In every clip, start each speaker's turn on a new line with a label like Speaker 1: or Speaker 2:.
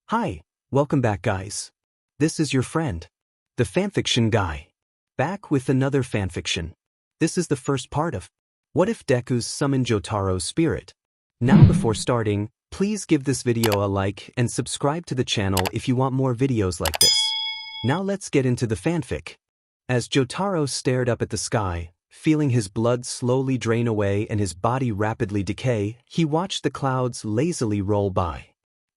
Speaker 1: Hi, welcome back guys. This is your friend, the fanfiction guy, back with another fanfiction. This is the first part of What If Deku's Summon Jotaro's Spirit. Now before starting, please give this video a like and subscribe to the channel if you want more videos like this. Now let's get into the fanfic. As Jotaro stared up at the sky, feeling his blood slowly drain away and his body rapidly decay, he watched the clouds lazily roll by.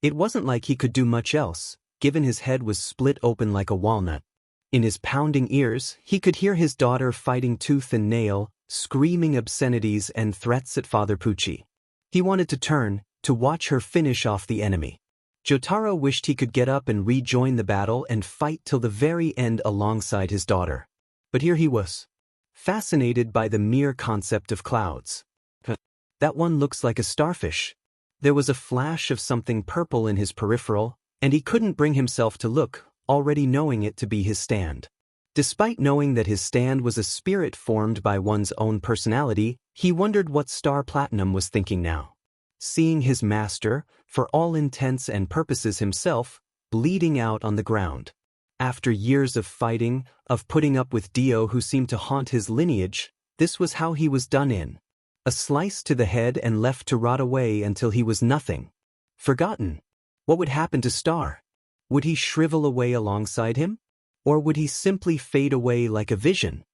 Speaker 1: It wasn't like he could do much else, given his head was split open like a walnut. In his pounding ears, he could hear his daughter fighting tooth and nail, screaming obscenities and threats at Father Pucci. He wanted to turn, to watch her finish off the enemy. Jotaro wished he could get up and rejoin the battle and fight till the very end alongside his daughter. But here he was, fascinated by the mere concept of clouds. That one looks like a starfish. There was a flash of something purple in his peripheral, and he couldn't bring himself to look, already knowing it to be his stand. Despite knowing that his stand was a spirit formed by one's own personality, he wondered what Star Platinum was thinking now. Seeing his master, for all intents and purposes himself, bleeding out on the ground. After years of fighting, of putting up with Dio who seemed to haunt his lineage, this was how he was done in. A slice to the head and left to rot away until he was nothing. Forgotten. What would happen to Star? Would he shrivel away alongside him? Or would he simply fade away like a vision?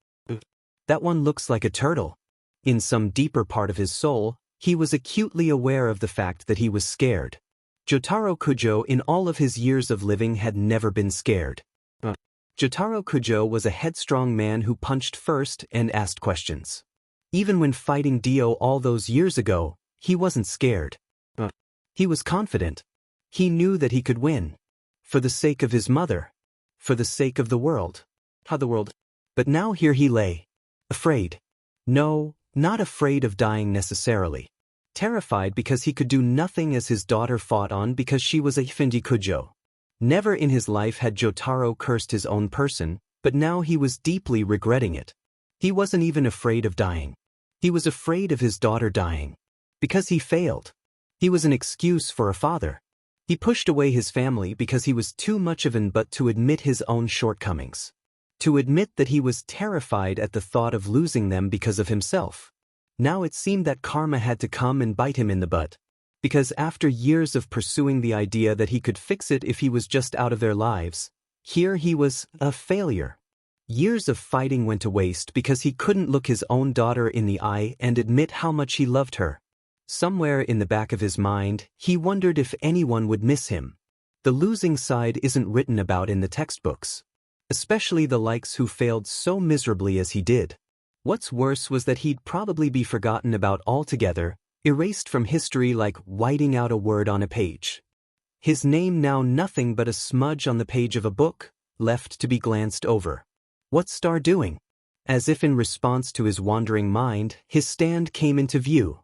Speaker 1: That one looks like a turtle. In some deeper part of his soul, he was acutely aware of the fact that he was scared. Jotaro Kujo in all of his years of living had never been scared. Jotaro Kujo was a headstrong man who punched first and asked questions. Even when fighting Dio all those years ago, he wasn't scared. He was confident. He knew that he could win. For the sake of his mother. For the sake of the world. But now here he lay. Afraid. No, not afraid of dying necessarily. Terrified because he could do nothing as his daughter fought on because she was a Fundi Kujo. Never in his life had Jotaro cursed his own person, but now he was deeply regretting it. He wasn't even afraid of dying. He was afraid of his daughter dying. Because he failed. He was an excuse for a father. He pushed away his family because he was too much of an but to admit his own shortcomings. To admit that he was terrified at the thought of losing them because of himself. Now it seemed that karma had to come and bite him in the butt. Because after years of pursuing the idea that he could fix it if he was just out of their lives, here he was, a failure. Years of fighting went to waste because he couldn't look his own daughter in the eye and admit how much he loved her. Somewhere in the back of his mind, he wondered if anyone would miss him. The losing side isn't written about in the textbooks. Especially the likes who failed so miserably as he did. What's worse was that he'd probably be forgotten about altogether, erased from history like whiting out a word on a page. His name now nothing but a smudge on the page of a book, left to be glanced over. What's Star doing? As if in response to his wandering mind, his stand came into view.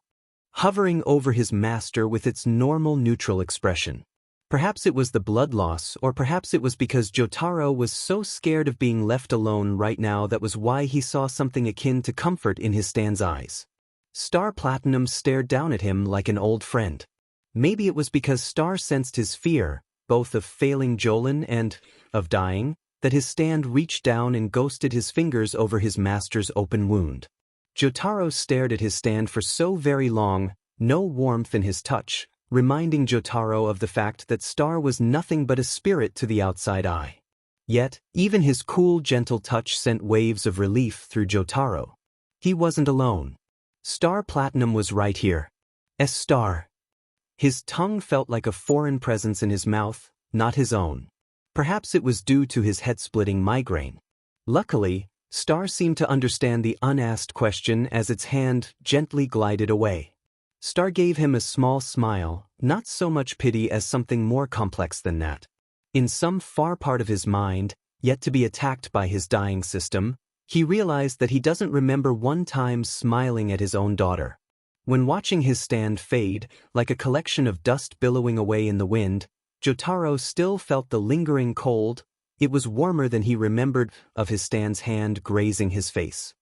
Speaker 1: Hovering over his master with its normal neutral expression. Perhaps it was the blood loss, or perhaps it was because Jotaro was so scared of being left alone right now that was why he saw something akin to comfort in his stand's eyes. Star Platinum stared down at him like an old friend. Maybe it was because Star sensed his fear, both of failing Jolin and of dying, that his stand reached down and ghosted his fingers over his master's open wound. Jotaro stared at his stand for so very long, no warmth in his touch, reminding Jotaro of the fact that Star was nothing but a spirit to the outside eye. Yet, even his cool, gentle touch sent waves of relief through Jotaro. He wasn't alone. Star Platinum was right here. Star. His tongue felt like a foreign presence in his mouth, not his own. Perhaps it was due to his head-splitting migraine. Luckily, Star seemed to understand the unasked question as its hand gently glided away. Star gave him a small smile, not so much pity as something more complex than that. In some far part of his mind, yet to be attacked by his dying system, he realized that he doesn't remember one time smiling at his own daughter. When watching his stand fade, like a collection of dust billowing away in the wind, Jotaro still felt the lingering cold. It was warmer than he remembered of his stand's hand grazing his face.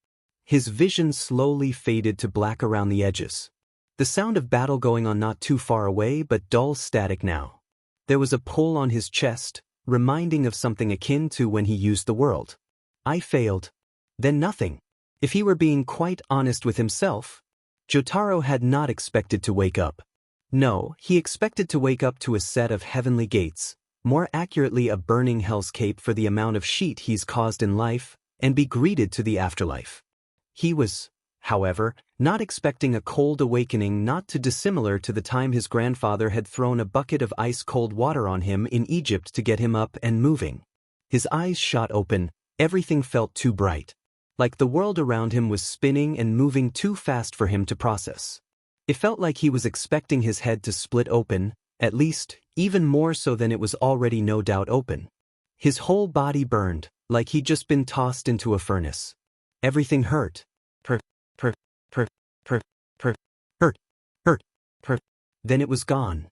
Speaker 1: His vision slowly faded to black around the edges. The sound of battle going on not too far away but dull static now. There was a pull on his chest, reminding of something akin to when he used the world. I failed. Then nothing. If he were being quite honest with himself, Jotaro had not expected to wake up. No, he expected to wake up to a set of heavenly gates, more accurately a burning hell's cape for the amount of sheet he's caused in life, and be greeted to the afterlife. He was, however, not expecting a cold awakening not too dissimilar to the time his grandfather had thrown a bucket of ice-cold water on him in Egypt to get him up and moving. His eyes shot open, everything felt too bright. Like the world around him was spinning and moving too fast for him to process. It felt like he was expecting his head to split open, at least, even more so than it was already no doubt open. His whole body burned, like he'd just been tossed into a furnace. Everything hurt. Hurt. Then it was gone.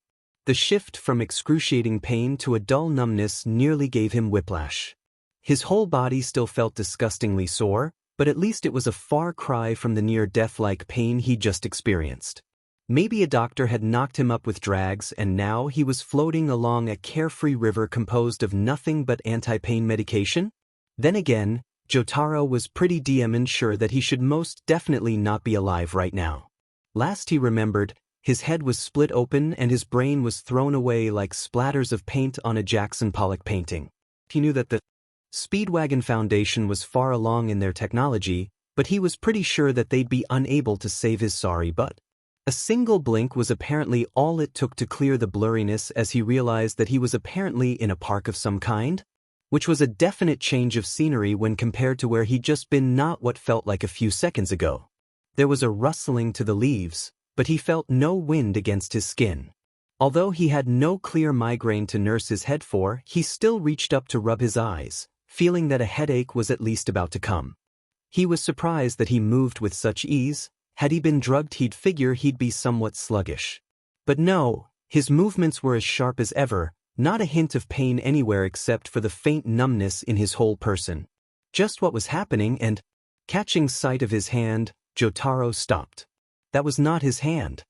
Speaker 1: The shift from excruciating pain to a dull numbness nearly gave him whiplash. His whole body still felt disgustingly sore, but at least it was a far cry from the near-death-like pain he'd just experienced. Maybe a doctor had knocked him up with drags and now he was floating along a carefree river composed of nothing but anti-pain medication? Then again, Jotaro was pretty damn sure that he should most definitely not be alive right now. Last he remembered, his head was split open and his brain was thrown away like splatters of paint on a Jackson Pollock painting. He knew that the Speedwagon Foundation was far along in their technology, but he was pretty sure that they'd be unable to save his sorry butt. A single blink was apparently all it took to clear the blurriness as he realized that he was apparently in a park of some kind, which was a definite change of scenery when compared to where he'd just been not what felt like a few seconds ago. There was a rustling to the leaves, but he felt no wind against his skin. Although he had no clear migraine to nurse his head for, he still reached up to rub his eyes, feeling that a headache was at least about to come. He was surprised that he moved with such ease. Had he been drugged he'd figure he'd be somewhat sluggish. But no, his movements were as sharp as ever, not a hint of pain anywhere except for the faint numbness in his whole person. Just what was happening and, catching sight of his hand, Jotaro stopped. That was not his hand.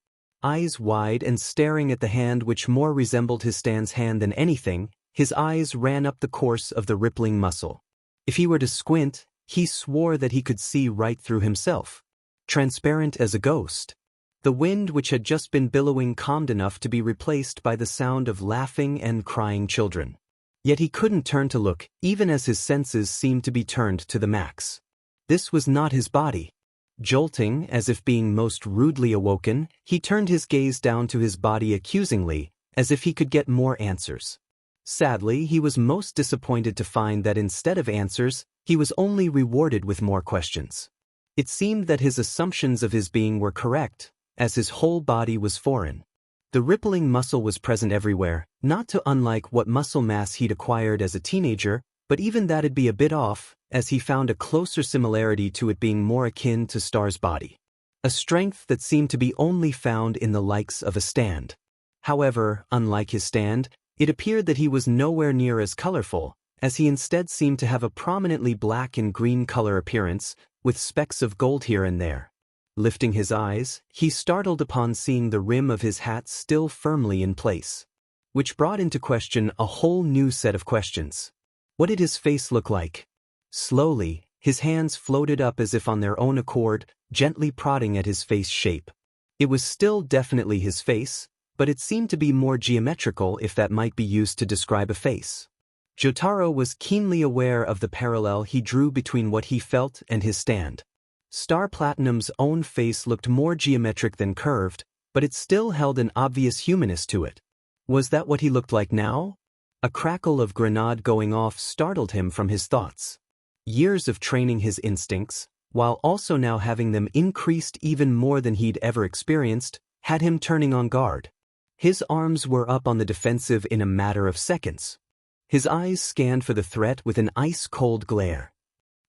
Speaker 1: Eyes wide and staring at the hand which more resembled his stand's hand than anything, his eyes ran up the course of the rippling muscle. If he were to squint, he swore that he could see right through himself. Transparent as a ghost. The wind which had just been billowing calmed enough to be replaced by the sound of laughing and crying children. Yet he couldn't turn to look, even as his senses seemed to be turned to the max. This was not his body. Jolting, as if being most rudely awoken, he turned his gaze down to his body accusingly, as if he could get more answers. Sadly, he was most disappointed to find that instead of answers, he was only rewarded with more questions. It seemed that his assumptions of his being were correct, as his whole body was foreign. The rippling muscle was present everywhere, not too unlike what muscle mass he'd acquired as a teenager, but even that'd be a bit off, as he found a closer similarity to it being more akin to Star's body. A strength that seemed to be only found in the likes of a stand. However, unlike his stand, it appeared that he was nowhere near as colorful, as he instead seemed to have a prominently black and green color appearance, with specks of gold here and there. Lifting his eyes, he startled upon seeing the rim of his hat still firmly in place. Which brought into question a whole new set of questions. What did his face look like? Slowly, his hands floated up as if on their own accord, gently prodding at his face shape. It was still definitely his face, but it seemed to be more geometrical if that might be used to describe a face. Jotaro was keenly aware of the parallel he drew between what he felt and his stand. Star Platinum's own face looked more geometric than curved, but it still held an obvious humanness to it. Was that what he looked like now? A crackle of grenade going off startled him from his thoughts. Years of training his instincts, while also now having them increased even more than he'd ever experienced, had him turning on guard. His arms were up on the defensive in a matter of seconds. His eyes scanned for the threat with an ice-cold glare,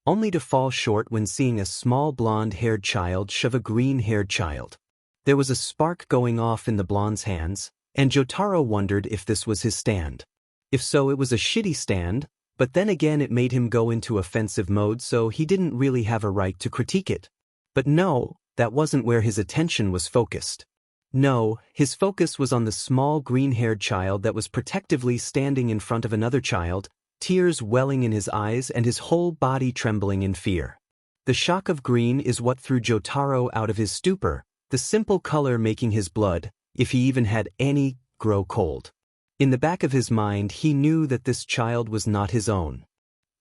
Speaker 1: only to fall short when seeing a small blonde-haired child shove a green-haired child. There was a spark going off in the blonde's hands, and Jotaro wondered if this was his stand. If so, it was a shitty stand, but then again it made him go into offensive mode, so he didn't really have a right to critique it. But no, that wasn't where his attention was focused. No, his focus was on the small green-haired child that was protectively standing in front of another child, tears welling in his eyes and his whole body trembling in fear. The shock of green is what threw Jotaro out of his stupor, the simple color making his blood, if he even had any, grow cold. In the back of his mind he knew that this child was not his own.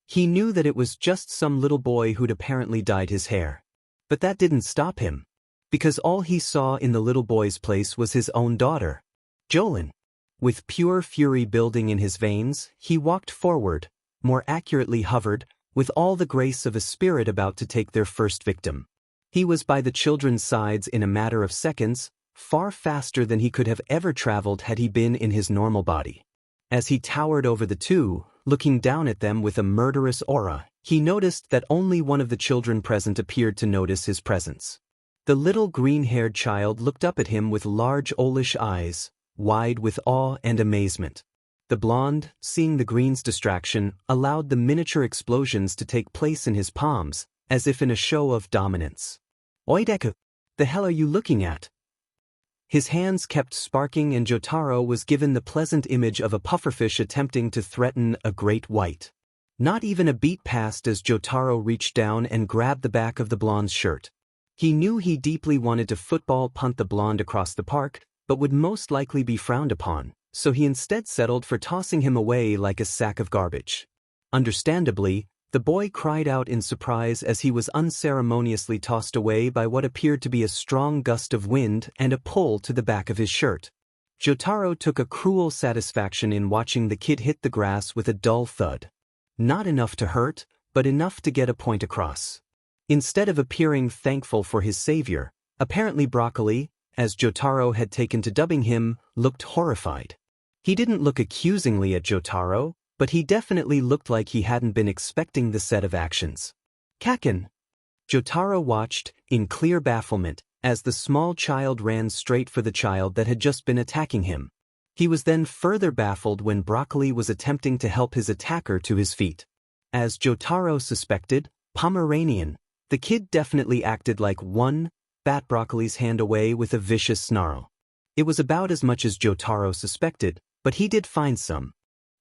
Speaker 1: He knew that it was just some little boy who'd apparently dyed his hair. But that didn't stop him. Because all he saw in the little boy's place was his own daughter, Jolin. With pure fury building in his veins, he walked forward, more accurately hovered, with all the grace of a spirit about to take their first victim. He was by the children's sides in a matter of seconds, far faster than he could have ever traveled had he been in his normal body. As he towered over the two, looking down at them with a murderous aura, he noticed that only one of the children present appeared to notice his presence. The little green-haired child looked up at him with large owlish eyes, wide with awe and amazement. The blonde, seeing the green's distraction, allowed the miniature explosions to take place in his palms, as if in a show of dominance. "Oi Deku! The hell are you looking at?" His hands kept sparking and Jotaro was given the pleasant image of a pufferfish attempting to threaten a great white. Not even a beat passed as Jotaro reached down and grabbed the back of the blonde's shirt. He knew he deeply wanted to football punt the blonde across the park, but would most likely be frowned upon, so he instead settled for tossing him away like a sack of garbage. Understandably, the boy cried out in surprise as he was unceremoniously tossed away by what appeared to be a strong gust of wind and a pull to the back of his shirt. Jotaro took a cruel satisfaction in watching the kid hit the grass with a dull thud. Not enough to hurt, but enough to get a point across. Instead of appearing thankful for his savior, apparently Broccoli, as Jotaro had taken to dubbing him, looked horrified. He didn't look accusingly at Jotaro, but he definitely looked like he hadn't been expecting the set of actions. "Kaken!" Jotaro watched, in clear bafflement, as the small child ran straight for the child that had just been attacking him. He was then further baffled when Broccoli was attempting to help his attacker to his feet. As Jotaro suspected, Pomeranian, the kid definitely acted like one, bat Broccoli's hand away with a vicious snarl. It was about as much as Jotaro suspected, but he did find some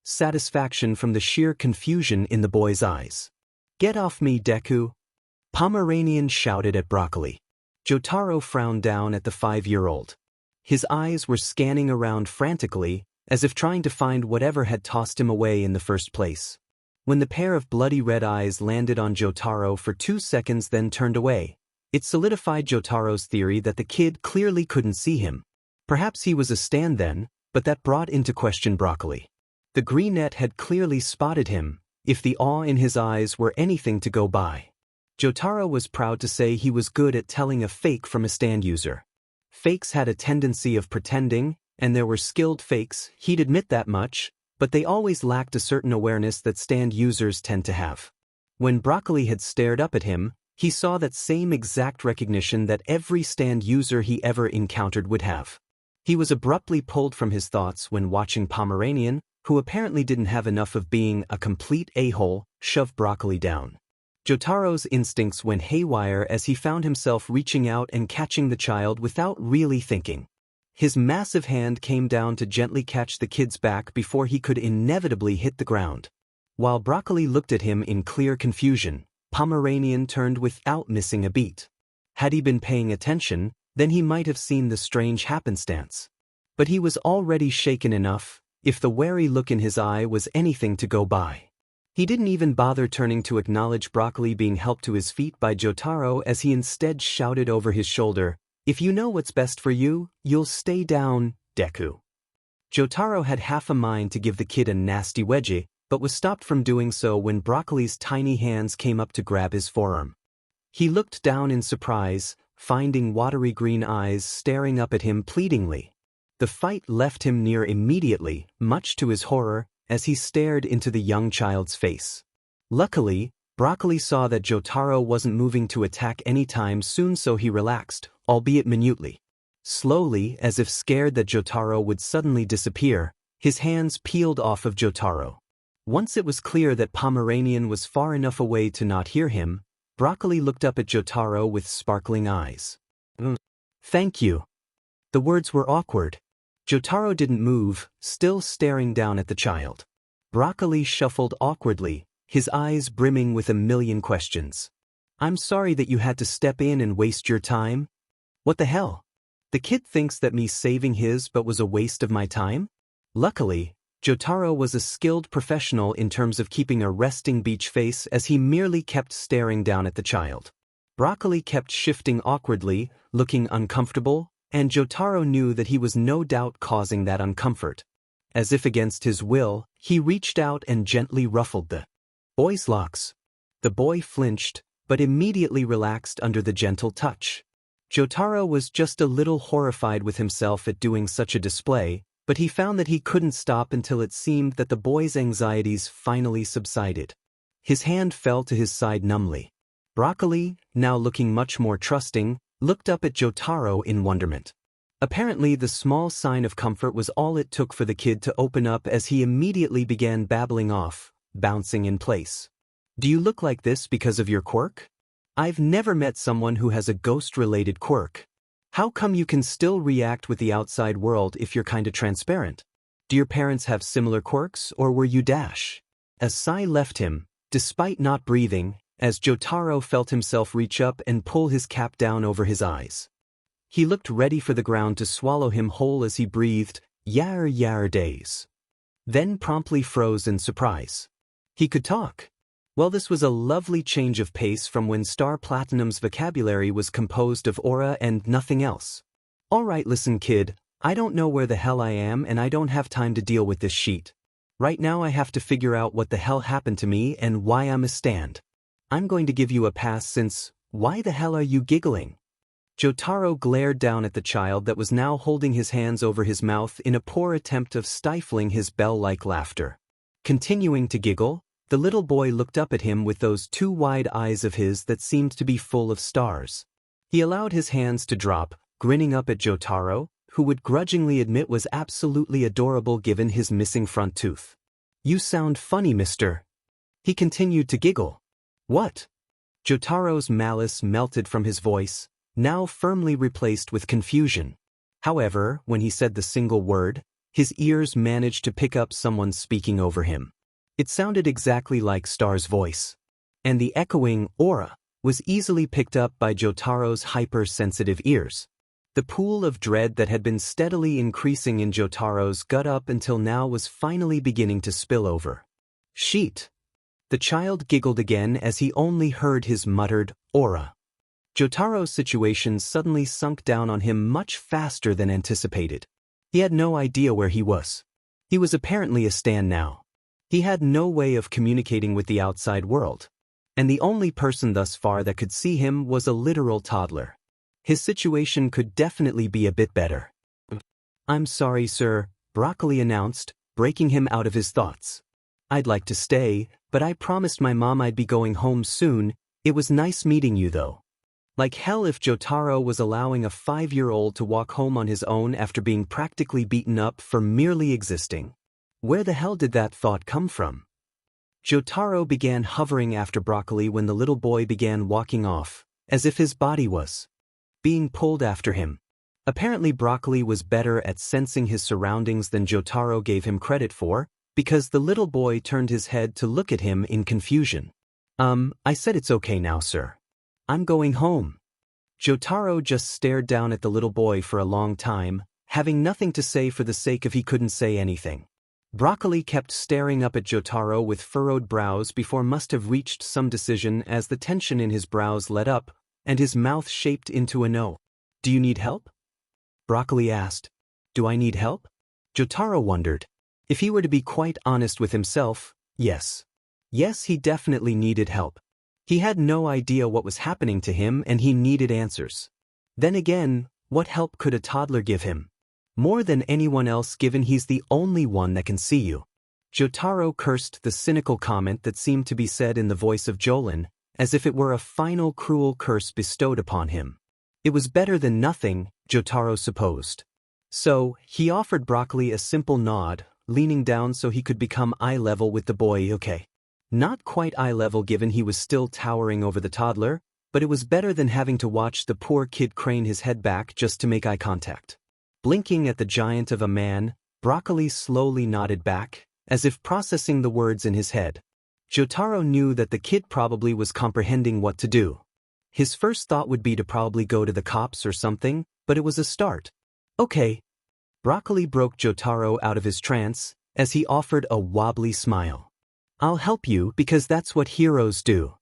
Speaker 1: satisfaction from the sheer confusion in the boy's eyes. "Get off me, Deku!" Pomeranian shouted at Broccoli. Jotaro frowned down at the 5-year-old. His eyes were scanning around frantically, as if trying to find whatever had tossed him away in the first place. When the pair of bloody red eyes landed on Jotaro for 2 seconds then turned away, it solidified Jotaro's theory that the kid clearly couldn't see him. Perhaps he was a stand then, but that brought into question Broccoli. The greenette had clearly spotted him, if the awe in his eyes were anything to go by. Jotaro was proud to say he was good at telling a fake from a stand user. Fakes had a tendency of pretending, and there were skilled fakes, he'd admit that much, but they always lacked a certain awareness that stand users tend to have. When Broccoli had stared up at him, he saw that same exact recognition that every stand user he ever encountered would have. He was abruptly pulled from his thoughts when watching Pomeranian, who apparently didn't have enough of being a complete a-hole, shove Broccoli down. Jotaro's instincts went haywire as he found himself reaching out and catching the child without really thinking. His massive hand came down to gently catch the kid's back before he could inevitably hit the ground. While Broccoli looked at him in clear confusion, Pomeranian turned without missing a beat. Had he been paying attention, then he might have seen the strange happenstance. But he was already shaken enough, if the wary look in his eye was anything to go by. He didn't even bother turning to acknowledge Broccoli being helped to his feet by Jotaro as he instead shouted over his shoulder, "If you know what's best for you, you'll stay down, Deku." Jotaro had half a mind to give the kid a nasty wedgie, but was stopped from doing so when Broccoli's tiny hands came up to grab his forearm. He looked down in surprise, finding watery green eyes staring up at him pleadingly. The fight left him near immediately, much to his horror, as he stared into the young child's face. Luckily, Broccoli saw that Jotaro wasn't moving to attack anytime soon, so he relaxed, albeit minutely. Slowly, as if scared that Jotaro would suddenly disappear, his hands peeled off of Jotaro. Once it was clear that Pomeranian was far enough away to not hear him, Broccoli looked up at Jotaro with sparkling eyes. "Thank you." The words were awkward. Jotaro didn't move, still staring down at the child. Broccoli shuffled awkwardly, his eyes brimming with a million questions. I'm sorry that you had to step in and waste your time. What the hell? The kid thinks that me saving his but was a waste of my time? Luckily, Jotaro was a skilled professional in terms of keeping a resting beach face as he merely kept staring down at the child. Broccoli kept shifting awkwardly, looking uncomfortable, and Jotaro knew that he was no doubt causing that uncomfort. As if against his will, he reached out and gently ruffled the boy's locks. The boy flinched, but immediately relaxed under the gentle touch. Jotaro was just a little horrified with himself at doing such a display, but he found that he couldn't stop until it seemed that the boy's anxieties finally subsided. His hand fell to his side numbly. Broccoli, now looking much more trusting, looked up at Jotaro in wonderment. Apparently the small sign of comfort was all it took for the kid to open up as he immediately began babbling off, bouncing in place. Do you look like this because of your quirk? I've never met someone who has a ghost-related quirk. How come you can still react with the outside world if you're kinda transparent? Do your parents have similar quirks, or were you dash? A sigh left him, despite not breathing, as Jotaro felt himself reach up and pull his cap down over his eyes. He looked ready for the ground to swallow him whole as he breathed, yar days. Then promptly froze in surprise. He could talk. Well, this was a lovely change of pace from when Star Platinum's vocabulary was composed of aura and nothing else. Alright, listen kid, I don't know where the hell I am and I don't have time to deal with this shit. Right now I have to figure out what the hell happened to me and why I'm a stand. I'm going to give you a pass since, why the hell are you giggling? Jotaro glared down at the child that was now holding his hands over his mouth in a poor attempt of stifling his bell-like laughter. Continuing to giggle, the little boy looked up at him with those two wide eyes of his that seemed to be full of stars. He allowed his hands to drop, grinning up at Jotaro, who would grudgingly admit was absolutely adorable given his missing front tooth. You sound funny, mister. He continued to giggle. What? Jotaro's malice melted from his voice, now firmly replaced with confusion. However, when he said the single word, his ears managed to pick up someone speaking over him. It sounded exactly like Star's voice. And the echoing aura was easily picked up by Jotaro's hypersensitive ears. The pool of dread that had been steadily increasing in Jotaro's gut up until now was finally beginning to spill over. Sheet. The child giggled again as he only heard his muttered aura. Jotaro's situation suddenly sunk down on him much faster than anticipated. He had no idea where he was. He was apparently a stand now. He had no way of communicating with the outside world. And the only person thus far that could see him was a literal toddler. His situation could definitely be a bit better. I'm sorry, sir, Broccoli announced, breaking him out of his thoughts. I'd like to stay, but I promised my mom I'd be going home soon. It was nice meeting you though. Like hell if Jotaro was allowing a 5-year-old to walk home on his own after being practically beaten up for merely existing. Where the hell did that thought come from? Jotaro began hovering after Broccoli when the little boy began walking off, as if his body was being pulled after him. Apparently Broccoli was better at sensing his surroundings than Jotaro gave him credit for, because the little boy turned his head to look at him in confusion. I said it's okay now, sir. I'm going home. Jotaro just stared down at the little boy for a long time, having nothing to say for the sake of he couldn't say anything. Broccoli kept staring up at Jotaro with furrowed brows before must have reached some decision as the tension in his brows let up, and his mouth shaped into a no. Do you need help? Broccoli asked. Do I need help? Jotaro wondered. If he were to be quite honest with himself, yes. Yes, he definitely needed help. He had no idea what was happening to him and he needed answers. Then again, what help could a toddler give him? More than anyone else given he's the only one that can see you. Jotaro cursed the cynical comment that seemed to be said in the voice of Jolin, as if it were a final cruel curse bestowed upon him. It was better than nothing, Jotaro supposed. So, he offered Broccoli a simple nod, leaning down so he could become eye level with the boy. Okay. Not quite eye level given he was still towering over the toddler, but it was better than having to watch the poor kid crane his head back just to make eye contact. Blinking at the giant of a man, Broccoli slowly nodded back, as if processing the words in his head. Jotaro knew that the kid probably was comprehending what to do. His first thought would be to probably go to the cops or something, but it was a start. Okay. Broccoli broke Jotaro out of his trance, as he offered a wobbly smile. I'll help you because that's what heroes do.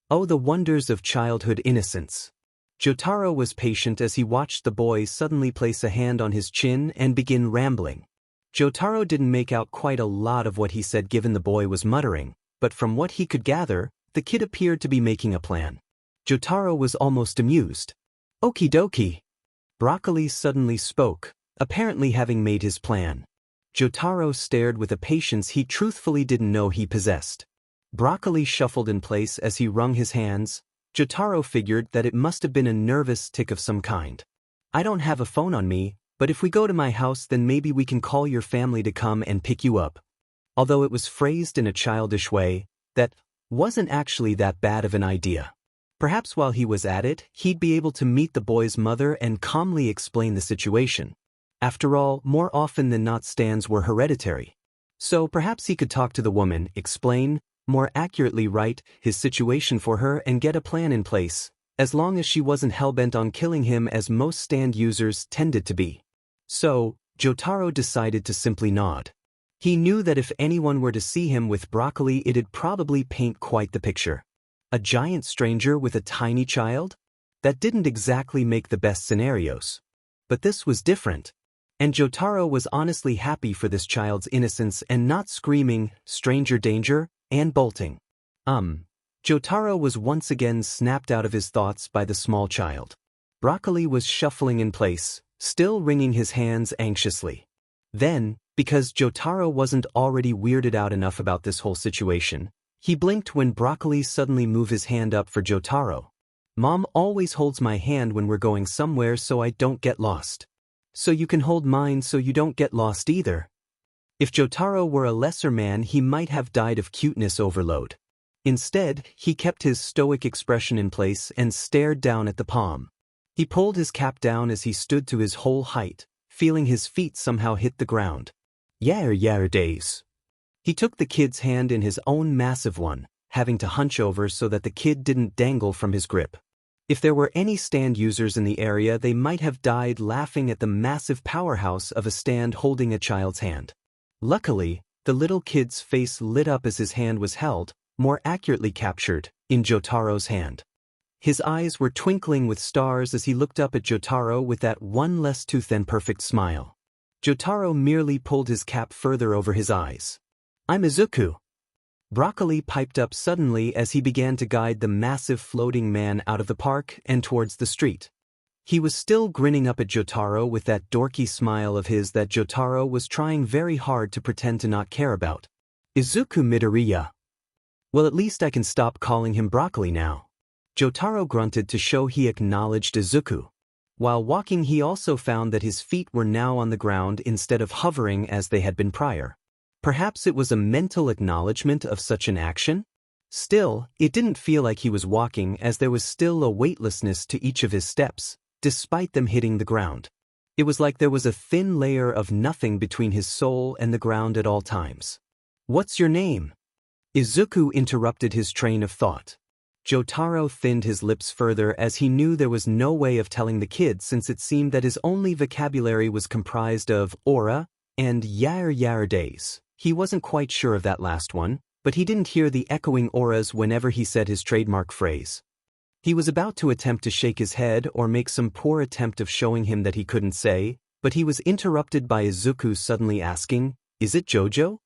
Speaker 1: Oh, the wonders of childhood innocence. Jotaro was patient as he watched the boy suddenly place a hand on his chin and begin rambling. Jotaro didn't make out quite a lot of what he said given the boy was muttering, but from what he could gather, the kid appeared to be making a plan. Jotaro was almost amused. Okie dokie. Broccoli suddenly spoke, apparently having made his plan. Jotaro stared with a patience he truthfully didn't know he possessed. Broccoli shuffled in place as he wrung his hands. Jotaro figured that it must have been a nervous tic of some kind. I don't have a phone on me, but if we go to my house then maybe we can call your family to come and pick you up. Although it was phrased in a childish way, that wasn't actually that bad of an idea. Perhaps while he was at it, he'd be able to meet the boy's mother and calmly explain the situation. After all, more often than not stands were hereditary. So perhaps he could talk to the woman, explain, more accurately write, his situation for her and get a plan in place, as long as she wasn't hellbent on killing him as most stand users tended to be. So, Jotaro decided to simply nod. He knew that if anyone were to see him with Broccoli it'd probably paint quite the picture. A giant stranger with a tiny child? That didn't exactly make the best scenarios. But this was different. And Jotaro was honestly happy for this child's innocence and not screaming, stranger danger, and bolting. Jotaro was once again snapped out of his thoughts by the small child. Broccoli was shuffling in place, still wringing his hands anxiously. Then, because Jotaro wasn't already weirded out enough about this whole situation, he blinked when Broccoli suddenly moved his hand up for Jotaro. Mom always holds my hand when we're going somewhere so I don't get lost. So you can hold mine so you don't get lost either. If Jotaro were a lesser man he might have died of cuteness overload. Instead, he kept his stoic expression in place and stared down at the palm. He pulled his cap down as he stood to his whole height, feeling his feet somehow hit the ground. Yar days. He took the kid's hand in his own massive one, having to hunch over so that the kid didn't dangle from his grip. If there were any stand users in the area they might have died laughing at the massive powerhouse of a stand holding a child's hand. Luckily, the little kid's face lit up as his hand was held, more accurately captured, in Jotaro's hand. His eyes were twinkling with stars as he looked up at Jotaro with that one less tooth than perfect smile. Jotaro merely pulled his cap further over his eyes. I'm Izuku. Broccoli piped up suddenly as he began to guide the massive floating man out of the park and towards the street. He was still grinning up at Jotaro with that dorky smile of his that Jotaro was trying very hard to pretend to not care about. Izuku Midoriya. Well, at least I can stop calling him Broccoli now. Jotaro grunted to show he acknowledged Izuku. While walking he also found that his feet were now on the ground instead of hovering as they had been prior. Perhaps it was a mental acknowledgement of such an action? Still, it didn't feel like he was walking as there was still a weightlessness to each of his steps, despite them hitting the ground. It was like there was a thin layer of nothing between his soul and the ground at all times. What's your name? Izuku interrupted his train of thought. Jotaro thinned his lips further as he knew there was no way of telling the kid since it seemed that his only vocabulary was comprised of aura and yar days. He wasn't quite sure of that last one, but he didn't hear the echoing auras whenever he said his trademark phrase. He was about to attempt to shake his head or make some poor attempt of showing him that he couldn't say, but he was interrupted by Izuku suddenly asking, "Is it Jojo?"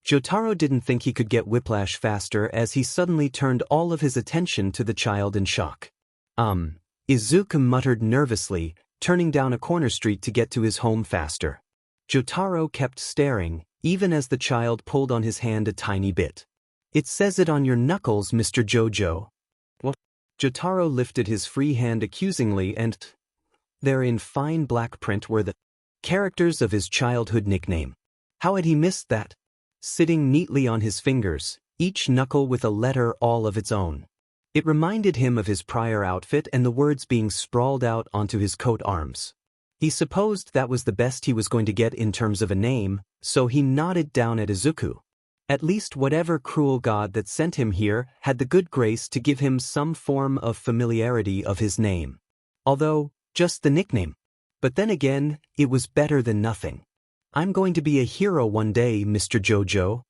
Speaker 1: Jotaro didn't think he could get whiplash faster as he suddenly turned all of his attention to the child in shock. Izuku muttered nervously, turning down a corner street to get to his home faster. Jotaro kept staring, even as the child pulled on his hand a tiny bit. "It says it on your knuckles, Mr. Jojo." What? Jotaro lifted his free hand accusingly and there in fine black print were the characters of his childhood nickname. How had he missed that? Sitting neatly on his fingers, each knuckle with a letter all of its own. It reminded him of his prior outfit and the words being sprawled out onto his coat arms. He supposed that was the best he was going to get in terms of a name, so he nodded down at Izuku. At least whatever cruel god that sent him here had the good grace to give him some form of familiarity of his name. Although, just the nickname. But then again, it was better than nothing. I'm going to be a hero one day, Mr. Jojo.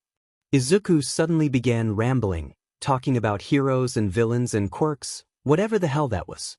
Speaker 1: Izuku suddenly began rambling, talking about heroes and villains and quirks, whatever the hell that was.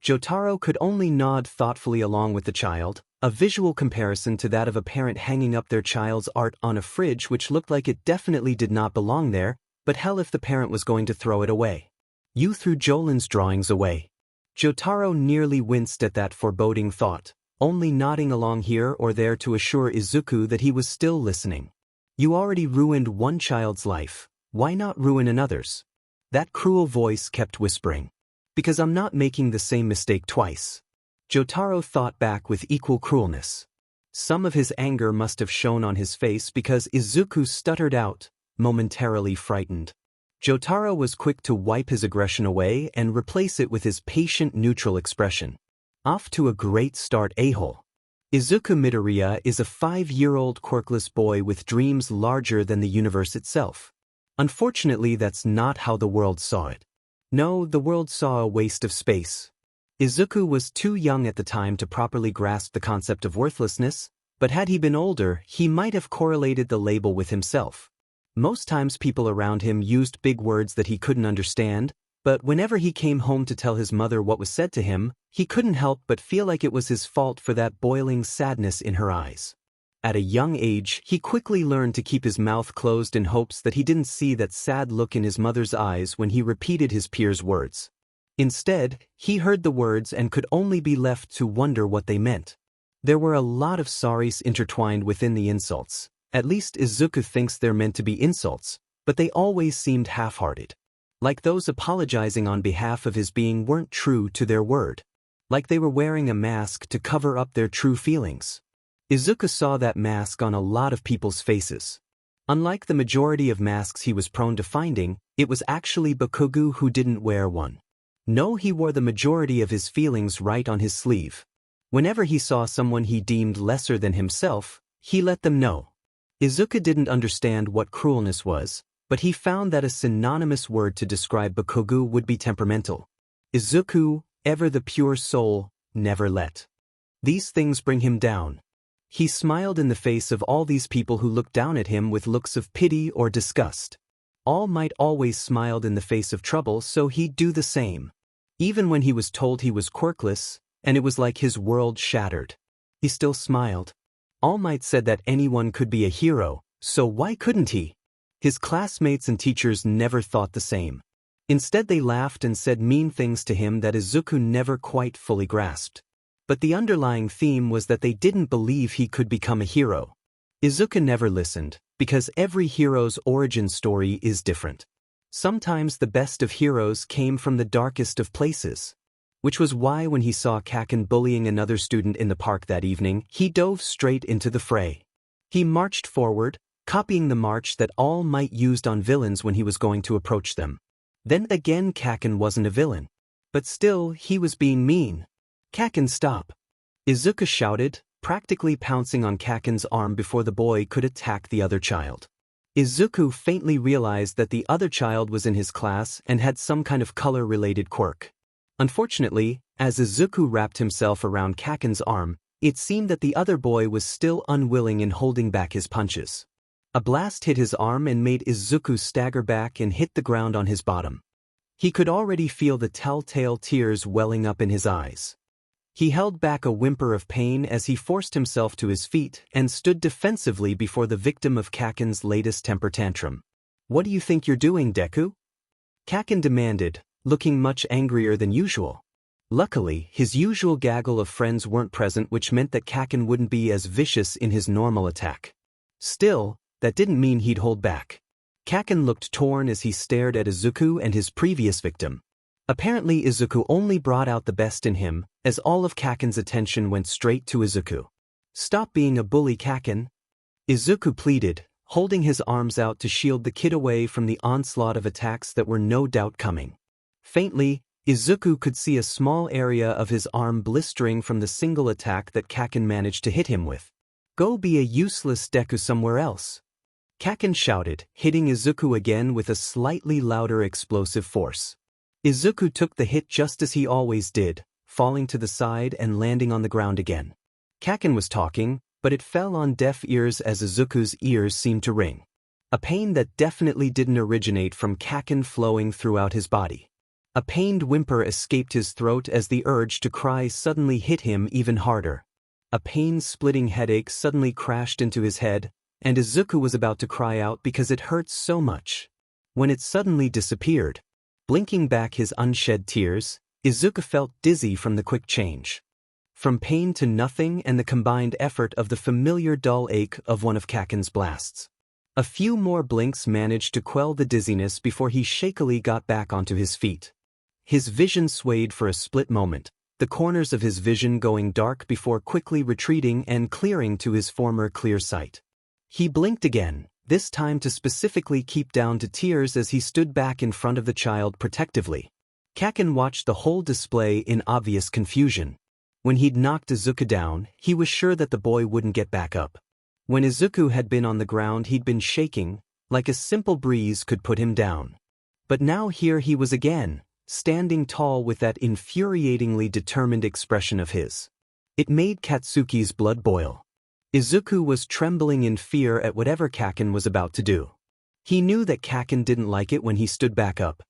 Speaker 1: Jotaro could only nod thoughtfully along with the child, a visual comparison to that of a parent hanging up their child's art on a fridge which looked like it definitely did not belong there, but hell if the parent was going to throw it away. You threw Jolin's drawings away. Jotaro nearly winced at that foreboding thought, only nodding along here or there to assure Izuku that he was still listening. You already ruined one child's life, why not ruin another's? That cruel voice kept whispering. Because I'm not making the same mistake twice. Jotaro thought back with equal cruelness. Some of his anger must have shown on his face because Izuku stuttered out, momentarily frightened. Jotaro was quick to wipe his aggression away and replace it with his patient neutral expression. Off to a great start, a-hole. Izuku Midoriya is a 5-year-old quirkless boy with dreams larger than the universe itself. Unfortunately, that's not how the world saw it. No, the world saw a waste of space. Izuku was too young at the time to properly grasp the concept of worthlessness, but had he been older, he might have correlated the label with himself. Most times people around him used big words that he couldn't understand, but whenever he came home to tell his mother what was said to him, he couldn't help but feel like it was his fault for that boiling sadness in her eyes. At a young age, he quickly learned to keep his mouth closed in hopes that he didn't see that sad look in his mother's eyes when he repeated his peers' words. Instead, he heard the words and could only be left to wonder what they meant. There were a lot of sorries intertwined within the insults. At least Izuku thinks they're meant to be insults, but they always seemed half-hearted. Like those apologizing on behalf of his being weren't true to their word. Like they were wearing a mask to cover up their true feelings. Izuku saw that mask on a lot of people's faces. Unlike the majority of masks he was prone to finding, it was actually Bakugo who didn't wear one. No, he wore the majority of his feelings right on his sleeve. Whenever he saw someone he deemed lesser than himself, he let them know. Izuku didn't understand what cruelness was, but he found that a synonymous word to describe Bakugo would be temperamental. Izuku, ever the pure soul, never let these things bring him down. He smiled in the face of all these people who looked down at him with looks of pity or disgust. All Might always smiled in the face of trouble, so he'd do the same. Even when he was told he was quirkless, and it was like his world shattered, he still smiled. All Might said that anyone could be a hero, so why couldn't he? His classmates and teachers never thought the same. Instead they laughed and said mean things to him that Izuku never quite fully grasped. But the underlying theme was that they didn't believe he could become a hero. Izuku never listened, because every hero's origin story is different. Sometimes the best of heroes came from the darkest of places. Which was why when he saw Kaken bullying another student in the park that evening, he dove straight into the fray. He marched forward, copying the march that All Might used on villains when he was going to approach them. Then again, Kaken wasn't a villain. But still, he was being mean. Kaken, stop! Izuku shouted, practically pouncing on Kaken's arm before the boy could attack the other child. Izuku faintly realized that the other child was in his class and had some kind of color-related quirk. Unfortunately, as Izuku wrapped himself around Kaken's arm, it seemed that the other boy was still unwilling in holding back his punches. A blast hit his arm and made Izuku stagger back and hit the ground on his bottom. He could already feel the telltale tears welling up in his eyes. He held back a whimper of pain as he forced himself to his feet and stood defensively before the victim of Kaken's latest temper tantrum. "What do you think you're doing, Deku?" Kaken demanded, looking much angrier than usual. Luckily, his usual gaggle of friends weren't present, which meant that Kaken wouldn't be as vicious in his normal attack. Still, that didn't mean he'd hold back. Kaken looked torn as he stared at Izuku and his previous victim. Apparently Izuku only brought out the best in him, as all of Kaken's attention went straight to Izuku. "Stop being a bully, Kaken," Izuku pleaded, holding his arms out to shield the kid away from the onslaught of attacks that were no doubt coming. Faintly, Izuku could see a small area of his arm blistering from the single attack that Kaken managed to hit him with. "Go be a useless Deku somewhere else," Kaken shouted, hitting Izuku again with a slightly louder explosive force. Izuku took the hit just as he always did, falling to the side and landing on the ground again. Kaken was talking, but it fell on deaf ears as Izuku's ears seemed to ring. A pain that definitely didn't originate from Kaken flowing throughout his body. A pained whimper escaped his throat as the urge to cry suddenly hit him even harder. A pain-splitting headache suddenly crashed into his head, and Izuku was about to cry out because it hurt so much. When it suddenly disappeared, blinking back his unshed tears, Izuku felt dizzy from the quick change. From pain to nothing and the combined effort of the familiar dull ache of one of Kaken's blasts. A few more blinks managed to quell the dizziness before he shakily got back onto his feet. His vision swayed for a split moment, the corners of his vision going dark before quickly retreating and clearing to his former clear sight. He blinked again, this time to specifically keep down to tears as he stood back in front of the child protectively. Kaken watched the whole display in obvious confusion. When he'd knocked Izuku down, he was sure that the boy wouldn't get back up. When Izuku had been on the ground, he'd been shaking, like a simple breeze could put him down. But now here he was again, standing tall with that infuriatingly determined expression of his. It made Katsuki's blood boil. Izuku was trembling in fear at whatever Kaken was about to do. He knew that Kaken didn't like it when he stood back up.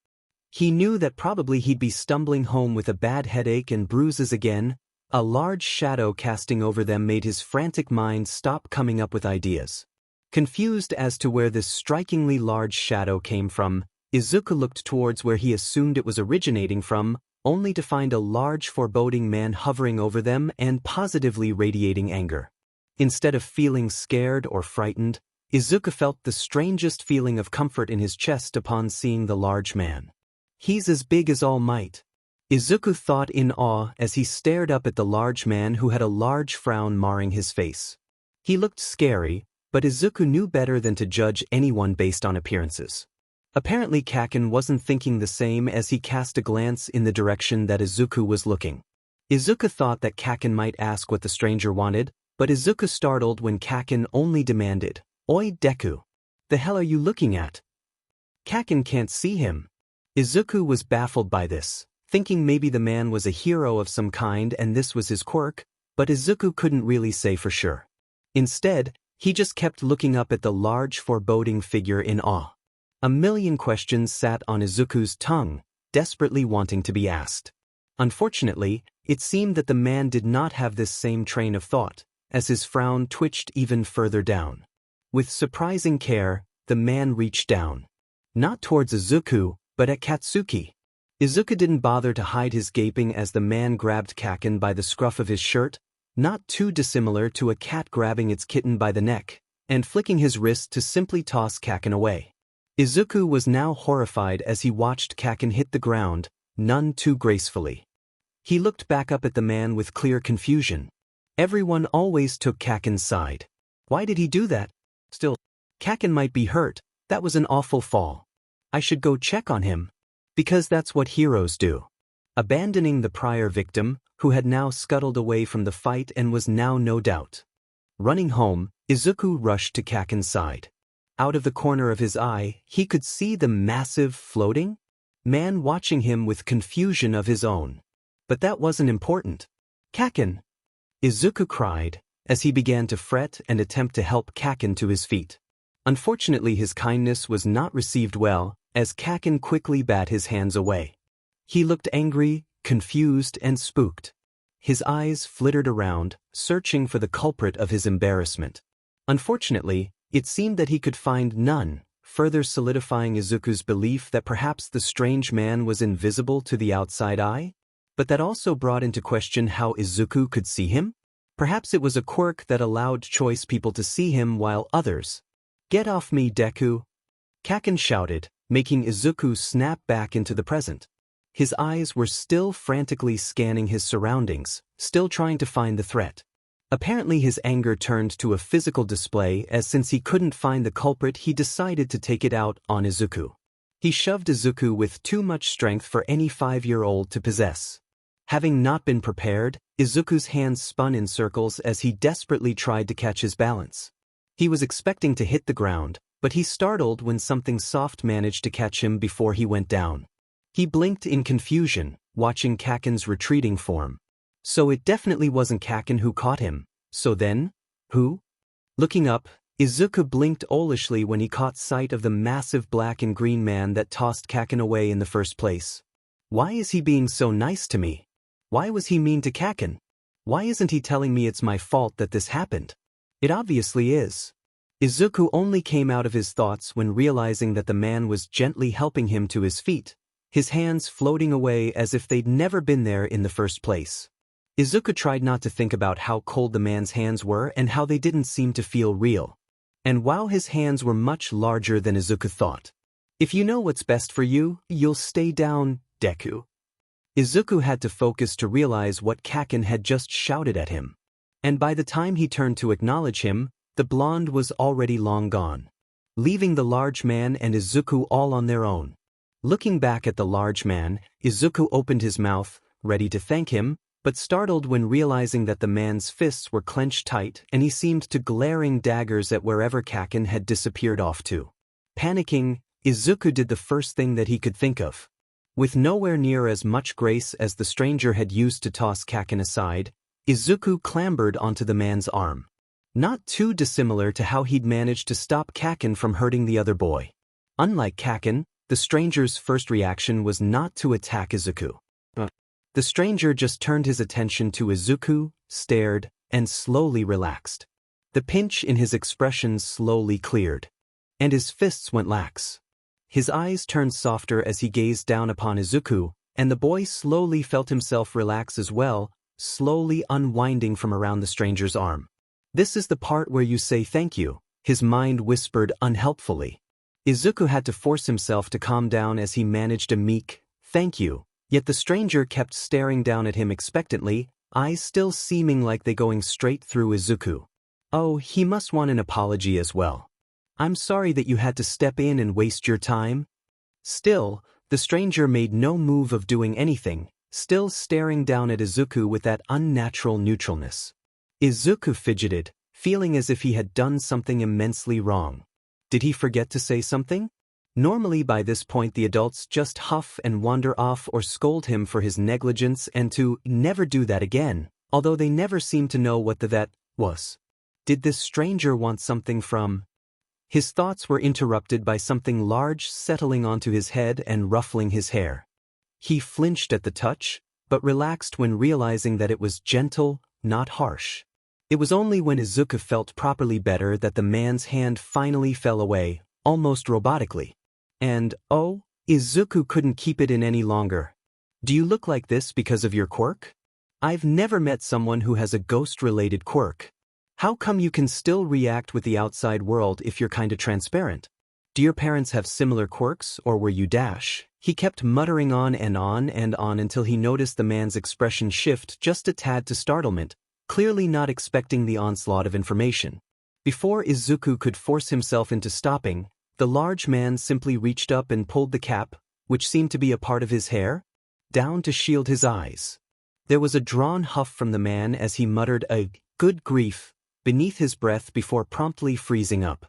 Speaker 1: He knew that probably he'd be stumbling home with a bad headache and bruises again. A large shadow casting over them made his frantic mind stop coming up with ideas. Confused as to where this strikingly large shadow came from, Izuku looked towards where he assumed it was originating from, only to find a large foreboding man hovering over them and positively radiating anger. Instead of feeling scared or frightened, Izuku felt the strangest feeling of comfort in his chest upon seeing the large man. "He's as big as All Might," Izuku thought in awe as he stared up at the large man who had a large frown marring his face. He looked scary, but Izuku knew better than to judge anyone based on appearances. Apparently Kaken wasn't thinking the same as he cast a glance in the direction that Izuku was looking. Izuku thought that Kaken might ask what the stranger wanted, but Izuku startled when Kaken only demanded, "Oi Deku, the hell are you looking at?" Kaken can't see him. Izuku was baffled by this, thinking maybe the man was a hero of some kind and this was his quirk, but Izuku couldn't really say for sure. Instead, he just kept looking up at the large foreboding figure in awe. A million questions sat on Izuku's tongue, desperately wanting to be asked. Unfortunately, it seemed that the man did not have this same train of thought, as his frown twitched even further down. With surprising care, the man reached down. Not towards Izuku, but at Katsuki. Izuku didn't bother to hide his gaping as the man grabbed Kaken by the scruff of his shirt, not too dissimilar to a cat grabbing its kitten by the neck, and flicking his wrist to simply toss Kaken away. Izuku was now horrified as he watched Kaken hit the ground, none too gracefully. He looked back up at the man with clear confusion. Everyone always took Kaken's side. Why did he do that? Still, Kaken might be hurt. That was an awful fall. I should go check on him. Because that's what heroes do. Abandoning the prior victim, who had now scuttled away from the fight and was now no doubt. Running home, Izuku rushed to Kaken's side. Out of the corner of his eye, he could see the massive, floating man watching him with confusion of his own. But that wasn't important. "Kaken!" Izuku cried, as he began to fret and attempt to help Kaken to his feet. Unfortunately, his kindness was not received well, as Kaken quickly bat his hands away. He looked angry, confused, and spooked. His eyes flittered around, searching for the culprit of his embarrassment. Unfortunately, it seemed that he could find none, further solidifying Izuku's belief that perhaps the strange man was invisible to the outside eye? But that also brought into question how Izuku could see him? Perhaps it was a quirk that allowed choice people to see him while others. "Get off me, Deku!" Kaken shouted, making Izuku snap back into the present. His eyes were still frantically scanning his surroundings, still trying to find the threat. Apparently his anger turned to a physical display as since he couldn't find the culprit he decided to take it out on Izuku. He shoved Izuku with too much strength for any 5-year-old to possess. Having not been prepared, Izuku's hands spun in circles as he desperately tried to catch his balance. He was expecting to hit the ground, but he startled when something soft managed to catch him before he went down. He blinked in confusion, watching Kaken's retreating form. So it definitely wasn't Kaken who caught him. So then, who? Looking up, Izuku blinked owlishly when he caught sight of the massive black and green man that tossed Kaken away in the first place. Why is he being so nice to me? Why was he mean to Kaken? Why isn't he telling me it's my fault that this happened? It obviously is. Izuku only came out of his thoughts when realizing that the man was gently helping him to his feet, his hands floating away as if they'd never been there in the first place. Izuku tried not to think about how cold the man's hands were and how they didn't seem to feel real. And while his hands were much larger than Izuku thought. If you know what's best for you, you'll stay down, Deku. Izuku had to focus to realize what Kaken had just shouted at him. And by the time he turned to acknowledge him, the blonde was already long gone, leaving the large man and Izuku all on their own. Looking back at the large man, Izuku opened his mouth, ready to thank him, but startled when realizing that the man's fists were clenched tight and he seemed to glaring daggers at wherever Kaken had disappeared off to. Panicking, Izuku did the first thing that he could think of. With nowhere near as much grace as the stranger had used to toss Kaken aside, Izuku clambered onto the man's arm. Not too dissimilar to how he'd managed to stop Kaken from hurting the other boy. Unlike Kaken, the stranger's first reaction was not to attack Izuku. The stranger just turned his attention to Izuku, stared, and slowly relaxed. The pinch in his expression slowly cleared. And his fists went lax. His eyes turned softer as he gazed down upon Izuku, and the boy slowly felt himself relax as well, slowly unwinding from around the stranger's arm. This is the part where you say thank you, his mind whispered unhelpfully. Izuku had to force himself to calm down as he managed a meek, thank you, yet the stranger kept staring down at him expectantly, eyes still seeming like they going straight through Izuku. Oh, he must want an apology as well. I'm sorry that you had to step in and waste your time. Still, the stranger made no move of doing anything, still staring down at Izuku with that unnatural neutralness. Izuku fidgeted, feeling as if he had done something immensely wrong. Did he forget to say something? Normally by this point the adults just huff and wander off or scold him for his negligence and to never do that again, although they never seem to know what that was. Did this stranger want something from? His thoughts were interrupted by something large settling onto his head and ruffling his hair. He flinched at the touch, but relaxed when realizing that it was gentle, not harsh. It was only when Izuku felt properly better that the man's hand finally fell away, almost robotically. And, oh, Izuku couldn't keep it in any longer. Do you look like this because of your quirk? I've never met someone who has a ghost-related quirk. How come you can still react with the outside world if you're kinda transparent? Do your parents have similar quirks, or were you dash? He kept muttering on and on and on until he noticed the man's expression shift just a tad to startlement, clearly not expecting the onslaught of information. Before Izuku could force himself into stopping, the large man simply reached up and pulled the cap, which seemed to be a part of his hair, down to shield his eyes. There was a drawn huff from the man as he muttered a "good grief" beneath his breath before promptly freezing up.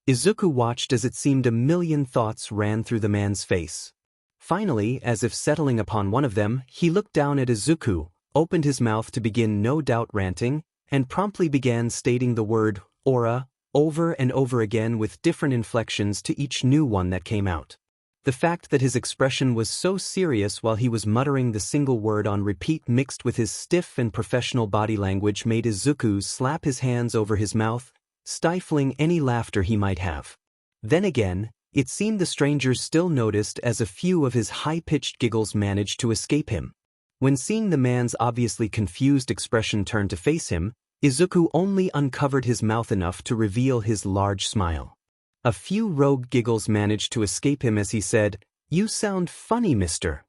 Speaker 1: Izuku watched as it seemed a million thoughts ran through the man's face. Finally, as if settling upon one of them, he looked down at Izuku, opened his mouth to begin no doubt ranting, and promptly began stating the word aura over and over again with different inflections to each new one that came out. The fact that his expression was so serious while he was muttering the single word on repeat mixed with his stiff and professional body language made Izuku slap his hands over his mouth, stifling any laughter he might have. Then again, it seemed the stranger still noticed as a few of his high-pitched giggles managed to escape him. When seeing the man's obviously confused expression turn to face him, Izuku only uncovered his mouth enough to reveal his large smile. A few rogue giggles managed to escape him as he said, "You sound funny, mister."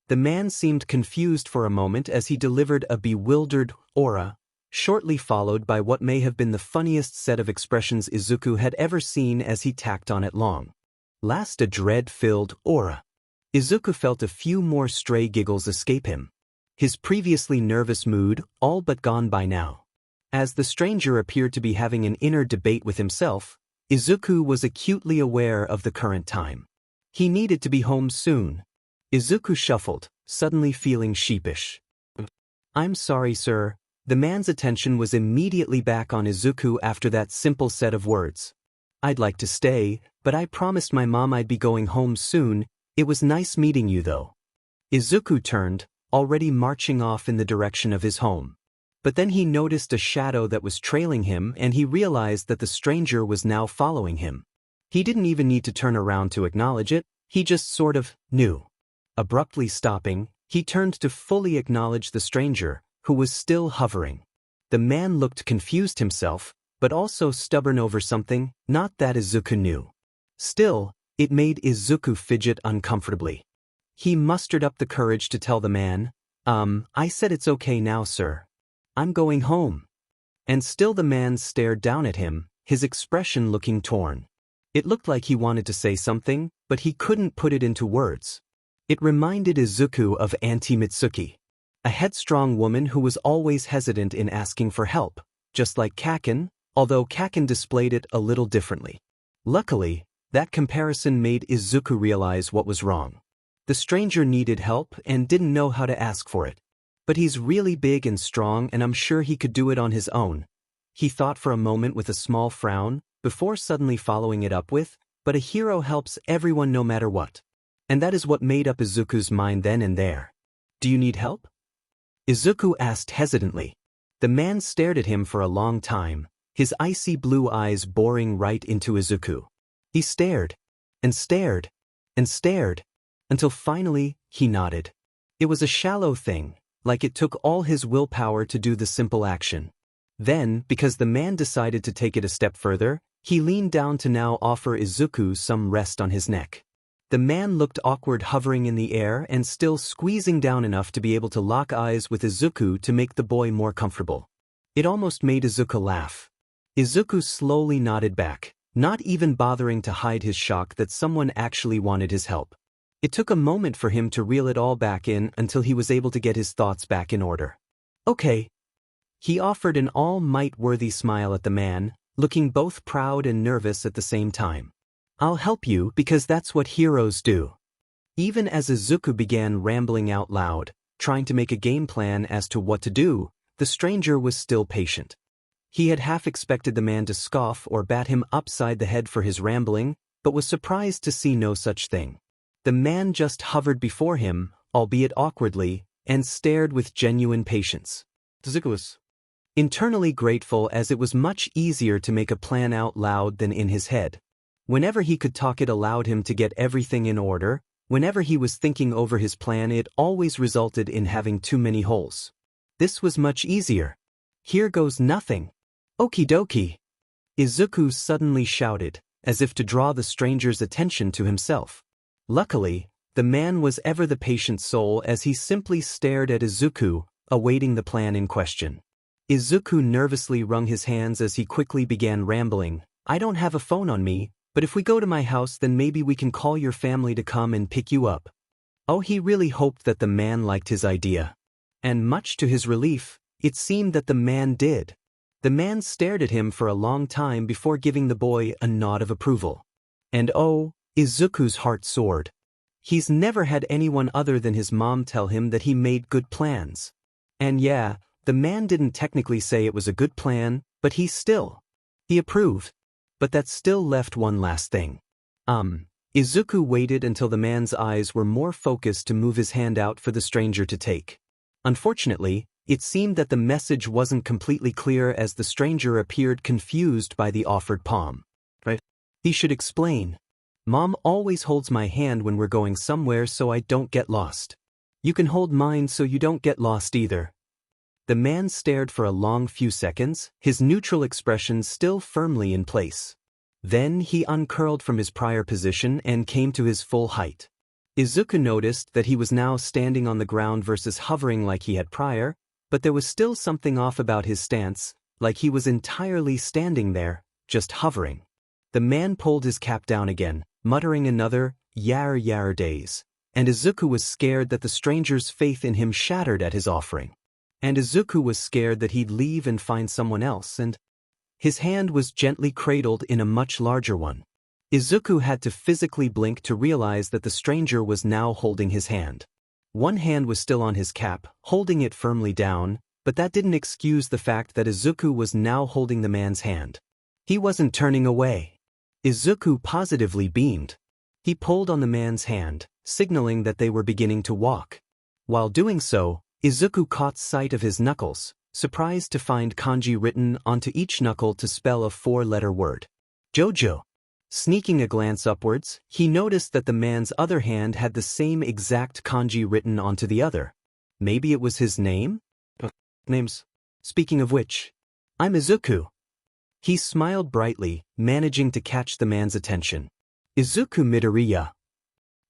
Speaker 1: The man seemed confused for a moment as he delivered a bewildered aura, shortly followed by what may have been the funniest set of expressions Izuku had ever seen as he tacked on it long. Last a dread-filled aura. Izuku felt a few more stray giggles escape him. His previously nervous mood all but gone by now. As the stranger appeared to be having an inner debate with himself, Izuku was acutely aware of the current time. He needed to be home soon. Izuku shuffled, suddenly feeling sheepish. "I'm sorry, sir." The man's attention was immediately back on Izuku after that simple set of words. "I'd like to stay, but I promised my mom I'd be going home soon. It was nice meeting you though." Izuku turned, already marching off in the direction of his home. But then he noticed a shadow that was trailing him and he realized that the stranger was now following him. He didn't even need to turn around to acknowledge it, he just sort of knew. Abruptly stopping, he turned to fully acknowledge the stranger, who was still hovering. The man looked confused himself, but also stubborn over something, not that Izuku knew. Still, it made Izuku fidget uncomfortably. He mustered up the courage to tell the man, I said it's okay now, sir. I'm going home." And still the man stared down at him, his expression looking torn. It looked like he wanted to say something, but he couldn't put it into words. It reminded Izuku of Auntie Mitsuki, a headstrong woman who was always hesitant in asking for help, just like Kaken, although Kaken displayed it a little differently. Luckily, that comparison made Izuku realize what was wrong. The stranger needed help and didn't know how to ask for it. But he's really big and strong and I'm sure he could do it on his own. He thought for a moment with a small frown, before suddenly following it up with, but a hero helps everyone no matter what. And that is what made up Izuku's mind then and there. "Do you need help?" Izuku asked hesitantly. The man stared at him for a long time, his icy blue eyes boring right into Izuku. He stared, and stared, and stared, until finally, he nodded. It was a shallow thing, like it took all his willpower to do the simple action. Then, because the man decided to take it a step further, he leaned down to now offer Izuku some rest on his neck. The man looked awkward hovering in the air and still squeezing down enough to be able to lock eyes with Izuku to make the boy more comfortable. It almost made Izuku laugh. Izuku slowly nodded back, not even bothering to hide his shock that someone actually wanted his help. It took a moment for him to reel it all back in until he was able to get his thoughts back in order. "Okay." He offered an all-might-worthy smile at the man, looking both proud and nervous at the same time. "I'll help you because that's what heroes do." Even as Izuku began rambling out loud, trying to make a game plan as to what to do, the stranger was still patient. He had half expected the man to scoff or bat him upside the head for his rambling, but was surprised to see no such thing. The man just hovered before him, albeit awkwardly, and stared with genuine patience. Izuku was internally grateful as it was much easier to make a plan out loud than in his head. Whenever he could talk it allowed him to get everything in order, whenever he was thinking over his plan it always resulted in having too many holes. This was much easier. "Here goes nothing." "Okie dokie." Izuku suddenly shouted, as if to draw the stranger's attention to himself. Luckily, the man was ever the patient soul as he simply stared at Izuku, awaiting the plan in question. Izuku nervously wrung his hands as he quickly began rambling. "I don't have a phone on me, but if we go to my house then maybe we can call your family to come and pick you up." Oh, he really hoped that the man liked his idea. And much to his relief, it seemed that the man did. The man stared at him for a long time before giving the boy a nod of approval. And oh, Izuku's heart soared. He's never had anyone other than his mom tell him that he made good plans. And yeah, the man didn't technically say it was a good plan, but he approved. But that still left one last thing. Izuku waited until the man's eyes were more focused to move his hand out for the stranger to take. Unfortunately, it seemed that the message wasn't completely clear as the stranger appeared confused by the offered palm. Right? He should explain. "Mom always holds my hand when we're going somewhere so I don't get lost. You can hold mine so you don't get lost either." The man stared for a long few seconds, his neutral expression still firmly in place. Then he uncurled from his prior position and came to his full height. Izuku noticed that he was now standing on the ground versus hovering like he had prior, but there was still something off about his stance, like he was entirely standing there, just hovering. The man pulled his cap down again, muttering another, "Yar days," and Izuku was scared that the stranger's faith in him shattered at his offering. And Izuku was scared that he'd leave and find someone else, and his hand was gently cradled in a much larger one. Izuku had to physically blink to realize that the stranger was now holding his hand. One hand was still on his cap, holding it firmly down, but that didn't excuse the fact that Izuku was now holding the man's hand. He wasn't turning away. Izuku positively beamed. He pulled on the man's hand, signaling that they were beginning to walk. While doing so, Izuku caught sight of his knuckles, surprised to find kanji written onto each knuckle to spell a 4-letter word. Jojo. Sneaking a glance upwards, he noticed that the man's other hand had the same exact kanji written onto the other. Maybe it was his name? Names. Speaking of which, I'm Izuku. He smiled brightly, managing to catch the man's attention. Izuku Midoriya.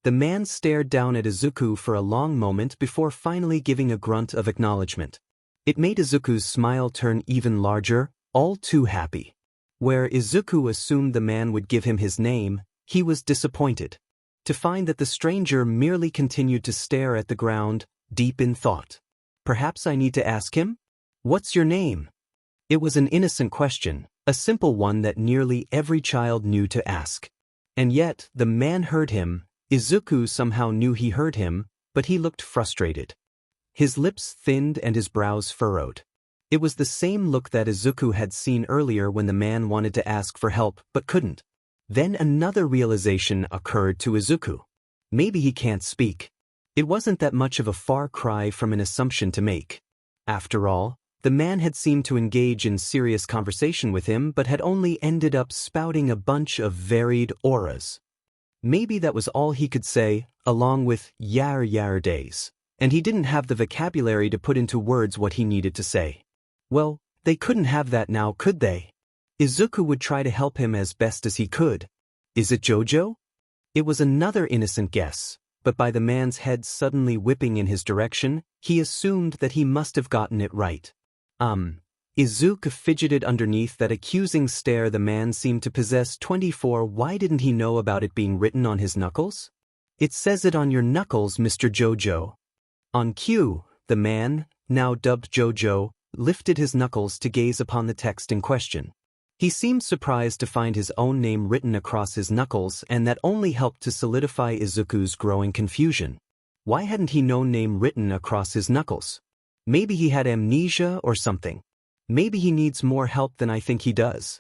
Speaker 1: The man stared down at Izuku for a long moment before finally giving a grunt of acknowledgement. It made Izuku's smile turn even larger, all too happy. Where Izuku assumed the man would give him his name, he was disappointed to find that the stranger merely continued to stare at the ground, deep in thought. Perhaps I need to ask him? What's your name? It was an innocent question, a simple one that nearly every child knew to ask. And yet, the man heard him. Izuku somehow knew he heard him, but he looked frustrated. His lips thinned and his brows furrowed. It was the same look that Izuku had seen earlier when the man wanted to ask for help but couldn't. Then another realization occurred to Izuku. Maybe he can't speak. It wasn't that much of a far cry from an assumption to make. After all, the man had seemed to engage in serious conversation with him but had only ended up spouting a bunch of varied auras. Maybe that was all he could say, along with yar days, and he didn't have the vocabulary to put into words what he needed to say. Well, they couldn't have that now, could they? Izuku would try to help him as best as he could. Is it Jojo? It was another innocent guess, but by the man's head suddenly whipping in his direction, he assumed that he must have gotten it right. Izuku fidgeted underneath that accusing stare the man seemed to possess 24. Why didn't he know about it being written on his knuckles? It says it on your knuckles, Mr. Jojo. On cue, the man, now dubbed Jojo, lifted his knuckles to gaze upon the text in question. He seemed surprised to find his own name written across his knuckles, and that only helped to solidify Izuku's growing confusion. Why hadn't he known name written across his knuckles? Maybe he had amnesia or something. Maybe he needs more help than I think he does.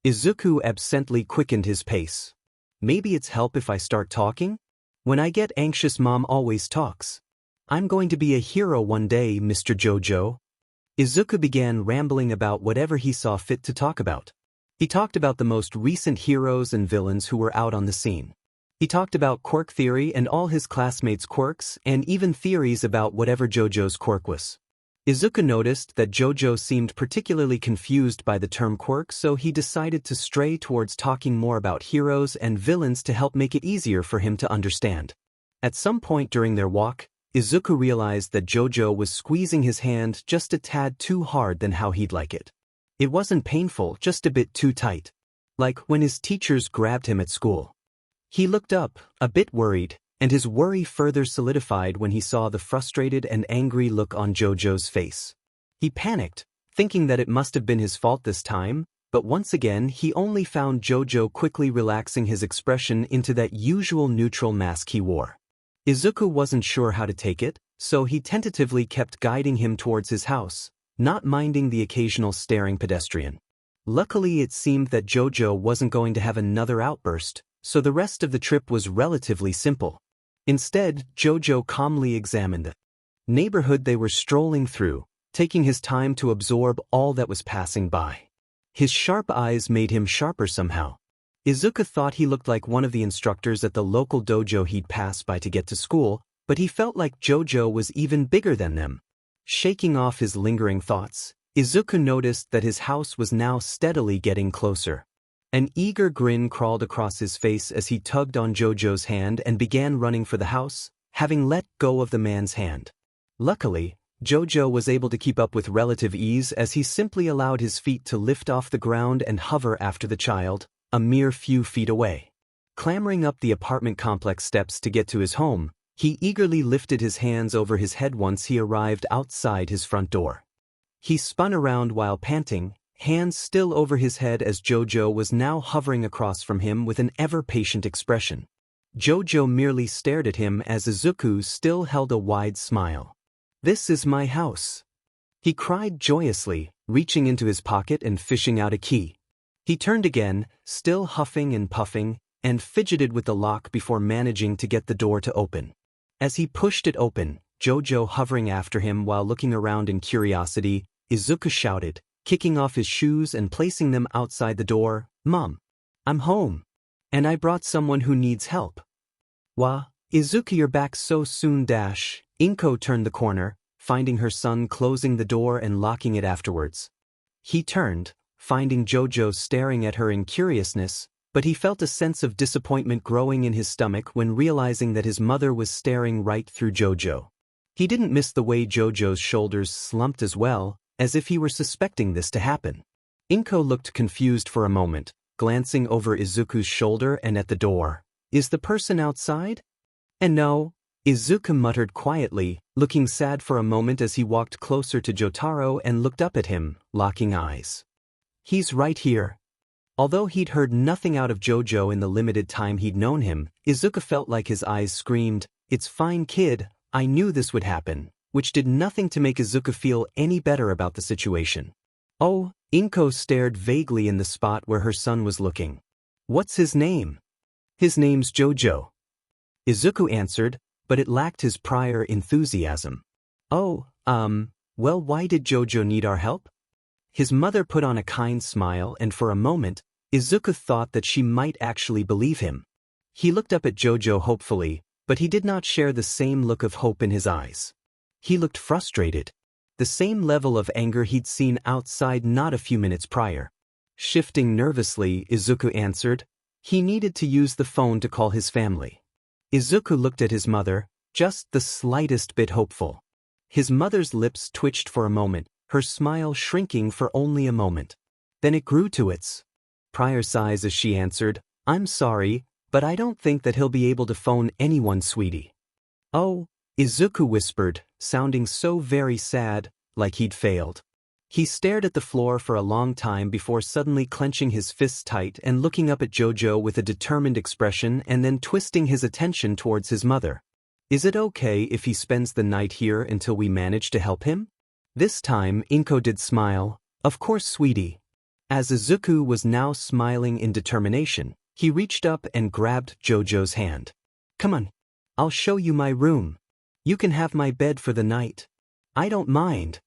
Speaker 1: Izuku absently quickened his pace. Maybe it's help if I start talking? When I get anxious, Mom always talks. I'm going to be a hero one day, Mr. Jojo. Izuku began rambling about whatever he saw fit to talk about. He talked about the most recent heroes and villains who were out on the scene. He talked about quirk theory and all his classmates' quirks, and even theories about whatever Jojo's quirk was. Izuku noticed that Jojo seemed particularly confused by the term quirk, so he decided to stray towards talking more about heroes and villains to help make it easier for him to understand. At some point during their walk, Izuku realized that Jojo was squeezing his hand just a tad too hard than how he'd like it. It wasn't painful, just a bit too tight. Like when his teachers grabbed him at school. He looked up, a bit worried, and his worry further solidified when he saw the frustrated and angry look on Jojo's face. He panicked, thinking that it must have been his fault this time, but once again he only found Jojo quickly relaxing his expression into that usual neutral mask he wore. Izuku wasn't sure how to take it, so he tentatively kept guiding him towards his house, not minding the occasional staring pedestrian. Luckily, it seemed that Jojo wasn't going to have another outburst, so the rest of the trip was relatively simple. Instead, Jojo calmly examined the neighborhood they were strolling through, taking his time to absorb all that was passing by. His sharp eyes made him sharper somehow. Izuku thought he looked like one of the instructors at the local dojo he'd pass by to get to school, but he felt like Jojo was even bigger than them. Shaking off his lingering thoughts, Izuku noticed that his house was now steadily getting closer. An eager grin crawled across his face as he tugged on Jojo's hand and began running for the house, having let go of the man's hand. Luckily, Jojo was able to keep up with relative ease as he simply allowed his feet to lift off the ground and hover after the child, a mere few feet away. Clambering up the apartment complex steps to get to his home, he eagerly lifted his hands over his head once he arrived outside his front door. He spun around while panting, hands still over his head as Jojo was now hovering across from him with an ever-patient expression. Jojo merely stared at him as Izuku still held a wide smile. "This is my house," he cried joyously, reaching into his pocket and fishing out a key. He turned again, still huffing and puffing, and fidgeted with the lock before managing to get the door to open. As he pushed it open, Jojo hovering after him while looking around in curiosity, Izuku shouted, kicking off his shoes and placing them outside the door, "Mom, I'm home. And I brought someone who needs help." "Wah, Izuku, you're back so soon." Inko turned the corner, finding her son closing the door and locking it afterwards. He turned, finding Jojo staring at her in curiousness, but he felt a sense of disappointment growing in his stomach when realizing that his mother was staring right through Jojo. He didn't miss the way Jojo's shoulders slumped as well, as if he were suspecting this to happen. Inko looked confused for a moment, glancing over Izuku's shoulder and at the door. "Is the person outside?" "And no," Izuku muttered quietly, looking sad for a moment as he walked closer to Jotaro and looked up at him, locking eyes. "He's right here." Although he'd heard nothing out of Jojo in the limited time he'd known him, Izuku felt like his eyes screamed, "It's fine, kid, I knew this would happen," which did nothing to make Izuku feel any better about the situation. "Oh," Inko stared vaguely in the spot where her son was looking. "What's his name?" "His name's Jojo," Izuku answered, but it lacked his prior enthusiasm. "Oh, well, why did Jojo need our help?" His mother put on a kind smile, and for a moment, Izuku thought that she might actually believe him. He looked up at Jojo hopefully, but he did not share the same look of hope in his eyes. He looked frustrated. The same level of anger he'd seen outside not a few minutes prior. Shifting nervously, Izuku answered, "He needed to use the phone to call his family." Izuku looked at his mother, just the slightest bit hopeful. His mother's lips twitched for a moment, her smile shrinking for only a moment. Then it grew to its prior size as she answered, "I'm sorry, but I don't think that he'll be able to phone anyone, sweetie." "Oh," Izuku whispered, sounding so very sad, like he'd failed. He stared at the floor for a long time before suddenly clenching his fists tight and looking up at Jojo with a determined expression and then twisting his attention towards his mother. "Is it okay if he spends the night here until we manage to help him?" This time, Inko did smile, "Of course, sweetie." As Izuku was now smiling in determination, he reached up and grabbed Jojo's hand. "Come on. I'll show you my room. You can have my bed for the night. I don't mind."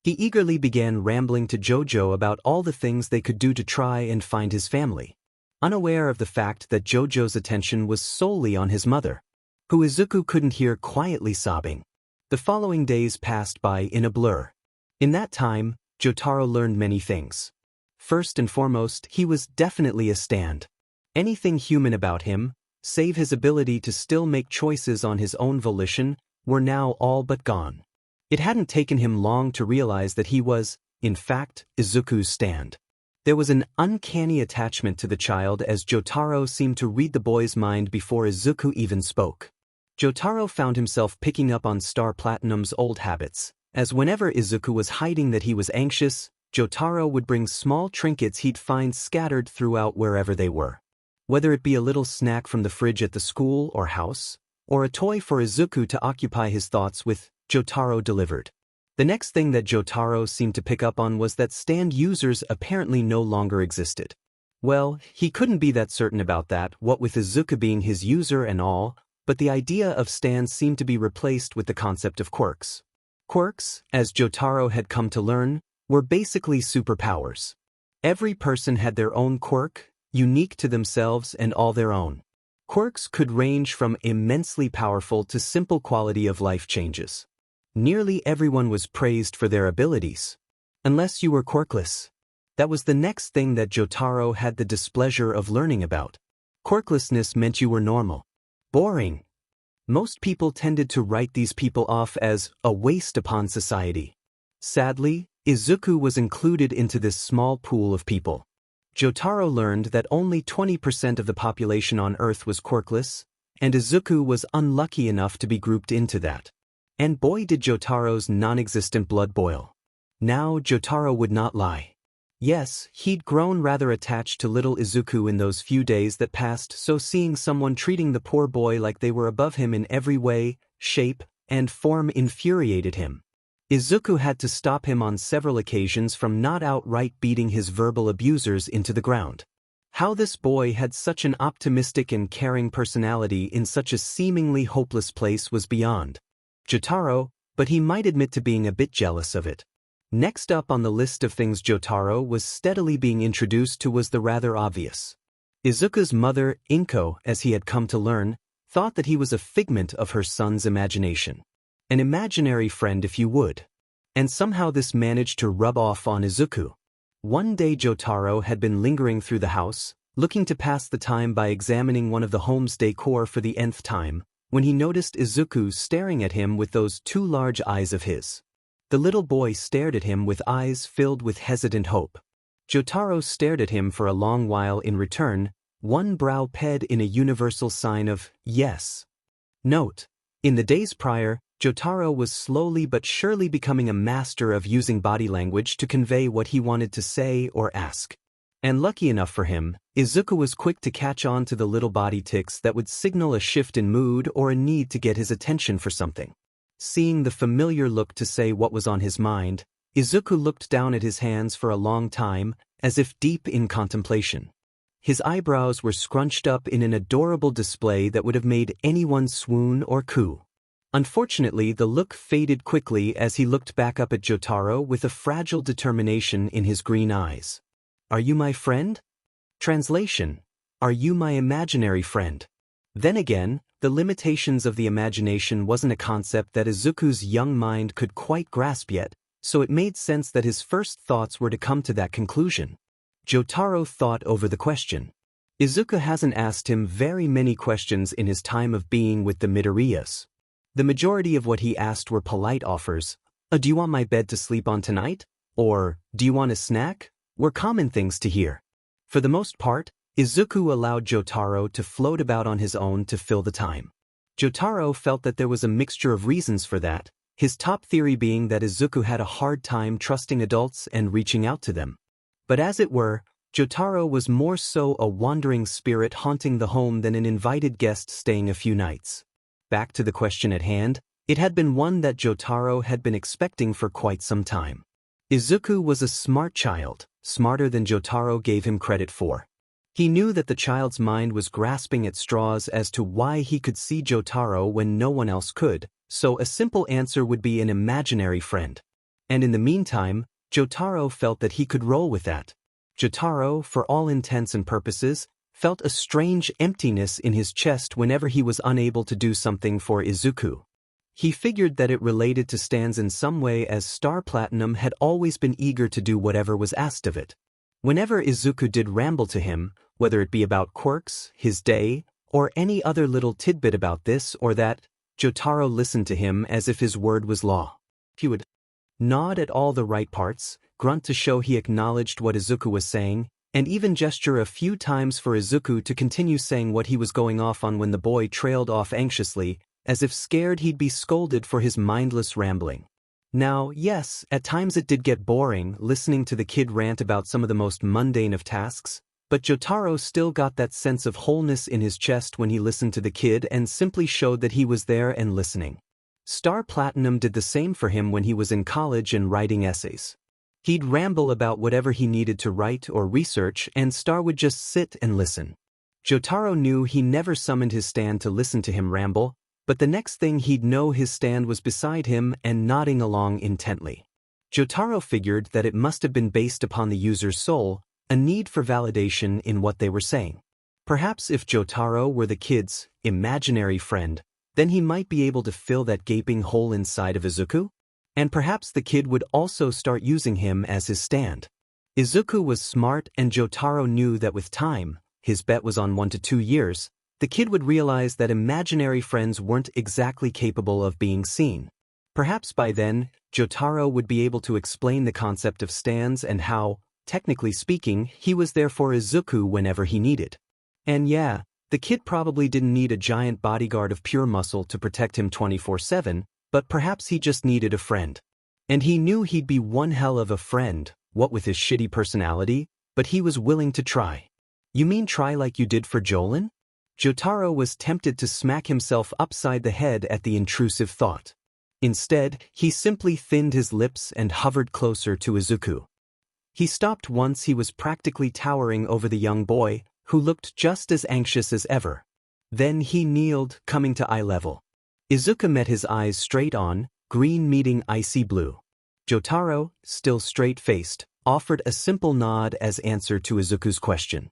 Speaker 1: He eagerly began rambling to Jojo about all the things they could do to try and find his family, unaware of the fact that Jojo's attention was solely on his mother, who Izuku couldn't hear quietly sobbing. The following days passed by in a blur. In that time, Jotaro learned many things. First and foremost, he was definitely a stand. Anything human about him, save his ability to still make choices on his own volition, were now all but gone. It hadn't taken him long to realize that he was, in fact, Izuku's stand. There was an uncanny attachment to the child as Jotaro seemed to read the boy's mind before Izuku even spoke. Jotaro found himself picking up on Star Platinum's old habits, as whenever Izuku was hiding that he was anxious, Jotaro would bring small trinkets he'd find scattered throughout wherever they were. Whether it be a little snack from the fridge at the school or house, or a toy for Izuku to occupy his thoughts with, Jotaro delivered. The next thing that Jotaro seemed to pick up on was that stand users apparently no longer existed. Well, he couldn't be that certain about that, what with Izuku being his user and all, but the idea of stands seemed to be replaced with the concept of quirks. Quirks, as Jotaro had come to learn, were basically superpowers. Every person had their own quirk, unique to themselves and all their own. Quirks could range from immensely powerful to simple quality of life changes. Nearly everyone was praised for their abilities. Unless you were quirkless. That was the next thing that Jotaro had the displeasure of learning about. Quirklessness meant you were normal. Boring. Most people tended to write these people off as a waste upon society. Sadly, Izuku was included into this small pool of people. Jotaro learned that only 20% of the population on Earth was quirkless, and Izuku was unlucky enough to be grouped into that. And boy did Jotaro's non-existent blood boil. Now Jotaro would not lie. Yes, he'd grown rather attached to little Izuku in those few days that passed, so seeing someone treating the poor boy like they were above him in every way, shape, and form infuriated him. Izuku had to stop him on several occasions from not outright beating his verbal abusers into the ground. How this boy had such an optimistic and caring personality in such a seemingly hopeless place was beyond Jotaro, but he might admit to being a bit jealous of it. Next up on the list of things Jotaro was steadily being introduced to was the rather obvious. Izuku's mother, Inko, as he had come to learn, thought that he was a figment of her son's imagination. An imaginary friend, if you would. And somehow this managed to rub off on Izuku. One day Jotaro had been lingering through the house, looking to pass the time by examining one of the home's decor for the nth time, when he noticed Izuku staring at him with those two large eyes of his. The little boy stared at him with eyes filled with hesitant hope. Jotaro stared at him for a long while in return, one brow ped in a universal sign of yes. Note: in the days prior, Jotaro was slowly but surely becoming a master of using body language to convey what he wanted to say or ask. And lucky enough for him, Izuku was quick to catch on to the little body tics that would signal a shift in mood or a need to get his attention for something. Seeing the familiar look to say what was on his mind, Izuku looked down at his hands for a long time, as if deep in contemplation. His eyebrows were scrunched up in an adorable display that would have made anyone swoon or coo. Unfortunately, the look faded quickly as he looked back up at Jotaro with a fragile determination in his green eyes. "Are you my friend?" Translation: "Are you my imaginary friend?" Then again, the limitations of the imagination wasn't a concept that Izuku's young mind could quite grasp yet, so it made sense that his first thoughts were to come to that conclusion. Jotaro thought over the question. Izuku hasn't asked him very many questions in his time of being with the Midoriyas. The majority of what he asked were polite offers. "Do you want my bed to sleep on tonight?" Or, "Do you want a snack?" were common things to hear. For the most part, Izuku allowed Jotaro to float about on his own to fill the time. Jotaro felt that there was a mixture of reasons for that, his top theory being that Izuku had a hard time trusting adults and reaching out to them. But as it were, Jotaro was more so a wandering spirit haunting the home than an invited guest staying a few nights. Back to the question at hand, it had been one that Jotaro had been expecting for quite some time. Izuku was a smart child, smarter than Jotaro gave him credit for. He knew that the child's mind was grasping at straws as to why he could see Jotaro when no one else could, so a simple answer would be an imaginary friend. And in the meantime, Jotaro felt that he could roll with that. Jotaro, for all intents and purposes, felt a strange emptiness in his chest whenever he was unable to do something for Izuku. He figured that it related to stands in some way, as Star Platinum had always been eager to do whatever was asked of it. Whenever Izuku did ramble to him, whether it be about quirks, his day, or any other little tidbit about this or that, Jotaro listened to him as if his word was law. He would nod at all the right parts, grunt to show he acknowledged what Izuku was saying, and even gesture a few times for Izuku to continue saying what he was going off on when the boy trailed off anxiously, as if scared he'd be scolded for his mindless rambling. Now, yes, at times it did get boring listening to the kid rant about some of the most mundane of tasks, but Jotaro still got that sense of wholeness in his chest when he listened to the kid and simply showed that he was there and listening. Star Platinum did the same for him when he was in college and writing essays. He'd ramble about whatever he needed to write or research, and Star would just sit and listen. Jotaro knew he never summoned his stand to listen to him ramble, but the next thing he'd know his stand was beside him and nodding along intently. Jotaro figured that it must have been based upon the user's soul, a need for validation in what they were saying. Perhaps if Jotaro were the kid's imaginary friend, then he might be able to fill that gaping hole inside of Izuku? And perhaps the kid would also start using him as his stand. Izuku was smart, and Jotaro knew that with time, his bet was on 1 to 2 years, the kid would realize that imaginary friends weren't exactly capable of being seen. Perhaps by then, Jotaro would be able to explain the concept of stands and how, technically speaking, he was there for Izuku whenever he needed. And yeah, the kid probably didn't need a giant bodyguard of pure muscle to protect him 24/7, but perhaps he just needed a friend. And he knew he'd be one hell of a friend, what with his shitty personality, but he was willing to try. You mean try like you did for Jolin? Jotaro was tempted to smack himself upside the head at the intrusive thought. Instead, he simply thinned his lips and hovered closer to Izuku. He stopped once he was practically towering over the young boy, who looked just as anxious as ever. Then he kneeled, coming to eye level. Izuku met his eyes straight on, green meeting icy blue. Jotaro, still straight-faced, offered a simple nod as answer to Izuku's question.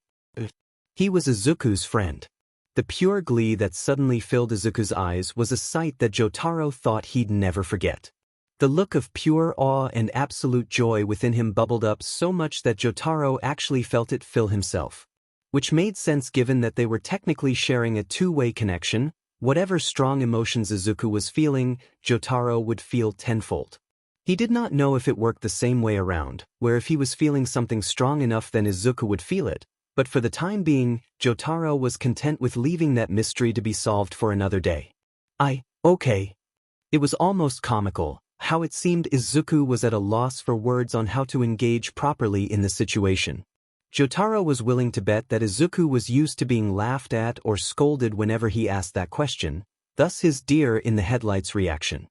Speaker 1: He was Izuku's friend. The pure glee that suddenly filled Izuku's eyes was a sight that Jotaro thought he'd never forget. The look of pure awe and absolute joy within him bubbled up so much that Jotaro actually felt it fill himself. Which made sense given that they were technically sharing a two-way connection. Whatever strong emotions Izuku was feeling, Jotaro would feel tenfold. He did not know if it worked the same way around, where if he was feeling something strong enough then Izuku would feel it. But for the time being, Jotaro was content with leaving that mystery to be solved for another day. Okay. It was almost comical, how it seemed Izuku was at a loss for words on how to engage properly in the situation. Jotaro was willing to bet that Izuku was used to being laughed at or scolded whenever he asked that question, thus his deer-in-the-headlights reaction.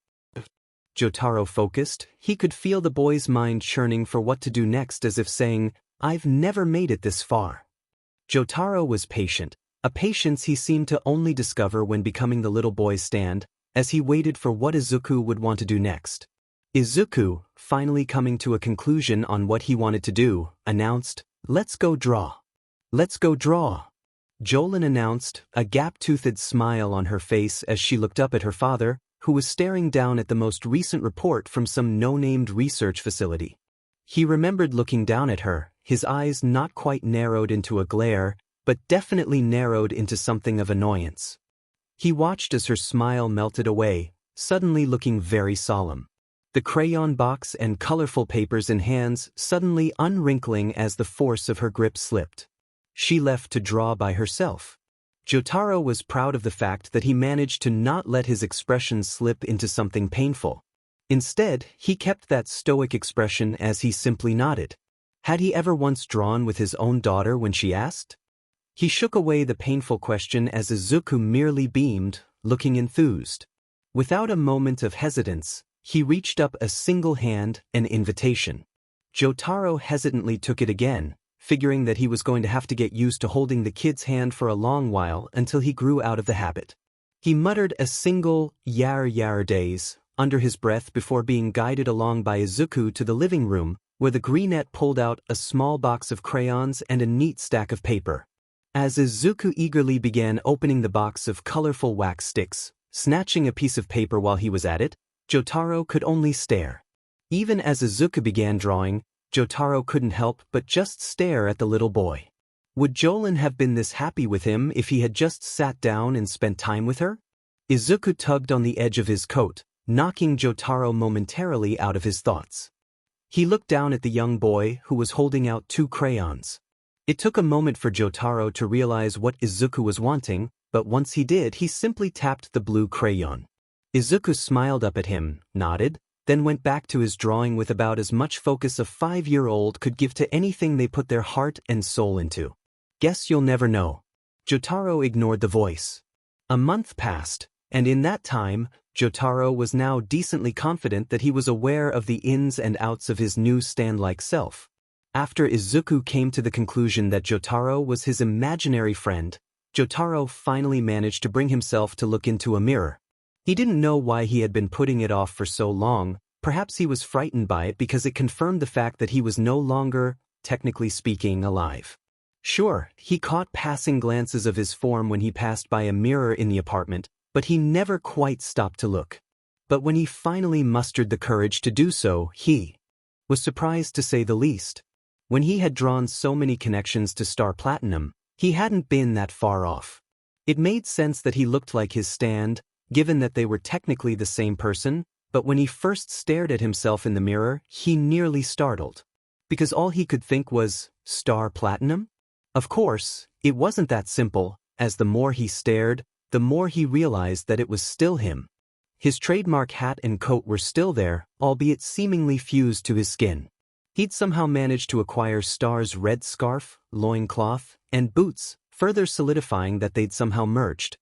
Speaker 1: Jotaro focused, he could feel the boy's mind churning for what to do next as if saying, "I've never made it this far." Jotaro was patient, a patience he seemed to only discover when becoming the little boy's stand, as he waited for what Izuku would want to do next. Izuku, finally coming to a conclusion on what he wanted to do, announced, "Let's go draw." "Let's go draw," Jolin announced, a gap-toothed smile on her face as she looked up at her father, who was staring down at the most recent report from some no-named research facility. He remembered looking down at her, his eyes not quite narrowed into a glare, but definitely narrowed into something of annoyance. He watched as her smile melted away, suddenly looking very solemn. The crayon box and colorful papers in hands suddenly unwrinkling as the force of her grip slipped. She left to draw by herself. Jotaro was proud of the fact that he managed to not let his expression slip into something painful. Instead, he kept that stoic expression as he simply nodded. Had he ever once drawn with his own daughter when she asked? He shook away the painful question as Izuku merely beamed, looking enthused. Without a moment of hesitance, he reached up a single hand, an invitation. Jotaro hesitantly took it again, figuring that he was going to have to get used to holding the kid's hand for a long while until he grew out of the habit. He muttered a single yar days under his breath before being guided along by Izuku to the living room, where the greenette pulled out a small box of crayons and a neat stack of paper. As Izuku eagerly began opening the box of colorful wax sticks, snatching a piece of paper while he was at it, Jotaro could only stare. Even as Izuku began drawing, Jotaro couldn't help but just stare at the little boy. Would Jolin have been this happy with him if he had just sat down and spent time with her? Izuku tugged on the edge of his coat, knocking Jotaro momentarily out of his thoughts. He looked down at the young boy who was holding out 2 crayons. It took a moment for Jotaro to realize what Izuku was wanting, but once he did, he simply tapped the blue crayon. Izuku smiled up at him, nodded, then went back to his drawing with about as much focus a 5-year-old could give to anything they put their heart and soul into. "Guess you'll never know." Jotaro ignored the voice. A month passed, and in that time, Jotaro was now decently confident that he was aware of the ins and outs of his new stand-like self. After Izuku came to the conclusion that Jotaro was his imaginary friend, Jotaro finally managed to bring himself to look into a mirror. He didn't know why he had been putting it off for so long. Perhaps he was frightened by it because it confirmed the fact that he was no longer, technically speaking, alive. Sure, he caught passing glances of his form when he passed by a mirror in the apartment, but he never quite stopped to look. But when he finally mustered the courage to do so, he was surprised to say the least. When he had drawn so many connections to Star Platinum, he hadn't been that far off. It made sense that he looked like his stand, given that they were technically the same person, but when he first stared at himself in the mirror, he nearly startled. Because all he could think was, star platinum? Of course, it wasn't that simple, as the more he stared, the more he realized that it was still him. His trademark hat and coat were still there, albeit seemingly fused to his skin. He'd somehow managed to acquire Star's red scarf, loincloth, and boots, further solidifying that they'd somehow merged.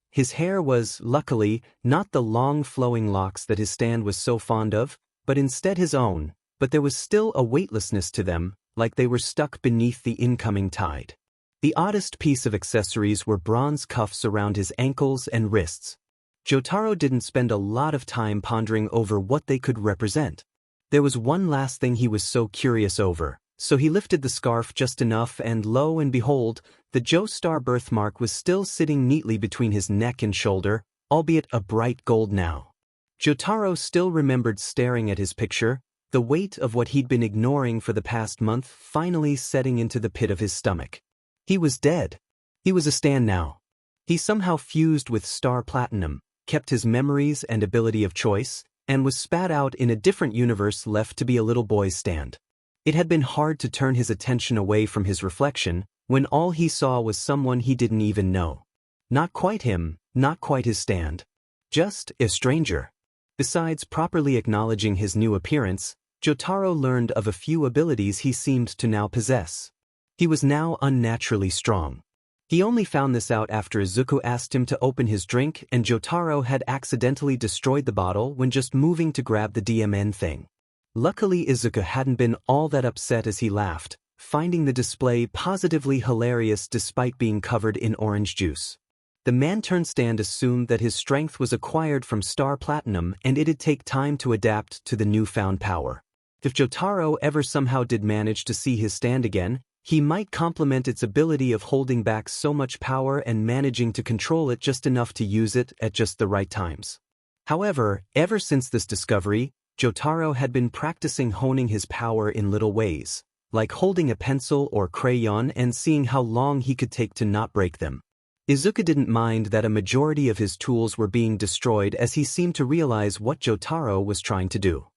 Speaker 1: His hair was, luckily, not the long flowing locks that his stand was so fond of, but instead his own, but there was still a weightlessness to them, like they were stuck beneath the incoming tide. The oddest piece of accessories were bronze cuffs around his ankles and wrists. Jotaro didn't spend a lot of time pondering over what they could represent. There was one last thing he was so curious over, so he lifted the scarf just enough and lo and behold, the Joestar birthmark was still sitting neatly between his neck and shoulder, albeit a bright gold now. Jotaro still remembered staring at his picture, the weight of what he'd been ignoring for the past month finally setting into the pit of his stomach. He was dead. He was a stand now. He somehow fused with Star Platinum, kept his memories and ability of choice, and was spat out in a different universe left to be a little boy's stand. It had been hard to turn his attention away from his reflection, when all he saw was someone he didn't even know. Not quite him, not quite his stand. Just a stranger. Besides properly acknowledging his new appearance, Jotaro learned of a few abilities he seemed to now possess. He was now unnaturally strong. He only found this out after Izuku asked him to open his drink and Jotaro had accidentally destroyed the bottle when just moving to grab the DMN thing. Luckily Izuku hadn't been all that upset as he laughed, finding the display positively hilarious despite being covered in orange juice. The man-turned-stand assumed that his strength was acquired from Star Platinum and it'd take time to adapt to the newfound power. If Jotaro ever somehow did manage to see his stand again, he might compliment its ability of holding back so much power and managing to control it just enough to use it at just the right times. However, ever since this discovery, Jotaro had been practicing honing his power in little ways, like holding a pencil or crayon and seeing how long he could take to not break them. Izuku didn't mind that a majority of his tools were being destroyed as he seemed to realize what Jotaro was trying to do.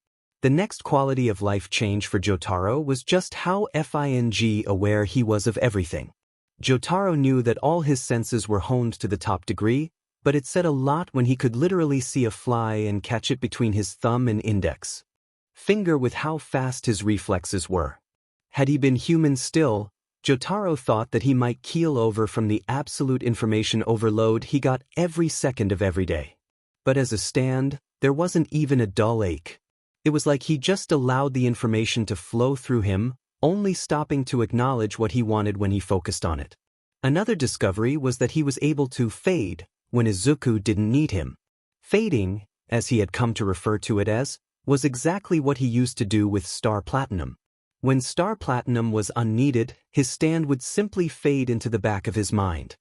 Speaker 1: The next quality of life change for Jotaro was just how aware he was of everything. Jotaro knew that all his senses were honed to the top degree, but it said a lot when he could literally see a fly and catch it between his thumb and index finger with how fast his reflexes were. Had he been human still, Jotaro thought that he might keel over from the absolute information overload he got every second of every day. But as a stand, there wasn't even a dull ache. It was like he just allowed the information to flow through him, only stopping to acknowledge what he wanted when he focused on it. Another discovery was that he was able to fade when Izuku didn't need him. Fading, as he had come to refer to it as, was exactly what he used to do with Star Platinum. When Star Platinum was unneeded, his stand would simply fade into the back of his mind.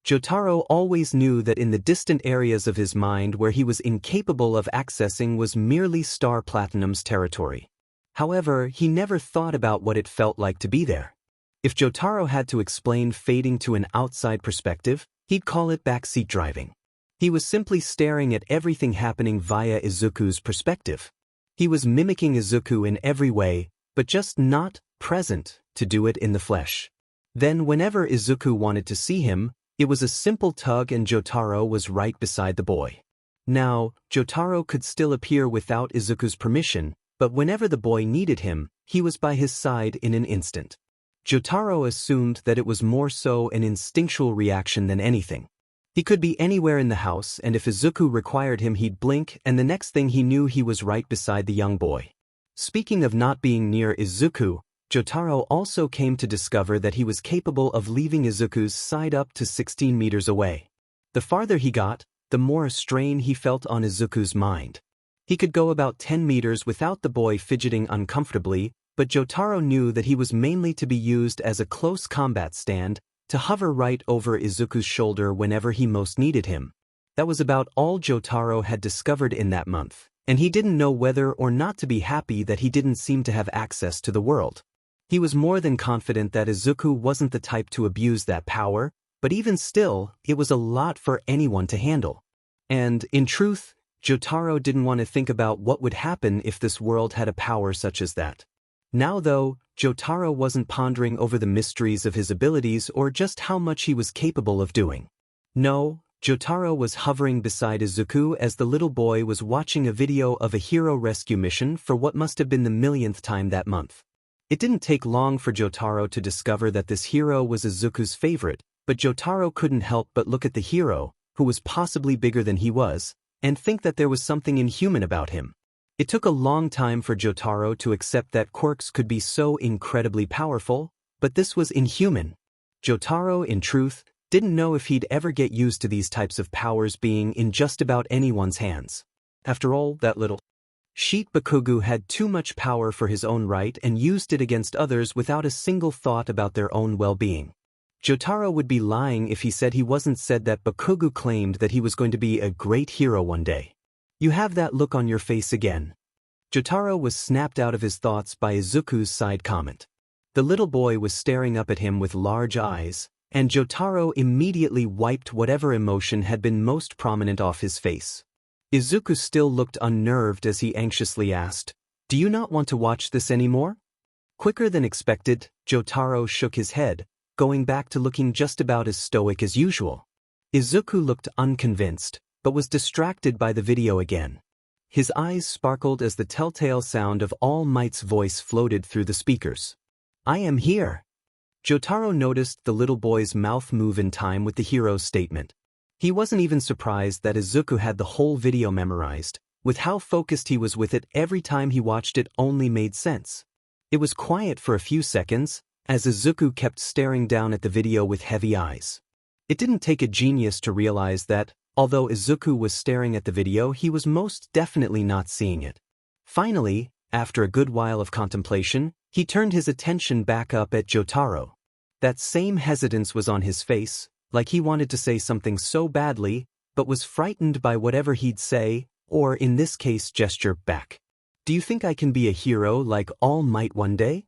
Speaker 1: Jotaro always knew that in the distant areas of his mind where he was incapable of accessing was merely Star Platinum's territory. However, he never thought about what it felt like to be there. If Jotaro had to explain fading to an outside perspective, he'd call it backseat driving. He was simply staring at everything happening via Izuku's perspective. He was mimicking Izuku in every way, but just not present to do it in the flesh. Then whenever Izuku wanted to see him, it was a simple tug and Jotaro was right beside the boy. Now, Jotaro could still appear without Izuku's permission, but whenever the boy needed him, he was by his side in an instant. Jotaro assumed that it was more so an instinctual reaction than anything. He could be anywhere in the house and if Izuku required him he'd blink and the next thing he knew he was right beside the young boy. Speaking of not being near Izuku, Jotaro also came to discover that he was capable of leaving Izuku's side up to 16 meters away. The farther he got, the more a strain he felt on Izuku's mind. He could go about 10 meters without the boy fidgeting uncomfortably, but Jotaro knew that he was mainly to be used as a close combat stand, to hover right over Izuku's shoulder whenever he most needed him. That was about all Jotaro had discovered in that month, and he didn't know whether or not to be happy that he didn't seem to have access to the world. He was more than confident that Izuku wasn't the type to abuse that power, but even still, it was a lot for anyone to handle. And, in truth, Jotaro didn't want to think about what would happen if this world had a power such as that. Now though, Jotaro wasn't pondering over the mysteries of his abilities or just how much he was capable of doing. No, Jotaro was hovering beside Izuku as the little boy was watching a video of a hero rescue mission for what must have been the millionth time that month. It didn't take long for Jotaro to discover that this hero was Izuku's favorite, but Jotaro couldn't help but look at the hero, who was possibly bigger than he was, and think that there was something inhuman about him. It took a long time for Jotaro to accept that quirks could be so incredibly powerful, but this was inhuman. Jotaro, in truth, didn't know if he'd ever get used to these types of powers being in just about anyone's hands. After all, that little sheet Bakugo had too much power for his own right and used it against others without a single thought about their own well-being. Jotaro would be lying if he said he wasn't said that Bakugo claimed that he was going to be a great hero one day. You have that look on your face again. Jotaro was snapped out of his thoughts by Izuku's side comment. The little boy was staring up at him with large eyes, and Jotaro immediately wiped whatever emotion had been most prominent off his face. Izuku still looked unnerved as he anxiously asked, "Do you not want to watch this anymore?" Quicker than expected, Jotaro shook his head, going back to looking just about as stoic as usual. Izuku looked unconvinced, but was distracted by the video again. His eyes sparkled as the telltale sound of All Might's voice floated through the speakers. "I am here." Jotaro noticed the little boy's mouth move in time with the hero's statement. He wasn't even surprised that Izuku had the whole video memorized, with how focused he was with it every time he watched it only made sense. It was quiet for a few seconds, as Izuku kept staring down at the video with heavy eyes. It didn't take a genius to realize that, although Izuku was staring at the video, he was most definitely not seeing it. Finally, after a good while of contemplation, he turned his attention back up at Jotaro. That same hesitance was on his face, like he wanted to say something so badly, but was frightened by whatever he'd say, or in this case gesture back. "Do you think I can be a hero like All Might one day?"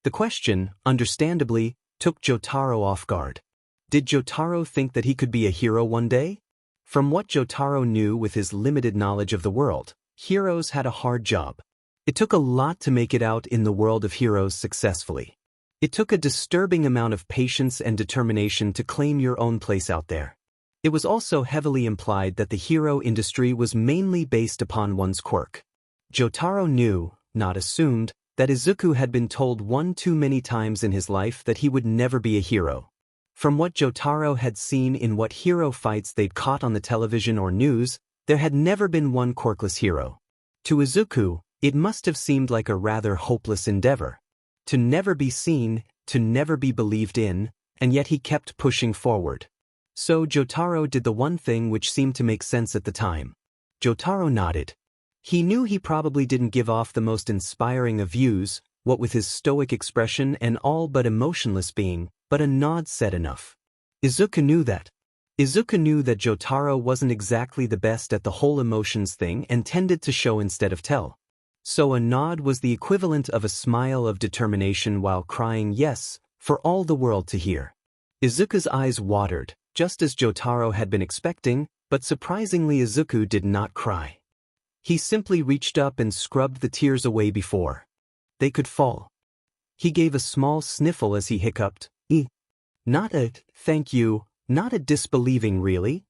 Speaker 1: The question, understandably, took Jotaro off guard. Did Jotaro think that he could be a hero one day? From what Jotaro knew with his limited knowledge of the world, heroes had a hard job. It took a lot to make it out in the world of heroes successfully. It took a disturbing amount of patience and determination to claim your own place out there. It was also heavily implied that the hero industry was mainly based upon one's quirk. Jotaro knew, not assumed, that Izuku had been told one too many times in his life that he would never be a hero. From what Jotaro had seen in what hero fights they'd caught on the television or news, there had never been one quirkless hero. To Izuku, it must have seemed like a rather hopeless endeavor. To never be seen, to never be believed in, and yet he kept pushing forward. So Jotaro did the one thing which seemed to make sense at the time. Jotaro nodded. He knew he probably didn't give off the most inspiring of views, what with his stoic expression and all but emotionless being, but a nod said enough. Izuku knew that. Izuku knew that Jotaro wasn't exactly the best at the whole emotions thing and tended to show instead of tell. So a nod was the equivalent of a smile of determination while crying yes, for all the world to hear. Izuku's eyes watered, just as Jotaro had been expecting, but surprisingly Izuku did not cry. He simply reached up and scrubbed the tears away before they could fall. He gave a small sniffle as he hiccuped, "Not a thank you, not a disbelieving really.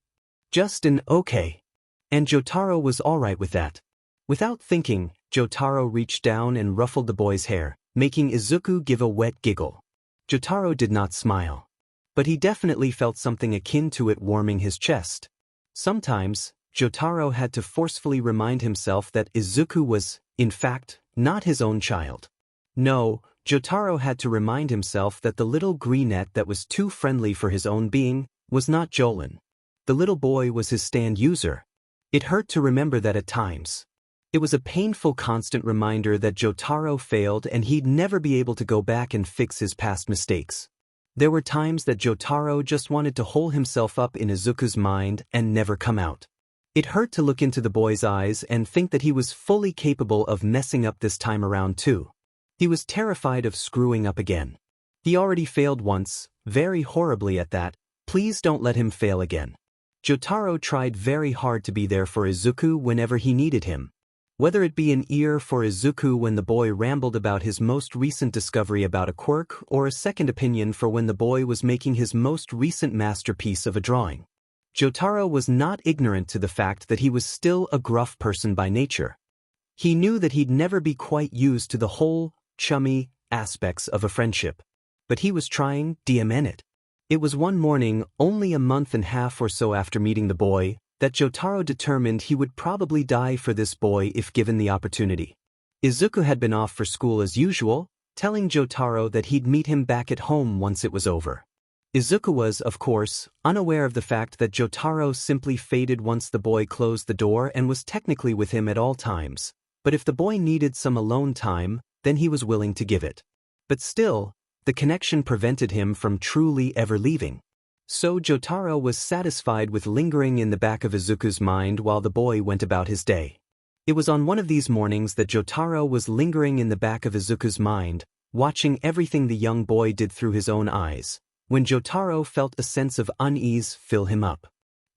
Speaker 1: Just an okay." And Jotaro was alright with that. Without thinking, Jotaro reached down and ruffled the boy's hair, making Izuku give a wet giggle. Jotaro did not smile. But he definitely felt something akin to it warming his chest. Sometimes, Jotaro had to forcefully remind himself that Izuku was, in fact, not his own child. No, Jotaro had to remind himself that the little greenette that was too friendly for his own being was not Jolin. The little boy was his stand user. It hurt to remember that at times. It was a painful constant reminder that Jotaro failed and he'd never be able to go back and fix his past mistakes. There were times that Jotaro just wanted to hole himself up in Izuku's mind and never come out. It hurt to look into the boy's eyes and think that he was fully capable of messing up this time around too. He was terrified of screwing up again. He already failed once, very horribly at that. Please don't let him fail again. Jotaro tried very hard to be there for Izuku whenever he needed him. Whether it be an ear for Izuku when the boy rambled about his most recent discovery about a quirk, or a second opinion for when the boy was making his most recent masterpiece of a drawing. Jotaro was not ignorant to the fact that he was still a gruff person by nature. He knew that he'd never be quite used to the whole, chummy, aspects of a friendship. But he was trying DMN it. It was one morning, only a month and a half or so after meeting the boy, that Jotaro determined he would probably die for this boy if given the opportunity. Izuku had been off for school as usual, telling Jotaro that he'd meet him back at home once it was over. Izuku was, of course, unaware of the fact that Jotaro simply faded once the boy closed the door and was technically with him at all times, but if the boy needed some alone time, then he was willing to give it. But still, the connection prevented him from truly ever leaving. So Jotaro was satisfied with lingering in the back of Izuku's mind while the boy went about his day. It was on one of these mornings that Jotaro was lingering in the back of Izuku's mind, watching everything the young boy did through his own eyes, when Jotaro felt a sense of unease fill him up.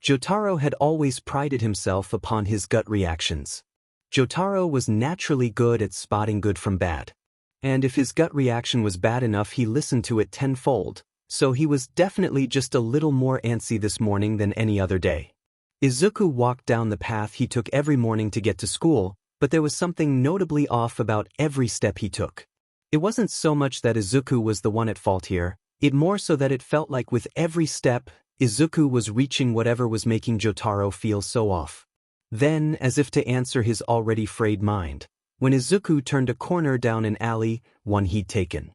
Speaker 1: Jotaro had always prided himself upon his gut reactions. Jotaro was naturally good at spotting good from bad. And if his gut reaction was bad enough, he listened to it tenfold, so he was definitely just a little more antsy this morning than any other day. Izuku walked down the path he took every morning to get to school, but there was something notably off about every step he took. It wasn't so much that Izuku was the one at fault here, it more so that it felt like with every step, Izuku was reaching whatever was making Jotaro feel so off. Then, as if to answer his already frayed mind, when Izuku turned a corner down an alley, one he'd taken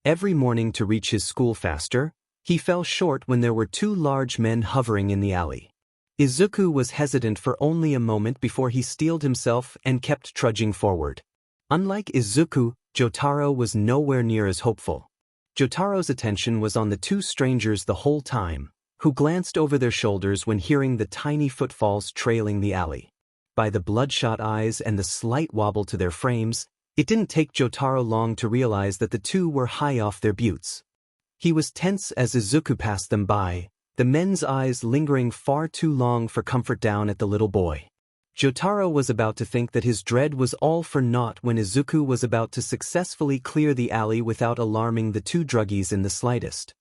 Speaker 1: every morning to reach his school faster, he fell short when there were two large men hovering in the alley. Izuku was hesitant for only a moment before he steeled himself and kept trudging forward. Unlike Izuku, Jotaro was nowhere near as hopeful. Jotaro's attention was on the two strangers the whole time, who glanced over their shoulders when hearing the tiny footfalls trailing the alley. By the bloodshot eyes and the slight wobble to their frames, it didn't take Jotaro long to realize that the two were high off their buttes. He was tense as Izuku passed them by, the men's eyes lingering far too long for comfort down at the little boy. Jotaro was about to think that his dread was all for naught when Izuku was about to successfully clear the alley without alarming the two druggies in the slightest.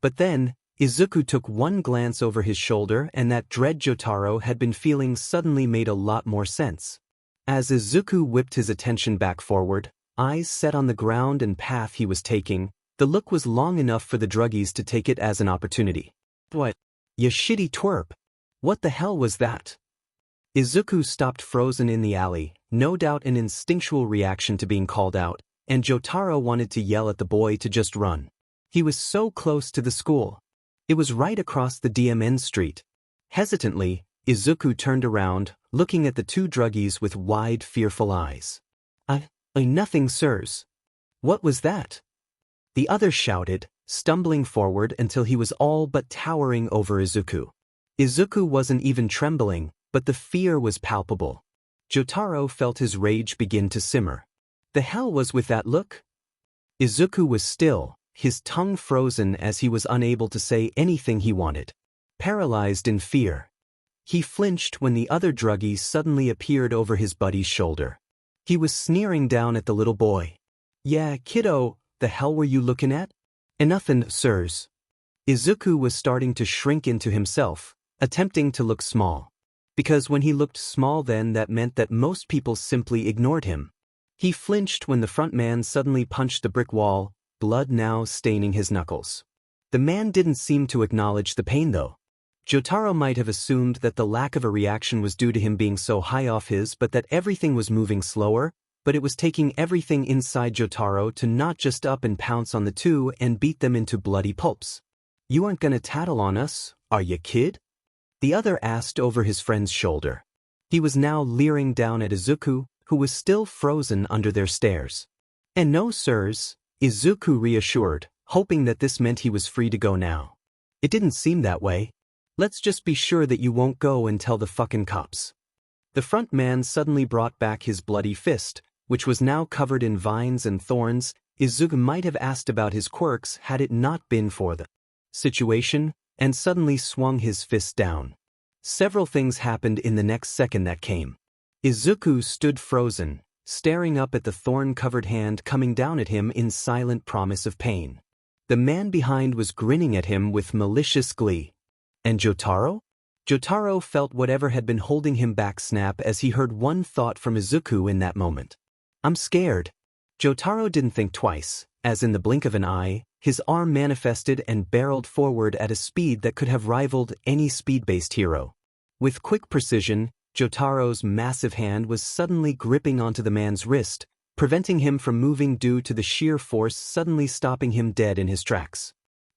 Speaker 1: But then, Izuku took one glance over his shoulder and that dread Jotaro had been feeling suddenly made a lot more sense. As Izuku whipped his attention back forward, eyes set on the ground and path he was taking, the look was long enough for the druggies to take it as an opportunity. What? Ya shitty twerp. What the hell was that? Izuku stopped frozen in the alley, no doubt an instinctual reaction to being called out, and Jotaro wanted to yell at the boy to just run. He was so close to the school. It was right across the DMN street. Hesitantly, Izuku turned around, looking at the two druggies with wide, fearful eyes. Nothing, sirs. What was that? The other shouted, stumbling forward until he was all but towering over Izuku. Izuku wasn't even trembling, but the fear was palpable. Jotaro felt his rage begin to simmer. The hell was with that look? Izuku was still, his tongue frozen as he was unable to say anything he wanted. Paralyzed in fear. He flinched when the other druggie suddenly appeared over his buddy's shoulder. He was sneering down at the little boy. Yeah, kiddo, the hell were you looking at? Nothin', sirs. Izuku was starting to shrink into himself, attempting to look small. Because when he looked small then that meant that most people simply ignored him. He flinched when the front man suddenly punched the brick wall, blood now staining his knuckles. The man didn't seem to acknowledge the pain though. Jotaro might have assumed that the lack of a reaction was due to him being so high off his but that everything was moving slower, but it was taking everything inside Jotaro to not just up and pounce on the two and beat them into bloody pulps. You aren't gonna tattle on us, are ya, kid? The other asked over his friend's shoulder. He was now leering down at Izuku, who was still frozen under their stares. And no, sirs, Izuku reassured, hoping that this meant he was free to go now. It didn't seem that way. Let's just be sure that you won't go and tell the fucking cops. The front man suddenly brought back his bloody fist, which was now covered in vines and thorns. Izuku might have asked about his quirks had it not been for the situation, and suddenly swung his fist down. Several things happened in the next second that came. Izuku stood frozen, staring up at the thorn-covered hand coming down at him in silent promise of pain. The man behind was grinning at him with malicious glee. And Jotaro? Jotaro felt whatever had been holding him back snap as he heard one thought from Izuku in that moment. I'm scared. Jotaro didn't think twice, as in the blink of an eye, his arm manifested and barreled forward at a speed that could have rivaled any speed-based hero. With quick precision, Jotaro's massive hand was suddenly gripping onto the man's wrist, preventing him from moving due to the sheer force suddenly stopping him dead in his tracks.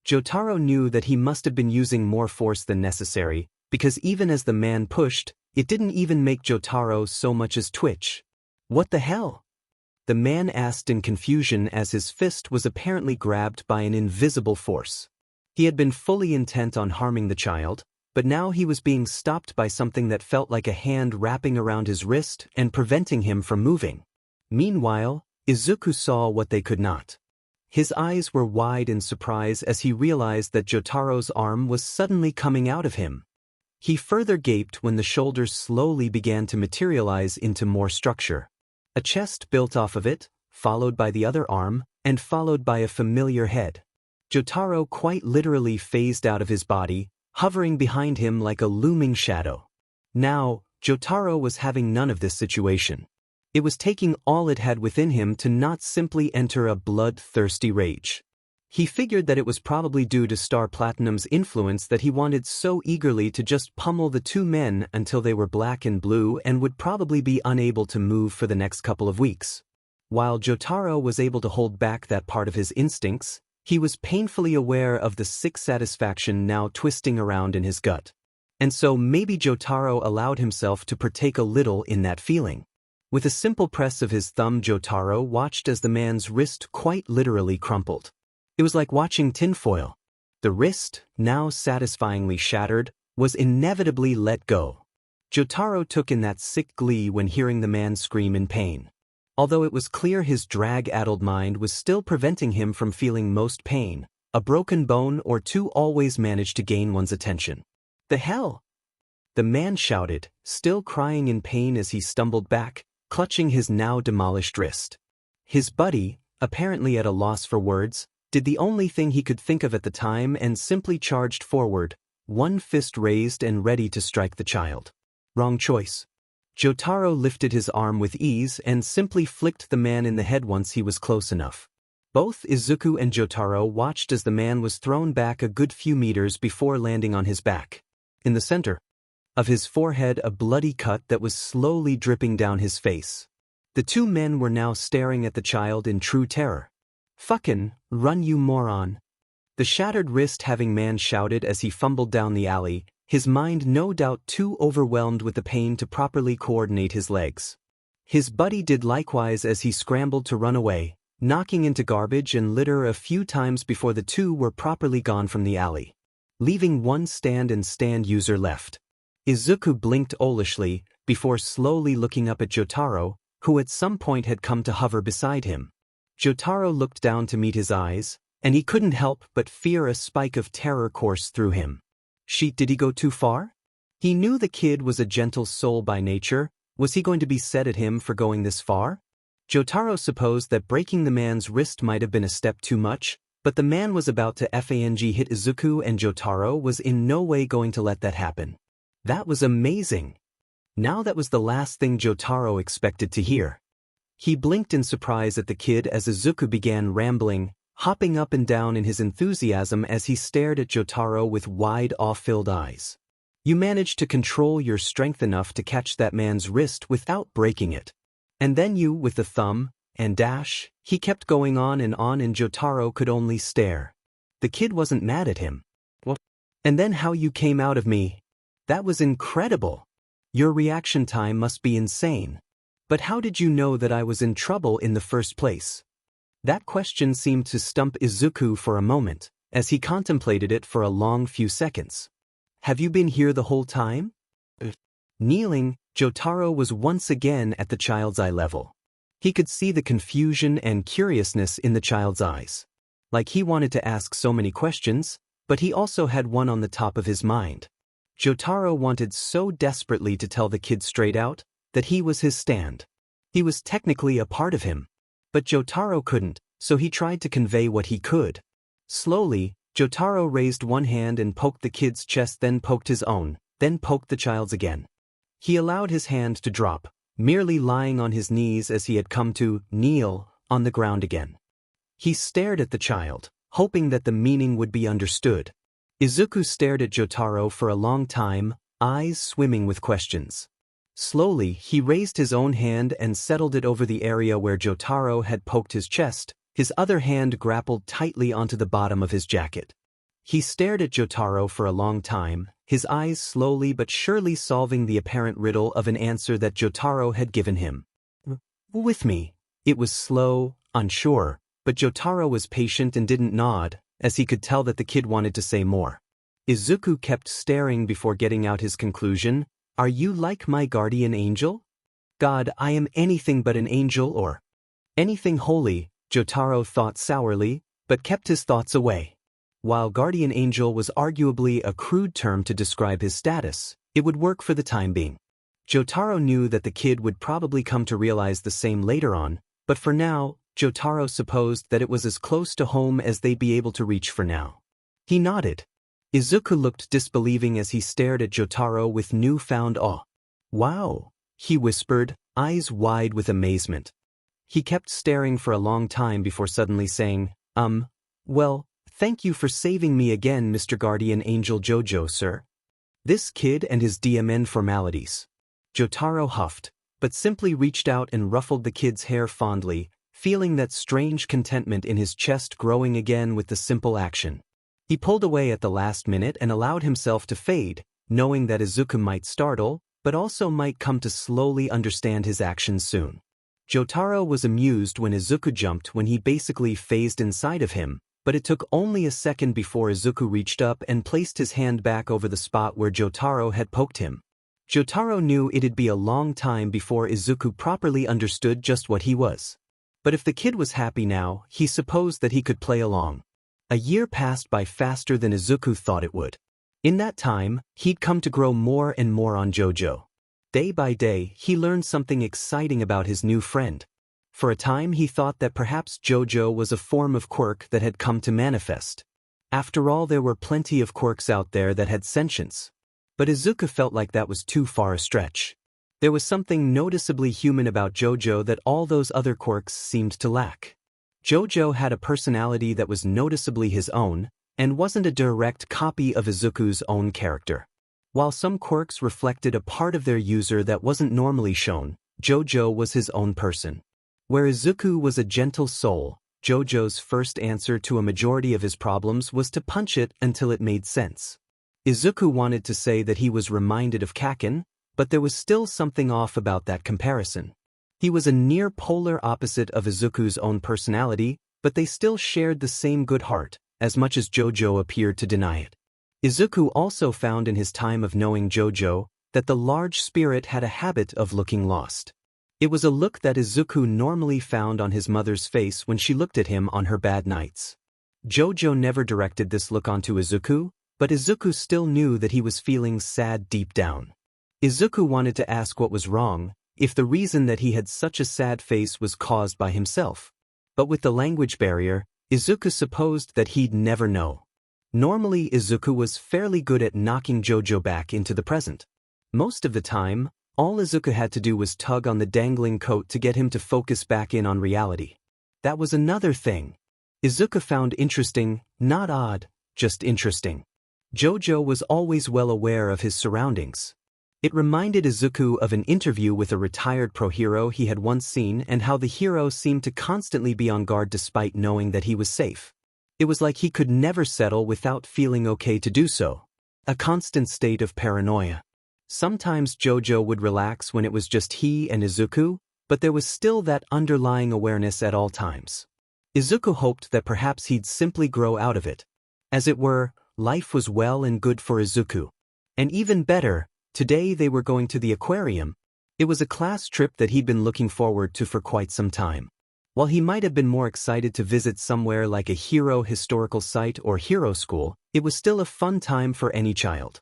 Speaker 1: Jotaro knew that he must have been using more force than necessary, because even as the man pushed, it didn't even make Jotaro so much as twitch. What the hell? The man asked in confusion as his fist was apparently grabbed by an invisible force. He had been fully intent on harming the child, but now he was being stopped by something that felt like a hand wrapping around his wrist and preventing him from moving. Meanwhile, Izuku saw what they could not. His eyes were wide in surprise as he realized that Jotaro's arm was suddenly coming out of him. He further gaped when the shoulders slowly began to materialize into more structure. A chest built off of it, followed by the other arm, and followed by a familiar head. Jotaro quite literally phased out of his body, hovering behind him like a looming shadow. Now, Jotaro was having none of this situation. It was taking all it had within him to not simply enter a bloodthirsty rage. He figured that it was probably due to Star Platinum's influence that he wanted so eagerly to just pummel the two men until they were black and blue and would probably be unable to move for the next couple of weeks. While Jotaro was able to hold back that part of his instincts, he was painfully aware of the sick satisfaction now twisting around in his gut. And so maybe Jotaro allowed himself to partake a little in that feeling. With a simple press of his thumb, Jotaro watched as the man's wrist quite literally crumpled. It was like watching tinfoil. The wrist, now satisfyingly shattered, was inevitably let go. Jotaro took in that sick glee when hearing the man scream in pain. Although it was clear his drag-addled mind was still preventing him from feeling most pain, a broken bone or two always managed to gain one's attention. The hell? The man shouted, still crying in pain as he stumbled back, clutching his now demolished wrist. His buddy, apparently at a loss for words, did the only thing he could think of at the time and simply charged forward, one fist raised and ready to strike the child. Wrong choice. Jotaro lifted his arm with ease and simply flicked the man in the head once he was close enough. Both Izuku and Jotaro watched as the man was thrown back a good few meters before landing on his back. In the center of his forehead, a bloody cut that was slowly dripping down his face. The two men were now staring at the child in true terror. "Fucking run, you moron." The shattered wrist-having man shouted as he fumbled down the alley, his mind no doubt too overwhelmed with the pain to properly coordinate his legs. His buddy did likewise as he scrambled to run away, knocking into garbage and litter a few times before the two were properly gone from the alley, leaving one stand user left. Izuku blinked owlishly before slowly looking up at Jotaro, who at some point had come to hover beside him. Jotaro looked down to meet his eyes, and he couldn't help but fear a spike of terror course through him. Did he go too far? He knew the kid was a gentle soul by nature. Was he going to be set at him for going this far? Jotaro supposed that breaking the man's wrist might have been a step too much, but the man was about to hit Izuku and Jotaro was in no way going to let that happen. That was amazing. Now that was the last thing Jotaro expected to hear. He blinked in surprise at the kid as Izuku began rambling, hopping up and down in his enthusiasm as he stared at Jotaro with wide, awe-filled eyes. You managed to control your strength enough to catch that man's wrist without breaking it. And then you, with the thumb, and dash, he kept going on and Jotaro could only stare. The kid wasn't mad at him. What? And then how you came out of me. That was incredible. Your reaction time must be insane. But how did you know that I was in trouble in the first place? That question seemed to stump Izuku for a moment, as he contemplated it for a long few seconds. Have you been here the whole time? Kneeling, Jotaro was once again at the child's eye level. He could see the confusion and curiousness in the child's eyes. Like he wanted to ask so many questions, but he also had one on the top of his mind. Jotaro wanted so desperately to tell the kid straight out, that he was his stand. He was technically a part of him. But Jotaro couldn't, so he tried to convey what he could. Slowly, Jotaro raised one hand and poked the kid's chest, then poked his own, then poked the child's again. He allowed his hand to drop, merely lying on his knees as he had come to kneel on the ground again. He stared at the child, hoping that the meaning would be understood. Izuku stared at Jotaro for a long time, eyes swimming with questions. Slowly, he raised his own hand and settled it over the area where Jotaro had poked his chest. His other hand grappled tightly onto the bottom of his jacket. He stared at Jotaro for a long time, his eyes slowly but surely solving the apparent riddle of an answer that Jotaro had given him. "With me." It was slow, unsure, but Jotaro was patient and didn't nod, as he could tell that the kid wanted to say more. Izuku kept staring before getting out his conclusion. "Are you like my guardian angel?" "God, I am anything but an angel or anything holy," Jotaro thought sourly, but kept his thoughts away. While guardian angel was arguably a crude term to describe his status, it would work for the time being. Jotaro knew that the kid would probably come to realize the same later on, but for now, Jotaro supposed that it was as close to home as they'd be able to reach for now. He nodded. Izuku looked disbelieving as he stared at Jotaro with newfound awe. "Wow," he whispered, eyes wide with amazement. He kept staring for a long time before suddenly saying, well, thank you for saving me again, Mr. Guardian Angel Jojo, sir." This kid and his DMN formalities. Jotaro huffed, but simply reached out and ruffled the kid's hair fondly, feeling that strange contentment in his chest growing again with the simple action. He pulled away at the last minute and allowed himself to fade, knowing that Izuku might startle, but also might come to slowly understand his actions soon. Jotaro was amused when Izuku jumped when he basically phased inside of him, but it took only a second before Izuku reached up and placed his hand back over the spot where Jotaro had poked him. Jotaro knew it'd be a long time before Izuku properly understood just what he was. But if the kid was happy now, he supposed that he could play along. A year passed by faster than Izuku thought it would. In that time, he'd come to grow more and more on Jojo. Day by day, he learned something exciting about his new friend. For a time he thought that perhaps Jojo was a form of quirk that had come to manifest. After all, there were plenty of quirks out there that had sentience. But Izuku felt like that was too far a stretch. There was something noticeably human about Jojo that all those other quirks seemed to lack. Jojo had a personality that was noticeably his own, and wasn't a direct copy of Izuku's own character. While some quirks reflected a part of their user that wasn't normally shown, Jojo was his own person. Where Izuku was a gentle soul, Jojo's first answer to a majority of his problems was to punch it until it made sense. Izuku wanted to say that he was reminded of Kaken, but there was still something off about that comparison. He was a near polar opposite of Izuku's own personality, but they still shared the same good heart, as much as Jojo appeared to deny it. Izuku also found in his time of knowing Jojo that the large spirit had a habit of looking lost. It was a look that Izuku normally found on his mother's face when she looked at him on her bad nights. Jojo never directed this look onto Izuku, but Izuku still knew that he was feeling sad deep down. Izuku wanted to ask what was wrong, if the reason that he had such a sad face was caused by himself. But with the language barrier, Izuku supposed that he'd never know. Normally Izuku was fairly good at knocking Jojo back into the present. Most of the time, all Izuku had to do was tug on the dangling coat to get him to focus back in on reality. That was another thing Izuku found interesting, not odd, just interesting. Jojo was always well aware of his surroundings. It reminded Izuku of an interview with a retired pro-hero he had once seen and how the hero seemed to constantly be on guard despite knowing that he was safe. It was like he could never settle without feeling okay to do so. A constant state of paranoia. Sometimes Jojo would relax when it was just he and Izuku, but there was still that underlying awareness at all times. Izuku hoped that perhaps he'd simply grow out of it. As it were, life was well and good for Izuku. And even better, today they were going to the aquarium. It was a class trip that he'd been looking forward to for quite some time. While he might have been more excited to visit somewhere like a hero historical site or hero school, it was still a fun time for any child.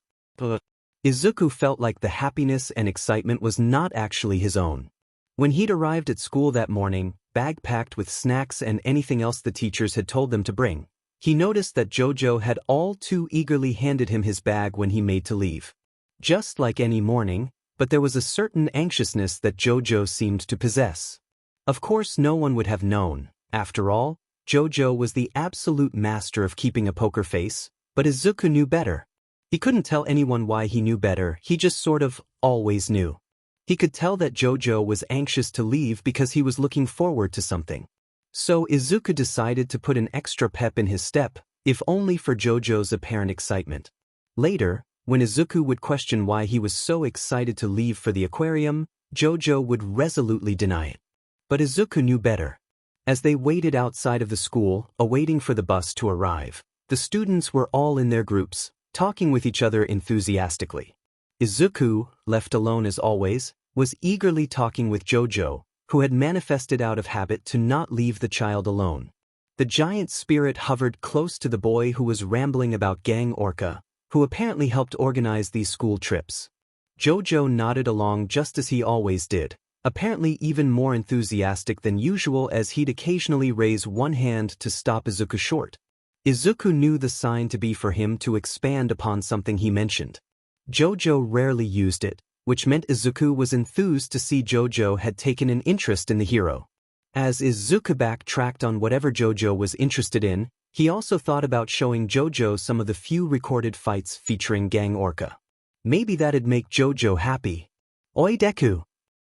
Speaker 1: Izuku felt like the happiness and excitement was not actually his own. When he'd arrived at school that morning, bag packed with snacks and anything else the teachers had told them to bring, he noticed that Jojo had all too eagerly handed him his bag when he made to leave. Just like any morning, but there was a certain anxiousness that Jojo seemed to possess. Of course no one would have known. After all, Jojo was the absolute master of keeping a poker face, but Izuku knew better. He couldn't tell anyone why he knew better, he just sort of always knew. He could tell that Jojo was anxious to leave because he was looking forward to something. So Izuku decided to put an extra pep in his step, if only for Jojo's apparent excitement. Later, when Izuku would question why he was so excited to leave for the aquarium, Jojo would resolutely deny it. But Izuku knew better. As they waited outside of the school, awaiting for the bus to arrive, the students were all in their groups, talking with each other enthusiastically. Izuku, left alone as always, was eagerly talking with Jojo, who had manifested out of habit to not leave the child alone. The giant spirit hovered close to the boy who was rambling about Gang Orca, who apparently helped organize these school trips. Jojo nodded along just as he always did, apparently even more enthusiastic than usual as he'd occasionally raise one hand to stop Izuku short. Izuku knew the sign to be for him to expand upon something he mentioned. Jojo rarely used it, which meant Izuku was enthused to see Jojo had taken an interest in the hero. As Izuku backtracked on whatever Jojo was interested in, he also thought about showing Jojo some of the few recorded fights featuring Gang Orca. Maybe that'd make Jojo happy. Oi Deku!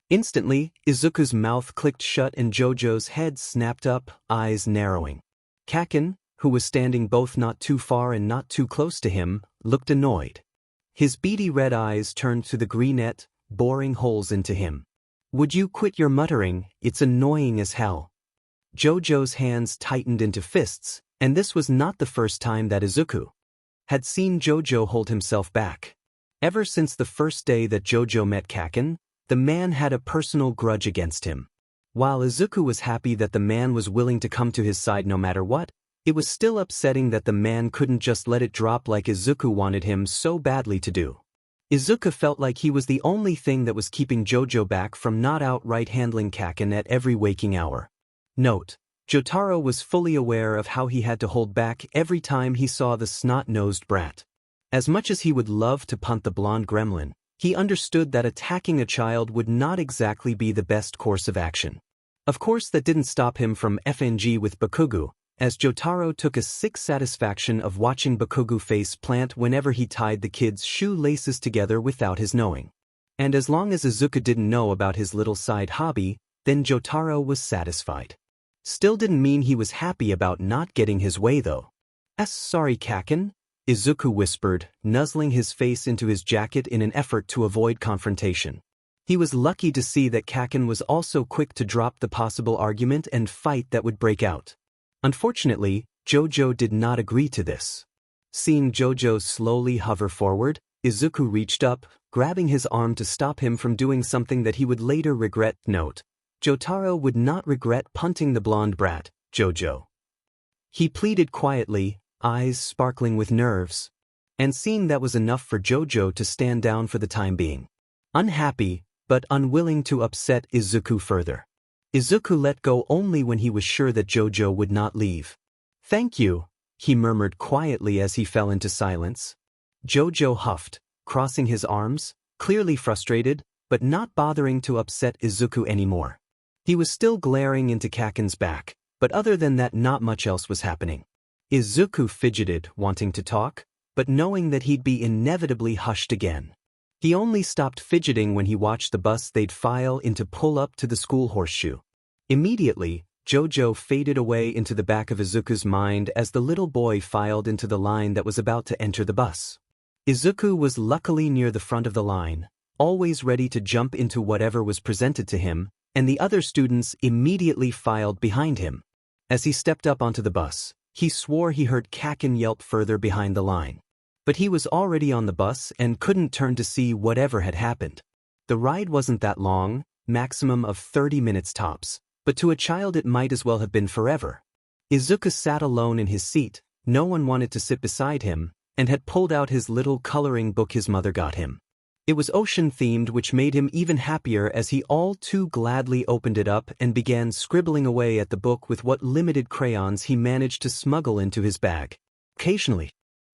Speaker 1: Instantly, Izuku's mouth clicked shut and Jojo's head snapped up, eyes narrowing. Kaken, who was standing both not too far and not too close to him, looked annoyed. His beady red eyes turned to the greenette, boring holes into him. Would you quit your muttering? It's annoying as hell. Jojo's hands tightened into fists, and this was not the first time that Izuku had seen Jojo hold himself back. Ever since the first day that Jojo met Kaken, the man had a personal grudge against him. While Izuku was happy that the man was willing to come to his side no matter what, it was still upsetting that the man couldn't just let it drop like Izuku wanted him so badly to do. Izuku felt like he was the only thing that was keeping Jojo back from not outright handling Kaken at every waking hour. Note: Jotaro was fully aware of how he had to hold back every time he saw the snot-nosed brat. As much as he would love to punt the blonde gremlin, he understood that attacking a child would not exactly be the best course of action. Of course that didn't stop him from FNG with Bakugo, as Jotaro took a sick satisfaction of watching Bakugo face plant whenever he tied the kid's shoelaces together without his knowing. And as long as Izuku didn't know about his little side hobby, then Jotaro was satisfied. Still didn't mean he was happy about not getting his way though. Sorry Kaken," Izuku whispered, nuzzling his face into his jacket in an effort to avoid confrontation. He was lucky to see that Kaken was also quick to drop the possible argument and fight that would break out. Unfortunately, Jojo did not agree to this. Seeing Jojo slowly hover forward, Izuku reached up, grabbing his arm to stop him from doing something that he would later regret. Note: Jotaro would not regret punting the blonde brat, Jojo. He pleaded quietly, eyes sparkling with nerves. And seeing that was enough for Jojo to stand down for the time being. Unhappy, but unwilling to upset Izuku further. Izuku let go only when he was sure that Jojo would not leave. "Thank you," he murmured quietly as he fell into silence. Jojo huffed, crossing his arms, clearly frustrated, but not bothering to upset Izuku anymore. He was still glaring into Kaken's back, but other than that not much else was happening. Izuku fidgeted, wanting to talk, but knowing that he'd be inevitably hushed again. He only stopped fidgeting when he watched the bus they'd file into pull up to the school horseshoe. Immediately, Jojo faded away into the back of Izuku's mind as the little boy filed into the line that was about to enter the bus. Izuku was luckily near the front of the line, always ready to jump into whatever was presented to him, and the other students immediately filed behind him. As he stepped up onto the bus, he swore he heard Kaken yelp further behind the line. But he was already on the bus and couldn't turn to see whatever had happened. The ride wasn't that long, maximum of 30 minutes tops, but to a child it might as well have been forever. Izuku sat alone in his seat, no one wanted to sit beside him, and had pulled out his little coloring book his mother got him. It was ocean-themed, which made him even happier as he all too gladly opened it up and began scribbling away at the book with what limited crayons he managed to smuggle into his bag. Occasionally,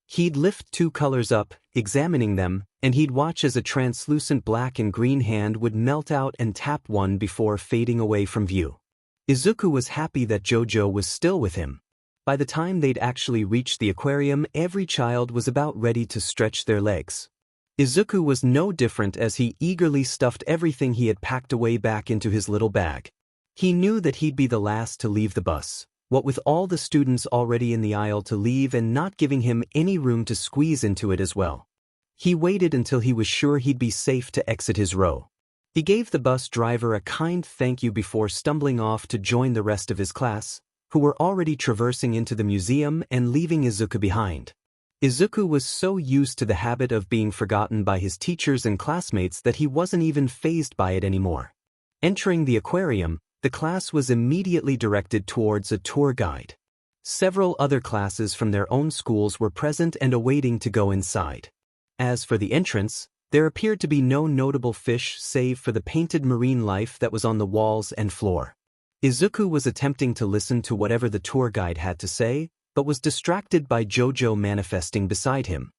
Speaker 1: he'd lift 2 colors up, examining them, and he'd watch as a translucent black and green hand would melt out and tap one before fading away from view. Izuku was happy that JoJo was still with him. By the time they'd actually reached the aquarium, every child was about ready to stretch their legs. Izuku was no different as he eagerly stuffed everything he had packed away back into his little bag. He knew that he'd be the last to leave the bus, what with all the students already in the aisle to leave and not giving him any room to squeeze into it as well. He waited until he was sure he'd be safe to exit his row. He gave the bus driver a kind thank you before stumbling off to join the rest of his class, who were already traversing into the museum and leaving Izuku behind. Izuku was so used to the habit of being forgotten by his teachers and classmates that he wasn't even fazed by it anymore. Entering the aquarium, the class was immediately directed towards a tour guide. Several other classes from their own schools were present and awaiting to go inside. As for the entrance, there appeared to be no notable fish save for the painted marine life that was on the walls and floor. Izuku was attempting to listen to whatever the tour guide had to say, but was distracted by JoJo manifesting beside him.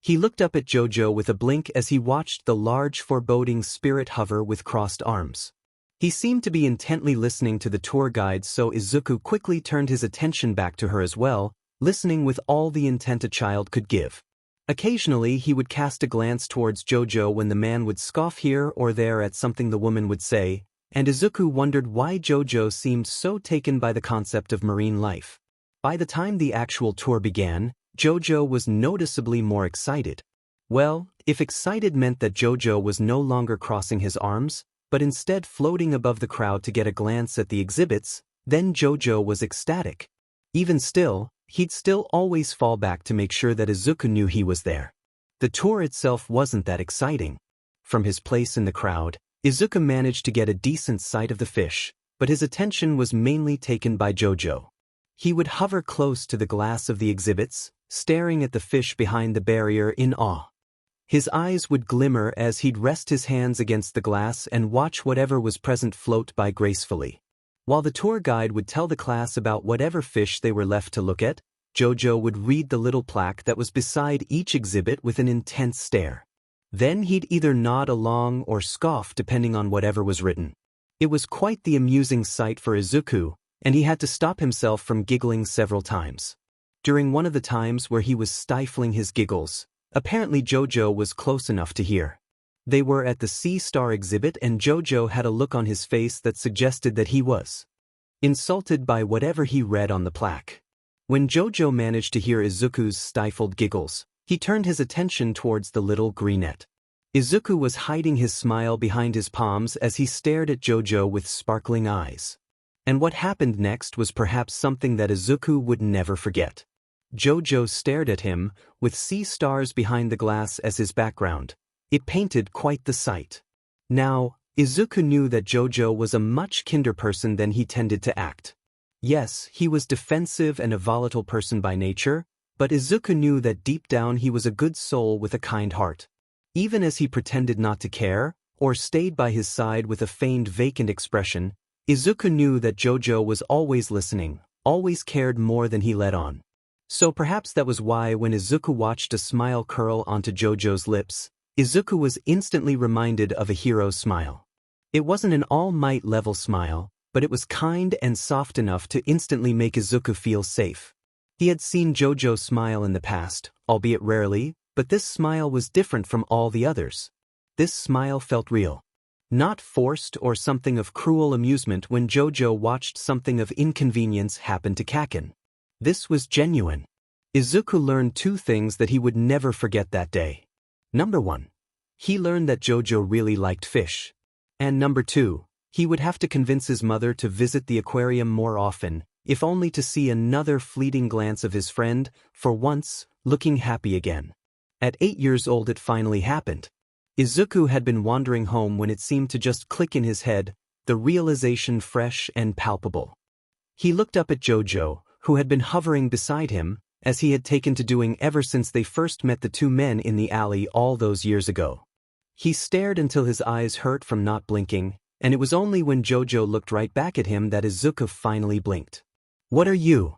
Speaker 1: He looked up at JoJo with a blink as he watched the large foreboding spirit hover with crossed arms. He seemed to be intently listening to the tour guide, so Izuku quickly turned his attention back to her as well, listening with all the intent a child could give. Occasionally he would cast a glance towards JoJo when the man would scoff here or there at something the woman would say, and Izuku wondered why JoJo seemed so taken by the concept of marine life. By the time the actual tour began, JoJo was noticeably more excited. Well, if excited meant that JoJo was no longer crossing his arms, but instead floating above the crowd to get a glance at the exhibits, then JoJo was ecstatic. Even still, he'd still always fall back to make sure that Izuku knew he was there. The tour itself wasn't that exciting. From his place in the crowd, Izuku managed to get a decent sight of the fish, but his attention was mainly taken by JoJo. He would hover close to the glass of the exhibits, staring at the fish behind the barrier in awe. His eyes would glimmer as he'd rest his hands against the glass and watch whatever was present float by gracefully. While the tour guide would tell the class about whatever fish they were left to look at, JoJo would read the little plaque that was beside each exhibit with an intense stare. Then he'd either nod along or scoff depending on whatever was written. It was quite the amusing sight for Izuku, and he had to stop himself from giggling several times. During one of the times where he was stifling his giggles, apparently JoJo was close enough to hear. They were at the Sea Star exhibit and JoJo had a look on his face that suggested that he was insulted by whatever he read on the plaque. When JoJo managed to hear Izuku's stifled giggles, he turned his attention towards the little greenette. Izuku was hiding his smile behind his palms as he stared at JoJo with sparkling eyes. And what happened next was perhaps something that Izuku would never forget. JoJo stared at him, with sea stars behind the glass as his background. It painted quite the sight. Now, Izuku knew that JoJo was a much kinder person than he tended to act. Yes, he was defensive and a volatile person by nature, but Izuku knew that deep down he was a good soul with a kind heart. Even as he pretended not to care, or stayed by his side with a feigned vacant expression, Izuku knew that JoJo was always listening, always cared more than he let on. So perhaps that was why when Izuku watched a smile curl onto JoJo's lips, Izuku was instantly reminded of a hero's smile. It wasn't an all-might level smile, but it was kind and soft enough to instantly make Izuku feel safe. He had seen JoJo smile in the past, albeit rarely, but this smile was different from all the others. This smile felt real. Not forced or something of cruel amusement when JoJo watched something of inconvenience happen to Kaken. This was genuine. Izuku learned 2 things that he would never forget that day. Number 1. He learned that JoJo really liked fish. And number 2, he would have to convince his mother to visit the aquarium more often, if only to see another fleeting glance of his friend, for once, looking happy again. At 8 years old it finally happened. Izuku had been wandering home when it seemed to just click in his head, the realization fresh and palpable. He looked up at JoJo, who had been hovering beside him, as he had taken to doing ever since they first met the two men in the alley all those years ago. He stared until his eyes hurt from not blinking, and it was only when Jojo looked right back at him that Izuku finally blinked. "What are you?"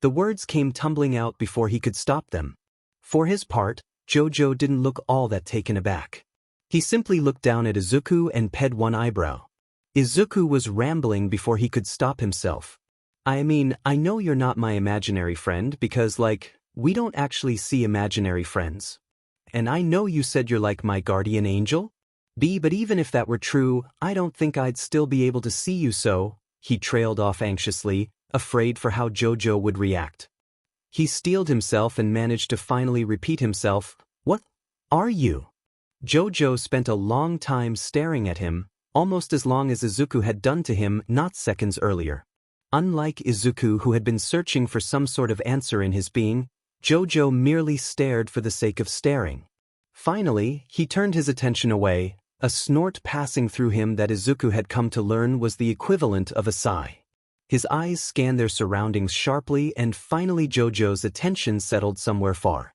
Speaker 1: The words came tumbling out before he could stop them. For his part, Jojo didn't look all that taken aback. He simply looked down at Izuku and ped one eyebrow. Izuku was rambling before he could stop himself. "I mean, I know you're not my imaginary friend because, we don't actually see imaginary friends. And I know you said you're like my guardian angel? But even if that were true, I don't think I'd still be able to see you so," he trailed off anxiously, afraid for how Jojo would react. He steeled himself and managed to finally repeat himself, "What are you?" Jojo spent a long time staring at him, almost as long as Izuku had done to him not seconds earlier. Unlike Izuku, who had been searching for some sort of answer in his being, Jojo merely stared for the sake of staring. Finally, he turned his attention away, a snort passing through him that Izuku had come to learn was the equivalent of a sigh. His eyes scanned their surroundings sharply, and finally Jojo's attention settled somewhere far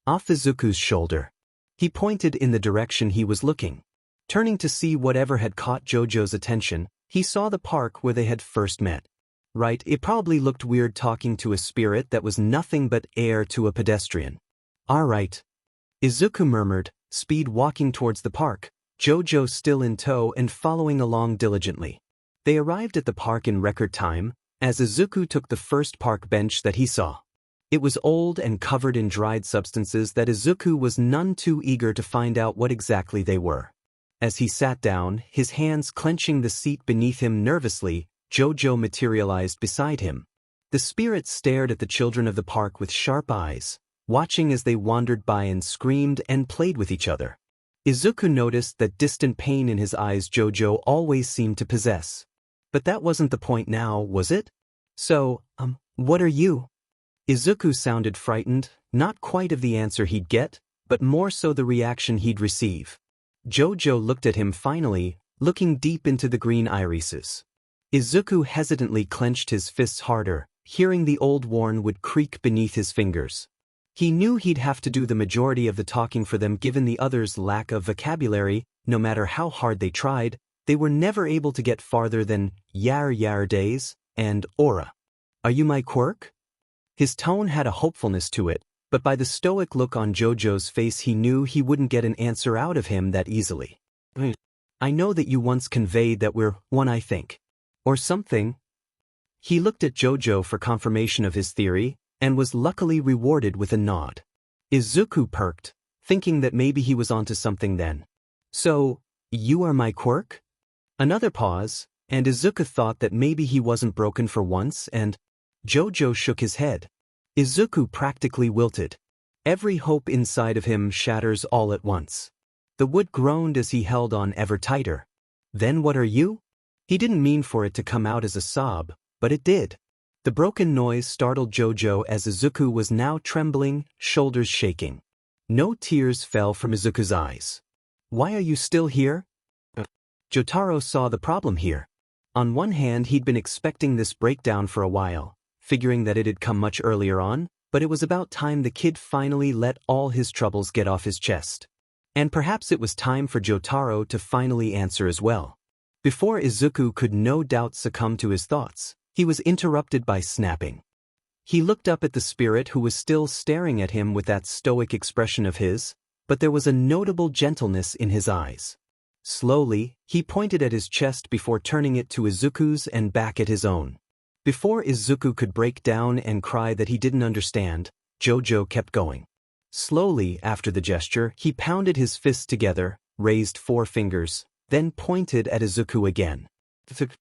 Speaker 1: off Izuku's shoulder. He pointed in the direction he was looking. Turning to see whatever had caught Jojo's attention, he saw the park where they had first met. Right, it probably looked weird talking to a spirit that was nothing but air to a pedestrian. "All right," Izuku murmured, speed walking towards the park, Jojo still in tow and following along diligently. They arrived at the park in record time, as Izuku took the first park bench that he saw. It was old and covered in dried substances that Izuku was none too eager to find out what exactly they were. As he sat down, his hands clenching the seat beneath him nervously, Jojo materialized beside him. The spirit stared at the children of the park with sharp eyes, watching as they wandered by and screamed and played with each other. Izuku noticed that distant pain in his eyes Jojo always seemed to possess. But that wasn't the point now, was it? "So, what are you?" Izuku sounded frightened, not quite of the answer he'd get, but more so the reaction he'd receive. Jojo looked at him finally, looking deep into the green irises. Izuku hesitantly clenched his fists harder, hearing the old worn wood creak beneath his fingers. He knew he'd have to do the majority of the talking for them given the others' lack of vocabulary. No matter how hard they tried, they were never able to get farther than yar days and aura. "Are you my quirk?" His tone had a hopefulness to it, but by the stoic look on Jojo's face he knew he wouldn't get an answer out of him that easily. "I know that you once conveyed that we're one, I think. Or something." He looked at Jojo for confirmation of his theory, and was luckily rewarded with a nod. Izuku perked, thinking that maybe he was onto something then. "So, you are my quirk?" Another pause, and Izuku thought that maybe he wasn't broken for once, and Jojo shook his head. Izuku practically wilted. Every hope inside of him shatters all at once. The wood groaned as he held on ever tighter. "Then what are you?" He didn't mean for it to come out as a sob, but it did. The broken noise startled Jojo as Izuku was now trembling, shoulders shaking. No tears fell from Izuku's eyes. "Why are you still here?" Jotaro saw the problem here. On one hand, he'd been expecting this breakdown for a while, figuring that it had come much earlier on, but it was about time the kid finally let all his troubles get off his chest. And perhaps it was time for Jotaro to finally answer as well. Before Izuku could no doubt succumb to his thoughts, he was interrupted by snapping. He looked up at the spirit who was still staring at him with that stoic expression of his, but there was a notable gentleness in his eyes. Slowly, he pointed at his chest before turning it to Izuku's and back at his own. Before Izuku could break down and cry that he didn't understand, Jojo kept going. Slowly, after the gesture, he pounded his fists together, raised 4 fingers, then pointed at Izuku again. It took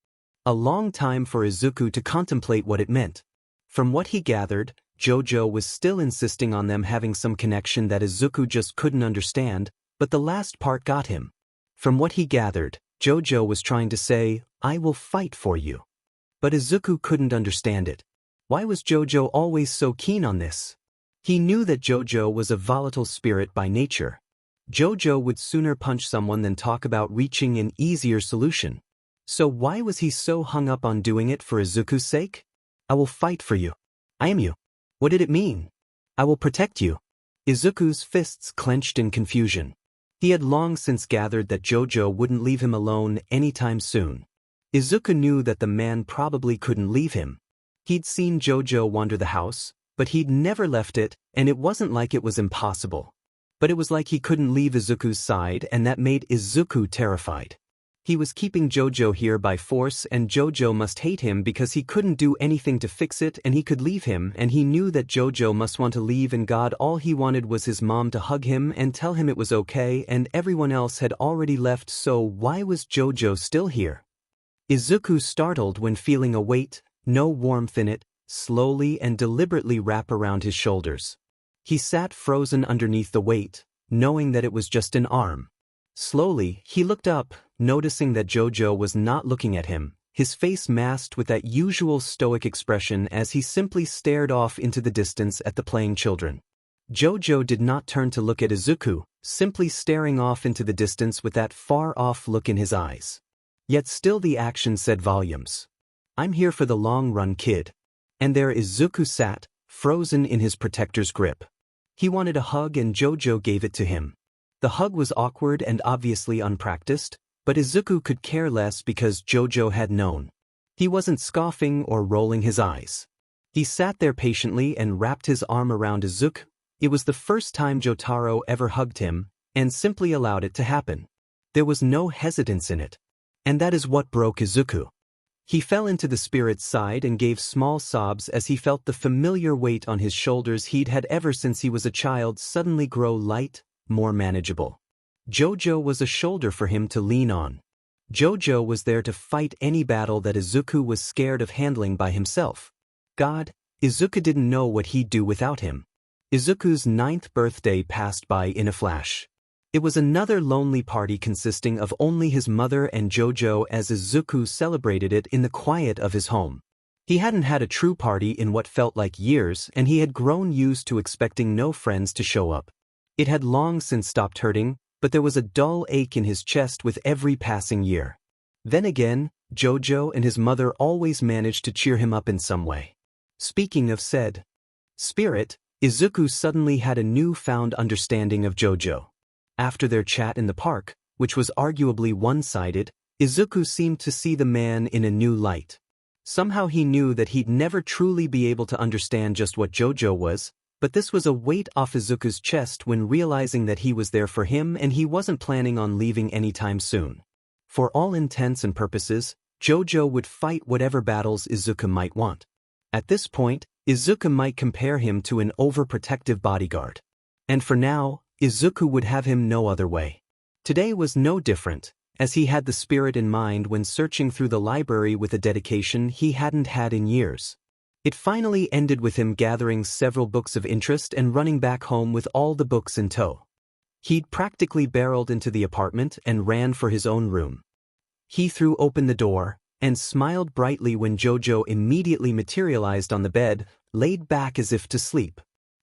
Speaker 1: a long time for Izuku to contemplate what it meant. From what he gathered, Jojo was still insisting on them having some connection that Izuku just couldn't understand, but the last part got him. From what he gathered, Jojo was trying to say, "I will fight for you." But Izuku couldn't understand it. Why was Jojo always so keen on this? He knew that Jojo was a volatile spirit by nature. Jojo would sooner punch someone than talk about reaching an easier solution. So why was he so hung up on doing it for Izuku's sake? "I will fight for you. I am you." What did it mean? I will protect you. Izuku's fists clenched in confusion. He had long since gathered that Jojo wouldn't leave him alone anytime soon. Izuku knew that the man probably couldn't leave him. He'd seen Jojo wander the house, but he'd never left it, and it wasn't like it was impossible. But it was like he couldn't leave Izuku's side, and that made Izuku terrified. He was keeping Jojo here by force, and Jojo must hate him because he couldn't do anything to fix it, and he could leave him, and he knew that Jojo must want to leave, and God, all he wanted was his mom to hug him and tell him it was okay, and everyone else had already left, so why was Jojo still here? Izuku startled when feeling a weight, no warmth in it, slowly and deliberately wrap around his shoulders. He sat frozen underneath the weight, knowing that it was just an arm. Slowly, he looked up, noticing that Jojo was not looking at him, his face masked with that usual stoic expression as he simply stared off into the distance at the playing children. Jojo did not turn to look at Izuku, simply staring off into the distance with that far-off look in his eyes. Yet still the action said volumes. I'm here for the long run, kid. And there Izuku sat, frozen in his protector's grip. He wanted a hug and Jojo gave it to him. The hug was awkward and obviously unpracticed, but Izuku could care less because Jojo had known. He wasn't scoffing or rolling his eyes. He sat there patiently and wrapped his arm around Izuku. It was the first time Jotaro ever hugged him, and simply allowed it to happen. There was no hesitance in it. And that is what broke Izuku. He fell into the spirit's side and gave small sobs as he felt the familiar weight on his shoulders he'd had ever since he was a child suddenly grow light, more manageable. Jojo was a shoulder for him to lean on. Jojo was there to fight any battle that Izuku was scared of handling by himself. God, Izuku didn't know what he'd do without him. Izuku's 9th birthday passed by in a flash. It was another lonely party consisting of only his mother and Jojo as Izuku celebrated it in the quiet of his home. He hadn't had a true party in what felt like years, and he had grown used to expecting no friends to show up. It had long since stopped hurting, but there was a dull ache in his chest with every passing year. Then again, Jojo and his mother always managed to cheer him up in some way. Speaking of said spirit, Izuku suddenly had a newfound understanding of Jojo. After their chat in the park, which was arguably one-sided, Izuku seemed to see the man in a new light. Somehow he knew that he'd never truly be able to understand just what Jojo was, but this was a weight off Izuku's chest when realizing that he was there for him and he wasn't planning on leaving anytime soon. For all intents and purposes, Jojo would fight whatever battles Izuku might want. At this point, Izuku might compare him to an overprotective bodyguard. And for now, Izuku would have him no other way. Today was no different, as he had the spirit in mind when searching through the library with a dedication he hadn't had in years. It finally ended with him gathering several books of interest and running back home with all the books in tow. He'd practically barreled into the apartment and ran for his own room. He threw open the door and smiled brightly when Jojo immediately materialized on the bed, laid back as if to sleep.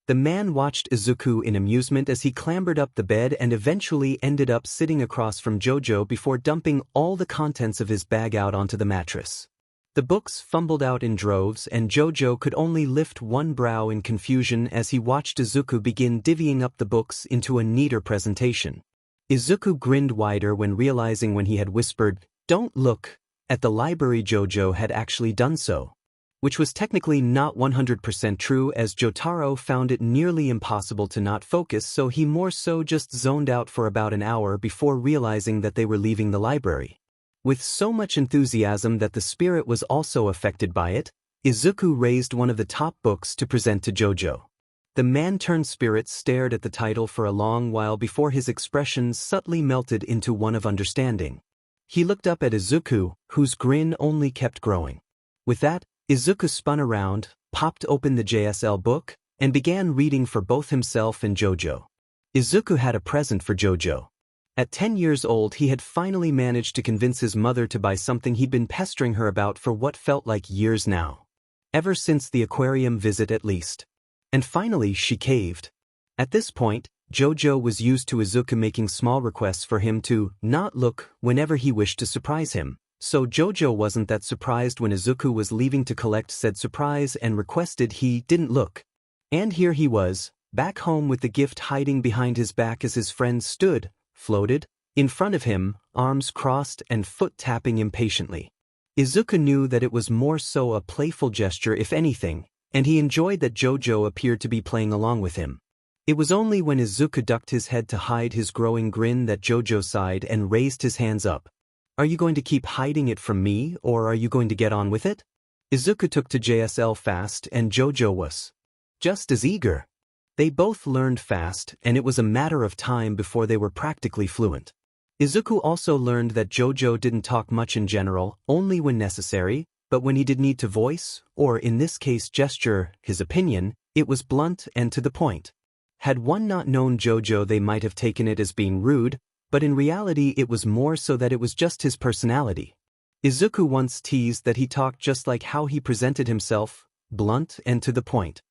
Speaker 1: The man watched Izuku in amusement as he clambered up the bed and eventually ended up sitting across from Jojo before dumping all the contents of his bag out onto the mattress. The books fumbled out in droves and Jojo could only lift one brow in confusion as he watched Izuku begin divvying up the books into a neater presentation. Izuku grinned wider when realizing when he had whispered, "Don't look," at the library Jojo had actually done so. Which was technically not 100% true as Jotaro found it nearly impossible to not focus, so he more so just zoned out for about an hour before realizing that they were leaving the library. With so much enthusiasm that the spirit was also affected by it, Izuku raised one of the top books to present to Jojo. The man-turned spirit stared at the title for a long while before his expression subtly melted into one of understanding. He looked up at Izuku, whose grin only kept growing. With that, Izuku spun around, popped open the JSL book, and began reading for both himself and Jojo. Izuku had a present for Jojo. At 10 years old he had finally managed to convince his mother to buy something he'd been pestering her about for what felt like years now. Ever since the aquarium visit at least. And finally she caved. At this point, Jojo was used to Izuku making small requests for him to not look whenever he wished to surprise him. So Jojo wasn't that surprised when Izuku was leaving to collect said surprise and requested he didn't look. And here he was, back home with the gift hiding behind his back as his friend stood, floated, in front of him, arms crossed and foot tapping impatiently. Izuku knew that it was more so a playful gesture if anything, and he enjoyed that Jojo appeared to be playing along with him. It was only when Izuku ducked his head to hide his growing grin that Jojo sighed and raised his hands up. "Are you going to keep hiding it from me, or are you going to get on with it?" Izuku took to JSL fast and Jojo was just as eager. They both learned fast, and it was a matter of time before they were practically fluent. Izuku also learned that Jojo didn't talk much in general, only when necessary, but when he did need to voice, or in this case gesture, his opinion, it was blunt and to the point. Had one not known Jojo, they might have taken it as being rude, but in reality it was more so that it was just his personality. Izuku once teased that he talked just like how he presented himself, blunt and to the point.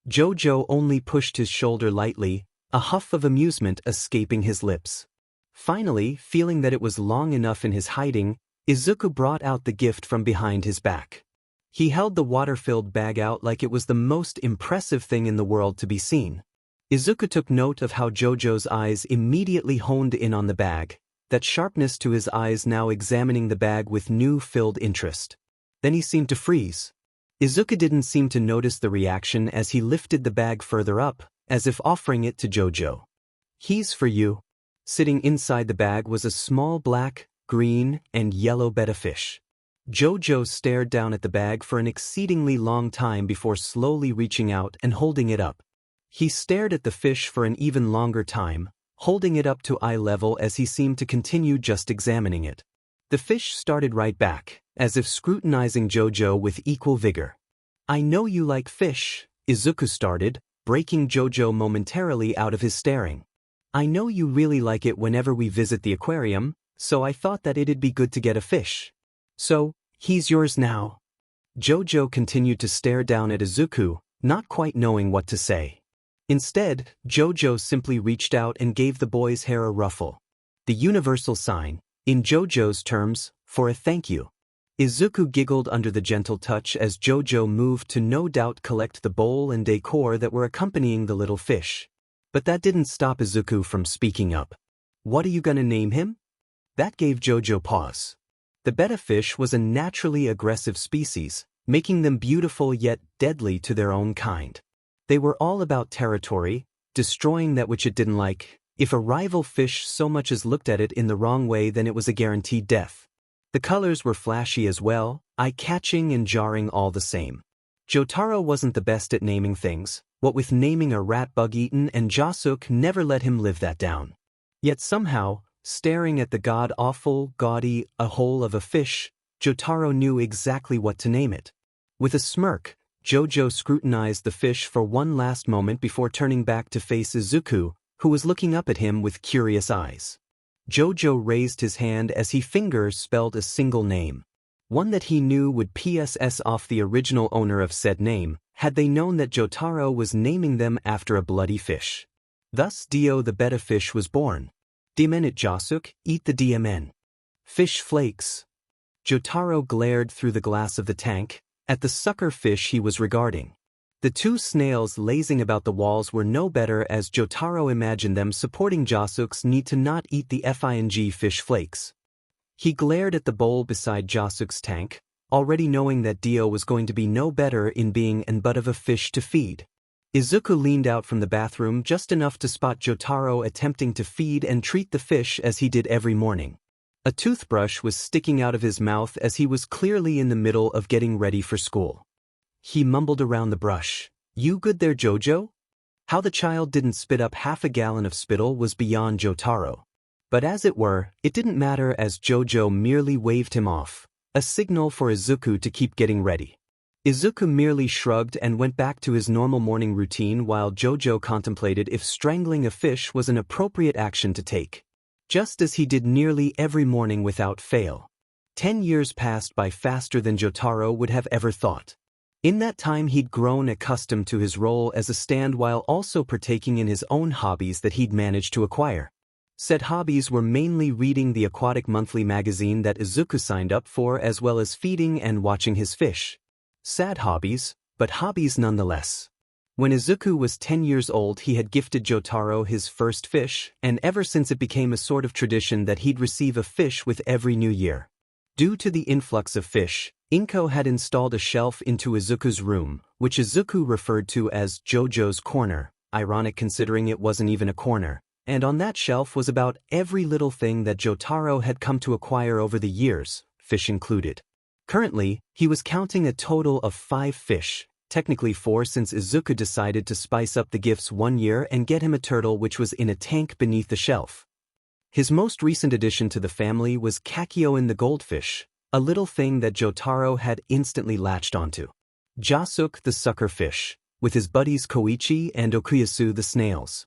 Speaker 1: Jojo only pushed his shoulder lightly, a huff of amusement escaping his lips. Finally, feeling that it was long enough in his hiding, Izuku brought out the gift from behind his back. He held the water-filled bag out like it was the most impressive thing in the world to be seen. Izuku took note of how Jojo's eyes immediately honed in on the bag, that sharpness to his eyes now examining the bag with new-filled interest. Then he seemed to freeze. Izuku didn't seem to notice the reaction as he lifted the bag further up, as if offering it to Jojo. "He's for you." Sitting inside the bag was a small black, green, and yellow betta fish. Jojo stared down at the bag for an exceedingly long time before slowly reaching out and holding it up. He stared at the fish for an even longer time, holding it up to eye level as he seemed to continue just examining it. The fish started right back, as if scrutinizing Jojo with equal vigor. "I know you like fish," Izuku started, breaking Jojo momentarily out of his staring. "I know you really like it whenever we visit the aquarium, so I thought that it'd be good to get a fish. So, he's yours now." Jojo continued to stare down at Izuku, not quite knowing what to say. Instead, Jojo simply reached out and gave the boy's hair a ruffle. The universal sign, in Jojo's terms, for a thank you. Izuku giggled under the gentle touch as Jojo moved to no doubt collect the bowl and decor that were accompanying the little fish. But that didn't stop Izuku from speaking up. "What are you gonna name him?" That gave Jojo pause. The betta fish was a naturally aggressive species, making them beautiful yet deadly to their own kind. They were all about territory, destroying that which it didn't like. If a rival fish so much as looked at it in the wrong way, then it was a guaranteed death. The colors were flashy as well, eye-catching and jarring all the same. Jotaro wasn't the best at naming things, what with naming a rat bug-eaten, and Josuke never let him live that down. Yet somehow, staring at the god-awful, gaudy, a hole of a fish, Jotaro knew exactly what to name it. With a smirk, Jojo scrutinized the fish for one last moment before turning back to face Izuku, who was looking up at him with curious eyes. Jojo raised his hand as he fingers spelled a single name. One that he knew would piss off the original owner of said name, had they known that Jotaro was naming them after a bloody fish. Thus Dio the betta fish was born. "Dimen it Josuke, eat the DMN. Fish flakes." Jotaro glared through the glass of the tank, at the sucker fish he was regarding. The two snails lazing about the walls were no better as Jotaro imagined them supporting Josuke's need to not eat the FING fish flakes. He glared at the bowl beside Josuke's tank, already knowing that Dio was going to be no better in being an butt of a fish to feed. Izuku leaned out from the bathroom just enough to spot Jotaro attempting to feed and treat the fish as he did every morning. A toothbrush was sticking out of his mouth as he was clearly in the middle of getting ready for school. He mumbled around the brush. "You good there, Jojo?" How the child didn't spit up half a gallon of spittle was beyond Jotaro. But as it were, it didn't matter as Jojo merely waved him off, a signal for Izuku to keep getting ready. Izuku merely shrugged and went back to his normal morning routine while Jojo contemplated if strangling a fish was an appropriate action to take. Just as he did nearly every morning without fail. 10 years passed by faster than Jotaro would have ever thought. In that time he'd grown accustomed to his role as a stand while also partaking in his own hobbies that he'd managed to acquire. Said hobbies were mainly reading the aquatic monthly magazine that Izuku signed up for as well as feeding and watching his fish. Sad hobbies, but hobbies nonetheless. When Izuku was 10 years old, he had gifted Jotaro his first fish, and ever since it became a sort of tradition that he'd receive a fish with every new year. Due to the influx of fish, Inko had installed a shelf into Izuku's room, which Izuku referred to as JoJo's corner, ironic considering it wasn't even a corner, and on that shelf was about every little thing that Jotaro had come to acquire over the years, fish included. Currently, he was counting a total of 5 fish, technically 4 since Izuku decided to spice up the gifts one year and get him a turtle which was in a tank beneath the shelf. His most recent addition to the family was Kakyoin the goldfish, a little thing that Jotaro had instantly latched onto. Jasuke the sucker fish, with his buddies Koichi and Okuyasu the snails.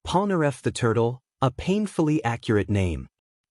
Speaker 1: Polnareff the turtle, a painfully accurate name.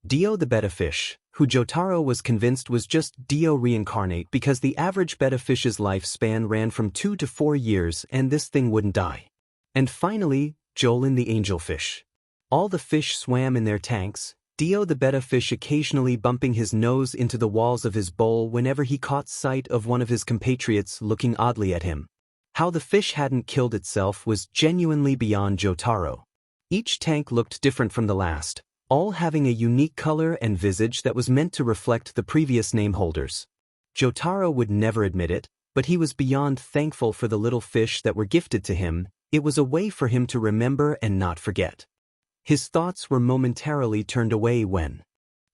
Speaker 1: Dio the betta fish, who Jotaro was convinced was just Dio reincarnate because the average betta fish's lifespan ran from 2 to 4 years and this thing wouldn't die. And finally, Jolin the angelfish. All the fish swam in their tanks, Dio the betta fish occasionally bumping his nose into the walls of his bowl whenever he caught sight of one of his compatriots looking oddly at him. How the fish hadn't killed itself was genuinely beyond Jotaro. Each tank looked different from the last, all having a unique color and visage that was meant to reflect the previous name holders. Jotaro would never admit it, but he was beyond thankful for the little fish that were gifted to him. It was a way for him to remember and not forget. His thoughts were momentarily turned away when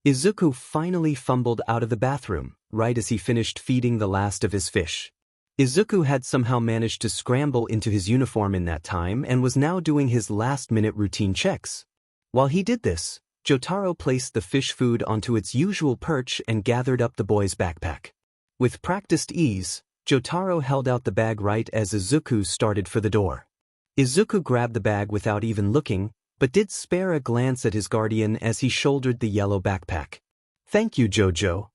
Speaker 1: Izuku finally fumbled out of the bathroom, right as he finished feeding the last of his fish. Izuku had somehow managed to scramble into his uniform in that time and was now doing his last-minute routine checks. While he did this, Jotaro placed the fish food onto its usual perch and gathered up the boy's backpack. With practiced ease, Jotaro held out the bag right as Izuku started for the door. Izuku grabbed the bag without even looking, but did spare a glance at his guardian as he shouldered the yellow backpack. "Thank you, Jojo."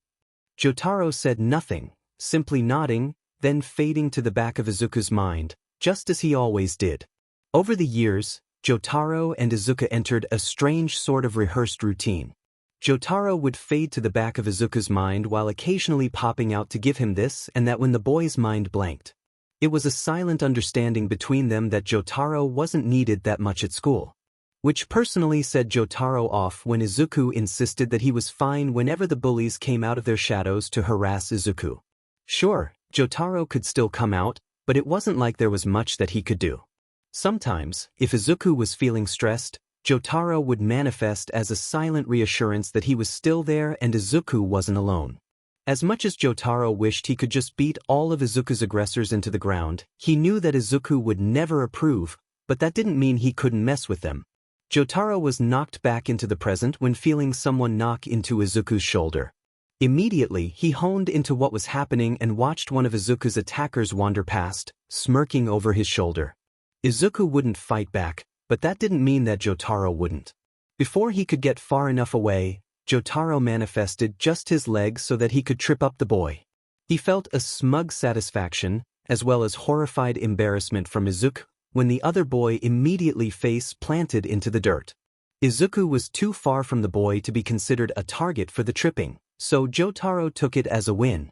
Speaker 1: Jotaro said nothing, simply nodding, then fading to the back of Izuku's mind, just as he always did. Over the years, Jotaro and Izuku entered a strange sort of rehearsed routine. Jotaro would fade to the back of Izuku's mind while occasionally popping out to give him this and that when the boy's mind blanked. It was a silent understanding between them that Jotaro wasn't needed that much at school, which personally set Jotaro off when Izuku insisted that he was fine whenever the bullies came out of their shadows to harass Izuku. Sure, Jotaro could still come out, but it wasn't like there was much that he could do. Sometimes, if Izuku was feeling stressed, Jotaro would manifest as a silent reassurance that he was still there and Izuku wasn't alone. As much as Jotaro wished he could just beat all of Izuku's aggressors into the ground, he knew that Izuku would never approve, but that didn't mean he couldn't mess with them. Jotaro was knocked back into the present when feeling someone knock into Izuku's shoulder. Immediately, he honed into what was happening and watched one of Izuku's attackers wander past, smirking over his shoulder. Izuku wouldn't fight back, but that didn't mean that Jotaro wouldn't. Before he could get far enough away, Jotaro manifested just his legs so that he could trip up the boy. He felt a smug satisfaction, as well as horrified embarrassment from Izuku, when the other boy immediately face planted into the dirt. Izuku was too far from the boy to be considered a target for the tripping, so Jotaro took it as a win.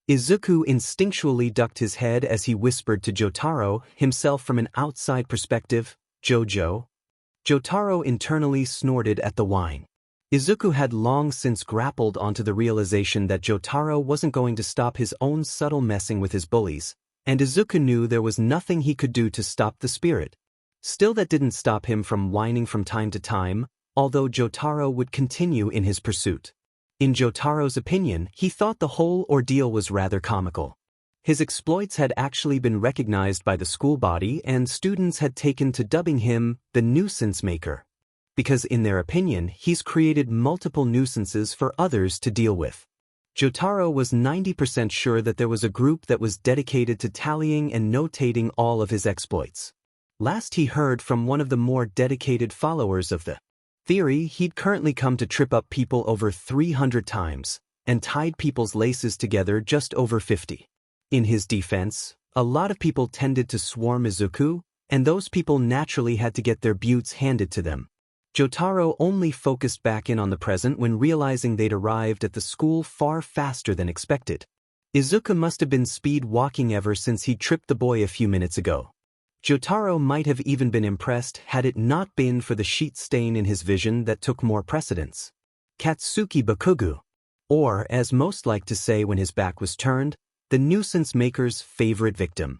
Speaker 1: Izuku instinctually ducked his head as he whispered to Jotaro, himself from an outside perspective, "Jojo." Jotaro internally snorted at the whine. Izuku had long since grappled onto the realization that Jotaro wasn't going to stop his own subtle messing with his bullies, and Izuku knew there was nothing he could do to stop the spirit. Still, that didn't stop him from whining from time to time, although Jotaro would continue in his pursuit. In Jotaro's opinion, he thought the whole ordeal was rather comical. His exploits had actually been recognized by the school body and students had taken to dubbing him the nuisance maker. Because in their opinion, he's created multiple nuisances for others to deal with. Jotaro was 90% sure that there was a group that was dedicated to tallying and notating all of his exploits. Last he heard from one of the more dedicated followers of the theory, he'd currently come to trip up people over 300 times, and tied people's laces together just over 50. In his defense, a lot of people tended to swarm Izuku, and those people naturally had to get their buttes handed to them. Jotaro only focused back in on the present when realizing they'd arrived at the school far faster than expected. Izuku must have been speed walking ever since he tripped the boy a few minutes ago. Jotaro might have even been impressed had it not been for the sheet stain in his vision that took more precedence. Katsuki Bakugu, or as most like to say when his back was turned, the nuisance maker's favorite victim.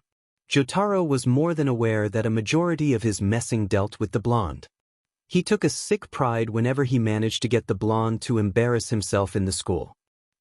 Speaker 1: Jotaro was more than aware that a majority of his messing dealt with the blonde. He took a sick pride whenever he managed to get the blonde to embarrass himself in the school.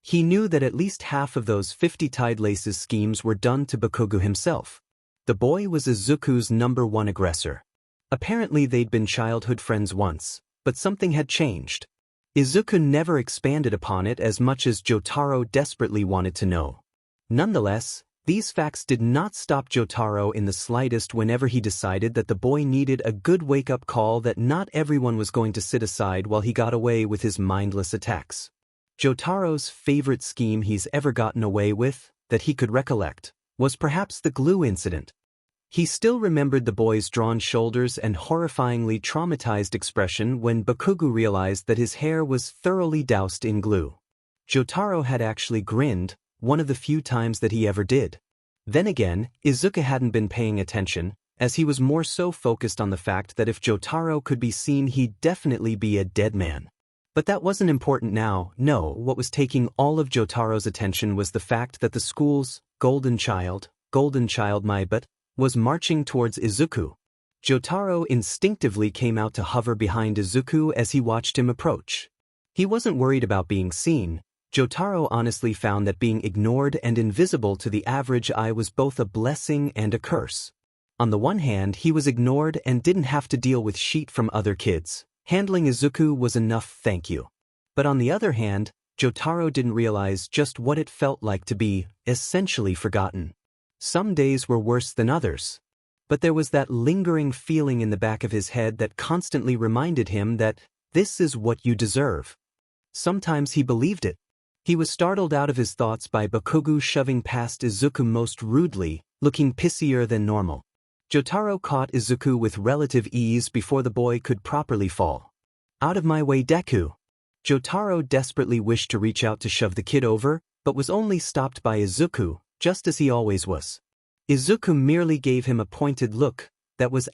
Speaker 1: He knew that at least half of those 50 tied laces schemes were done to Bakugu himself. The boy was Izuku's #1 aggressor. Apparently they'd been childhood friends once, but something had changed. Izuku never expanded upon it as much as Jotaro desperately wanted to know. Nonetheless, these facts did not stop Jotaro in the slightest whenever he decided that the boy needed a good wake-up call that not everyone was going to sit aside while he got away with his mindless attacks. Jotaro's favorite scheme he's ever gotten away with, that he could recollect, was perhaps the glue incident. He still remembered the boy's drawn shoulders and horrifyingly traumatized expression when Bakugu realized that his hair was thoroughly doused in glue. Jotaro had actually grinned, one of the few times that he ever did. Then again, Izuku hadn't been paying attention, as he was more so focused on the fact that if Jotaro could be seen he'd definitely be a dead man. But that wasn't important now. No, what was taking all of Jotaro's attention was the fact that the school's golden child my butt, was marching towards Izuku. Jotaro instinctively came out to hover behind Izuku as he watched him approach. He wasn't worried about being seen. Jotaro honestly found that being ignored and invisible to the average eye was both a blessing and a curse. On the one hand, he was ignored and didn't have to deal with shit from other kids. Handling Izuku was enough, thank you. But on the other hand, Jotaro didn't realize just what it felt like to be essentially forgotten. Some days were worse than others. But there was that lingering feeling in the back of his head that constantly reminded him that this is what you deserve. Sometimes he believed it. He was startled out of his thoughts by Bakugu shoving past Izuku most rudely, looking pissier than normal. Jotaro caught Izuku with relative ease before the boy could properly fall. Out of my way, Deku! Jotaro desperately wished to reach out to shove the kid over, but was only stopped by Izuku, just as he always was. Izuku merely gave him a pointed look that was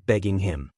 Speaker 1: begging him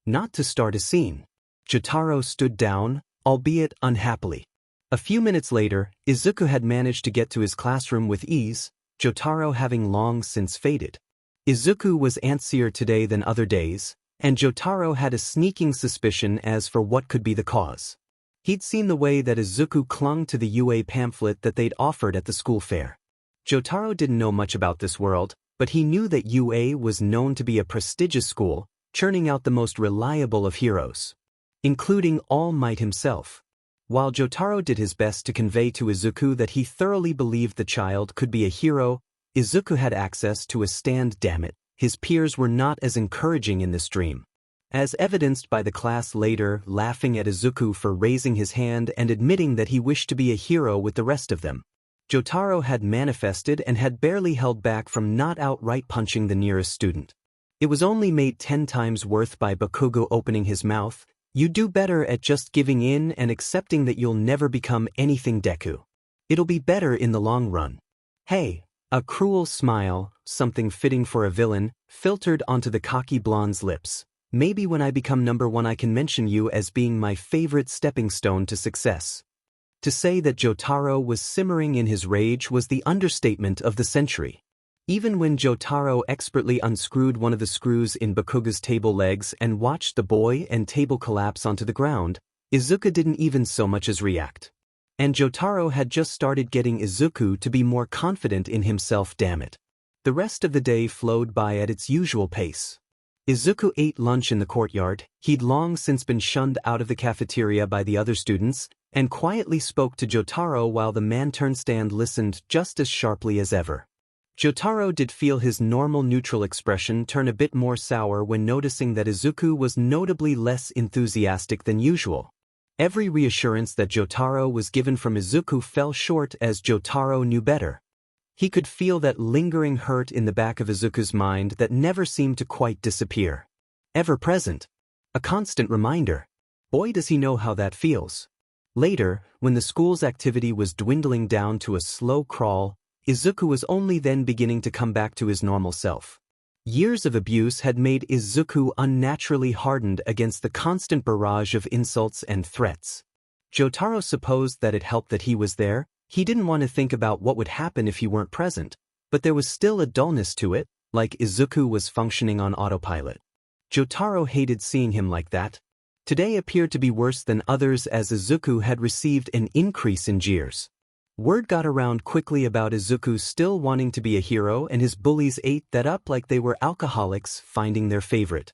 Speaker 1: not to start a scene. Jotaro stood down, albeit unhappily. A few minutes later, Izuku had managed to get to his classroom with ease, Jotaro having long since faded. Izuku was antsier today than other days, and Jotaro had a sneaking suspicion as for what could be the cause. He'd seen the way that Izuku clung to the UA pamphlet that they'd offered at the school fair. Jotaro didn't know much about this world, but he knew that UA was known to be a prestigious school, churning out the most reliable of heroes, including All Might himself. While Jotaro did his best to convey to Izuku that he thoroughly believed the child could be a hero, Izuku had access to a stand. Damn it, his peers were not as encouraging in this dream. As evidenced by the class later laughing at Izuku for raising his hand and admitting that he wished to be a hero with the rest of them. Jotaro had manifested and had barely held back from not outright punching the nearest student. It was only made 10 times worse by Bakugo opening his mouth. You do better at just giving in and accepting that you'll never become anything, Deku. It'll be better in the long run. Hey, a cruel smile, something fitting for a villain, filtered onto the cocky blonde's lips. Maybe when I become #1 I can mention you as being my favorite stepping stone to success. To say that Jotaro was simmering in his rage was the understatement of the century. Even when Jotaro expertly unscrewed one of the screws in Bakuga's table legs and watched the boy and table collapse onto the ground, Izuku didn't even so much as react. And Jotaro had just started getting Izuku to be more confident in himself. Damn it. The rest of the day flowed by at its usual pace. Izuku ate lunch in the courtyard. He'd long since been shunned out of the cafeteria by the other students, and quietly spoke to Jotaro while the man-turned-stand listened just as sharply as ever. Jotaro did feel his normal neutral expression turn a bit more sour when noticing that Izuku was notably less enthusiastic than usual. Every reassurance that Jotaro was given from Izuku fell short as Jotaro knew better. He could feel that lingering hurt in the back of Izuku's mind that never seemed to quite disappear. Ever present. A constant reminder. Boy, does he know how that feels. Later, when the school's activity was dwindling down to a slow crawl, Izuku was only then beginning to come back to his normal self. Years of abuse had made Izuku unnaturally hardened against the constant barrage of insults and threats. Jotaro supposed that it helped that he was there. He didn't want to think about what would happen if he weren't present, but there was still a dullness to it, like Izuku was functioning on autopilot. Jotaro hated seeing him like that. Today appeared to be worse than others as Izuku had received an increase in jeers. Word got around quickly about Izuku still wanting to be a hero, and his bullies ate that up like they were alcoholics finding their favorite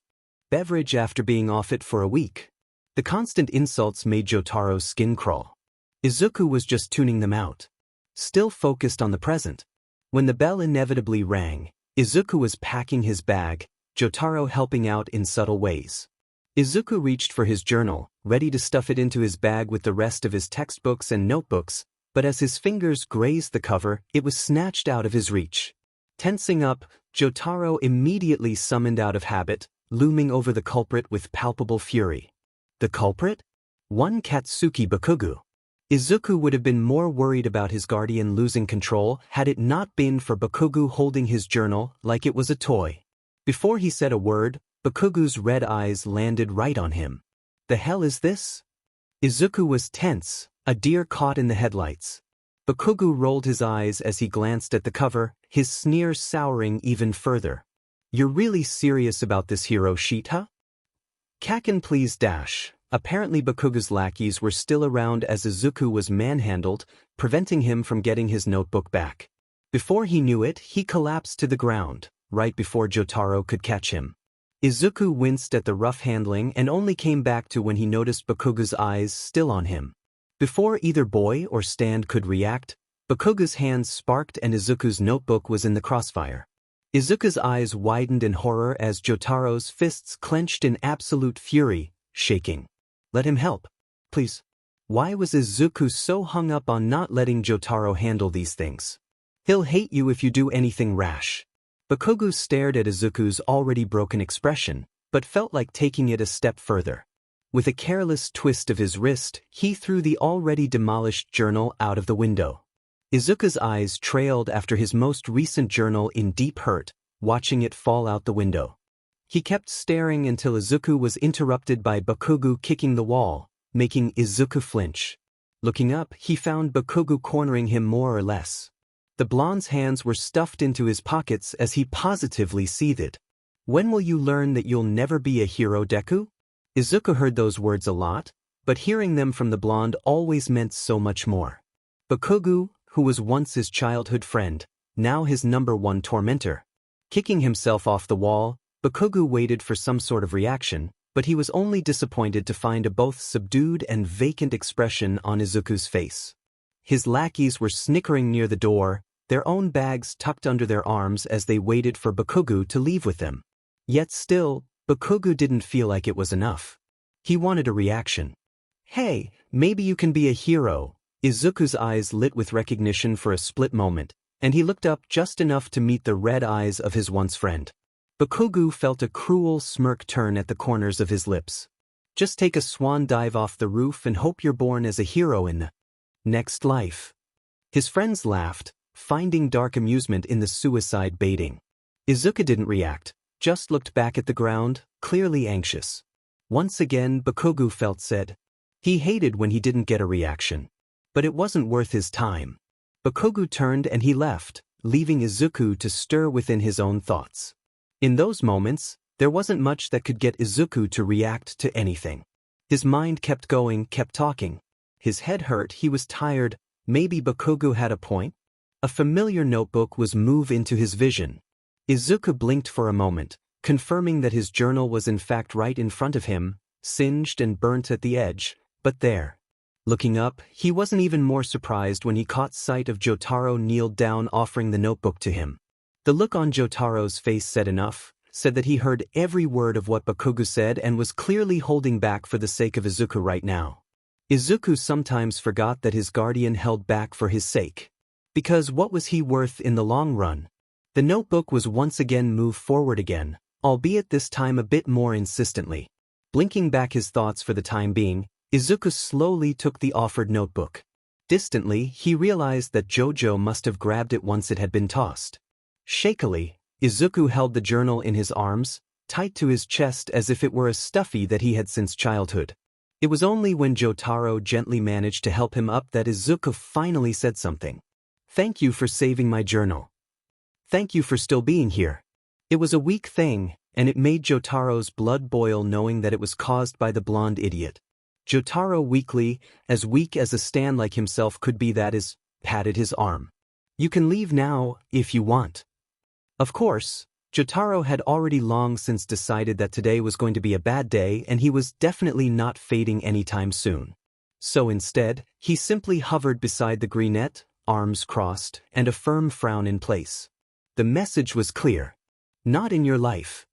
Speaker 1: beverage after being off it for a week. The constant insults made Jotaro's skin crawl. Izuku was just tuning them out, still focused on the present. When the bell inevitably rang, Izuku was packing his bag, Jotaro helping out in subtle ways. Izuku reached for his journal, ready to stuff it into his bag with the rest of his textbooks and notebooks, but as his fingers grazed the cover, it was snatched out of his reach. Tensing up, Jotaro immediately summoned out of habit, looming over the culprit with palpable fury. The culprit? One Katsuki Bakugo. Izuku would have been more worried about his guardian losing control had it not been for Bakugo holding his journal like it was a toy. Before he said a word, Bakugo's red eyes landed right on him. The hell is this? Izuku was tense, a deer caught in the headlights. Bakugo rolled his eyes as he glanced at the cover, his sneer souring even further. You're really serious about this hero sheet, huh? Kaken please dash. Apparently Bakugo's lackeys were still around as Izuku was manhandled, preventing him from getting his notebook back. Before he knew it, he collapsed to the ground, right before Jotaro could catch him. Izuku winced at the rough handling and only came back to when he noticed Bakugo's eyes still on him. Before either boy or stand could react, Bakugo's hands sparked and Izuku's notebook was in the crossfire. Izuku's eyes widened in horror as Jotaro's fists clenched in absolute fury, shaking. Let him help, please. Why was Izuku so hung up on not letting Jotaro handle these things? He'll hate you if you do anything rash. Bakugo stared at Izuku's already broken expression, but felt like taking it a step further. With a careless twist of his wrist, he threw the already demolished journal out of the window. Izuku's eyes trailed after his most recent journal in deep hurt, watching it fall out the window. He kept staring until Izuku was interrupted by Bakugo kicking the wall, making Izuku flinch. Looking up, he found Bakugo cornering him more or less. The blonde's hands were stuffed into his pockets as he positively seethed. When will you learn that you'll never be a hero, Deku? Izuku heard those words a lot, but hearing them from the blonde always meant so much more. Bakugo, who was once his childhood friend, now his #1 tormentor. Kicking himself off the wall, Bakugo waited for some sort of reaction, but he was only disappointed to find a both subdued and vacant expression on Izuku's face. His lackeys were snickering near the door, their own bags tucked under their arms as they waited for Bakugo to leave with them. Yet still, Bakugo didn't feel like it was enough. He wanted a reaction. Hey, maybe you can be a hero. Izuku's eyes lit with recognition for a split moment, and he looked up just enough to meet the red eyes of his once friend. Bakugo felt a cruel smirk turn at the corners of his lips. Just take a swan dive off the roof and hope you're born as a hero in the next life. His friends laughed, finding dark amusement in the suicide baiting. Izuku didn't react, just looked back at the ground, clearly anxious. Once again, Bakugo felt sad. He hated when he didn't get a reaction. But it wasn't worth his time. Bakugo turned and he left, leaving Izuku to stir within his own thoughts. In those moments, there wasn't much that could get Izuku to react to anything. His mind kept going, kept talking. His head hurt, he was tired, maybe Bakugo had a point. A familiar notebook was moved into his vision. Izuku blinked for a moment, confirming that his journal was in fact right in front of him, singed and burnt at the edge, but there. Looking up, he wasn't even more surprised when he caught sight of Jotaro kneeled down offering the notebook to him. The look on Jotaro's face said enough, said that he heard every word of what Bakugo said and was clearly holding back for the sake of Izuku right now. Izuku sometimes forgot that his guardian held back for his sake. Because what was he worth in the long run? The notebook was once again moved forward again, albeit this time a bit more insistently. Blinking back his thoughts for the time being, Izuku slowly took the offered notebook. Distantly, he realized that Jojo must have grabbed it once it had been tossed. Shakily, Izuku held the journal in his arms, tight to his chest as if it were a stuffy that he had since childhood. It was only when Jotaro gently managed to help him up that Izuku finally said something. "Thank you for saving my journal. Thank you for still being here." It was a weak thing, and it made Jotaro's blood boil knowing that it was caused by the blonde idiot. Jotaro weakly, as weak as a stan like himself could be, that is, patted his arm. "You can leave now, if you want." Of course, Jotaro had already long since decided that today was going to be a bad day and he was definitely not fading anytime soon. So instead, he simply hovered beside the greenette, arms crossed, and a firm frown in place. The message was clear. Not in your life.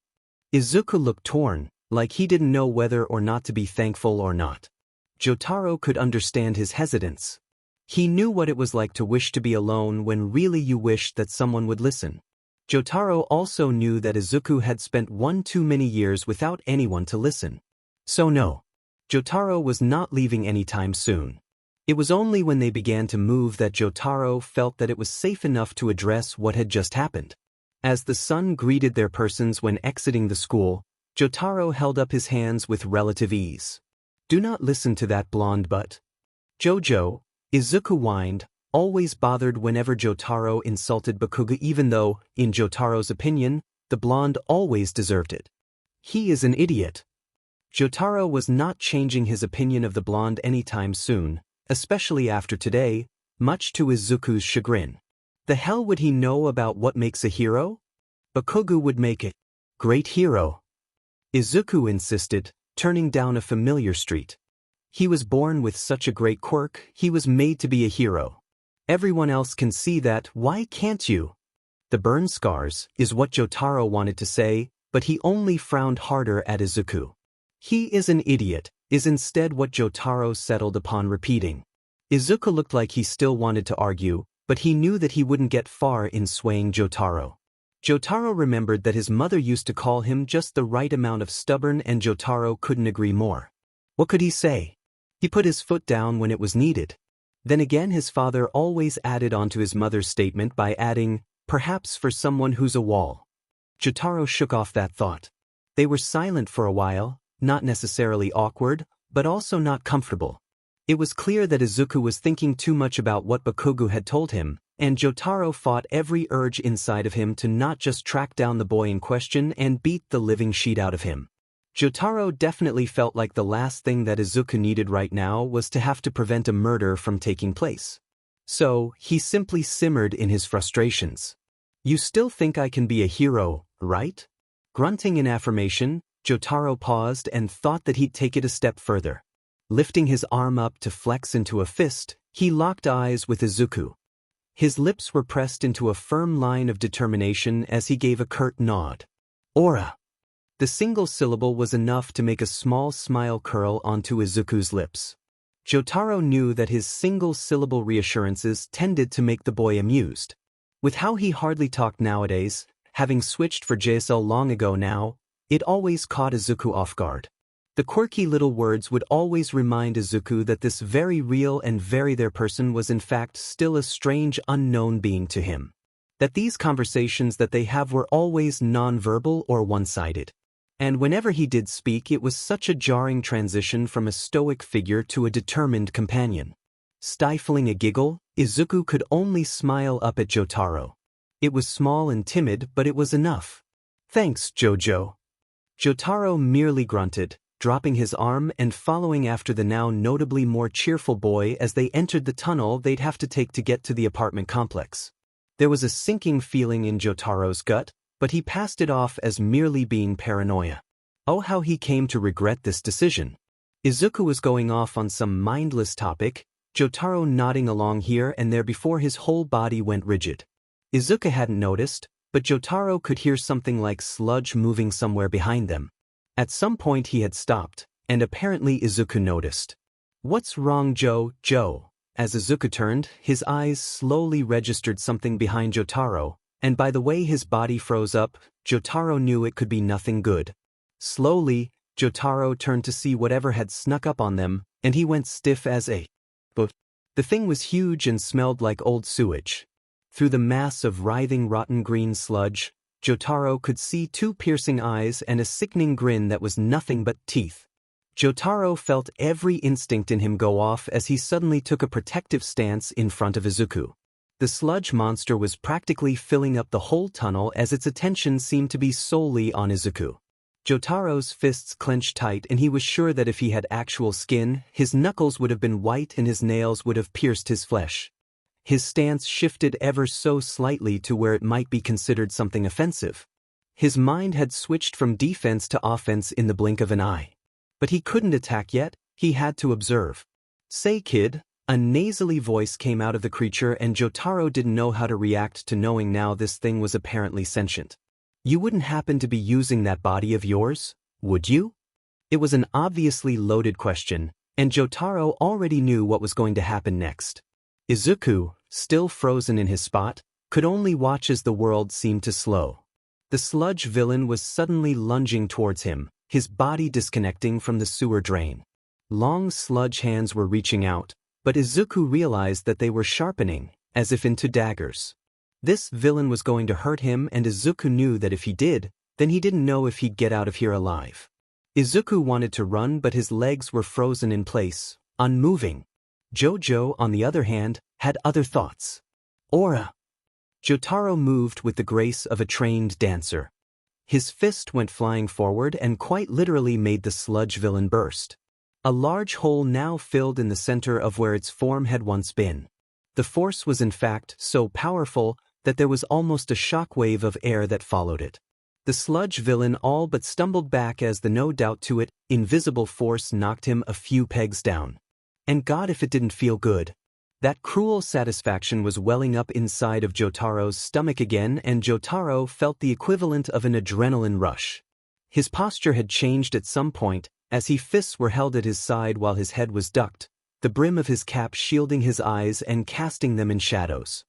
Speaker 1: Izuku looked torn, like he didn't know whether or not to be thankful or not. Jotaro could understand his hesitance. He knew what it was like to wish to be alone when really you wished that someone would listen. Jotaro also knew that Izuku had spent one too many years without anyone to listen. So no. Jotaro was not leaving anytime soon. It was only when they began to move that Jotaro felt that it was safe enough to address what had just happened. As the sun greeted their persons when exiting the school, Jotaro held up his hands with relative ease. "Do not listen to that blonde butt." "Jojo," Izuku whined, always bothered whenever Jotaro insulted Bakugo, even though, in Jotaro's opinion, the blonde always deserved it. "He is an idiot." Jotaro was not changing his opinion of the blonde anytime soon, especially after today, much to Izuku's chagrin. The hell would he know about what makes a hero? Bakugo would make a great hero. Izuku insisted, turning down a familiar street. He was born with such a great quirk, he was made to be a hero. Everyone else can see that, why can't you? "The burn scars," is what Jotaro wanted to say, but he only frowned harder at Izuku. "He is an idiot," is instead what Jotaro settled upon repeating. Izuku looked like he still wanted to argue, but he knew that he wouldn't get far in swaying Jotaro. Jotaro remembered that his mother used to call him just the right amount of stubborn, and Jotaro couldn't agree more. What could he say? He put his foot down when it was needed. Then again his father always added on to his mother's statement by adding, "perhaps for someone who's a wall." Jotaro shook off that thought. They were silent for a while, not necessarily awkward, but also not comfortable. It was clear that Izuku was thinking too much about what Bakugo had told him, and Jotaro fought every urge inside of him to not just track down the boy in question and beat the living shit out of him. Jotaro definitely felt like the last thing that Izuku needed right now was to have to prevent a murder from taking place. So, he simply simmered in his frustrations. "You still think I can be a hero, right?" Grunting in affirmation, Jotaro paused and thought that he'd take it a step further. Lifting his arm up to flex into a fist, he locked eyes with Izuku. His lips were pressed into a firm line of determination as he gave a curt nod. "Aura." The single syllable was enough to make a small smile curl onto Izuku's lips. Jotaro knew that his single-syllable reassurances tended to make the boy amused. With how he hardly talked nowadays, having switched for JSL long ago now, it always caught Izuku off guard. The quirky little words would always remind Izuku that this very real and very there person was in fact still a strange unknown being to him. That these conversations that they have were always non-verbal or one-sided. And whenever he did speak, it was such a jarring transition from a stoic figure to a determined companion. Stifling a giggle, Izuku could only smile up at Jotaro. It was small and timid, but it was enough. "Thanks, Jojo." Jotaro merely grunted, dropping his arm and following after the now notably more cheerful boy as they entered the tunnel they'd have to take to get to the apartment complex. There was a sinking feeling in Jotaro's gut, but he passed it off as merely being paranoia. Oh, how he came to regret this decision. Izuku was going off on some mindless topic, Jotaro nodding along here and there before his whole body went rigid. Izuku hadn't noticed, but Jotaro could hear something like sludge moving somewhere behind them. At some point he had stopped, and apparently Izuku noticed. "What's wrong, Joe?" As Izuku turned, his eyes slowly registered something behind Jotaro, and by the way his body froze up, Jotaro knew it could be nothing good. Slowly, Jotaro turned to see whatever had snuck up on them, and he went stiff as a boot. The thing was huge and smelled like old sewage. Through the mass of writhing rotten green sludge, Jotaro could see two piercing eyes and a sickening grin that was nothing but teeth. Jotaro felt every instinct in him go off as he suddenly took a protective stance in front of Izuku. The sludge monster was practically filling up the whole tunnel as its attention seemed to be solely on Izuku. Jotaro's fists clenched tight and he was sure that if he had actual skin, his knuckles would have been white and his nails would have pierced his flesh. His stance shifted ever so slightly to where it might be considered something offensive. His mind had switched from defense to offense in the blink of an eye. But he couldn't attack yet, he had to observe. "Say, kid," a nasally voice came out of the creature and Jotaro didn't know how to react to knowing now this thing was apparently sentient. "You wouldn't happen to be using that body of yours, would you?" It was an obviously loaded question, and Jotaro already knew what was going to happen next. Izuku, still frozen in his spot, could only watch as the world seemed to slow. The sludge villain was suddenly lunging towards him, his body disconnecting from the sewer drain. Long sludge hands were reaching out, but Izuku realized that they were sharpening, as if into daggers. This villain was going to hurt him and Izuku knew that if he did, then he didn't know if he'd get out of here alive. Izuku wanted to run but his legs were frozen in place, unmoving. Jojo, on the other hand, had other thoughts. "Aura!" Jotaro moved with the grace of a trained dancer. His fist went flying forward and quite literally made the sludge villain burst. A large hole now filled in the center of where its form had once been. The force was in fact so powerful that there was almost a shock wave of air that followed it. The sludge villain all but stumbled back as the no doubt to it, invisible force knocked him a few pegs down. And God if it didn't feel good. That cruel satisfaction was welling up inside of Jotaro's stomach again and Jotaro felt the equivalent of an adrenaline rush. His posture had changed at some point, as his fists were held at his side while his head was ducked, the brim of his cap shielding his eyes and casting them in shadows.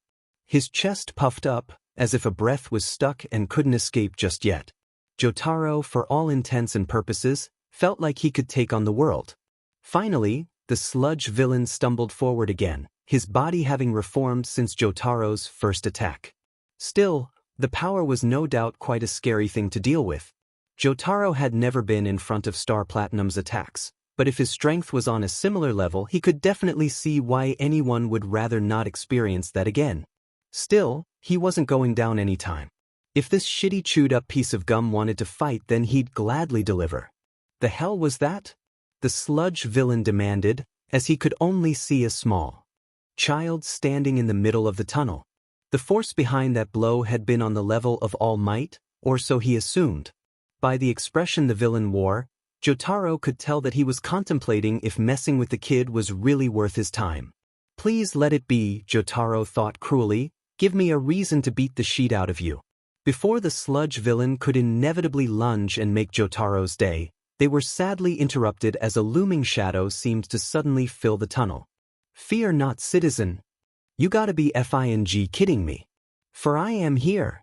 Speaker 1: His chest puffed up, as if a breath was stuck and couldn't escape just yet. Jotaro, for all intents and purposes, felt like he could take on the world. Finally, the sludge villain stumbled forward again, his body having reformed since Jotaro's first attack. Still, the power was no doubt quite a scary thing to deal with. Jotaro had never been in front of Star Platinum's attacks, but if his strength was on a similar level he could definitely see why anyone would rather not experience that again. Still, he wasn't going down anytime. If this shitty chewed-up piece of gum wanted to fight then he'd gladly deliver. The hell was that? The sludge villain demanded, as he could only see a small child standing in the middle of the tunnel. The force behind that blow had been on the level of All Might, or so he assumed. By the expression the villain wore, Jotaro could tell that he was contemplating if messing with the kid was really worth his time. "Please let it be," Jotaro thought cruelly, "give me a reason to beat the shit out of you." Before the sludge villain could inevitably lunge and make Jotaro's day, they were sadly interrupted as a looming shadow seemed to suddenly fill the tunnel. "Fear not, citizen. You gotta be fing kidding me. For I am here.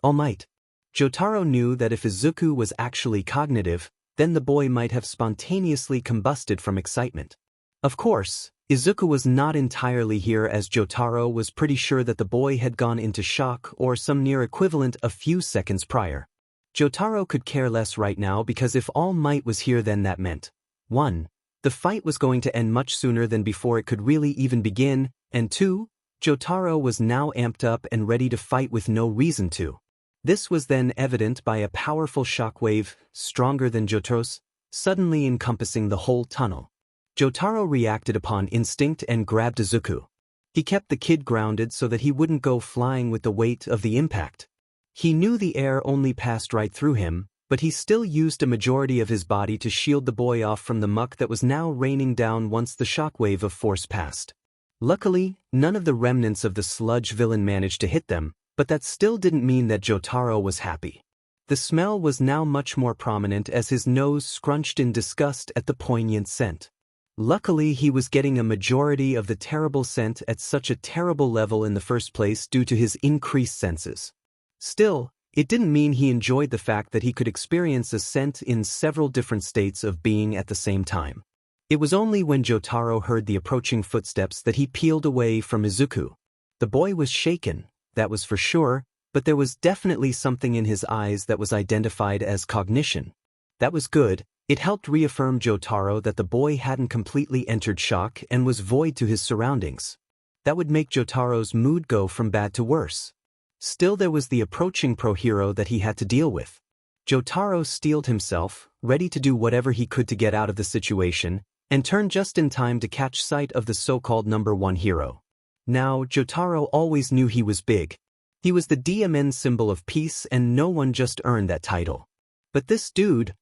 Speaker 1: All Might." Jotaro knew that if Izuku was actually cognitive, then the boy might have spontaneously combusted from excitement. Of course, Izuku was not entirely here as Jotaro was pretty sure that the boy had gone into shock or some near equivalent a few seconds prior. Jotaro could care less right now because if All Might was here then that meant 1. The fight was going to end much sooner than before it could really even begin, and 2. Jotaro was now amped up and ready to fight with no reason to. This was then evident by a powerful shockwave, stronger than Jotaro's, suddenly encompassing the whole tunnel. Jotaro reacted upon instinct and grabbed Izuku. He kept the kid grounded so that he wouldn't go flying with the weight of the impact. He knew the air only passed right through him, but he still used a majority of his body to shield the boy off from the muck that was now raining down once the shockwave of force passed. Luckily, none of the remnants of the sludge villain managed to hit them, but that still didn't mean that Jotaro was happy. The smell was now much more prominent as his nose scrunched in disgust at the poignant scent. Luckily he was getting a majority of the terrible scent at such a terrible level in the first place due to his increased senses. Still, it didn't mean he enjoyed the fact that he could experience a scent in several different states of being at the same time. It was only when Jotaro heard the approaching footsteps that he peeled away from Izuku. The boy was shaken, that was for sure, but there was definitely something in his eyes that was identified as cognition. That was good. It helped reaffirm Jotaro that the boy hadn't completely entered shock and was void to his surroundings. That would make Jotaro's mood go from bad to worse. Still, there was the approaching pro-hero that he had to deal with. Jotaro steeled himself, ready to do whatever he could to get out of the situation, and turned just in time to catch sight of the so-called #1 hero. Now, Jotaro always knew he was big. He was the DMN symbol of peace, and no one just earned that title. But this dude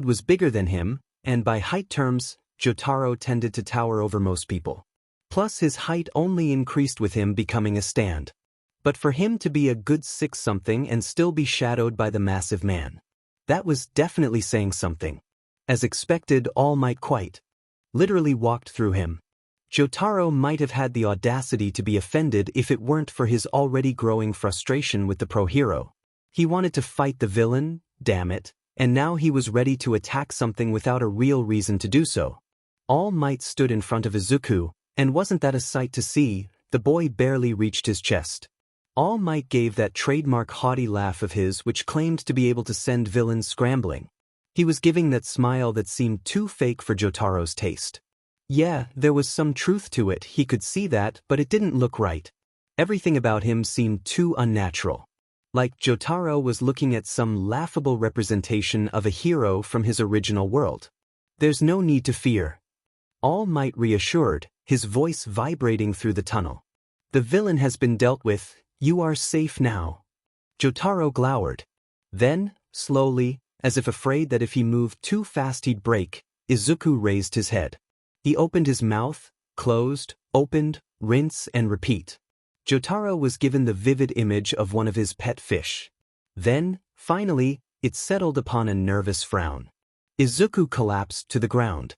Speaker 1: was bigger than him, and by height terms, Jotaro tended to tower over most people. Plus, his height only increased with him becoming a stand. But for him to be a good 6-something and still be shadowed by the massive man, that was definitely saying something. As expected, All Might quite literally walked through him. Jotaro might have had the audacity to be offended if it weren't for his already growing frustration with the pro-hero. He wanted to fight the villain, damn it, and now he was ready to attack something without a real reason to do so. All Might stood in front of Izuku, and wasn't that a sight to see? The boy barely reached his chest. All Might gave that trademark haughty laugh of his which claimed to be able to send villains scrambling. He was giving that smile that seemed too fake for Jotaro's taste. Yeah, there was some truth to it, he could see that, but it didn't look right. Everything about him seemed too unnatural. Like Jotaro was looking at some laughable representation of a hero from his original world. There's no need to fear. All Might reassured, his voice vibrating through the tunnel. The villain has been dealt with, you are safe now. Jotaro glowered. Then, slowly, as if afraid that if he moved too fast he'd break, Izuku raised his head. He opened his mouth, closed, opened, rinse and repeat. Jotaro was given the vivid image of one of his pet fish. Then, finally, it settled upon a nervous frown. Izuku collapsed to the ground.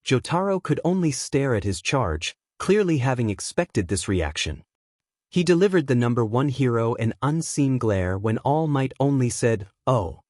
Speaker 1: Jotaro could only stare at his charge, clearly having expected this reaction. He delivered the #1 hero an unseen glare when All Might only said, "Oh.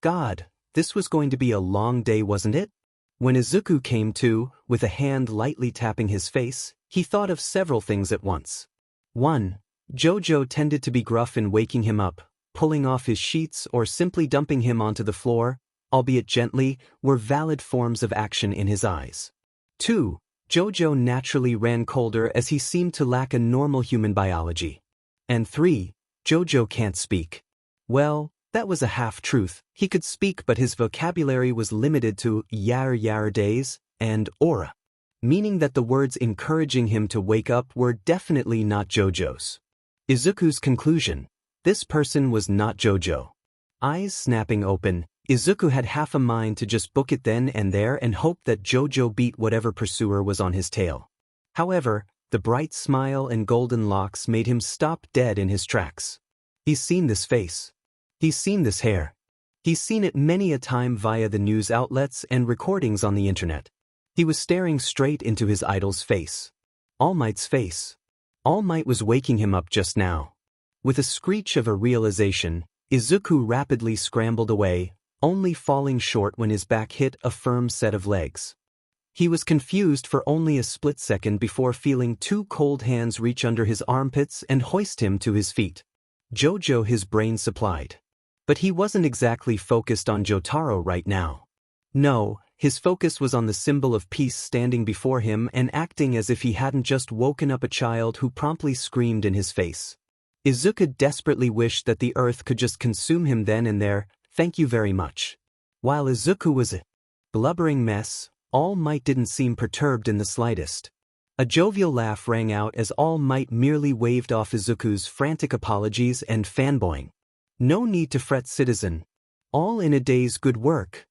Speaker 1: God, this was going to be a long day, wasn't it?" When Izuku came to, with a hand lightly tapping his face, he thought of several things at once. 1. Jojo tended to be gruff in waking him up, pulling off his sheets or simply dumping him onto the floor, albeit gently, were valid forms of action in his eyes. 2. Jojo naturally ran colder as he seemed to lack a normal human biology. And 3. Jojo can't speak. Well, that was a half-truth. He could speak, but his vocabulary was limited to yar days and aura, meaning that the words encouraging him to wake up were definitely not Jojo's. Izuku's conclusion: this person was not Jojo. Eyes snapping open, Izuku had half a mind to just book it then and there and hope that Jojo beat whatever pursuer was on his tail. However, the bright smile and golden locks made him stop dead in his tracks. He's seen this face. He's seen this hair. He's seen it many a time via the news outlets and recordings on the internet. He was staring straight into his idol's face. All Might's face. All Might was waking him up just now. With a screech of a realization, Izuku rapidly scrambled away, only falling short when his back hit a firm set of legs. He was confused for only a split second before feeling two cold hands reach under his armpits and hoist him to his feet. Jojo his brain supplied. But he wasn't exactly focused on Jotaro right now. No, his focus was on the symbol of peace standing before him and acting as if he hadn't just woken up a child who promptly screamed in his face. Izuku desperately wished that the earth could just consume him then and there. Thank you very much. While Izuku was a blubbering mess, All Might didn't seem perturbed in the slightest. A jovial laugh rang out as All Might merely waved off Izuku's frantic apologies and fanboying. No need to fret, citizen. All in a day's good work.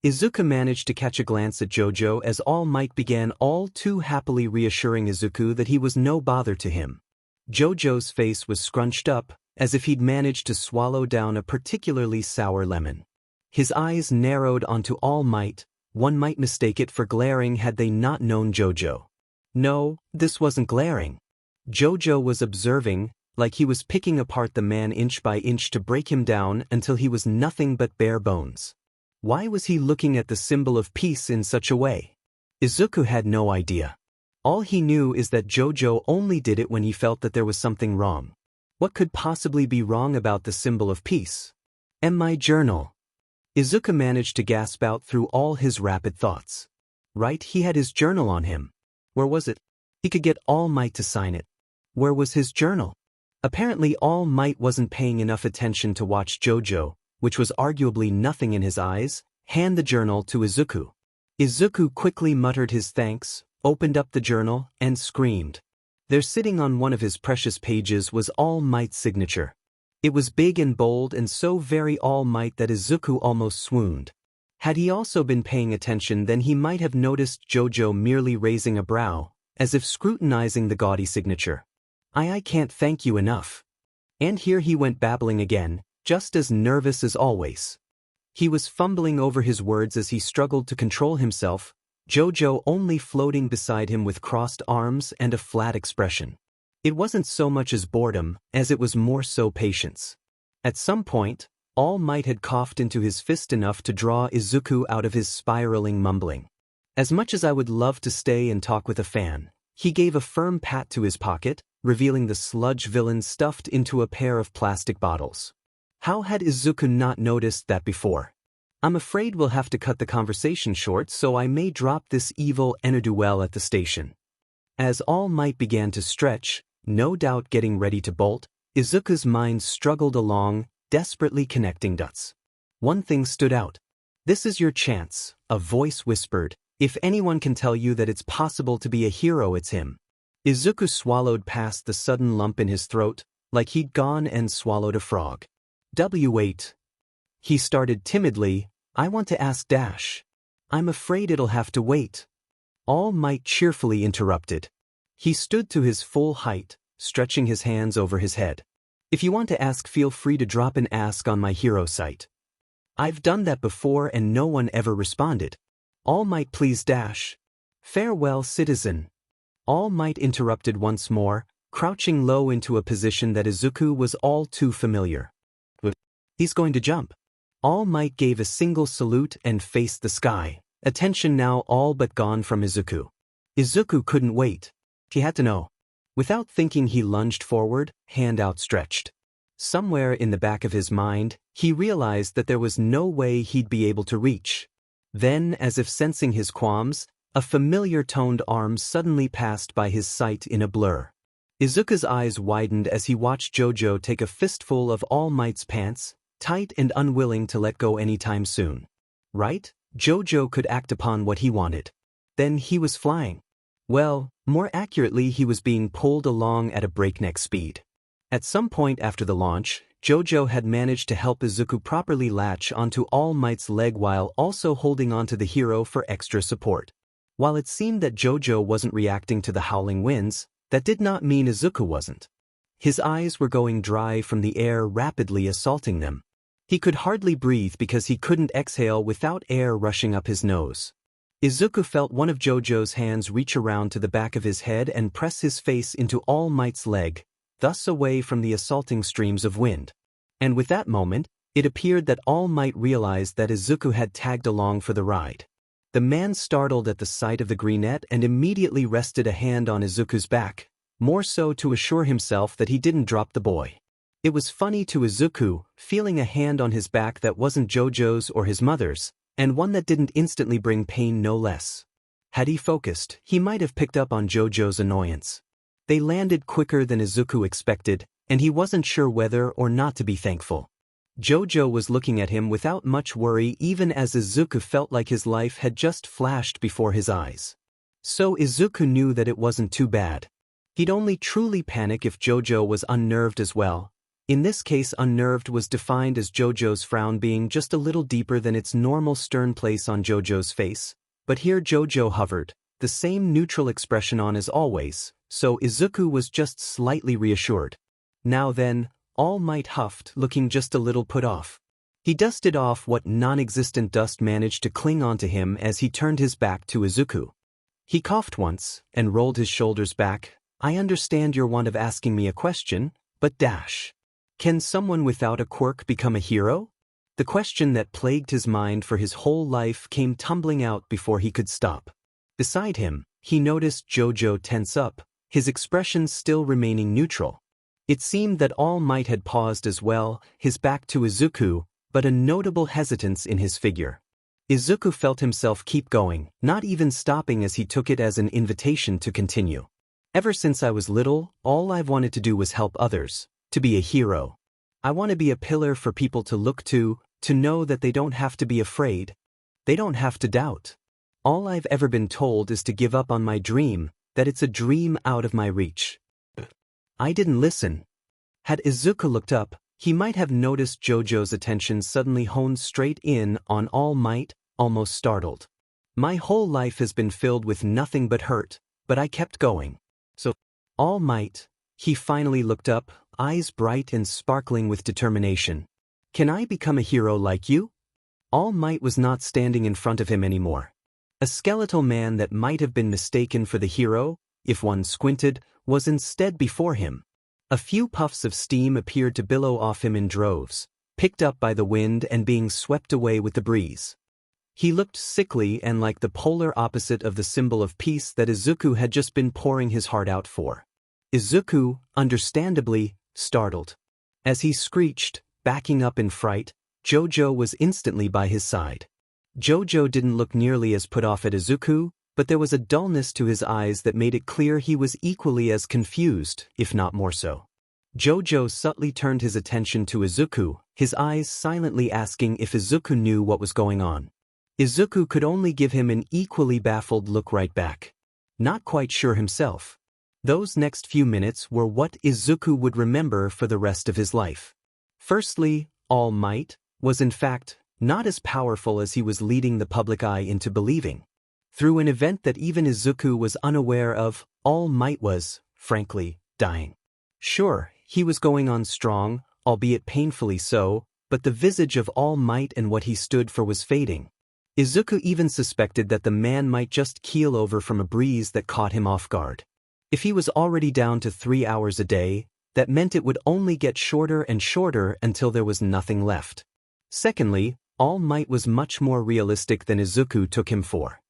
Speaker 1: Izuku managed to catch a glance at Jojo as All Might began all too happily reassuring Izuku that he was no bother to him. Jojo's face was scrunched up, as if he'd managed to swallow down a particularly sour lemon. His eyes narrowed onto All Might. One might mistake it for glaring had they not known Jojo. No, this wasn't glaring. Jojo was observing, like he was picking apart the man inch by inch to break him down until he was nothing but bare bones. Why was he looking at the symbol of peace in such a way? Izuku had no idea. All he knew is that Jojo only did it when he felt that there was something wrong. What could possibly be wrong about the symbol of peace? And my journal. Izuku managed to gasp out through all his rapid thoughts. Right, he had his journal on him. Where was it? He could get All Might to sign it. Where was his journal? Apparently All Might wasn't paying enough attention to watch Jojo, which was arguably nothing in his eyes, hand the journal to Izuku. Izuku quickly muttered his thanks, opened up the journal, and screamed. There sitting on one of his precious pages was All Might's signature. It was big and bold and so very All Might that Izuku almost swooned. Had he also been paying attention, then he might have noticed Jojo merely raising a brow, as if scrutinizing the gaudy signature. I can't thank you enough. And here he went babbling again, just as nervous as always. He was fumbling over his words as he struggled to control himself, Jojo only floating beside him with crossed arms and a flat expression. It wasn't so much as boredom, as it was more so patience. At some point, All Might had coughed into his fist enough to draw Izuku out of his spiraling mumbling. As much as I would love to stay and talk with a fan, he gave a firm pat to his pocket, revealing the sludge villain stuffed into a pair of plastic bottles. How had Izuku not noticed that before? I'm afraid we'll have to cut the conversation short, so I may drop this evil ne'er-do-well at the station. As All Might began to stretch, no doubt getting ready to bolt, Izuku's mind struggled along, desperately connecting dots. One thing stood out. This is your chance, a voice whispered. If anyone can tell you that it's possible to be a hero, it's him. Izuku swallowed past the sudden lump in his throat, like he'd gone and swallowed a frog. W8. He started timidly, I want to ask Dash. I'm afraid it'll have to wait. All Might cheerfully interrupted. He stood to his full height, stretching his hands over his head. If you want to ask, feel free to drop an ask on my hero site. I've done that before and no one ever responded. All Might, please Dash. Farewell, citizen. All Might interrupted once more, crouching low into a position that Izuku was all too familiar. He's going to jump. All Might gave a single salute and faced the sky, attention now all but gone from Izuku. Izuku couldn't wait. He had to know. Without thinking, he lunged forward, hand outstretched. Somewhere in the back of his mind, he realized that there was no way he'd be able to reach. Then, as if sensing his qualms, a familiar toned arm suddenly passed by his sight in a blur. Izuku's eyes widened as he watched Jojo take a fistful of All Might's pants, tight and unwilling to let go anytime soon. Right? Jojo could act upon what he wanted. Then he was flying. Well, more accurately, he was being pulled along at a breakneck speed. At some point after the launch, Jojo had managed to help Izuku properly latch onto All Might's leg while also holding onto the hero for extra support. While it seemed that Jojo wasn't reacting to the howling winds, that did not mean Izuku wasn't. His eyes were going dry from the air rapidly assaulting them. He could hardly breathe because he couldn't exhale without air rushing up his nose. Izuku felt one of Jojo's hands reach around to the back of his head and press his face into All Might's leg, thus away from the assaulting streams of wind. And with that moment, it appeared that All Might realized that Izuku had tagged along for the ride. The man startled at the sight of the greenette and immediately rested a hand on Izuku's back, more so to assure himself that he didn't drop the boy. It was funny to Izuku, feeling a hand on his back that wasn't Jojo's or his mother's, and one that didn't instantly bring pain no less. Had he focused, he might have picked up on Jojo's annoyance. They landed quicker than Izuku expected, and he wasn't sure whether or not to be thankful. Jojo was looking at him without much worry, even as Izuku felt like his life had just flashed before his eyes. So Izuku knew that it wasn't too bad. He'd only truly panic if Jojo was unnerved as well. In this case, unnerved was defined as Jojo's frown being just a little deeper than its normal stern place on Jojo's face, but here Jojo hovered, the same neutral expression on as always, so Izuku was just slightly reassured. Now then, All Might huffed, looking just a little put off. He dusted off what non-existent dust managed to cling onto him as he turned his back to Izuku. He coughed once, and rolled his shoulders back. I understand your want of asking me a question, but Dash. Can someone without a quirk become a hero? The question that plagued his mind for his whole life came tumbling out before he could stop. Beside him, he noticed Jojo tense up, his expression still remaining neutral. It seemed that All Might had paused as well, his back to Izuku, but a notable hesitance in his figure. Izuku felt himself keep going, not even stopping as he took it as an invitation to continue. Ever since I was little, all I've wanted to do was help others, to be a hero. I want to be a pillar for people to look to know that they don't have to be afraid. They don't have to doubt. All I've ever been told is to give up on my dream, that it's a dream out of my reach. I didn't listen. Had Izuku looked up, he might have noticed Jojo's attention suddenly honed straight in on All Might, almost startled. My whole life has been filled with nothing but hurt, but I kept going. So, All Might, he finally looked up, eyes bright and sparkling with determination. Can I become a hero like you? All Might was not standing in front of him anymore. A skeletal man that might have been mistaken for the hero, if one squinted, was instead before him. A few puffs of steam appeared to billow off him in droves, picked up by the wind and being swept away with the breeze. He looked sickly and like the polar opposite of the symbol of peace that Izuku had just been pouring his heart out for. Izuku, understandably, startled. As he screeched, backing up in fright, Jojo was instantly by his side. Jojo didn't look nearly as put off at Izuku, but there was a dullness to his eyes that made it clear he was equally as confused, if not more so. Jojo subtly turned his attention to Izuku, his eyes silently asking if Izuku knew what was going on. Izuku could only give him an equally baffled look right back. Not quite sure himself. Those next few minutes were what Izuku would remember for the rest of his life. Firstly, All Might was in fact not as powerful as he was leading the public eye into believing. Through an event that even Izuku was unaware of, All Might was, frankly, dying. Sure, he was going on strong, albeit painfully so, but the visage of All Might and what he stood for was fading. Izuku even suspected that the man might just keel over from a breeze that caught him off guard. If he was already down to 3 hours a day, that meant it would only get shorter and shorter until there was nothing left. Secondly, All Might was much more realistic than Izuku took him for.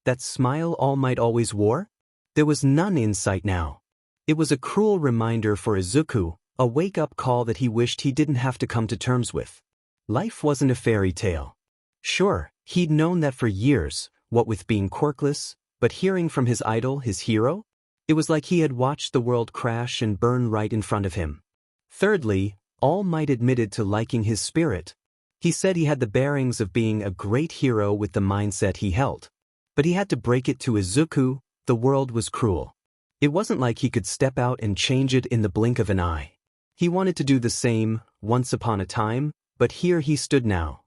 Speaker 1: That smile All Might always wore? There was none in sight now. It was a cruel reminder for Izuku, a wake-up call that he wished he didn't have to come to terms with. Life wasn't a fairy tale. Sure, he'd known that for years, what with being quirkless, but hearing from his idol, his hero? It was like he had watched the world crash and burn right in front of him. Thirdly, All Might admitted to liking his spirit. He said he had the bearings of being a great hero with the mindset he held. But he had to break it to Izuku, the world was cruel. It wasn't like he could step out and change it in the blink of an eye. He wanted to do the same, once upon a time, but here he stood now.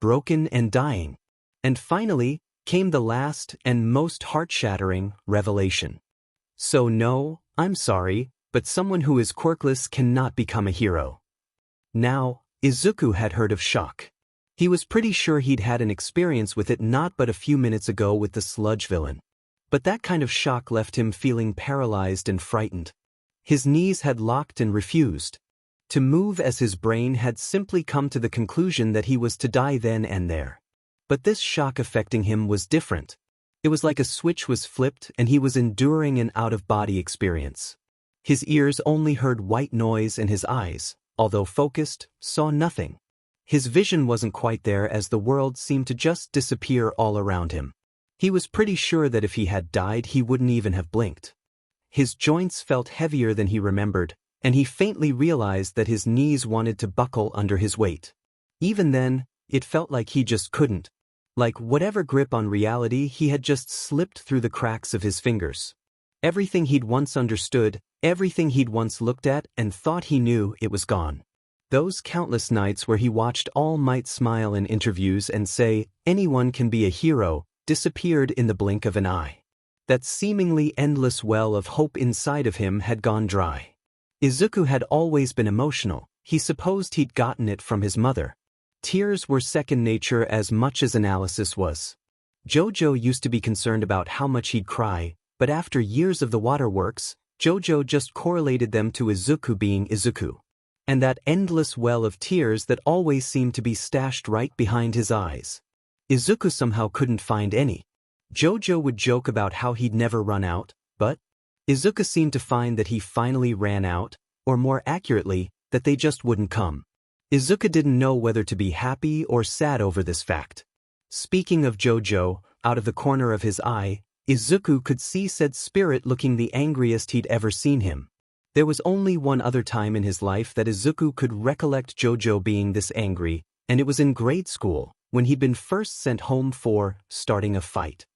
Speaker 1: Broken and dying. And finally, came the last and most heart-shattering revelation. So no, I'm sorry, but someone who is quirkless cannot become a hero. Now, Izuku had heard of shock. He was pretty sure he'd had an experience with it not but a few minutes ago with the sludge villain. But that kind of shock left him feeling paralyzed and frightened. His knees had locked and refused to move as his brain had simply come to the conclusion that he was to die then and there. But this shock affecting him was different. It was like a switch was flipped and he was enduring an out-of-body experience. His ears only heard white noise and his eyes, although focused, saw nothing. His vision wasn't quite there as the world seemed to just disappear all around him. He was pretty sure that if he had died he wouldn't even have blinked. His joints felt heavier than he remembered, and he faintly realized that his knees wanted to buckle under his weight. Even then, it felt like he just couldn't. Like whatever grip on reality he had just slipped through the cracks of his fingers. Everything he'd once understood, everything he'd once looked at and thought he knew, it was gone. Those countless nights where he watched All Might smile in interviews and say, anyone can be a hero, disappeared in the blink of an eye. That seemingly endless well of hope inside of him had gone dry. Izuku had always been emotional, he supposed he'd gotten it from his mother. Tears were second nature as much as analysis was. Jojo used to be concerned about how much he'd cry, but after years of the waterworks, Jojo just correlated them to Izuku being Izuku. And that endless well of tears that always seemed to be stashed right behind his eyes. Izuku somehow couldn't find any. Jojo would joke about how he'd never run out, but Izuku seemed to find that he finally ran out, or more accurately, that they just wouldn't come. Izuku didn't know whether to be happy or sad over this fact. Speaking of Jojo, out of the corner of his eye, Izuku could see said spirit looking the angriest he'd ever seen him. There was only one other time in his life that Izuku could recollect Jojo being this angry, and it was in grade school, when he'd been first sent home for starting a fight.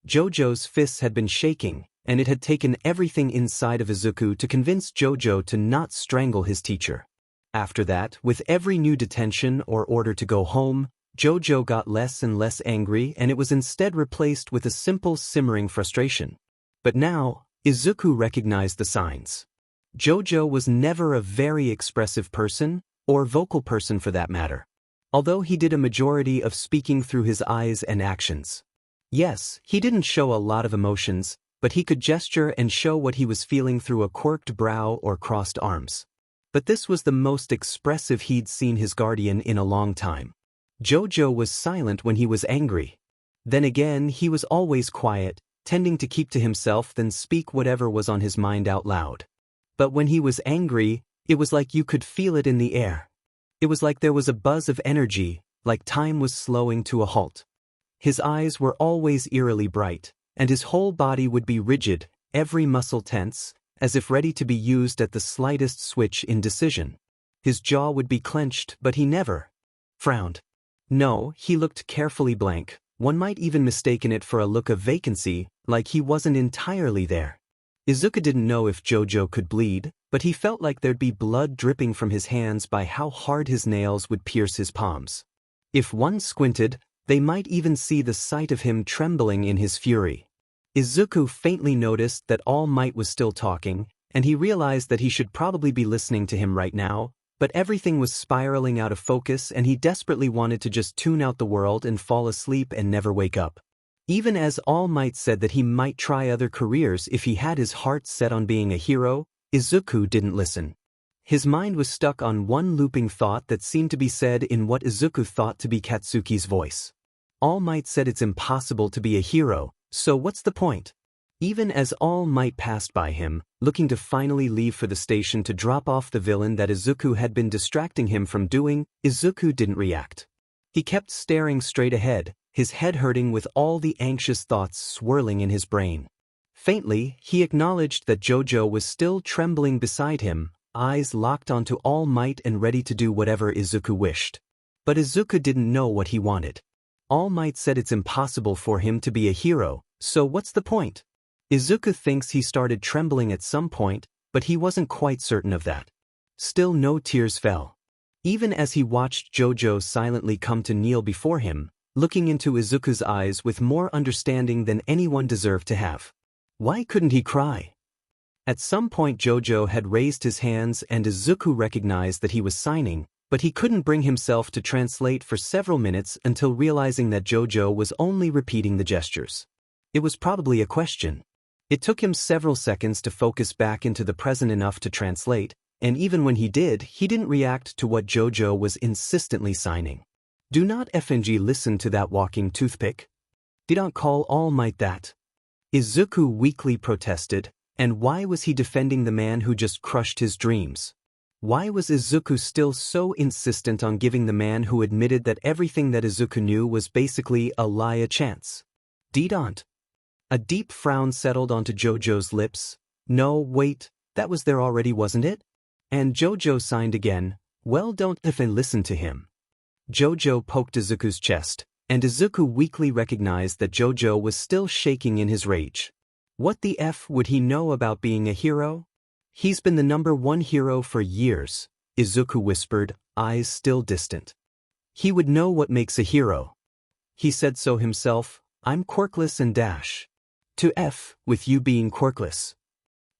Speaker 1: Jojo's fists had been shaking, and it had taken everything inside of Izuku to convince Jojo to not strangle his teacher. After that, with every new detention or order to go home, Jojo got less and less angry, and it was instead replaced with a simple simmering frustration. But now, Izuku recognized the signs. Jojo was never a very expressive person, or vocal person for that matter. Although he did a majority of speaking through his eyes and actions. Yes, he didn't show a lot of emotions, but he could gesture and show what he was feeling through a quirked brow or crossed arms. But this was the most expressive he'd seen his guardian in a long time. Jojo was silent when he was angry. Then again, he was always quiet, tending to keep to himself than speak whatever was on his mind out loud. But when he was angry, it was like you could feel it in the air. It was like there was a buzz of energy, like time was slowing to a halt. His eyes were always eerily bright, and his whole body would be rigid, every muscle tense, as if ready to be used at the slightest switch in decision. His jaw would be clenched, but he never frowned. No, he looked carefully blank. One might even mistaken it for a look of vacancy, like he wasn't entirely there. Izuku didn't know if Jojo could bleed, but he felt like there'd be blood dripping from his hands by how hard his nails would pierce his palms. If one squinted, they might even see the sight of him trembling in his fury. Izuku faintly noticed that All Might was still talking, and he realized that he should probably be listening to him right now, but everything was spiraling out of focus and he desperately wanted to just tune out the world and fall asleep and never wake up. Even as All Might said that he might try other careers if he had his heart set on being a hero, Izuku didn't listen. His mind was stuck on one looping thought that seemed to be said in what Izuku thought to be Katsuki's voice. All Might said it's impossible to be a hero, so what's the point? Even as All Might passed by him, looking to finally leave for the station to drop off the villain that Izuku had been distracting him from doing, Izuku didn't react. He kept staring straight ahead, his head hurting with all the anxious thoughts swirling in his brain. Faintly, he acknowledged that Jojo was still trembling beside him, eyes locked onto All Might and ready to do whatever Izuku wished. But Izuku didn't know what he wanted. All Might said it's impossible for him to be a hero, so what's the point? Izuku thinks he started trembling at some point, but he wasn't quite certain of that. Still no tears fell. Even as he watched Jojo silently come to kneel before him, looking into Izuku's eyes with more understanding than anyone deserved to have. Why couldn't he cry? At some point Jojo had raised his hands and Izuku recognized that he was signing, but he couldn't bring himself to translate for several minutes until realizing that Jojo was only repeating the gestures. It was probably a question. It took him several seconds to focus back into the present enough to translate, and even when he did, he didn't react to what Jojo was insistently signing. Do not FNG listen to that walking toothpick. Did not call All Might that. Izuku weakly protested, and why was he defending the man who just crushed his dreams? Why was Izuku still so insistent on giving the man who admitted that everything that Izuku knew was basically a lie a chance? Didn't. A deep frown settled onto Jojo's lips. No, wait, that was there already, wasn't it? And Jojo signed again. Well, don't even listen to him. Jojo poked Izuku's chest, and Izuku weakly recognized that Jojo was still shaking in his rage. What the F would he know about being a hero? He's been the #1 hero for years, Izuku whispered, eyes still distant. He would know what makes a hero. He said so himself. I'm quirkless and dash. To F with you being quirkless.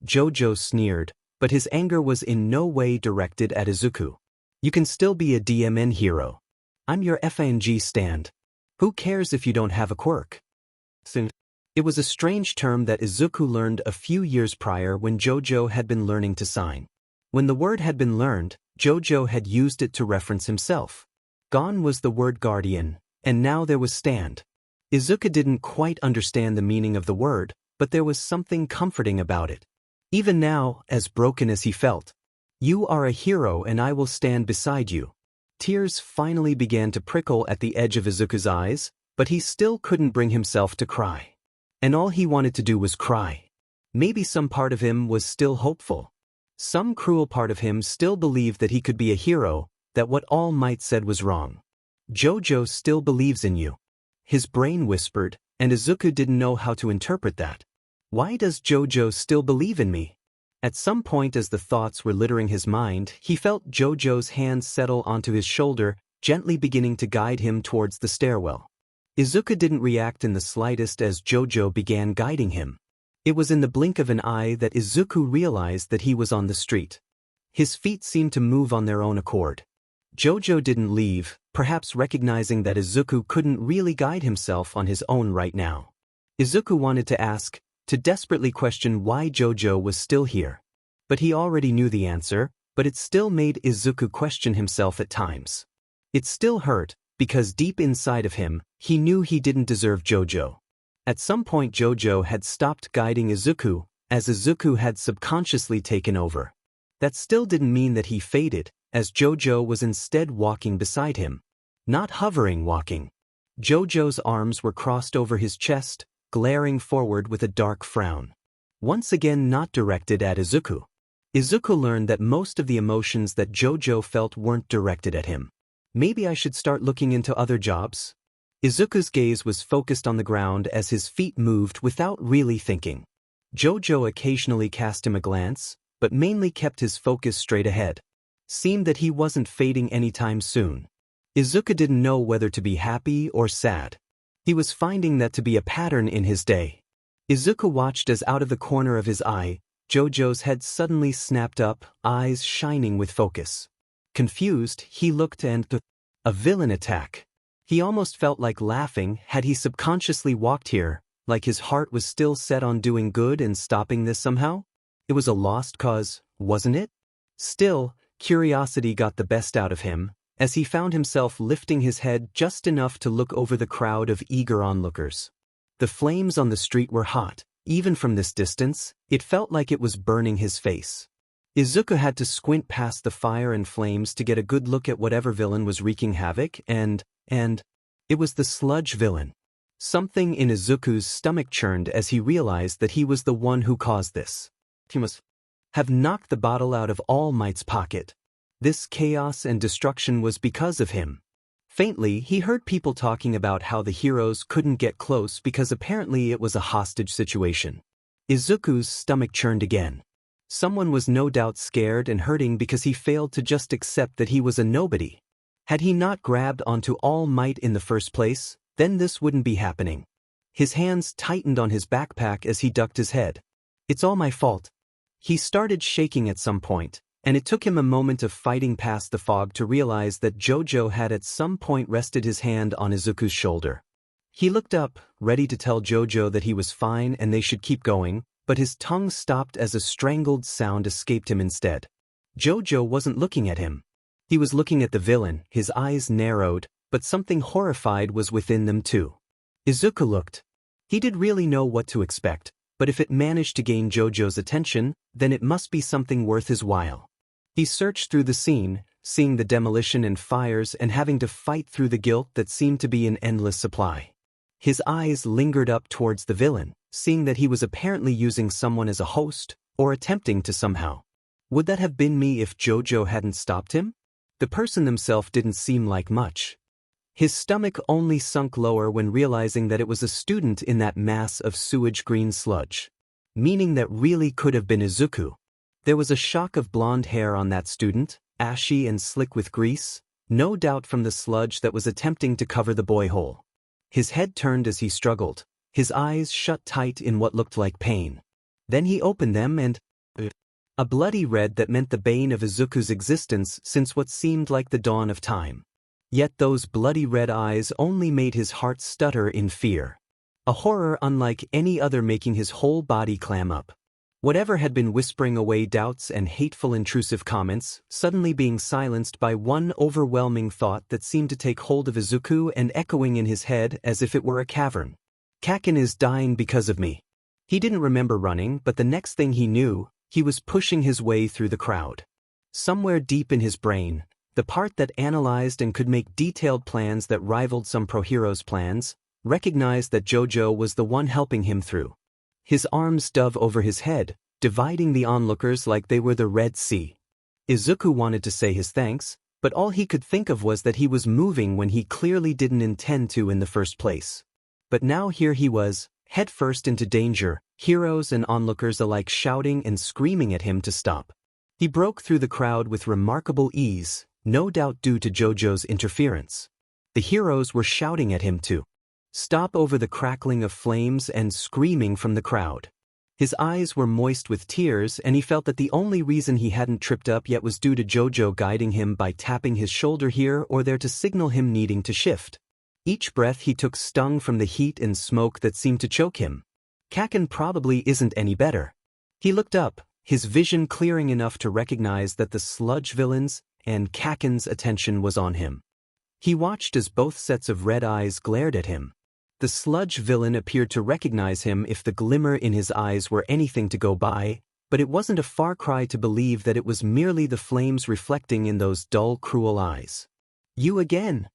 Speaker 1: Jojo sneered, but his anger was in no way directed at Izuku. You can still be a DMN hero. I'm your FNG stand. Who cares if you don't have a quirk? It was a strange term that Izuku learned a few years prior when Jojo had been learning to sign. When the word had been learned, Jojo had used it to reference himself. Gone was the word guardian, and now there was stand. Izuku didn't quite understand the meaning of the word, but there was something comforting about it. Even now, as broken as he felt. You are a hero and I will stand beside you. Tears finally began to prickle at the edge of Izuku's eyes, but he still couldn't bring himself to cry. And all he wanted to do was cry. Maybe some part of him was still hopeful. Some cruel part of him still believed that he could be a hero, that what All Might said was wrong. Jojo still believes in you. His brain whispered, and Izuku didn't know how to interpret that. Why does Jojo still believe in me? At some point as the thoughts were littering his mind, he felt Jojo's hand settle onto his shoulder, gently beginning to guide him towards the stairwell. Izuku didn't react in the slightest as Jojo began guiding him. It was in the blink of an eye that Izuku realized that he was on the street. His feet seemed to move on their own accord. Jojo didn't leave, perhaps recognizing that Izuku couldn't really guide himself on his own right now. Izuku wanted to ask, to desperately question why Jojo was still here. But he already knew the answer, but it still made Izuku question himself at times. It still hurt, because deep inside of him, he knew he didn't deserve Jojo. At some point Jojo had stopped guiding Izuku, as Izuku had subconsciously taken over. That still didn't mean that he faded, as Jojo was instead walking beside him. Not hovering walking. Jojo's arms were crossed over his chest, glaring forward with a dark frown. Once again not directed at Izuku. Izuku learned that most of the emotions that Jojo felt weren't directed at him. Maybe I should start looking into other jobs? Izuku's gaze was focused on the ground as his feet moved without really thinking. Jojo occasionally cast him a glance, but mainly kept his focus straight ahead. Seemed that he wasn't fading anytime soon. Izuku didn't know whether to be happy or sad. He was finding that to be a pattern in his day. Izuku watched as out of the corner of his eye, Jojo's head suddenly snapped up, eyes shining with focus. Confused, he looked and a villain attack. He almost felt like laughing had he subconsciously walked here, like his heart was still set on doing good and stopping this somehow. It was a lost cause, wasn't it? Still, curiosity got the best out of him, as he found himself lifting his head just enough to look over the crowd of eager onlookers. The flames on the street were hot. Even from this distance, it felt like it was burning his face. Izuku had to squint past the fire and flames to get a good look at whatever villain was wreaking havoc, and it was the sludge villain. Something in Izuku's stomach churned as he realized that he was the one who caused this. He must have knocked the bottle out of All Might's pocket. This chaos and destruction was because of him. Faintly, he heard people talking about how the heroes couldn't get close because apparently it was a hostage situation. Izuku's stomach churned again. Someone was no doubt scared and hurting because he failed to just accept that he was a nobody. Had he not grabbed onto All Might in the first place, then this wouldn't be happening. His hands tightened on his backpack as he ducked his head. It's all my fault. He started shaking at some point, and it took him a moment of fighting past the fog to realize that Jojo had at some point rested his hand on Izuku's shoulder. He looked up, ready to tell Jojo that he was fine and they should keep going, but his tongue stopped as a strangled sound escaped him instead. Jojo wasn't looking at him. He was looking at the villain, his eyes narrowed, but something horrified was within them too. Izuku looked. He did really know what to expect, but if it managed to gain Jojo's attention, then it must be something worth his while. He searched through the scene, seeing the demolition and fires and having to fight through the guilt that seemed to be in endless supply. His eyes lingered up towards the villain, seeing that he was apparently using someone as a host, or attempting to somehow. Would that have been me if Jojo hadn't stopped him? The person themselves didn't seem like much. His stomach only sunk lower when realizing that it was a student in that mass of sewage-green sludge. Meaning that really could have been Izuku. There was a shock of blonde hair on that student, ashy and slick with grease, no doubt from the sludge that was attempting to cover the boy hole. His head turned as he struggled, his eyes shut tight in what looked like pain. Then he opened them and a bloody red that meant the bane of Izuku's existence since what seemed like the dawn of time. Yet those bloody red eyes only made his heart stutter in fear. A horror unlike any other making his whole body clam up. Whatever had been whispering away doubts and hateful intrusive comments, suddenly being silenced by one overwhelming thought that seemed to take hold of Izuku and echoing in his head as if it were a cavern. Kaken is dying because of me. He didn't remember running, but the next thing he knew, he was pushing his way through the crowd. Somewhere deep in his brain, the part that analyzed and could make detailed plans that rivaled some pro heroes' plans, recognized that JoJo was the one helping him through. His arms dove over his head, dividing the onlookers like they were the Red Sea. Izuku wanted to say his thanks, but all he could think of was that he was moving when he clearly didn't intend to in the first place. But now here he was, headfirst into danger, heroes and onlookers alike shouting and screaming at him to stop. He broke through the crowd with remarkable ease, no doubt due to JoJo's interference. The heroes were shouting at him to stop over the crackling of flames and screaming from the crowd. His eyes were moist with tears, and he felt that the only reason he hadn't tripped up yet was due to JoJo guiding him by tapping his shoulder here or there to signal him needing to shift. Each breath he took stung from the heat and smoke that seemed to choke him. Kaken probably isn't any better. He looked up, his vision clearing enough to recognize that the sludge villains and Kaken's attention was on him. He watched as both sets of red eyes glared at him. The sludge villain appeared to recognize him if the glimmer in his eyes were anything to go by, but it wasn't a far cry to believe that it was merely the flames reflecting in those dull, cruel eyes. "You again!"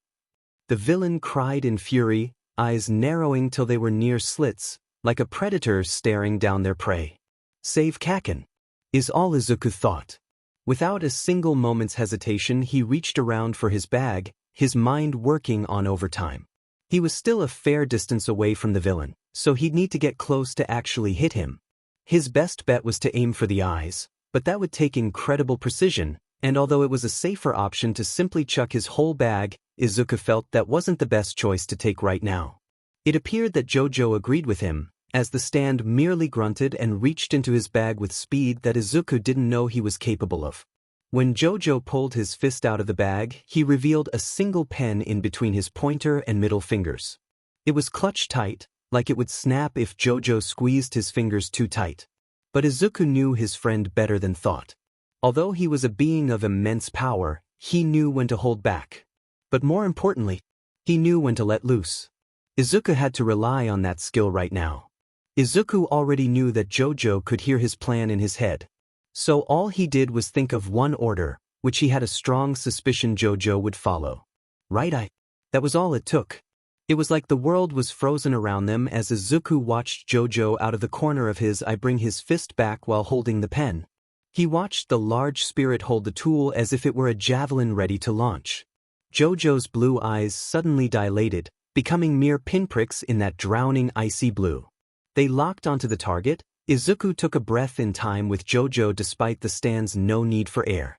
Speaker 1: The villain cried in fury, eyes narrowing till they were near slits, like a predator staring down their prey. "Save Kaken," is all Izuku thought. Without a single moment's hesitation, he reached around for his bag, his mind working on overtime. He was still a fair distance away from the villain, so he'd need to get close to actually hit him. His best bet was to aim for the eyes, but that would take incredible precision, and although it was a safer option to simply chuck his whole bag, Izuku felt that wasn't the best choice to take right now. It appeared that JoJo agreed with him, as the stand merely grunted and reached into his bag with speed that Izuku didn't know he was capable of. When JoJo pulled his fist out of the bag, he revealed a single pen in between his pointer and middle fingers. It was clutched tight, like it would snap if JoJo squeezed his fingers too tight. But Izuku knew his friend better than thought. Although he was a being of immense power, he knew when to hold back. But more importantly, he knew when to let loose. Izuku had to rely on that skill right now. Izuku already knew that JoJo could hear his plan in his head. So all he did was think of one order, which he had a strong suspicion JoJo would follow. Right? That was all it took. It was like the world was frozen around them as Izuku watched JoJo out of the corner of his eye bring his fist back while holding the pen. He watched the large spirit hold the tool as if it were a javelin ready to launch. JoJo's blue eyes suddenly dilated, becoming mere pinpricks in that drowning icy blue. They locked onto the target. Izuku took a breath in time with JoJo despite the stand's no need for air.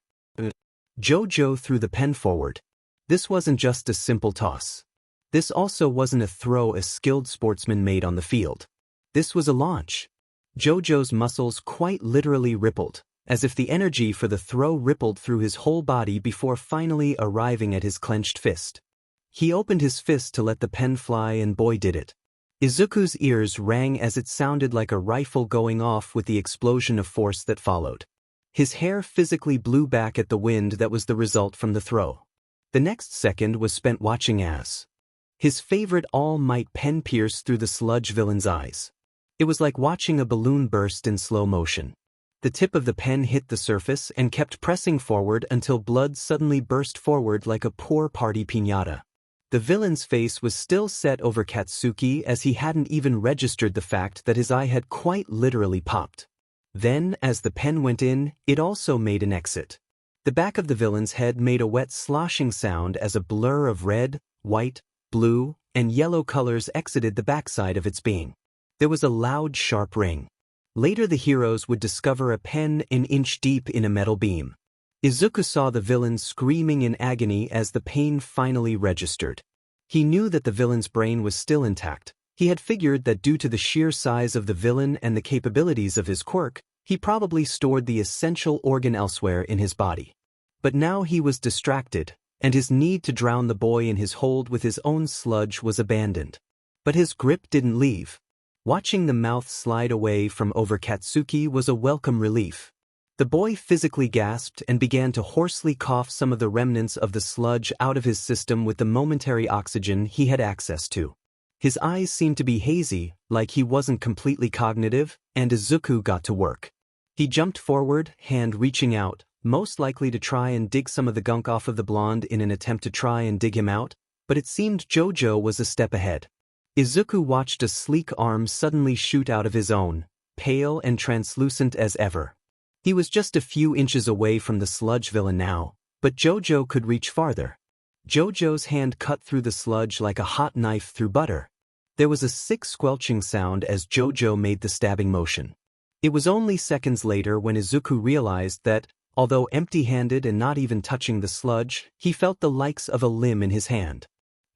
Speaker 1: JoJo threw the pen forward. This wasn't just a simple toss. This also wasn't a throw a skilled sportsman made on the field. This was a launch. JoJo's muscles quite literally rippled, as if the energy for the throw rippled through his whole body before finally arriving at his clenched fist. He opened his fist to let the pen fly, and boy did it. Izuku's ears rang as it sounded like a rifle going off with the explosion of force that followed. His hair physically blew back at the wind that was the result from the throw. The next second was spent watching as his favorite all-might pen pierced through the sludge villain's eyes. It was like watching a balloon burst in slow motion. The tip of the pen hit the surface and kept pressing forward until blood suddenly burst forward like a poor party piñata. The villain's face was still set over Katsuki as he hadn't even registered the fact that his eye had quite literally popped. Then, as the pen went in, it also made an exit. The back of the villain's head made a wet sloshing sound as a blur of red, white, blue, and yellow colors exited the backside of its being. There was a loud, sharp ring. Later the heroes would discover a pen an inch deep in a metal beam. Izuku saw the villain screaming in agony as the pain finally registered. He knew that the villain's brain was still intact. He had figured that due to the sheer size of the villain and the capabilities of his quirk, he probably stored the essential organ elsewhere in his body. But now he was distracted, and his need to drown the boy in his hold with his own sludge was abandoned. But his grip didn't leave. Watching the mouth slide away from over Katsuki was a welcome relief. The boy physically gasped and began to hoarsely cough some of the remnants of the sludge out of his system with the momentary oxygen he had access to. His eyes seemed to be hazy, like he wasn't completely cognitive, and Izuku got to work. He jumped forward, hand reaching out, most likely to try and dig some of the gunk off of the blonde in an attempt to try and dig him out, but it seemed Jojo was a step ahead. Izuku watched a sleek arm suddenly shoot out of his own, pale and translucent as ever. He was just a few inches away from the sludge villain now, but Jojo could reach farther. Jojo's hand cut through the sludge like a hot knife through butter. There was a sick squelching sound as Jojo made the stabbing motion. It was only seconds later when Izuku realized that, although empty-handed and not even touching the sludge, he felt the likes of a limb in his hand.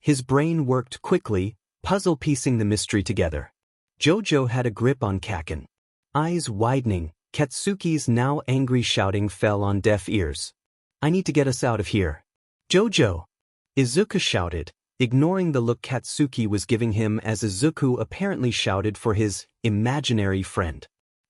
Speaker 1: His brain worked quickly, puzzle-piecing the mystery together. Jojo had a grip on Kaken. Eyes widening, Katsuki's now angry shouting fell on deaf ears. "I need to get us out of here." "Jojo!" Izuku shouted, ignoring the look Katsuki was giving him as Izuku apparently shouted for his imaginary friend.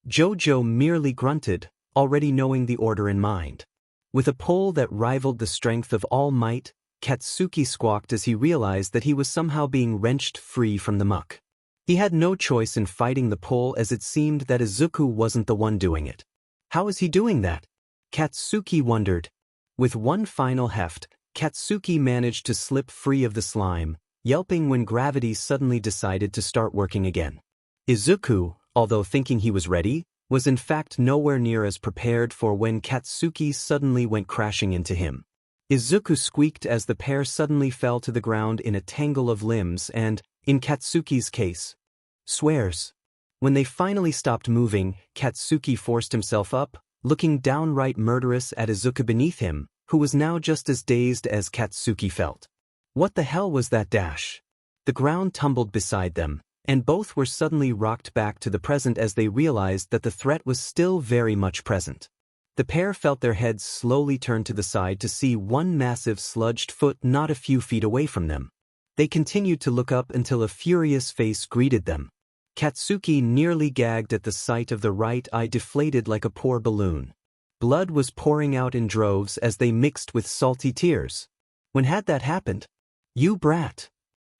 Speaker 1: Jojo merely grunted, already knowing the order in mind. With a pull that rivaled the strength of All Might, Katsuki squawked as he realized that he was somehow being wrenched free from the muck. He had no choice in fighting the pull as it seemed that Izuku wasn't the one doing it. How is he doing that? Katsuki wondered. With one final heft, Katsuki managed to slip free of the slime, yelping when gravity suddenly decided to start working again. Izuku, although thinking he was ready, was in fact nowhere near as prepared for when Katsuki suddenly went crashing into him. Izuku squeaked as the pair suddenly fell to the ground in a tangle of limbs and, in Katsuki's case, swears. When they finally stopped moving, Katsuki forced himself up, looking downright murderous at Izuku beneath him, who was now just as dazed as Katsuki felt. What the hell was that dash? The ground tumbled beside them, and both were suddenly rocked back to the present as they realized that the threat was still very much present. The pair felt their heads slowly turn to the side to see one massive sludged foot not a few feet away from them. They continued to look up until a furious face greeted them. Katsuki nearly gagged at the sight of the right eye deflated like a poor balloon. Blood was pouring out in droves as they mixed with salty tears. When had that happened? "You brat!"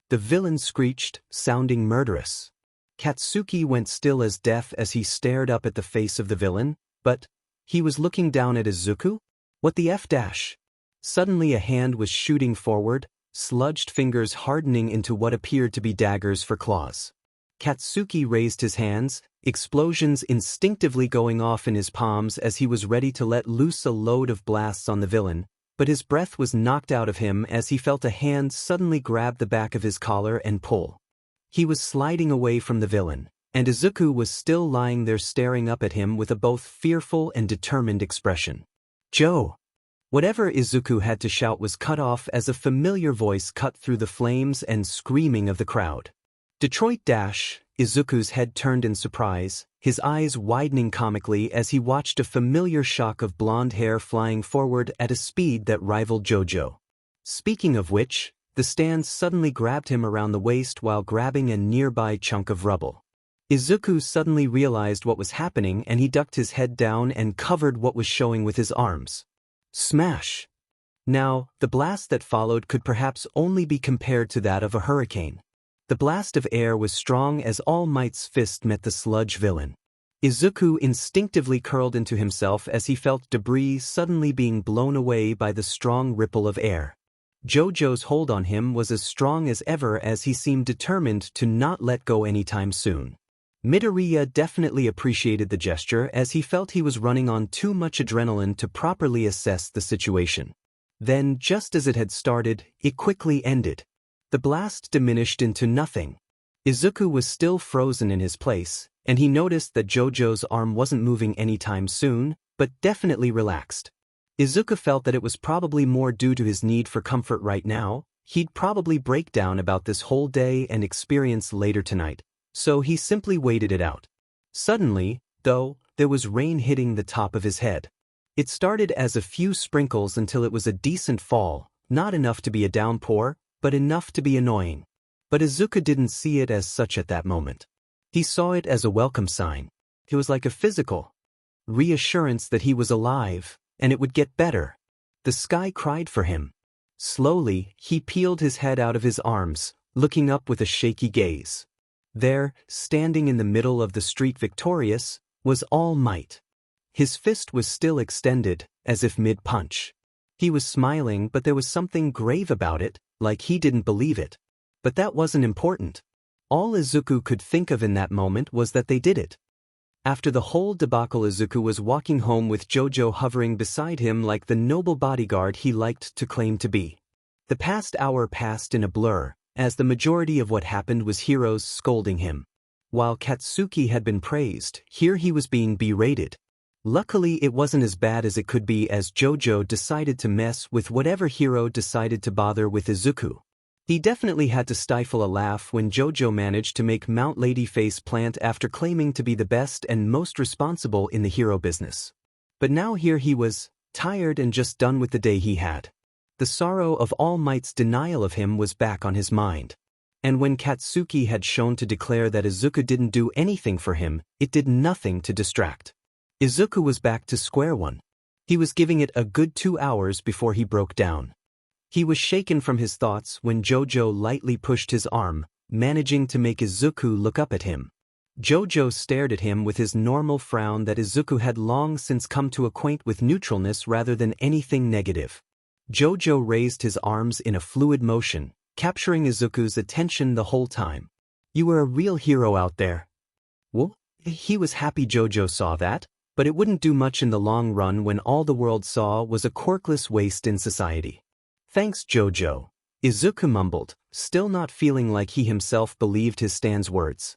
Speaker 1: the villain screeched, sounding murderous. Katsuki went still as deaf as he stared up at the face of the villain, but he was looking down at Izuku? What the F dash? Suddenly a hand was shooting forward, sludged fingers hardening into what appeared to be daggers for claws. Katsuki raised his hands, explosions instinctively going off in his palms as he was ready to let loose a load of blasts on the villain, but his breath was knocked out of him as he felt a hand suddenly grab the back of his collar and pull. He was sliding away from the villain, and Izuku was still lying there staring up at him with a both fearful and determined expression. "Joe!" Whatever Izuku had to shout was cut off as a familiar voice cut through the flames and screaming of the crowd. "Detroit Dash!" Izuku's head turned in surprise, his eyes widening comically as he watched a familiar shock of blonde hair flying forward at a speed that rivaled Jojo. Speaking of which, the stand suddenly grabbed him around the waist while grabbing a nearby chunk of rubble. Izuku suddenly realized what was happening and he ducked his head down and covered what was showing with his arms. Smash! Now, the blast that followed could perhaps only be compared to that of a hurricane. The blast of air was strong as All Might's fist met the sludge villain. Izuku instinctively curled into himself as he felt debris suddenly being blown away by the strong ripple of air. Jojo's hold on him was as strong as ever as he seemed determined to not let go anytime soon. Midoriya definitely appreciated the gesture as he felt he was running on too much adrenaline to properly assess the situation. Then, just as it had started, it quickly ended. The blast diminished into nothing. Izuku was still frozen in his place, and he noticed that Jojo's arm wasn't moving anytime soon, but definitely relaxed. Izuku felt that it was probably more due to his need for comfort right now. He'd probably break down about this whole day and experience later tonight. So he simply waited it out. Suddenly, though, there was rain hitting the top of his head. It started as a few sprinkles until it was a decent fall, not enough to be a downpour, but enough to be annoying. But Izuku didn't see it as such at that moment. He saw it as a welcome sign. It was like a physical reassurance that he was alive, and it would get better. The sky cried for him. Slowly, he peeled his head out of his arms, looking up with a shaky gaze. There, standing in the middle of the street victorious, was All Might. His fist was still extended, as if mid-punch. He was smiling, but there was something grave about it, like he didn't believe it. But that wasn't important. All Izuku could think of in that moment was that they did it. After the whole debacle, Izuku was walking home with Jojo hovering beside him like the noble bodyguard he liked to claim to be. The past hour passed in a blur, as the majority of what happened was heroes scolding him. While Katsuki had been praised, here he was being berated. Luckily it wasn't as bad as it could be, as Jojo decided to mess with whatever hero decided to bother with Izuku. He definitely had to stifle a laugh when Jojo managed to make Mount Lady face plant after claiming to be the best and most responsible in the hero business. But now here he was, tired and just done with the day he had. The sorrow of All Might's denial of him was back on his mind. And when Katsuki had shown to declare that Izuku didn't do anything for him, it did nothing to distract. Izuku was back to square one. He was giving it a good 2 hours before he broke down. He was shaken from his thoughts when Jojo lightly pushed his arm, managing to make Izuku look up at him. Jojo stared at him with his normal frown that Izuku had long since come to acquaint with neutralness rather than anything negative. Jojo raised his arms in a fluid motion, capturing Izuku's attention the whole time. "You were a real hero out there." Well, he was happy Jojo saw that, but it wouldn't do much in the long run when all the world saw was a quirkless waste in society. "Thanks, Jojo," Izuku mumbled, still not feeling like he himself believed his Stan's words.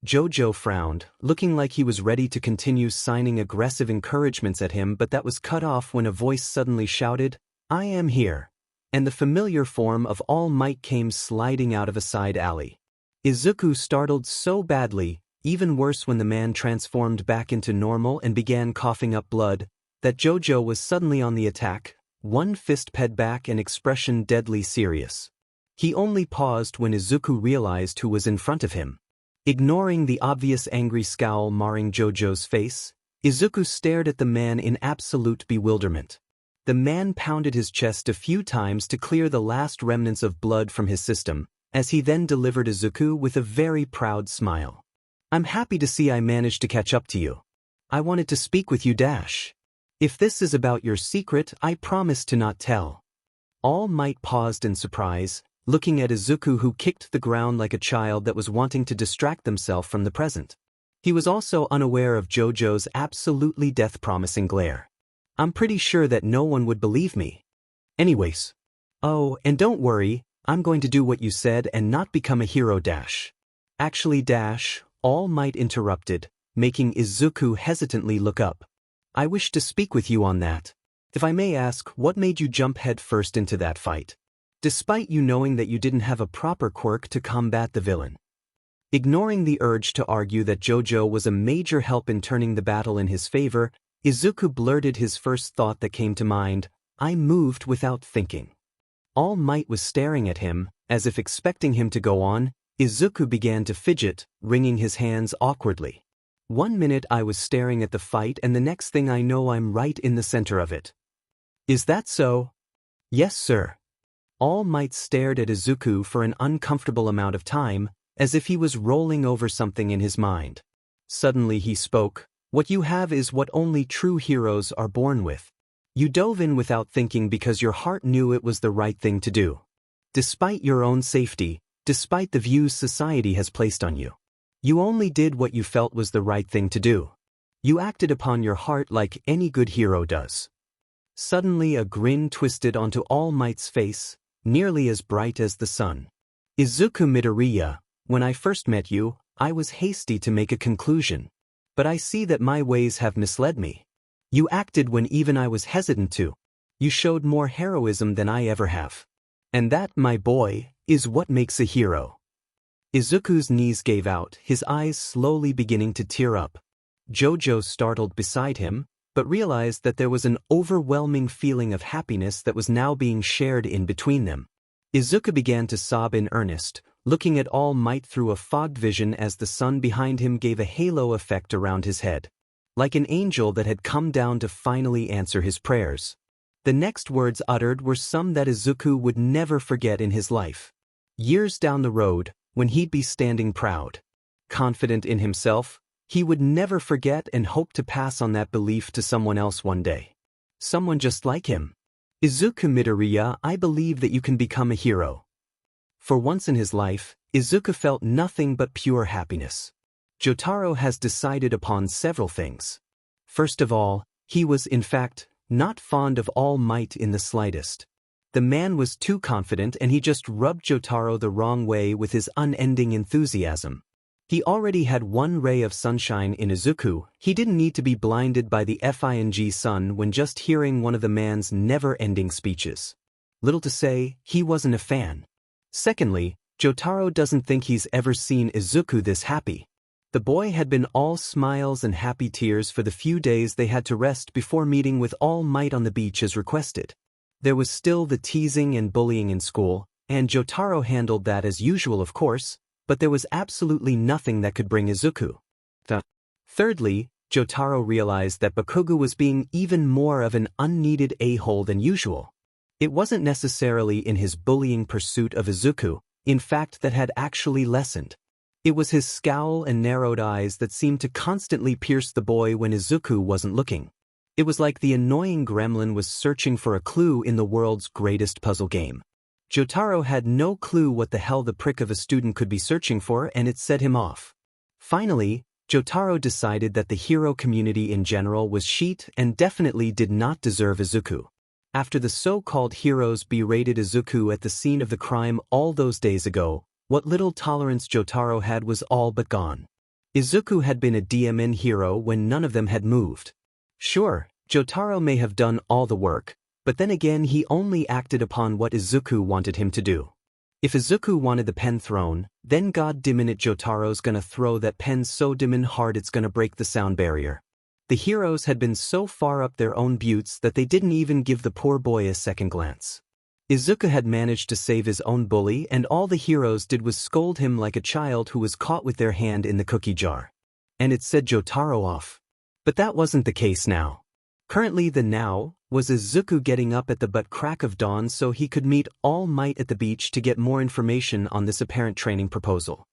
Speaker 1: Jojo frowned, looking like he was ready to continue signing aggressive encouragements at him, but that was cut off when a voice suddenly shouted, "I am here," and the familiar form of All Might came sliding out of a side alley. Izuku startled so badly, even worse when the man transformed back into normal and began coughing up blood, that Jojo was suddenly on the attack, one fist ped back and expression deadly serious. He only paused when Izuku realized who was in front of him. Ignoring the obvious angry scowl marring Jojo's face, Izuku stared at the man in absolute bewilderment. The man pounded his chest a few times to clear the last remnants of blood from his system, as he then delivered Izuku with a very proud smile. "I'm happy to see I managed to catch up to you. I wanted to speak with you. If this is about your secret, I promise to not tell." All Might paused in surprise, looking at Izuku, who kicked the ground like a child that was wanting to distract themselves from the present. He was also unaware of Jojo's absolutely death-promising glare. "I'm pretty sure that no one would believe me. Anyways. Oh, and don't worry, I'm going to do what you said and not become a hero. Actually, All Might interrupted, making Izuku hesitantly look up. "I wish to speak with you on that. If I may ask, what made you jump head first into that fight? Despite you knowing that you didn't have a proper quirk to combat the villain." Ignoring the urge to argue that Jojo was a major help in turning the battle in his favor, Izuku blurted his first thought that came to mind, "I moved without thinking." All Might was staring at him, as if expecting him to go on. Izuku began to fidget, wringing his hands awkwardly. "1 minute I was staring at the fight and the next thing I know I'm right in the center of it." "Is that so?" "Yes, sir." All Might stared at Izuku for an uncomfortable amount of time, as if he was rolling over something in his mind. Suddenly he spoke, "What you have is what only true heroes are born with. You dove in without thinking because your heart knew it was the right thing to do. Despite your own safety, despite the views society has placed on you. You only did what you felt was the right thing to do. You acted upon your heart like any good hero does." Suddenly a grin twisted onto All Might's face, nearly as bright as the sun. "Izuku Midoriya, when I first met you, I was hasty to make a conclusion. But I see that my ways have misled me. You acted when even I was hesitant to. You showed more heroism than I ever have. And that, my boy, is what makes a hero." Izuku's knees gave out, his eyes slowly beginning to tear up. Jojo startled beside him, but realized that there was an overwhelming feeling of happiness that was now being shared in between them. Izuku began to sob in earnest, looking at All Might through a fogged vision as the sun behind him gave a halo effect around his head. Like an angel that had come down to finally answer his prayers. The next words uttered were some that Izuku would never forget in his life. Years down the road, when he'd be standing proud, confident in himself, He would never forget and hope to pass on that belief to someone else one day. Someone just like him. Izuku Midoriya, I believe that you can become a hero. For once in his life, Izuku felt nothing but pure happiness. Jotaro has decided upon several things. First of all, he was, in fact, not fond of All Might in the slightest. The man was too confident and he just rubbed Jotaro the wrong way with his unending enthusiasm. He already had one ray of sunshine in Izuku. He didn't need to be blinded by the FING sun when just hearing one of the man's never-ending speeches. Little to say, he wasn't a fan. Secondly, Jotaro doesn't think he's ever seen Izuku this happy. The boy had been all smiles and happy tears for the few days they had to rest before meeting with All Might on the beach as requested. There was still the teasing and bullying in school, and Jotaro handled that as usual of course, but there was absolutely nothing that could bring Izuku. Thirdly, Jotaro realized that Bakugo was being even more of an unneeded a-hole than usual. It wasn't necessarily in his bullying pursuit of Izuku, in fact that had actually lessened. It was his scowl and narrowed eyes that seemed to constantly pierce the boy when Izuku wasn't looking. It was like the annoying gremlin was searching for a clue in the world's greatest puzzle game. Jotaro had no clue what the hell the prick of a student could be searching for, and it set him off. Finally, Jotaro decided that the hero community in general was shit and definitely did not deserve Izuku. After the so-called heroes berated Izuku at the scene of the crime all those days ago, what little tolerance Jotaro had was all but gone. Izuku had been a DMN hero when none of them had moved. Sure, Jotaro may have done all the work, but then again he only acted upon what Izuku wanted him to do. If Izuku wanted the pen thrown, then goddammit Jotaro's gonna throw that pen so damn hard it's gonna break the sound barrier. The heroes had been so far up their own buttes that they didn't even give the poor boy a second glance. Izuku had managed to save his own bully and all the heroes did was scold him like a child who was caught with their hand in the cookie jar. And it set Jotaro off. But that wasn't the case now. Currently the now was Izuku getting up at the butt crack of dawn so he could meet All Might at the beach to get more information on this apparent training proposal.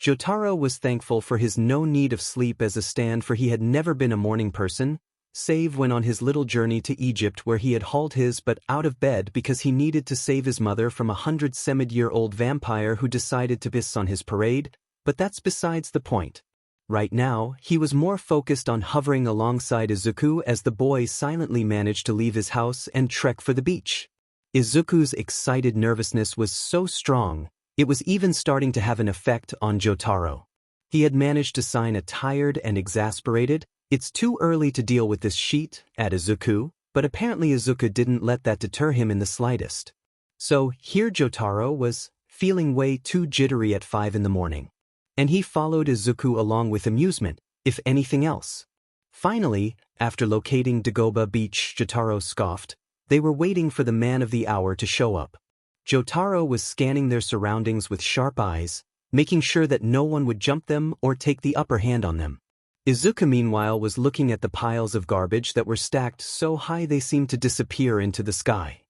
Speaker 1: Jotaro was thankful for his no need of sleep as a stand for he had never been a morning person, save when on his little journey to Egypt where he had hauled his butt out of bed because he needed to save his mother from a 100-some-year-old vampire who decided to piss on his parade, but that's besides the point. Right now, he was more focused on hovering alongside Izuku as the boy silently managed to leave his house and trek for the beach. Izuku's excited nervousness was so strong, it was even starting to have an effect on Jotaro. He had managed to sign a tired and exasperated, "It's too early to deal with this sheet," at Izuku, but apparently Izuku didn't let that deter him in the slightest. So here Jotaro was, feeling way too jittery at 5 in the morning. And he followed Izuku along with amusement, if anything else. Finally, after locating Dagoba Beach, Jotaro scoffed, they were waiting for the man of the hour to show up. Jotaro was scanning their surroundings with sharp eyes, making sure that no one would jump them or take the upper hand on them. Izuku meanwhile was looking at the piles of garbage that were stacked so high they seemed to disappear into the sky.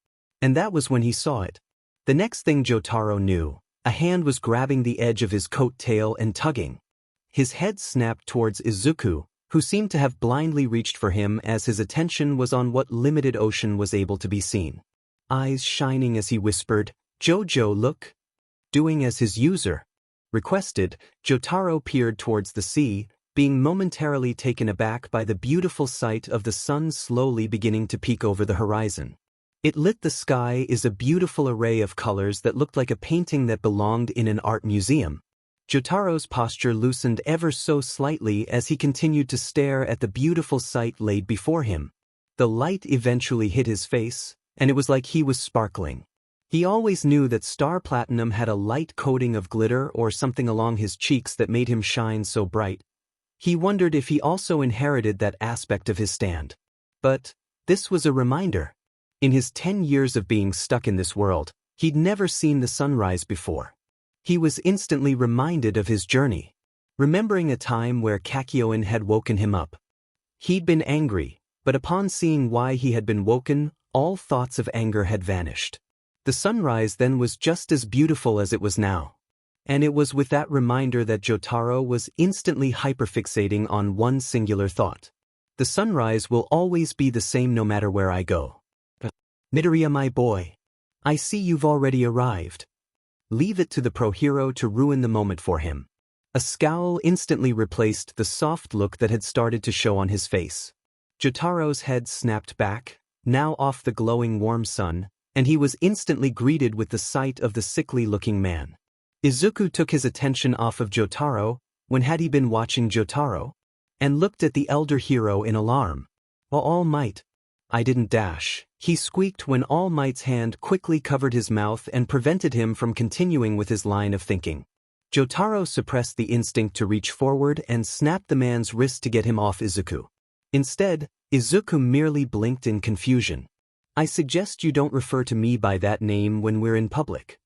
Speaker 1: And that was when he saw it. The next thing Jotaro knew, a hand was grabbing the edge of his coat tail and tugging. His head snapped towards Izuku, who seemed to have blindly reached for him as his attention was on what limited ocean was able to be seen. Eyes shining as he whispered, "Jojo, look." Doing as his user requested, Jotaro peered towards the sea, being momentarily taken aback by the beautiful sight of the sun slowly beginning to peek over the horizon. It lit the sky is a beautiful array of colors that looked like a painting that belonged in an art museum. Jotaro's posture loosened ever so slightly as he continued to stare at the beautiful sight laid before him. The light eventually hit his face, and it was like he was sparkling. He always knew that Star Platinum had a light coating of glitter or something along his cheeks that made him shine so bright. He wondered if he also inherited that aspect of his stand. But this was a reminder. In his 10 years of being stuck in this world, he'd never seen the sunrise before. He was instantly reminded of his journey, remembering a time where Kakyoin had woken him up. He'd been angry, but upon seeing why he had been woken, all thoughts of anger had vanished. The sunrise then was just as beautiful as it was now. And it was with that reminder that Jotaro was instantly hyperfixating on one singular thought. The sunrise will always be the same no matter where I go. Midoriya, my boy. I see you've already arrived. Leave it to the pro hero to ruin the moment for him. A scowl instantly replaced the soft look that had started to show on his face. Jotaro's head snapped back, now off the glowing warm sun, and he was instantly greeted with the sight of the sickly-looking man. Izuku took his attention off of Jotaro, when had he been watching Jotaro? And looked at the elder hero in alarm. All Might. I didn't dash, he squeaked when All Might's hand quickly covered his mouth and prevented him from continuing with his line of thinking. Jotaro suppressed the instinct to reach forward and snapped the man's wrist to get him off Izuku. Instead, Izuku merely blinked in confusion. I suggest you don't refer to me by that name when we're in public.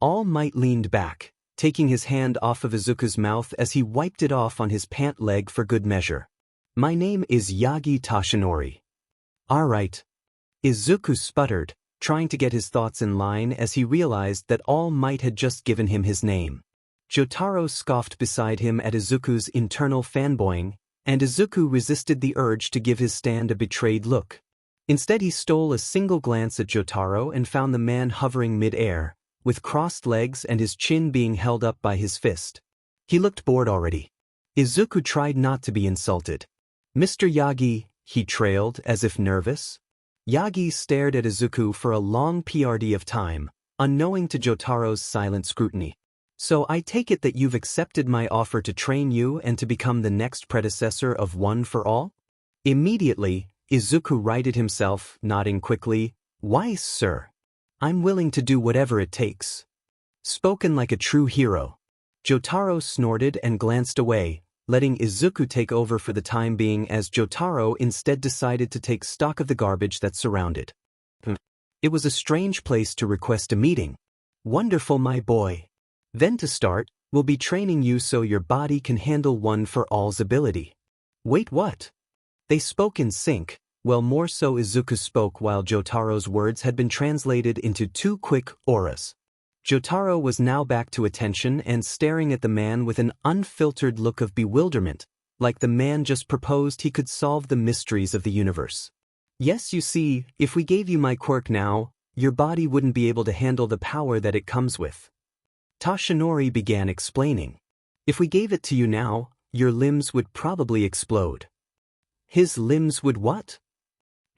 Speaker 1: All Might leaned back, taking his hand off of Izuku's mouth as he wiped it off on his pant leg for good measure. My name is Yagi Toshinori. Alright. Izuku sputtered, trying to get his thoughts in line as he realized that All Might had just given him his name. Jotaro scoffed beside him at Izuku's internal fanboying, and Izuku resisted the urge to give his stand a betrayed look. Instead he stole a single glance at Jotaro and found the man hovering mid-air, with crossed legs and his chin being held up by his fist. He looked bored already. Izuku tried not to be insulted. Mr. Yagi, he trailed, as if nervous. Yagi stared at Izuku for a long PRD of time, unknowing to Jotaro's silent scrutiny. So I take it that you've accepted my offer to train you and to become the next predecessor of One for All? Immediately, Izuku righted himself, nodding quickly. Why, sir? I'm willing to do whatever it takes. Spoken like a true hero. Jotaro snorted and glanced away, letting Izuku take over for the time being as Jotaro instead decided to take stock of the garbage that surrounded. It was a strange place to request a meeting. Wonderful, my boy. Then to start, we'll be training you so your body can handle One for All's ability. Wait, what? They spoke in sync, well, more so Izuku spoke while Jotaro's words had been translated into two quick auras. Jotaro was now back to attention and staring at the man with an unfiltered look of bewilderment, like the man just proposed he could solve the mysteries of the universe. Yes, you see, if we gave you my quirk now, your body wouldn't be able to handle the power that it comes with. Toshinori began explaining. If we gave it to you now, your limbs would probably explode. His limbs would what?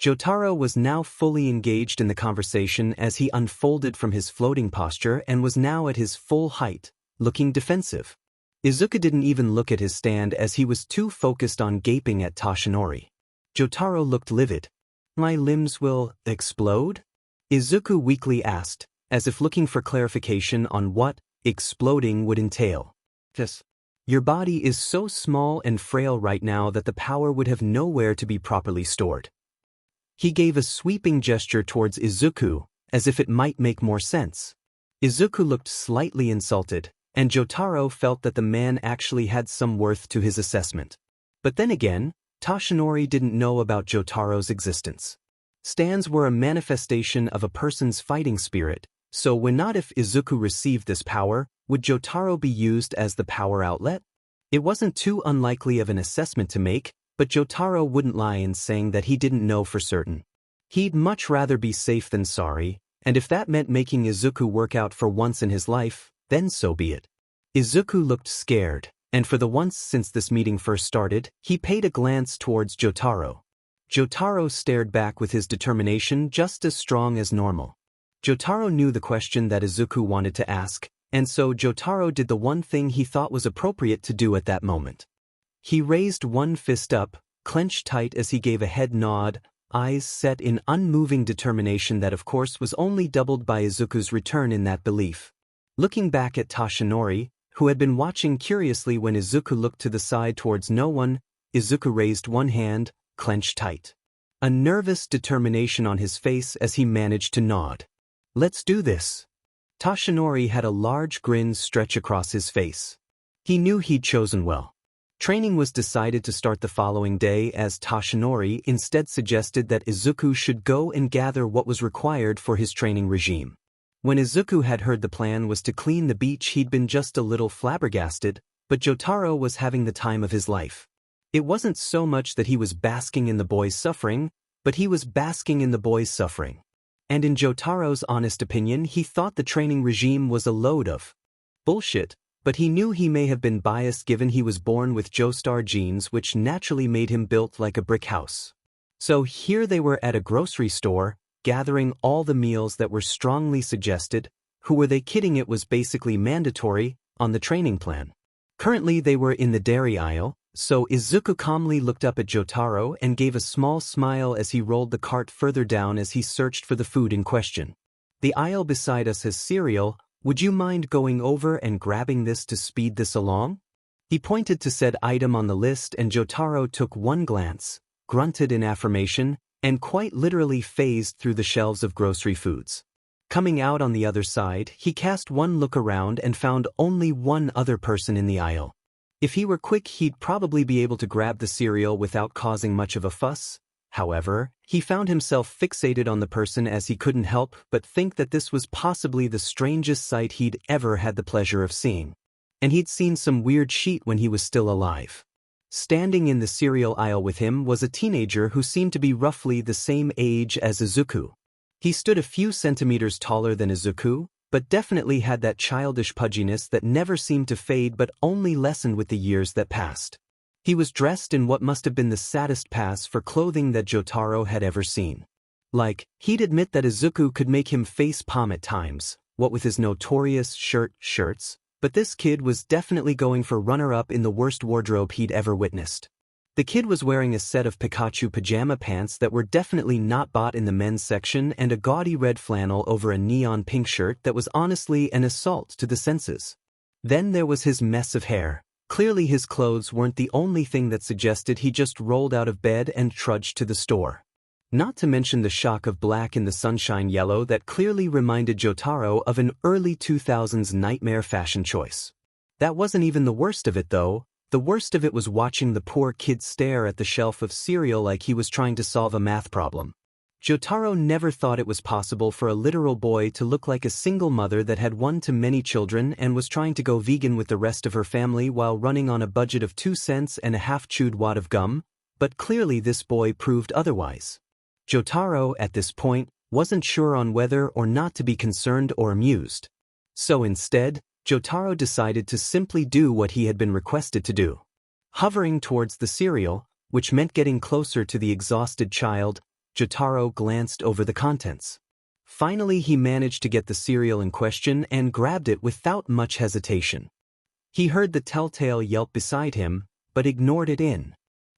Speaker 1: Jotaro was now fully engaged in the conversation as he unfolded from his floating posture and was now at his full height, looking defensive. Izuku didn't even look at his stand as he was too focused on gaping at Toshinori. Jotaro looked livid. My limbs will explode? Izuku weakly asked, as if looking for clarification on what exploding would entail. Yes. Your body is so small and frail right now that the power would have nowhere to be properly stored. He gave a sweeping gesture towards Izuku, as if it might make more sense. Izuku looked slightly insulted, and Jotaro felt that the man actually had some worth to his assessment. But then again, Toshinori didn't know about Jotaro's existence. Stands were a manifestation of a person's fighting spirit, so when not if Izuku received this power, would Jotaro be used as the power outlet? It wasn't too unlikely of an assessment to make, but Jotaro wouldn't lie in saying that he didn't know for certain. He'd much rather be safe than sorry, and if that meant making Izuku work out for once in his life, then so be it. Izuku looked scared, and for the once since this meeting first started, he paid a glance towards Jotaro. Jotaro stared back with his determination just as strong as normal. Jotaro knew the question that Izuku wanted to ask, and so Jotaro did the one thing he thought was appropriate to do at that moment. He raised one fist up, clenched tight as he gave a head nod, eyes set in unmoving determination that of course was only doubled by Izuku's return in that belief. Looking back at Toshinori, who had been watching curiously when Izuku looked to the side towards no one, Izuku raised one hand, clenched tight. A nervous determination on his face as he managed to nod. Let's do this. Toshinori had a large grin stretch across his face. He knew he'd chosen well. Training was decided to start the following day as Toshinori instead suggested that Izuku should go and gather what was required for his training regime. When Izuku had heard the plan was to clean the beach, he'd been just a little flabbergasted, but Jotaro was having the time of his life. It wasn't so much that he was basking in the boy's suffering, but he was basking in the boy's suffering. And in Jotaro's honest opinion, he thought the training regime was a load of bullshit, but he knew he may have been biased given he was born with Joestar genes, which naturally made him built like a brick house. So here they were at a grocery store, gathering all the meals that were strongly suggested. Who were they kidding? It was basically mandatory on the training plan. Currently they were in the dairy aisle, so Izuku calmly looked up at Jotaro and gave a small smile as he rolled the cart further down as he searched for the food in question. The aisle beside us has cereal. Would you mind going over and grabbing this to speed this along? He pointed to said item on the list, and Jotaro took one glance, grunted in affirmation, and quite literally phased through the shelves of grocery foods. Coming out on the other side, he cast one look around and found only one other person in the aisle. If he were quick, he'd probably be able to grab the cereal without causing much of a fuss. However, he found himself fixated on the person as he couldn't help but think that this was possibly the strangest sight he'd ever had the pleasure of seeing. And he'd seen some weird shit when he was still alive. Standing in the cereal aisle with him was a teenager who seemed to be roughly the same age as Izuku. He stood a few centimeters taller than Izuku, but definitely had that childish pudginess that never seemed to fade but only lessened with the years that passed. He was dressed in what must have been the saddest pass for clothing that Jotaro had ever seen. Like, he'd admit that Izuku could make him face palm at times, what with his notorious shirts, but this kid was definitely going for runner-up in the worst wardrobe he'd ever witnessed. The kid was wearing a set of Pikachu pajama pants that were definitely not bought in the men's section and a gaudy red flannel over a neon pink shirt that was honestly an assault to the senses. Then there was his mess of hair. Clearly his clothes weren't the only thing that suggested he just rolled out of bed and trudged to the store. Not to mention the shock of black in the sunshine yellow that clearly reminded Jotaro of an early 2000s nightmare fashion choice. That wasn't even the worst of it though. The worst of it was watching the poor kid stare at the shelf of cereal like he was trying to solve a math problem. Jotaro never thought it was possible for a literal boy to look like a single mother that had one-to-many children and was trying to go vegan with the rest of her family while running on a budget of 2 cents and a half-chewed wad of gum, but clearly this boy proved otherwise. Jotaro, at this point, wasn't sure on whether or not to be concerned or amused. So instead, Jotaro decided to simply do what he had been requested to do. Hovering towards the cereal, which meant getting closer to the exhausted child, Jotaro glanced over the contents. Finally, he managed to get the cereal in question and grabbed it without much hesitation. He heard the telltale yelp beside him, but ignored it in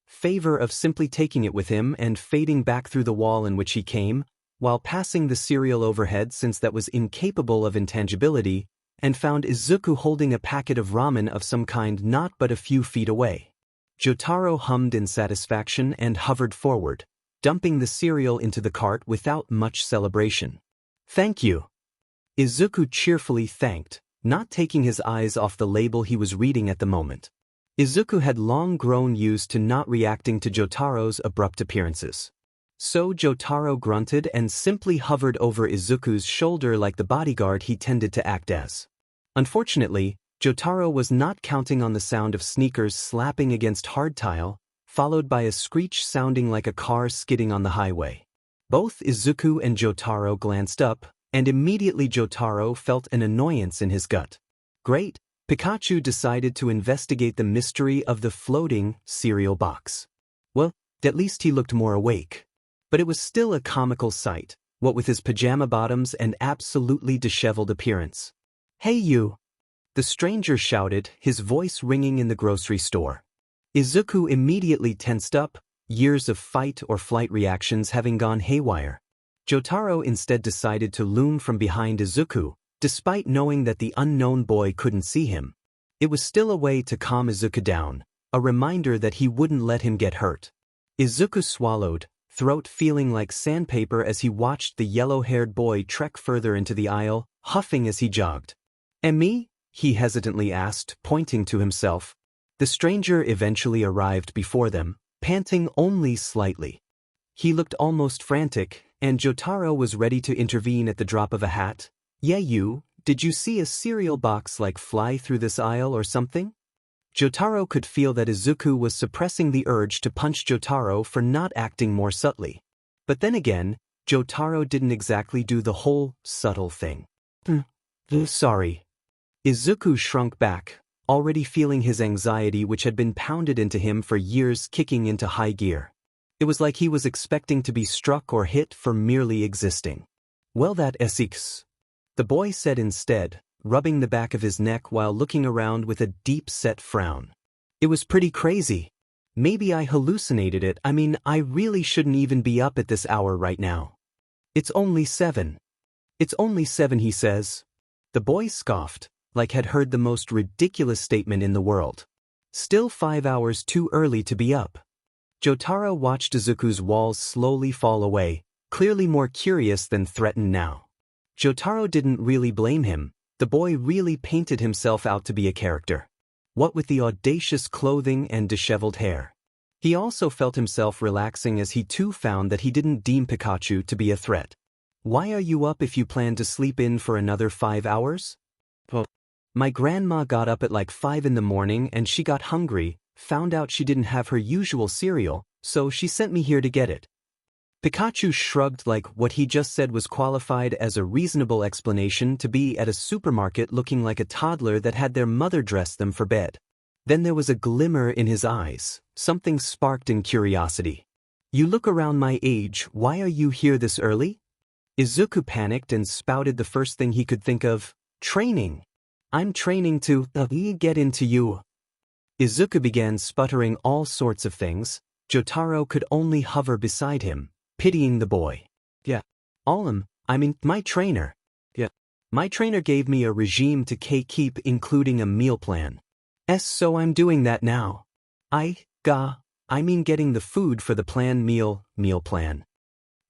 Speaker 1: favor of simply taking it with him and fading back through the wall in which he came, while passing the cereal overhead since that was incapable of intangibility, and found Izuku holding a packet of ramen of some kind not but a few feet away. Jotaro hummed in satisfaction and hovered forward, dumping the cereal into the cart without much celebration. "Thank you," Izuku cheerfully thanked, not taking his eyes off the label he was reading at the moment. Izuku had long grown used to not reacting to Jotaro's abrupt appearances. So Jotaro grunted and simply hovered over Izuku's shoulder like the bodyguard he tended to act as. Unfortunately, Jotaro was not counting on the sound of sneakers slapping against hard tile, followed by a screech sounding like a car skidding on the highway. Both Izuku and Jotaro glanced up, and immediately Jotaro felt an annoyance in his gut. Great, Pikachu decided to investigate the mystery of the floating cereal box. Well, at least he looked more awake. But it was still a comical sight, what with his pajama bottoms and absolutely disheveled appearance. "Hey you!" the stranger shouted, his voice ringing in the grocery store. Izuku immediately tensed up, years of fight or flight reactions having gone haywire. Jotaro instead decided to loom from behind Izuku, despite knowing that the unknown boy couldn't see him. It was still a way to calm Izuku down, a reminder that he wouldn't let him get hurt. Izuku swallowed, throat feeling like sandpaper as he watched the yellow-haired boy trek further into the aisle, huffing as he jogged. "And me?" he hesitantly asked, pointing to himself. The stranger eventually arrived before them, panting only slightly. He looked almost frantic, and Jotaro was ready to intervene at the drop of a hat. Yeah, did you see a cereal box like fly through this aisle or something? Jotaro could feel that Izuku was suppressing the urge to punch Jotaro for not acting more subtly. But then again, Jotaro didn't exactly do the whole subtle thing. Sorry. Izuku shrunk back, already feeling his anxiety which had been pounded into him for years kicking into high gear. It was like he was expecting to be struck or hit for merely existing. Well, that essex, the boy said instead, rubbing the back of his neck while looking around with a deep-set frown. It was pretty crazy. Maybe I hallucinated it. I mean, I really shouldn't even be up at this hour right now. It's only 7. It's only 7, he says. The boy scoffed, like had heard the most ridiculous statement in the world. Still 5 hours too early to be up. Jotaro watched Izuku's walls slowly fall away, clearly more curious than threatened now. Jotaro didn't really blame him. The boy really painted himself out to be a character. What with the audacious clothing and disheveled hair. He also felt himself relaxing as he too found that he didn't deem Pikachu to be a threat. Why are you up if you plan to sleep in for another 5 hours? My grandma got up at like 5 in the morning and she got hungry, found out she didn't have her usual cereal, so she sent me here to get it. Pikachu shrugged like what he just said was qualified as a reasonable explanation to be at a supermarket looking like a toddler that had their mother dress them for bed. Then there was a glimmer in his eyes, something sparked in curiosity. You look around my age, why are you here this early? Izuku panicked and spouted the first thing he could think of, training. I'm training to get into you. Izuku began sputtering all sorts of things. Jotaro could only hover beside him, pitying the boy. Yeah. My trainer. Yeah. My trainer gave me a regime to keep including a meal plan. So I'm doing that now. Getting the food for the planned meal plan.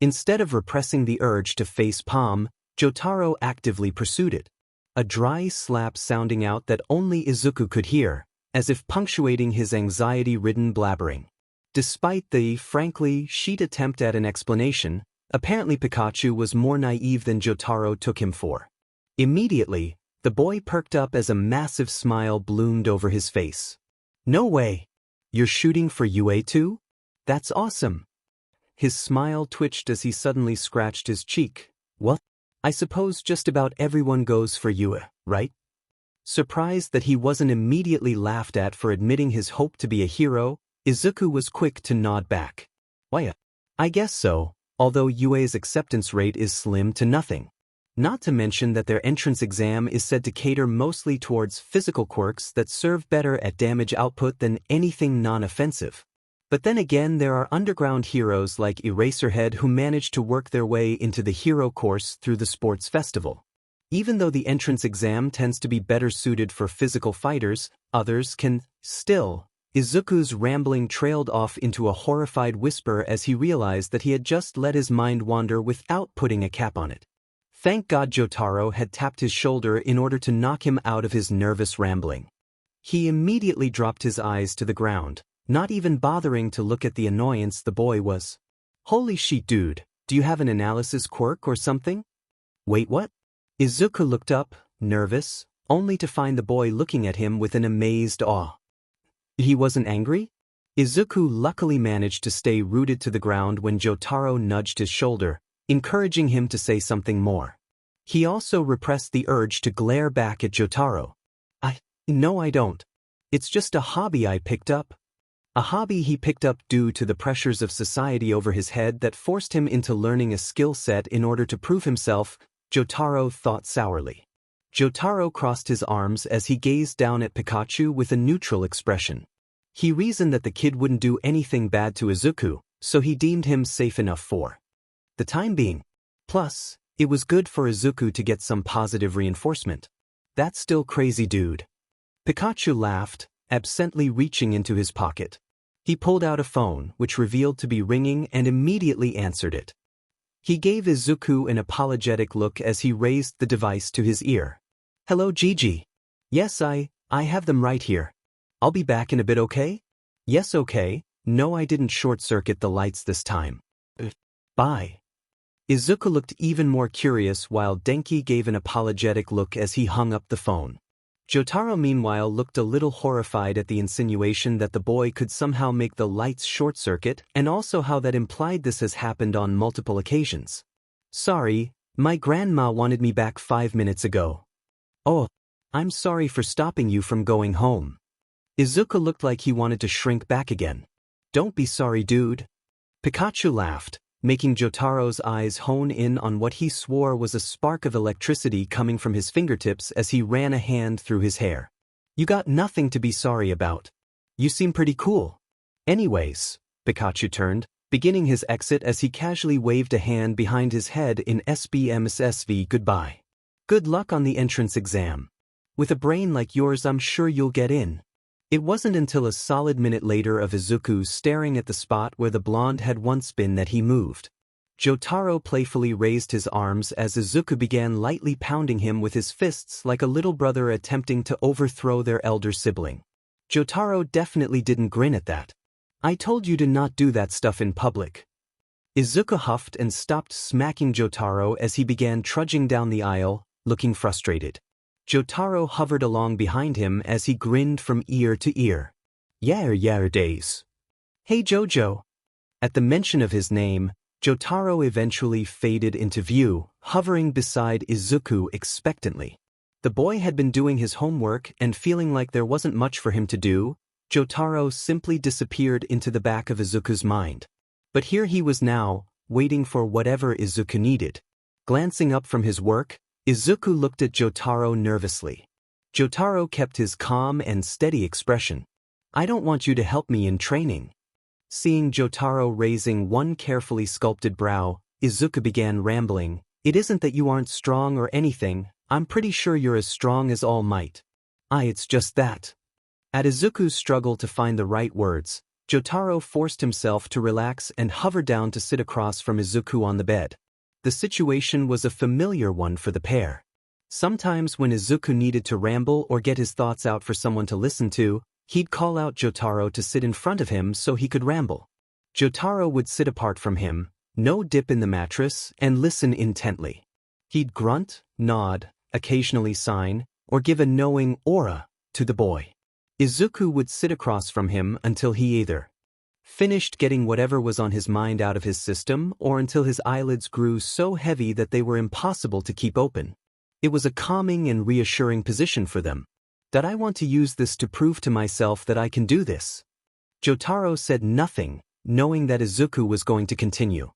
Speaker 1: Instead of repressing the urge to face palm, Jotaro actively pursued it. A dry slap sounding out that only Izuku could hear, as if punctuating his anxiety-ridden blabbering. Despite the, frankly, sheet attempt at an explanation, apparently Pikachu was more naive than Jotaro took him for. Immediately, the boy perked up as a massive smile bloomed over his face. No way! You're shooting for UA too? That's awesome! His smile twitched as he suddenly scratched his cheek. What? I suppose just about everyone goes for UA, right? Surprised that he wasn't immediately laughed at for admitting his hope to be a hero, Izuku was quick to nod back. Why? I guess so, although UA's acceptance rate is slim to nothing. Not to mention that their entrance exam is said to cater mostly towards physical quirks that serve better at damage output than anything non-offensive. But then again, there are underground heroes like Eraserhead who manage to work their way into the hero course through the sports festival. Even though the entrance exam tends to be better suited for physical fighters, others can still. Izuku's rambling trailed off into a horrified whisper as he realized that he had just let his mind wander without putting a cap on it. Thank God Jotaro had tapped his shoulder in order to knock him out of his nervous rambling. He immediately dropped his eyes to the ground, not even bothering to look at the annoyance the boy was. Holy shit, dude, do you have an analysis quirk or something? Wait, what? Izuku looked up, nervous, only to find the boy looking at him with an amazed awe. He wasn't angry? Izuku luckily managed to stay rooted to the ground when Jotaro nudged his shoulder, encouraging him to say something more. He also repressed the urge to glare back at Jotaro. No, I don't. It's just a hobby I picked up. A hobby he picked up due to the pressures of society over his head that forced him into learning a skill set in order to prove himself, Jotaro thought sourly. Jotaro crossed his arms as he gazed down at Pikachu with a neutral expression. He reasoned that the kid wouldn't do anything bad to Izuku, so he deemed him safe enough for the time being. Plus, it was good for Izuku to get some positive reinforcement. That's still crazy, dude. Pikachu laughed, absently reaching into his pocket. He pulled out a phone, which revealed to be ringing, and immediately answered it. He gave Izuku an apologetic look as he raised the device to his ear. Hello, Gigi. Yes, I have them right here. I'll be back in a bit, okay? Yes, okay. No, I didn't short-circuit the lights this time. Bye. Izuku looked even more curious while Denki gave an apologetic look as he hung up the phone. Jotaro meanwhile looked a little horrified at the insinuation that the boy could somehow make the lights short-circuit and also how that implied this has happened on multiple occasions. Sorry, my grandma wanted me back 5 minutes ago. Oh, I'm sorry for stopping you from going home. Izuku looked like he wanted to shrink back again. Don't be sorry, dude. Pikachu laughed, making Jotaro's eyes hone in on what he swore was a spark of electricity coming from his fingertips as he ran a hand through his hair. You got nothing to be sorry about. You seem pretty cool. Anyways, Pikachu turned, beginning his exit as he casually waved a hand behind his head in SBMSSV goodbye. Good luck on the entrance exam. With a brain like yours, I'm sure you'll get in. It wasn't until a solid minute later of Izuku staring at the spot where the blonde had once been that he moved. Jotaro playfully raised his arms as Izuku began lightly pounding him with his fists like a little brother attempting to overthrow their elder sibling. Jotaro definitely didn't grin at that. I told you to not do that stuff in public. Izuku huffed and stopped smacking Jotaro as he began trudging down the aisle, looking frustrated. Jotaro hovered along behind him as he grinned from ear to ear. Yair days. Hey Jojo. At the mention of his name, Jotaro eventually faded into view, hovering beside Izuku expectantly. The boy had been doing his homework and feeling like there wasn't much for him to do. Jotaro simply disappeared into the back of Izuku's mind. But here he was now, waiting for whatever Izuku needed. Glancing up from his work, Izuku looked at Jotaro nervously. Jotaro kept his calm and steady expression. I don't want you to help me in training. Seeing Jotaro raising one carefully sculpted brow, Izuku began rambling. It isn't that you aren't strong or anything, I'm pretty sure you're as strong as All Might. It's just that. At Izuku's struggle to find the right words, Jotaro forced himself to relax and hover down to sit across from Izuku on the bed. The situation was a familiar one for the pair. Sometimes when Izuku needed to ramble or get his thoughts out for someone to listen to, he'd call out Jotaro to sit in front of him so he could ramble. Jotaro would sit apart from him, no dip in the mattress, and listen intently. He'd grunt, nod, occasionally sign, or give a knowing aura to the boy. Izuku would sit across from him until he either finished getting whatever was on his mind out of his system or until his eyelids grew so heavy that they were impossible to keep open. It was a calming and reassuring position for them. Did I want to use this to prove to myself that I can do this? Jotaro said nothing, knowing that Izuku was going to continue.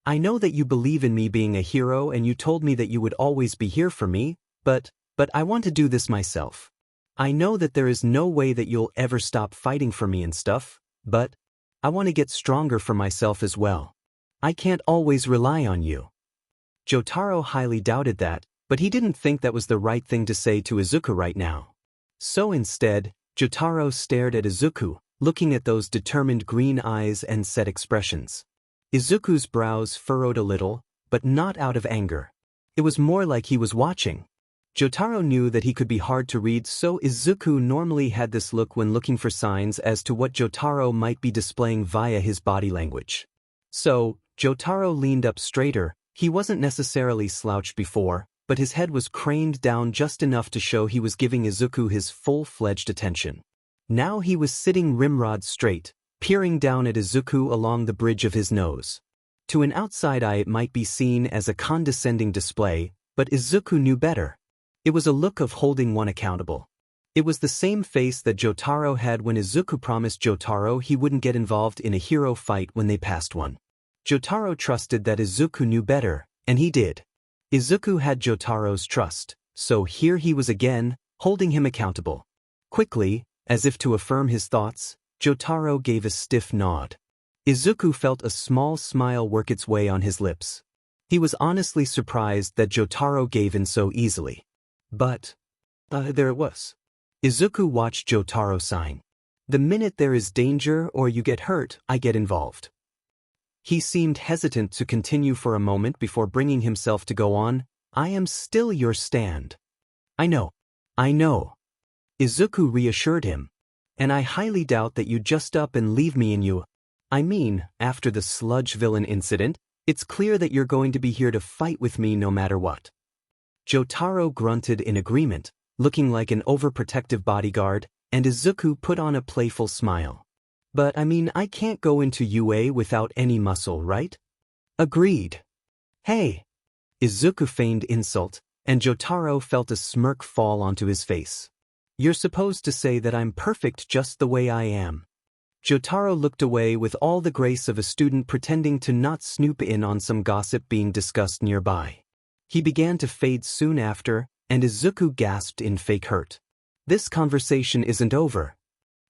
Speaker 1: I know that you believe in me being a hero and you told me that you would always be here for me, but I want to do this myself. I know that there is no way that you'll ever stop fighting for me and stuff, but I want to get stronger for myself as well. I can't always rely on you. Jotaro highly doubted that, but he didn't think that was the right thing to say to Izuku right now. So instead, Jotaro stared at Izuku, looking at those determined green eyes and set expressions. Izuku's brows furrowed a little, but not out of anger. It was more like he was watching. Jotaro knew that he could be hard to read, so Izuku normally had this look when looking for signs as to what Jotaro might be displaying via his body language. So, Jotaro leaned up straighter. He wasn't necessarily slouched before, but his head was craned down just enough to show he was giving Izuku his full-fledged attention. Now he was sitting rimrod straight, peering down at Izuku along the bridge of his nose. To an outside eye it might be seen as a condescending display, but Izuku knew better. It was a look of holding one accountable. It was the same face that Jotaro had when Izuku promised Jotaro he wouldn't get involved in a hero fight when they passed one. Jotaro trusted that Izuku knew better, and he did. Izuku had Jotaro's trust, so here he was again, holding him accountable. Quickly, as if to affirm his thoughts, Jotaro gave a stiff nod. Izuku felt a small smile work its way on his lips. He was honestly surprised that Jotaro gave in so easily. But there it was. Izuku watched Jotaro sign. The minute there is danger or you get hurt, I get involved. He seemed hesitant to continue for a moment before bringing himself to go on. I am still your stand. I know. Izuku reassured him. And I highly doubt that you just up and leave me in you. I mean, after the sludge villain incident, It's clear that you're going to be here to fight with me no matter what. Jotaro grunted in agreement, looking like an overprotective bodyguard, and Izuku put on a playful smile. But I mean, I can't go into UA without any muscle, right? Agreed. Hey! Izuku feigned insult, and Jotaro felt a smirk fall onto his face. You're supposed to say that I'm perfect just the way I am. Jotaro looked away with all the grace of a student pretending to not snoop in on some gossip being discussed nearby. He began to fade soon after, and Izuku gasped in fake hurt. This conversation isn't over.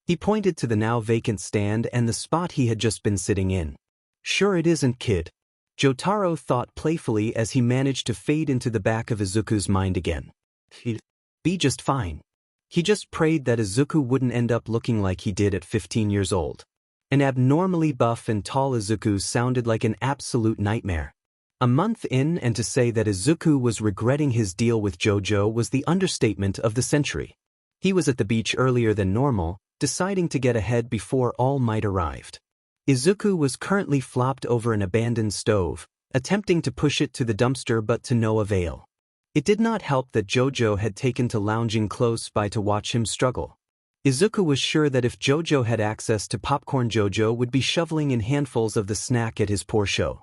Speaker 1: He pointed to the now vacant stand and the spot he had just been sitting in. Sure it isn't, kid. Jotaro thought playfully as he managed to fade into the back of Izuku's mind again. He'd be just fine. He just prayed that Izuku wouldn't end up looking like he did at 15 years old. An abnormally buff and tall Izuku sounded like an absolute nightmare. A month in, and to say that Izuku was regretting his deal with JoJo was the understatement of the century. He was at the beach earlier than normal, deciding to get ahead before All Might arrived. Izuku was currently flopped over an abandoned stove, attempting to push it to the dumpster but to no avail. It did not help that JoJo had taken to lounging close by to watch him struggle. Izuku was sure that if JoJo had access to popcorn, JoJo would be shoveling in handfuls of the snack at his poor show.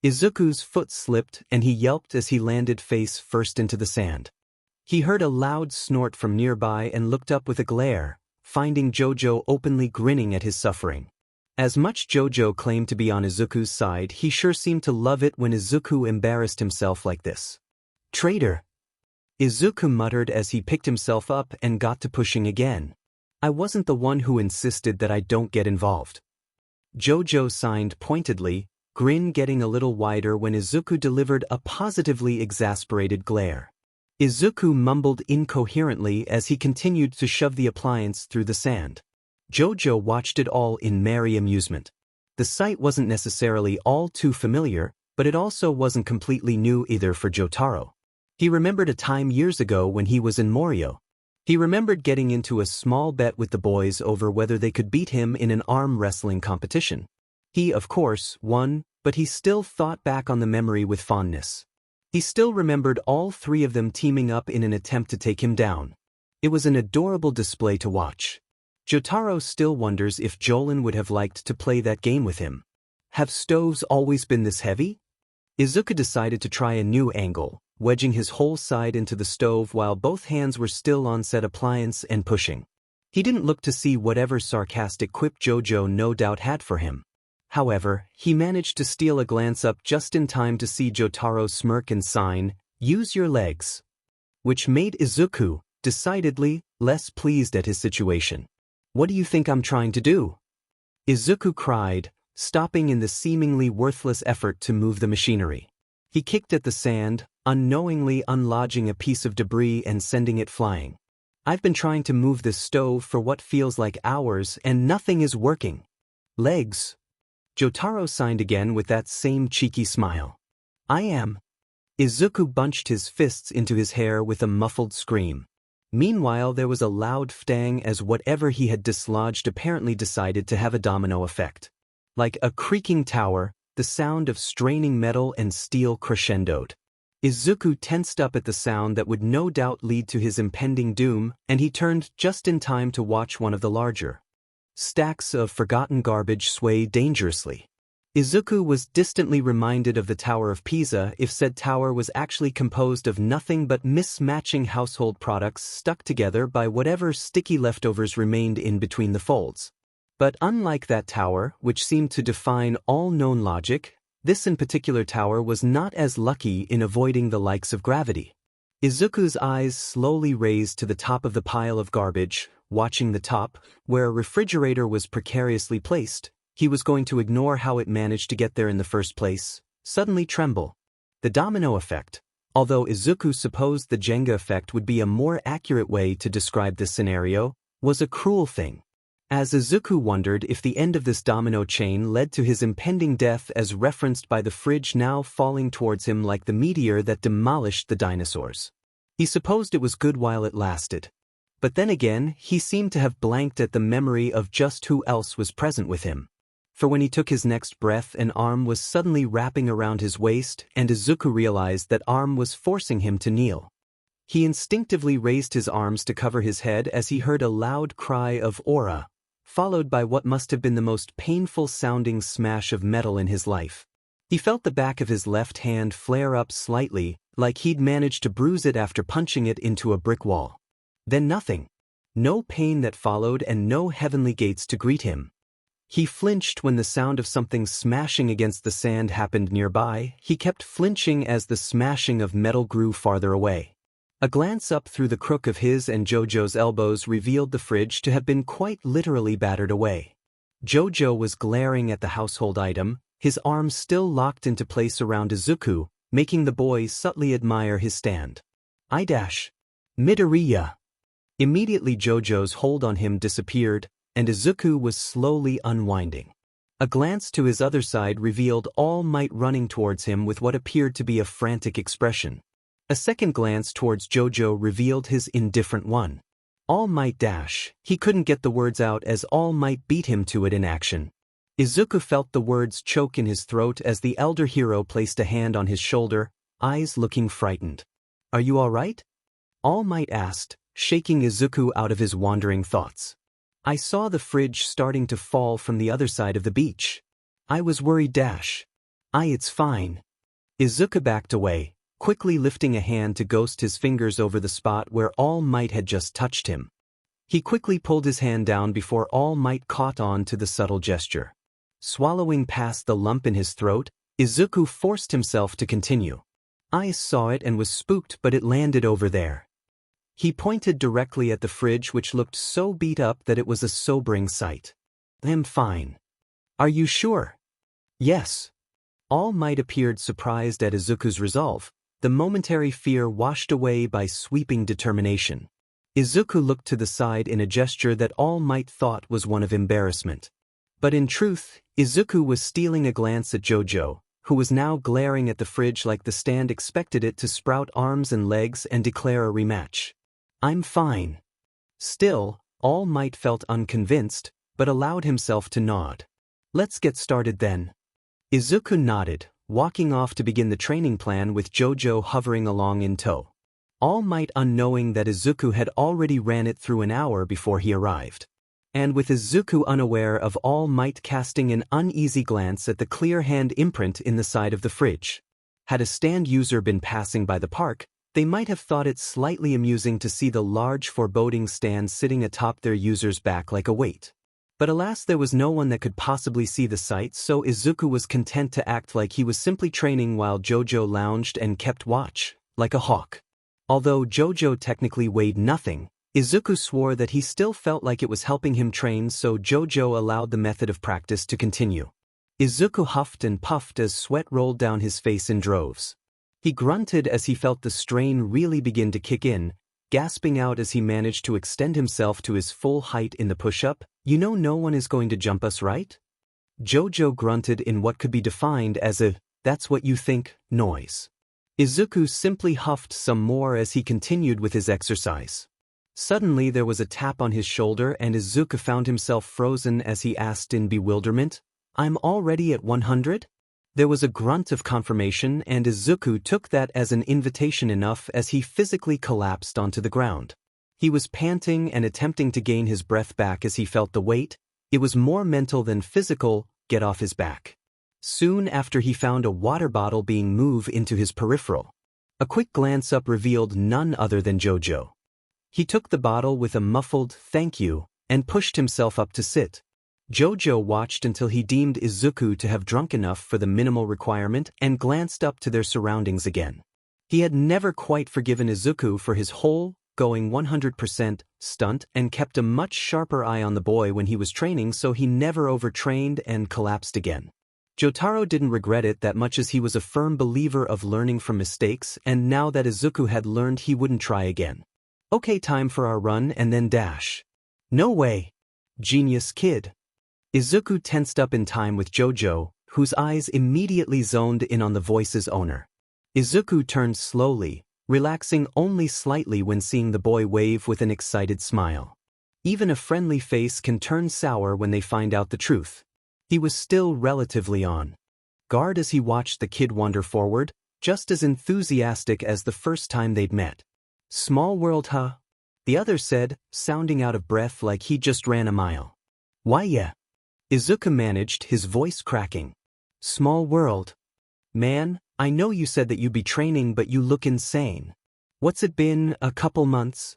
Speaker 1: Izuku's foot slipped and he yelped as he landed face first into the sand. He heard a loud snort from nearby and looked up with a glare, finding JoJo openly grinning at his suffering. As much JoJo claimed to be on Izuku's side, he sure seemed to love it when Izuku embarrassed himself like this. Traitor! Izuku muttered as he picked himself up and got to pushing again. I wasn't the one who insisted that I don't get involved. JoJo signed pointedly, grin getting a little wider when Izuku delivered a positively exasperated glare. Izuku mumbled incoherently as he continued to shove the appliance through the sand. JoJo watched it all in merry amusement. The sight wasn't necessarily all too familiar, but it also wasn't completely new either for Jotaro. He remembered a time years ago when he was in Morio. He remembered getting into a small bet with the boys over whether they could beat him in an arm wrestling competition. He, of course, won, but he still thought back on the memory with fondness. He still remembered all three of them teaming up in an attempt to take him down. It was an adorable display to watch. Jotaro still wonders if Jolin would have liked to play that game with him. Have stoves always been this heavy? Izuku decided to try a new angle, wedging his whole side into the stove while both hands were still on said appliance and pushing. He didn't look to see whatever sarcastic quip JoJo no doubt had for him. However, he managed to steal a glance up just in time to see Jotaro smirk and sign, "Use your legs," which made Izuku, decidedly, less pleased at his situation. What do you think I'm trying to do? Izuku cried, stopping in the seemingly worthless effort to move the machinery. He kicked at the sand, unknowingly unlodging a piece of debris and sending it flying. I've been trying to move this stove for what feels like hours and nothing is working. Legs. Jotaro signed again with that same cheeky smile. I am. Izuku bunched his fists into his hair with a muffled scream. Meanwhile, there was a loud ftang as whatever he had dislodged apparently decided to have a domino effect. Like a creaking tower, the sound of straining metal and steel crescendoed. Izuku tensed up at the sound that would no doubt lead to his impending doom, and he turned just in time to watch one of the larger stacks of forgotten garbage sway dangerously. Izuku was distantly reminded of the Tower of Pisa if said tower was actually composed of nothing but mismatching household products stuck together by whatever sticky leftovers remained in between the folds. But unlike that tower, which seemed to define all known logic, this in particular tower was not as lucky in avoiding the likes of gravity. Izuku's eyes slowly raised to the top of the pile of garbage, watching the top, where a refrigerator was precariously placed. He was going to ignore how it managed to get there in the first place, suddenly tremble. The domino effect, although Izuku supposed the Jenga effect would be a more accurate way to describe this scenario, was a cruel thing. As Izuku wondered if the end of this domino chain led to his impending death as referenced by the fridge now falling towards him like the meteor that demolished the dinosaurs. He supposed it was good while it lasted. But then again, he seemed to have blanked at the memory of just who else was present with him. for when he took his next breath an arm was suddenly wrapping around his waist and Izuku realized that arm was forcing him to kneel. He instinctively raised his arms to cover his head as he heard a loud cry of "Aura," followed by what must have been the most painful-sounding smash of metal in his life. He felt the back of his left hand flare up slightly, like he'd managed to bruise it after punching it into a brick wall. Then nothing. No pain that followed and no heavenly gates to greet him. He flinched when the sound of something smashing against the sand happened nearby. He kept flinching as the smashing of metal grew farther away. A glance up through the crook of his and Jojo's elbows revealed the fridge to have been quite literally battered away. Jojo was glaring at the household item, his arms still locked into place around Izuku, making the boy subtly admire his stand. Midoriya. Immediately Jojo's hold on him disappeared, and Izuku was slowly unwinding. A glance to his other side revealed All Might running towards him with what appeared to be a frantic expression. A second glance towards Jojo revealed his indifferent one. All Might he couldn't get the words out as All Might beat him to it in action. Izuku felt the words choke in his throat as the elder hero placed a hand on his shoulder, eyes looking frightened. "Are you all right?" All Might asked, shaking Izuku out of his wandering thoughts. "I saw the fridge starting to fall from the other side of the beach. I was worried. It's fine." Izuku backed away, quickly lifting a hand to ghost his fingers over the spot where All Might had just touched him. He quickly pulled his hand down before All Might caught on to the subtle gesture. Swallowing past the lump in his throat, Izuku forced himself to continue. "I saw it and was spooked, but it landed over there." He pointed directly at the fridge, which looked so beat up that it was a sobering sight. "I'm fine." "Are you sure?" "Yes." All Might appeared surprised at Izuku's resolve, the momentary fear washed away by sweeping determination. Izuku looked to the side in a gesture that All Might thought was one of embarrassment. But in truth, Izuku was stealing a glance at Jojo, who was now glaring at the fridge like the stand expected it to sprout arms and legs and declare a rematch. "I'm fine." Still, All Might felt unconvinced, but allowed himself to nod. "Let's get started then." Izuku nodded, walking off to begin the training plan with Jojo hovering along in tow. All Might unknowing that Izuku had already ran it through an hour before he arrived. And with Izuku unaware of All Might casting an uneasy glance at the clear hand imprint in the side of the fridge. Had a stand user been passing by the park, they might have thought it slightly amusing to see the large foreboding stand sitting atop their user's back like a weight. But alas, there was no one that could possibly see the sight, so Izuku was content to act like he was simply training while Jojo lounged and kept watch, like a hawk. Although Jojo technically weighed nothing, Izuku swore that he still felt like it was helping him train, so Jojo allowed the method of practice to continue. Izuku huffed and puffed as sweat rolled down his face in droves. He grunted as he felt the strain really begin to kick in, gasping out as he managed to extend himself to his full height in the push-up. "You know no one is going to jump us, right?" Jojo grunted in what could be defined as a "that's what you think" noise. Izuku simply huffed some more as he continued with his exercise. Suddenly there was a tap on his shoulder and Izuku found himself frozen as he asked in bewilderment, "I'm already at 100? There was a grunt of confirmation and Izuku took that as an invitation enough as he physically collapsed onto the ground. He was panting and attempting to gain his breath back as he felt the weight. It was more mental than physical, get off his back. Soon after he found a water bottle being moved into his peripheral. A quick glance up revealed none other than Jojo. He took the bottle with a muffled "thank you" and pushed himself up to sit. Jojo watched until he deemed Izuku to have drunk enough for the minimal requirement and glanced up to their surroundings again. He had never quite forgiven Izuku for his whole, going 100% stunt and kept a much sharper eye on the boy when he was training, so he never overtrained and collapsed again. Jotaro didn't regret it that much as he was a firm believer of learning from mistakes, and now that Izuku had learned, he wouldn't try again. "Okay, time for our run and then dash." "No way. Genius kid." Izuku tensed up in time with Jojo, whose eyes immediately zoned in on the voice's owner. Izuku turned slowly, relaxing only slightly when seeing the boy wave with an excited smile. Even a friendly face can turn sour when they find out the truth. He was still relatively on guard as he watched the kid wander forward, just as enthusiastic as the first time they'd met. "Small world, huh?" the other said, sounding out of breath like he just ran a mile. "Why yeah," Izuku managed, his voice cracking. "Small world. Man, I know you said that you'd be training, but you look insane. What's it been, a couple months?"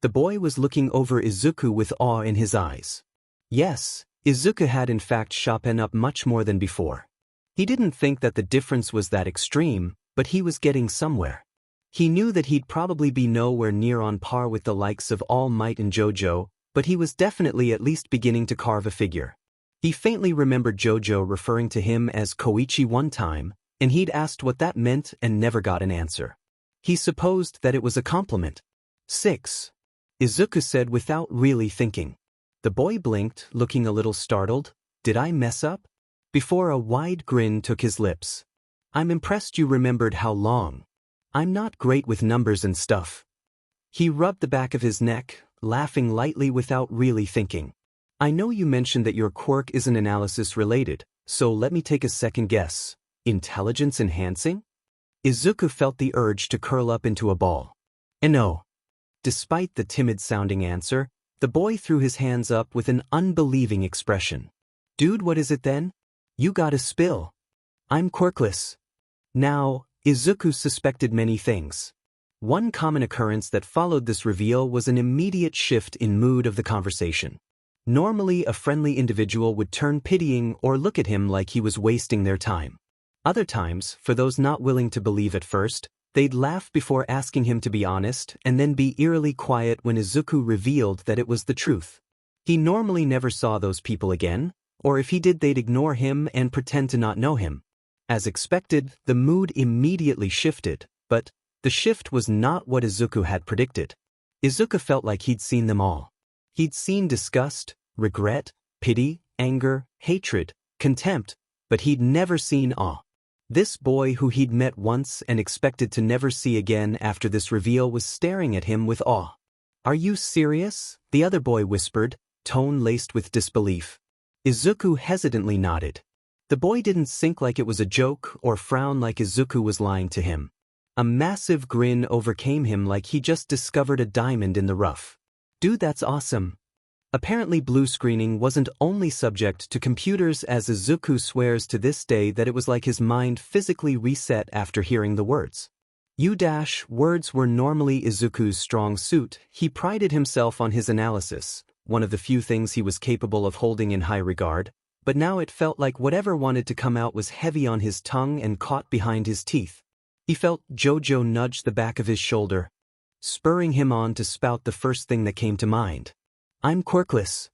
Speaker 1: The boy was looking over Izuku with awe in his eyes. Yes, Izuku had in fact sharpened up much more than before. He didn't think that the difference was that extreme, but he was getting somewhere. He knew that he'd probably be nowhere near on par with the likes of All Might and JoJo, but he was definitely at least beginning to carve a figure. He faintly remembered JoJo referring to him as Koichi one time, and he'd asked what that meant and never got an answer. He supposed that it was a compliment. 6. Izuku said without really thinking. The boy blinked, looking a little startled. "Did I mess up?" Before a wide grin took his lips. "I'm impressed you remembered how long. I'm not great with numbers and stuff." He rubbed the back of his neck, laughing lightly without really thinking. "I know you mentioned that your quirk isn't analysis related, so let me take a second guess. Intelligence enhancing?" Izuku felt the urge to curl up into a ball. "No." Despite the timid-sounding answer, the boy threw his hands up with an unbelieving expression. "Dude, what is it then? You gotta spill." "I'm quirkless." Now, Izuku suspected many things. One common occurrence that followed this reveal was an immediate shift in mood of the conversation. Normally, a friendly individual would turn pitying or look at him like he was wasting their time. Other times, for those not willing to believe at first, they'd laugh before asking him to be honest and then be eerily quiet when Izuku revealed that it was the truth. He normally never saw those people again, or if he did they'd ignore him and pretend to not know him. As expected, the mood immediately shifted, but the shift was not what Izuku had predicted. Izuku felt like he'd seen them all. He'd seen disgust, regret, pity, anger, hatred, contempt, but he'd never seen awe. This boy who he'd met once and expected to never see again after this reveal was staring at him with awe. "Are you serious?" the other boy whispered, tone laced with disbelief. Izuku hesitantly nodded. The boy didn't sink like it was a joke or frown like Izuku was lying to him. A massive grin overcame him like he just discovered a diamond in the rough. "Dude, that's awesome." Apparently blue screening wasn't only subject to computers, as Izuku swears to this day that it was like his mind physically reset after hearing the words. Words were normally Izuku's strong suit. He prided himself on his analysis, one of the few things he was capable of holding in high regard, but now it felt like whatever wanted to come out was heavy on his tongue and caught behind his teeth. He felt JoJo nudge the back of his shoulder, spurring him on to spout the first thing that came to mind. "I'm quirkless."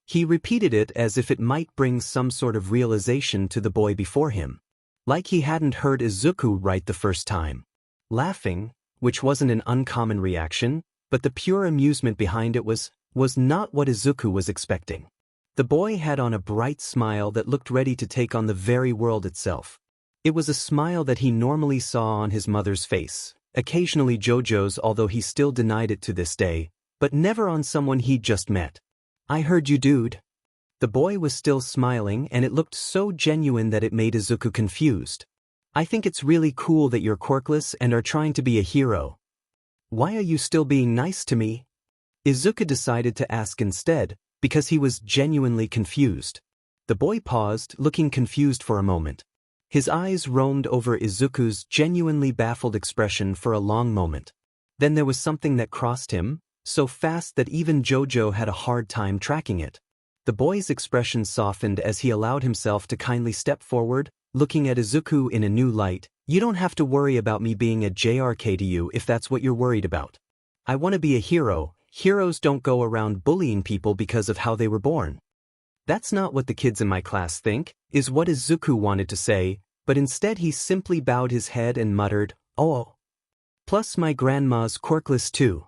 Speaker 1: He repeated it as if it might bring some sort of realization to the boy before him. Like he hadn't heard Izuku right the first time. Laughing, which wasn't an uncommon reaction, but the pure amusement behind it was not what Izuku was expecting. The boy had on a bright smile that looked ready to take on the very world itself. It was a smile that he normally saw on his mother's face, occasionally JoJo's, although he still denied it to this day, but never on someone he'd just met. "I heard you, dude." The boy was still smiling, and it looked so genuine that it made Izuku confused. "I think it's really cool that you're quirkless and are trying to be a hero. Why are you still being nice to me?" Izuku decided to ask instead, because he was genuinely confused. The boy paused, looking confused for a moment. His eyes roamed over Izuku's genuinely baffled expression for a long moment. Then there was something that crossed him, so fast that even JoJo had a hard time tracking it. The boy's expression softened as he allowed himself to kindly step forward, looking at Izuku in a new light. "You don't have to worry about me being a JRK to you if that's what you're worried about. I want to be a hero. Heroes don't go around bullying people because of how they were born." "That's not what the kids in my class think," is what Izuku wanted to say, but instead he simply bowed his head and muttered, "Oh. Plus my grandma's quirkless too."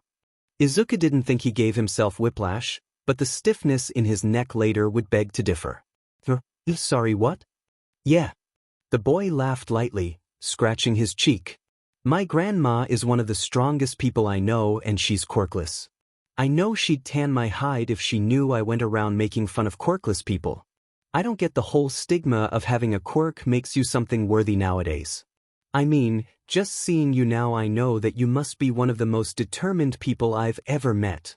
Speaker 1: Izuku didn't think he gave himself whiplash, but the stiffness in his neck later would beg to differ. Sorry, what?" "Yeah." The boy laughed lightly, scratching his cheek. "My grandma is one of the strongest people I know, and she's quirkless. I know she'd tan my hide if she knew I went around making fun of quirkless people." I don't get the whole stigma of having a quirk makes you something worthy nowadays. I mean, just seeing you now I know that you must be one of the most determined people I've ever met.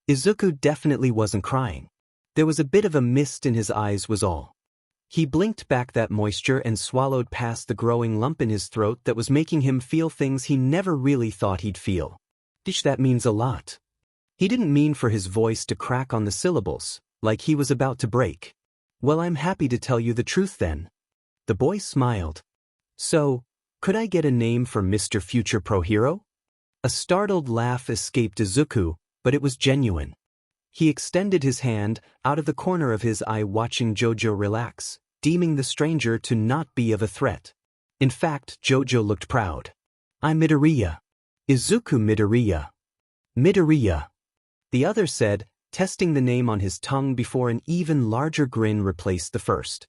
Speaker 1: Izuku definitely wasn't crying. There was a bit of a mist in his eyes was all. He blinked back that moisture and swallowed past the growing lump in his throat that was making him feel things he never really thought he'd feel. That means a lot. He didn't mean for his voice to crack on the syllables, like he was about to break. Well, I'm happy to tell you the truth then. The boy smiled. So, could I get a name for Mr. Future Pro Hero? A startled laugh escaped Izuku, but it was genuine. He extended his hand, out of the corner of his eye watching Jojo relax, deeming the stranger to not be of a threat. In fact, Jojo looked proud. I'm Midoriya. Izuku Midoriya. Midoriya. The other said, testing the name on his tongue before an even larger grin replaced the first.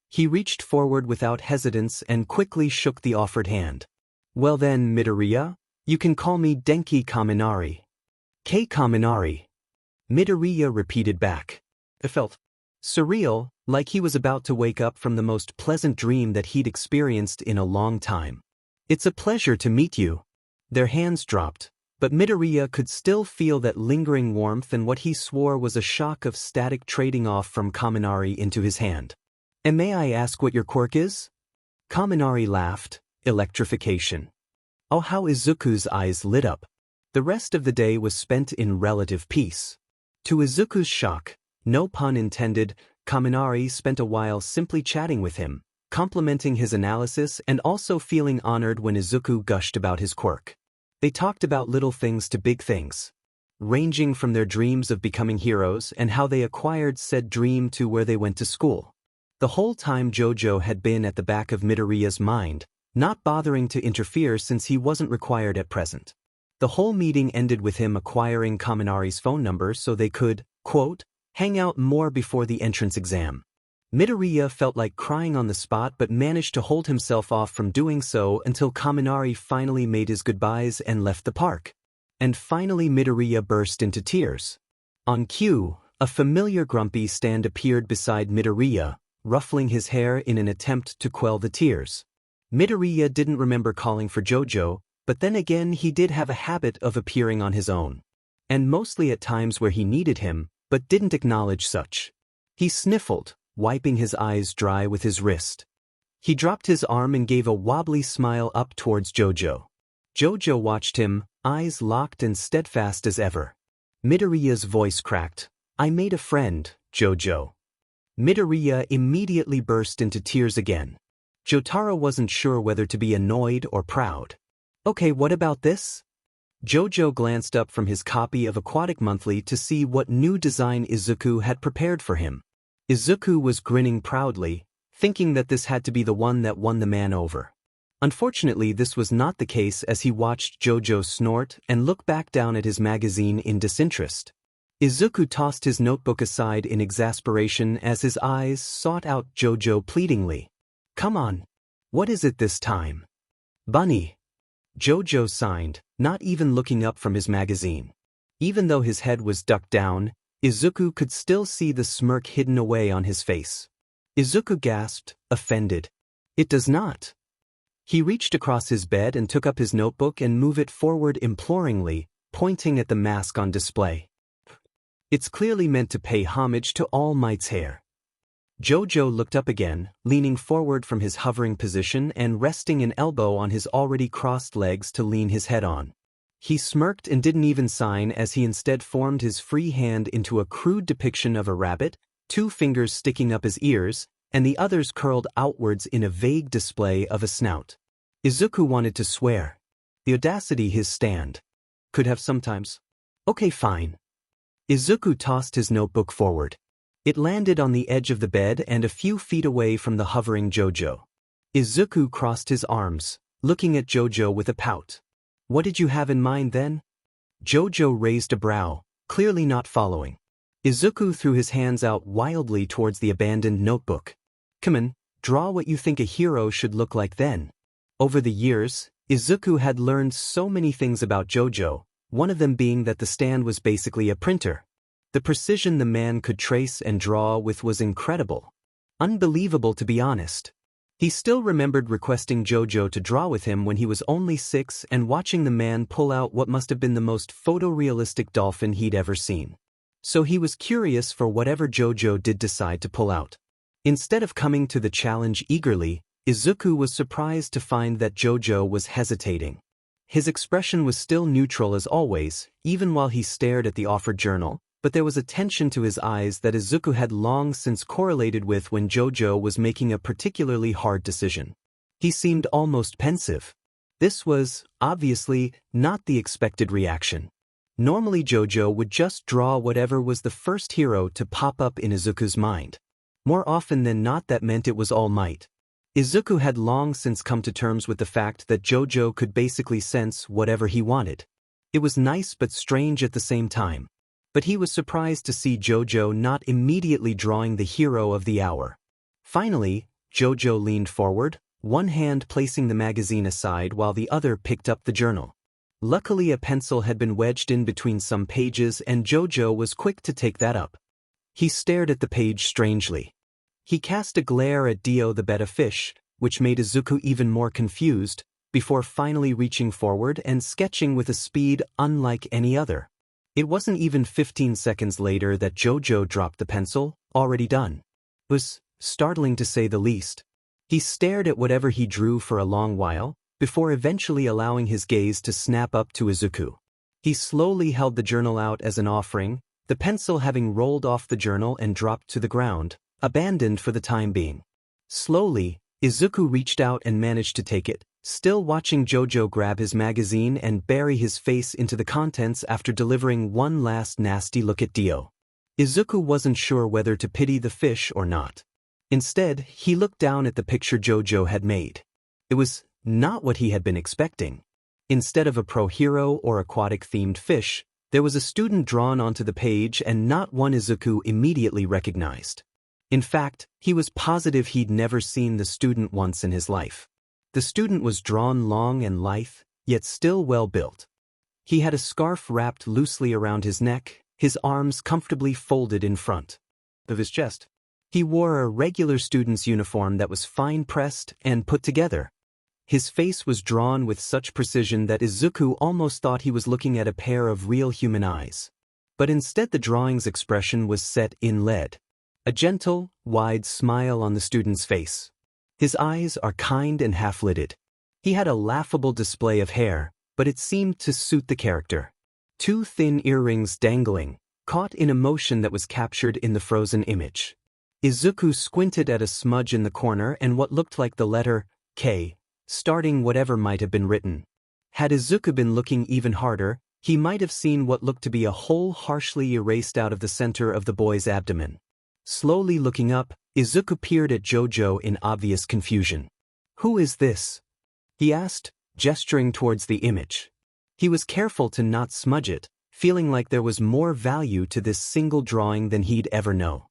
Speaker 1: He reached forward without hesitance and quickly shook the offered hand. Well then, Midoriya, you can call me Denki Kaminari. K Kaminari. Midoriya repeated back. It felt surreal, like he was about to wake up from the most pleasant dream that he'd experienced in a long time. It's a pleasure to meet you. Their hands dropped, but Midoriya could still feel that lingering warmth and what he swore was a shock of static trading off from Kaminari into his hand. And may I ask what your quirk is? Kaminari laughed. Electrification. Oh, how Izuku's eyes lit up. The rest of the day was spent in relative peace. To Izuku's shock, no pun intended, Kaminari spent a while simply chatting with him, complimenting his analysis and also feeling honored when Izuku gushed about his quirk. They talked about little things to big things, ranging from their dreams of becoming heroes and how they acquired said dream to where they went to school. The whole time Jojo had been at the back of Midoriya's mind, not bothering to interfere since he wasn't required at present. The whole meeting ended with him acquiring Kaminari's phone number so they could, quote, hang out more before the entrance exam. Midoriya felt like crying on the spot but managed to hold himself off from doing so until Kaminari finally made his goodbyes and left the park. And finally Midoriya burst into tears. On cue, a familiar grumpy stand appeared beside Midoriya, ruffling his hair in an attempt to quell the tears. Midoriya didn't remember calling for Jojo, but then again he did have a habit of appearing on his own. And mostly at times where he needed him, but didn't acknowledge such. He sniffled, wiping his eyes dry with his wrist. He dropped his arm and gave a wobbly smile up towards Jojo. Jojo watched him, eyes locked and steadfast as ever. Midoriya's voice cracked. I made a friend, Jojo. Midoriya immediately burst into tears again. Jotaro wasn't sure whether to be annoyed or proud. Okay, what about this? Jojo glanced up from his copy of Aquatic Monthly to see what new design Izuku had prepared for him. Izuku was grinning proudly, thinking that this had to be the one that won the man over. Unfortunately, this was not the case as he watched Jojo snort and look back down at his magazine in disinterest. Izuku tossed his notebook aside in exasperation as his eyes sought out Jojo pleadingly. Come on. What is it this time? Bunny. Jojo signed, not even looking up from his magazine. Even though his head was ducked down, Izuku could still see the smirk hidden away on his face. Izuku gasped, offended. It does not. He reached across his bed and took up his notebook and moved it forward imploringly, pointing at the mask on display. It's clearly meant to pay homage to All Might's hair. Jojo looked up again, leaning forward from his hovering position and resting an elbow on his already crossed legs to lean his head on. He smirked and didn't even sign as he instead formed his free hand into a crude depiction of a rabbit, 2 fingers sticking up his ears, and the others curled outwards in a vague display of a snout. Izuku wanted to swear. The audacity his stand could have sometimes. Okay, fine. Izuku tossed his notebook forward. It landed on the edge of the bed and a few feet away from the hovering Jojo. Izuku crossed his arms, looking at Jojo with a pout. What did you have in mind then? Jojo raised a brow, clearly not following. Izuku threw his hands out wildly towards the abandoned notebook. Come on, draw what you think a hero should look like then. Over the years, Izuku had learned so many things about Jojo, one of them being that the stand was basically a printer. The precision the man could trace and draw with was incredible. Unbelievable, to be honest. He still remembered requesting JoJo to draw with him when he was only 6 and watching the man pull out what must have been the most photorealistic dolphin he'd ever seen. So he was curious for whatever JoJo did decide to pull out. Instead of coming to the challenge eagerly, Izuku was surprised to find that JoJo was hesitating. His expression was still neutral as always, even while he stared at the offered journal, but there was a tension to his eyes that Izuku had long since correlated with when JoJo was making a particularly hard decision. He seemed almost pensive. This was, obviously, not the expected reaction. Normally JoJo would just draw whatever was the first hero to pop up in Izuku's mind. More often than not that meant it was All Might. Izuku had long since come to terms with the fact that JoJo could basically sense whatever he wanted. It was nice but strange at the same time. But he was surprised to see JoJo not immediately drawing the hero of the hour. Finally, JoJo leaned forward, one hand placing the magazine aside while the other picked up the journal. Luckily a pencil had been wedged in between some pages and JoJo was quick to take that up. He stared at the page strangely. He cast a glare at Dio the betta fish, which made Izuku even more confused, before finally reaching forward and sketching with a speed unlike any other. It wasn't even 15 seconds later that JoJo dropped the pencil, already done. It was startling to say the least. He stared at whatever he drew for a long while, before eventually allowing his gaze to snap up to Izuku. He slowly held the journal out as an offering, the pencil having rolled off the journal and dropped to the ground, abandoned for the time being. Slowly, Izuku reached out and managed to take it, still watching JoJo grab his magazine and bury his face into the contents after delivering one last nasty look at Dio. Izuku wasn't sure whether to pity the fish or not. Instead, he looked down at the picture JoJo had made. It was not what he had been expecting. Instead of a pro-hero or aquatic-themed fish, there was a student drawn onto the page and not one Izuku immediately recognized. In fact, he was positive he'd never seen the student once in his life. The student was drawn long and lithe, yet still well-built. He had a scarf wrapped loosely around his neck, his arms comfortably folded in front of his chest. He wore a regular student's uniform that was fine-pressed and put together. His face was drawn with such precision that Izuku almost thought he was looking at a pair of real human eyes. But instead the drawing's expression was set in lead. A gentle, wide smile on the student's face. His eyes are kind and half-lidded. He had a laughable display of hair, but it seemed to suit the character. 2 thin earrings dangling, caught in a motion that was captured in the frozen image. Izuku squinted at a smudge in the corner and what looked like the letter K, starting whatever might have been written. Had Izuku been looking even harder, he might have seen what looked to be a hole harshly erased out of the center of the boy's abdomen. Slowly looking up, Izuku peered at JoJo in obvious confusion. "Who is this?" he asked, gesturing towards the image. He was careful to not smudge it, feeling like there was more value to this single drawing than he'd ever know.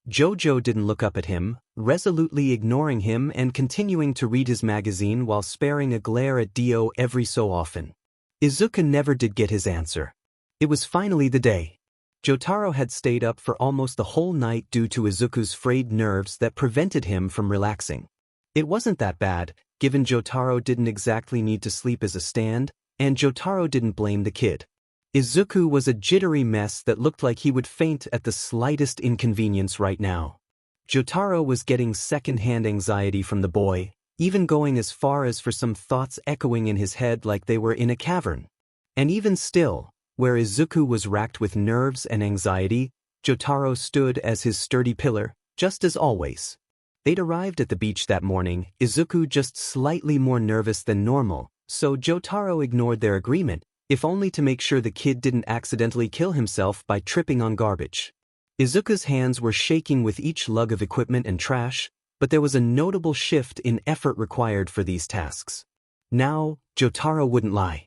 Speaker 1: JoJo didn't look up at him, resolutely ignoring him and continuing to read his magazine while sparing a glare at Dio every so often. Izuku never did get his answer. It was finally the day. Jotaro had stayed up for almost the whole night due to Izuku's frayed nerves that prevented him from relaxing. It wasn't that bad, given Jotaro didn't exactly need to sleep as a stand, and Jotaro didn't blame the kid. Izuku was a jittery mess that looked like he would faint at the slightest inconvenience right now. Jotaro was getting second-hand anxiety from the boy, even going as far as for some thoughts echoing in his head like they were in a cavern. And even still, where Izuku was racked with nerves and anxiety, Jotaro stood as his sturdy pillar, just as always. They'd arrived at the beach that morning, Izuku just slightly more nervous than normal, so Jotaro ignored their agreement, if only to make sure the kid didn't accidentally kill himself by tripping on garbage. Izuku's hands were shaking with each lug of equipment and trash, but there was a notable shift in effort required for these tasks. Now, Jotaro wouldn't lie.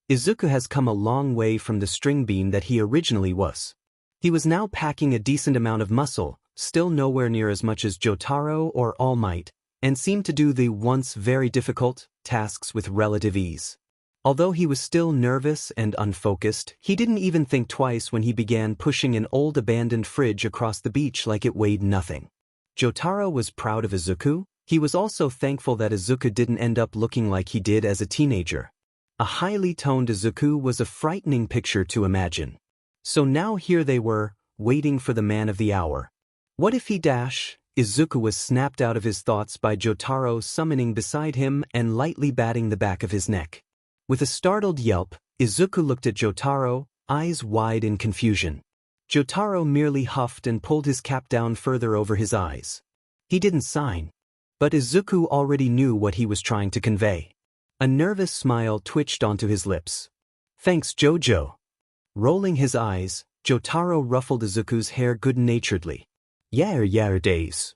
Speaker 1: Izuku has come a long way from the string bean that he originally was. He was now packing a decent amount of muscle, still nowhere near as much as Jotaro or All Might, and seemed to do the once very difficult tasks with relative ease. Although he was still nervous and unfocused, he didn't even think twice when he began pushing an old abandoned fridge across the beach like it weighed nothing. Jotaro was proud of Izuku. He was also thankful that Izuku didn't end up looking like he did as a teenager. A highly toned Izuku was a frightening picture to imagine. So now here they were, waiting for the man of the hour. What if he dash? Izuku was snapped out of his thoughts by Jotaro summoning beside him and lightly batting the back of his neck. With a startled yelp, Izuku looked at Jotaro, eyes wide in confusion. Jotaro merely huffed and pulled his cap down further over his eyes. He didn't sign. But Izuku already knew what he was trying to convey. A nervous smile twitched onto his lips. Thanks, Jojo. Rolling his eyes, Jotaro ruffled Izuku's hair good-naturedly. Yar days.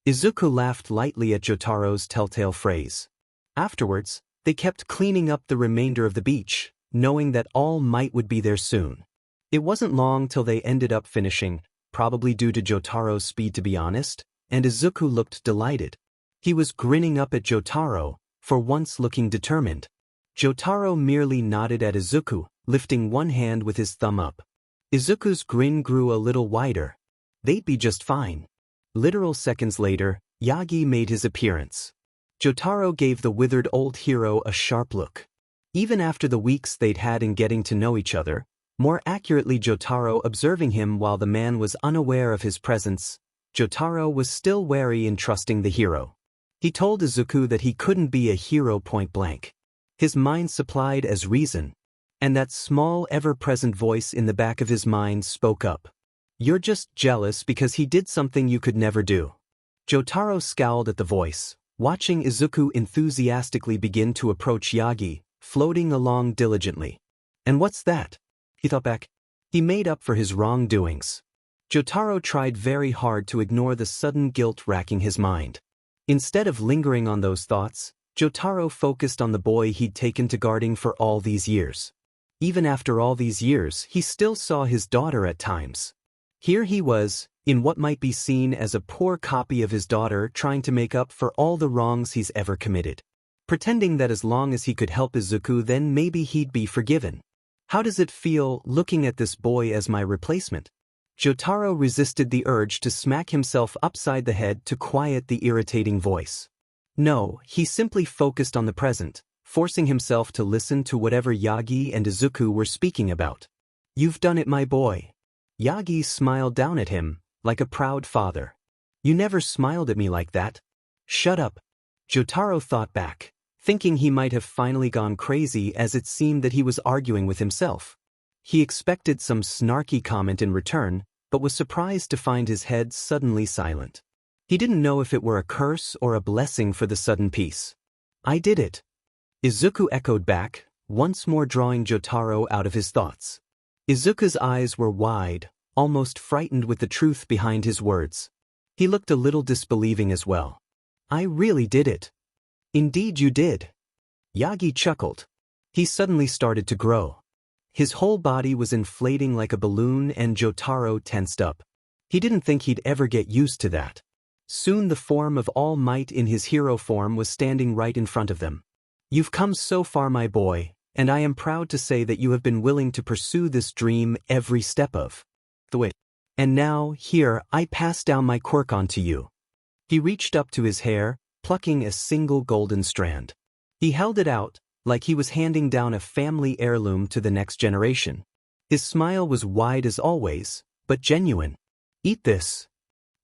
Speaker 1: Izuku laughed lightly at Jotaro's telltale phrase. Afterwards, they kept cleaning up the remainder of the beach, knowing that All Might would be there soon. It wasn't long till they ended up finishing, probably due to Jotaro's speed to be honest, and Izuku looked delighted. He was grinning up at Jotaro, for once looking determined. Jotaro merely nodded at Izuku, lifting one hand with his thumb up. Izuku's grin grew a little wider. They'd be just fine. Literal seconds later, Yagi made his appearance. Jotaro gave the withered old hero a sharp look. Even after the weeks they'd had in getting to know each other, more accurately Jotaro observing him while the man was unaware of his presence, Jotaro was still wary in trusting the hero. He told Izuku that he couldn't be a hero point blank. His mind supplied as reason. And that small ever-present voice in the back of his mind spoke up. You're just jealous because he did something you could never do. Jotaro scowled at the voice, watching Izuku enthusiastically begin to approach Yagi, floating along diligently. And what's that? He thought back. He made up for his wrongdoings. Jotaro tried very hard to ignore the sudden guilt racking his mind. Instead of lingering on those thoughts, Jotaro focused on the boy he'd taken to guarding for all these years. Even after all these years, he still saw his daughter at times. Here he was, in what might be seen as a poor copy of his daughter trying to make up for all the wrongs he's ever committed. Pretending that as long as he could help Izuku then maybe he'd be forgiven. How does it feel looking at this boy as my replacement? Jotaro resisted the urge to smack himself upside the head to quiet the irritating voice. No, he simply focused on the present, forcing himself to listen to whatever Yagi and Izuku were speaking about. You've done it, my boy. Yagi smiled down at him, like a proud father. You never smiled at me like that. Shut up. Jotaro thought back, thinking he might have finally gone crazy as it seemed that he was arguing with himself. He expected some snarky comment in return, but was surprised to find his head suddenly silent. He didn't know if it were a curse or a blessing for the sudden peace. I did it. Izuku echoed back, once more drawing Jotaro out of his thoughts. Izuku's eyes were wide, almost frightened with the truth behind his words. He looked a little disbelieving as well. I really did it. Indeed you did. Yagi chuckled. He suddenly started to grow. His whole body was inflating like a balloon and Jotaro tensed up. He didn't think he'd ever get used to that. Soon the form of All Might in his hero form was standing right in front of them. You've come so far, my boy, and I am proud to say that you have been willing to pursue this dream every step of the way. And now, here, I pass down my quirk onto you. He reached up to his hair, plucking a single golden strand. He held it out, like he was handing down a family heirloom to the next generation. His smile was wide as always, but genuine. Eat this.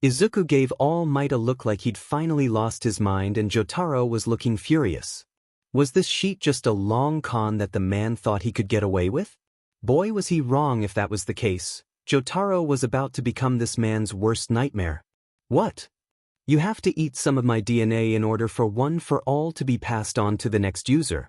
Speaker 1: Izuku gave All Might a look like he'd finally lost his mind and Jotaro was looking furious. Was this sheet just a long con that the man thought he could get away with? Boy, was he wrong if that was the case. Jotaro was about to become this man's worst nightmare. What? You have to eat some of my DNA in order for One for All to be passed on to the next user.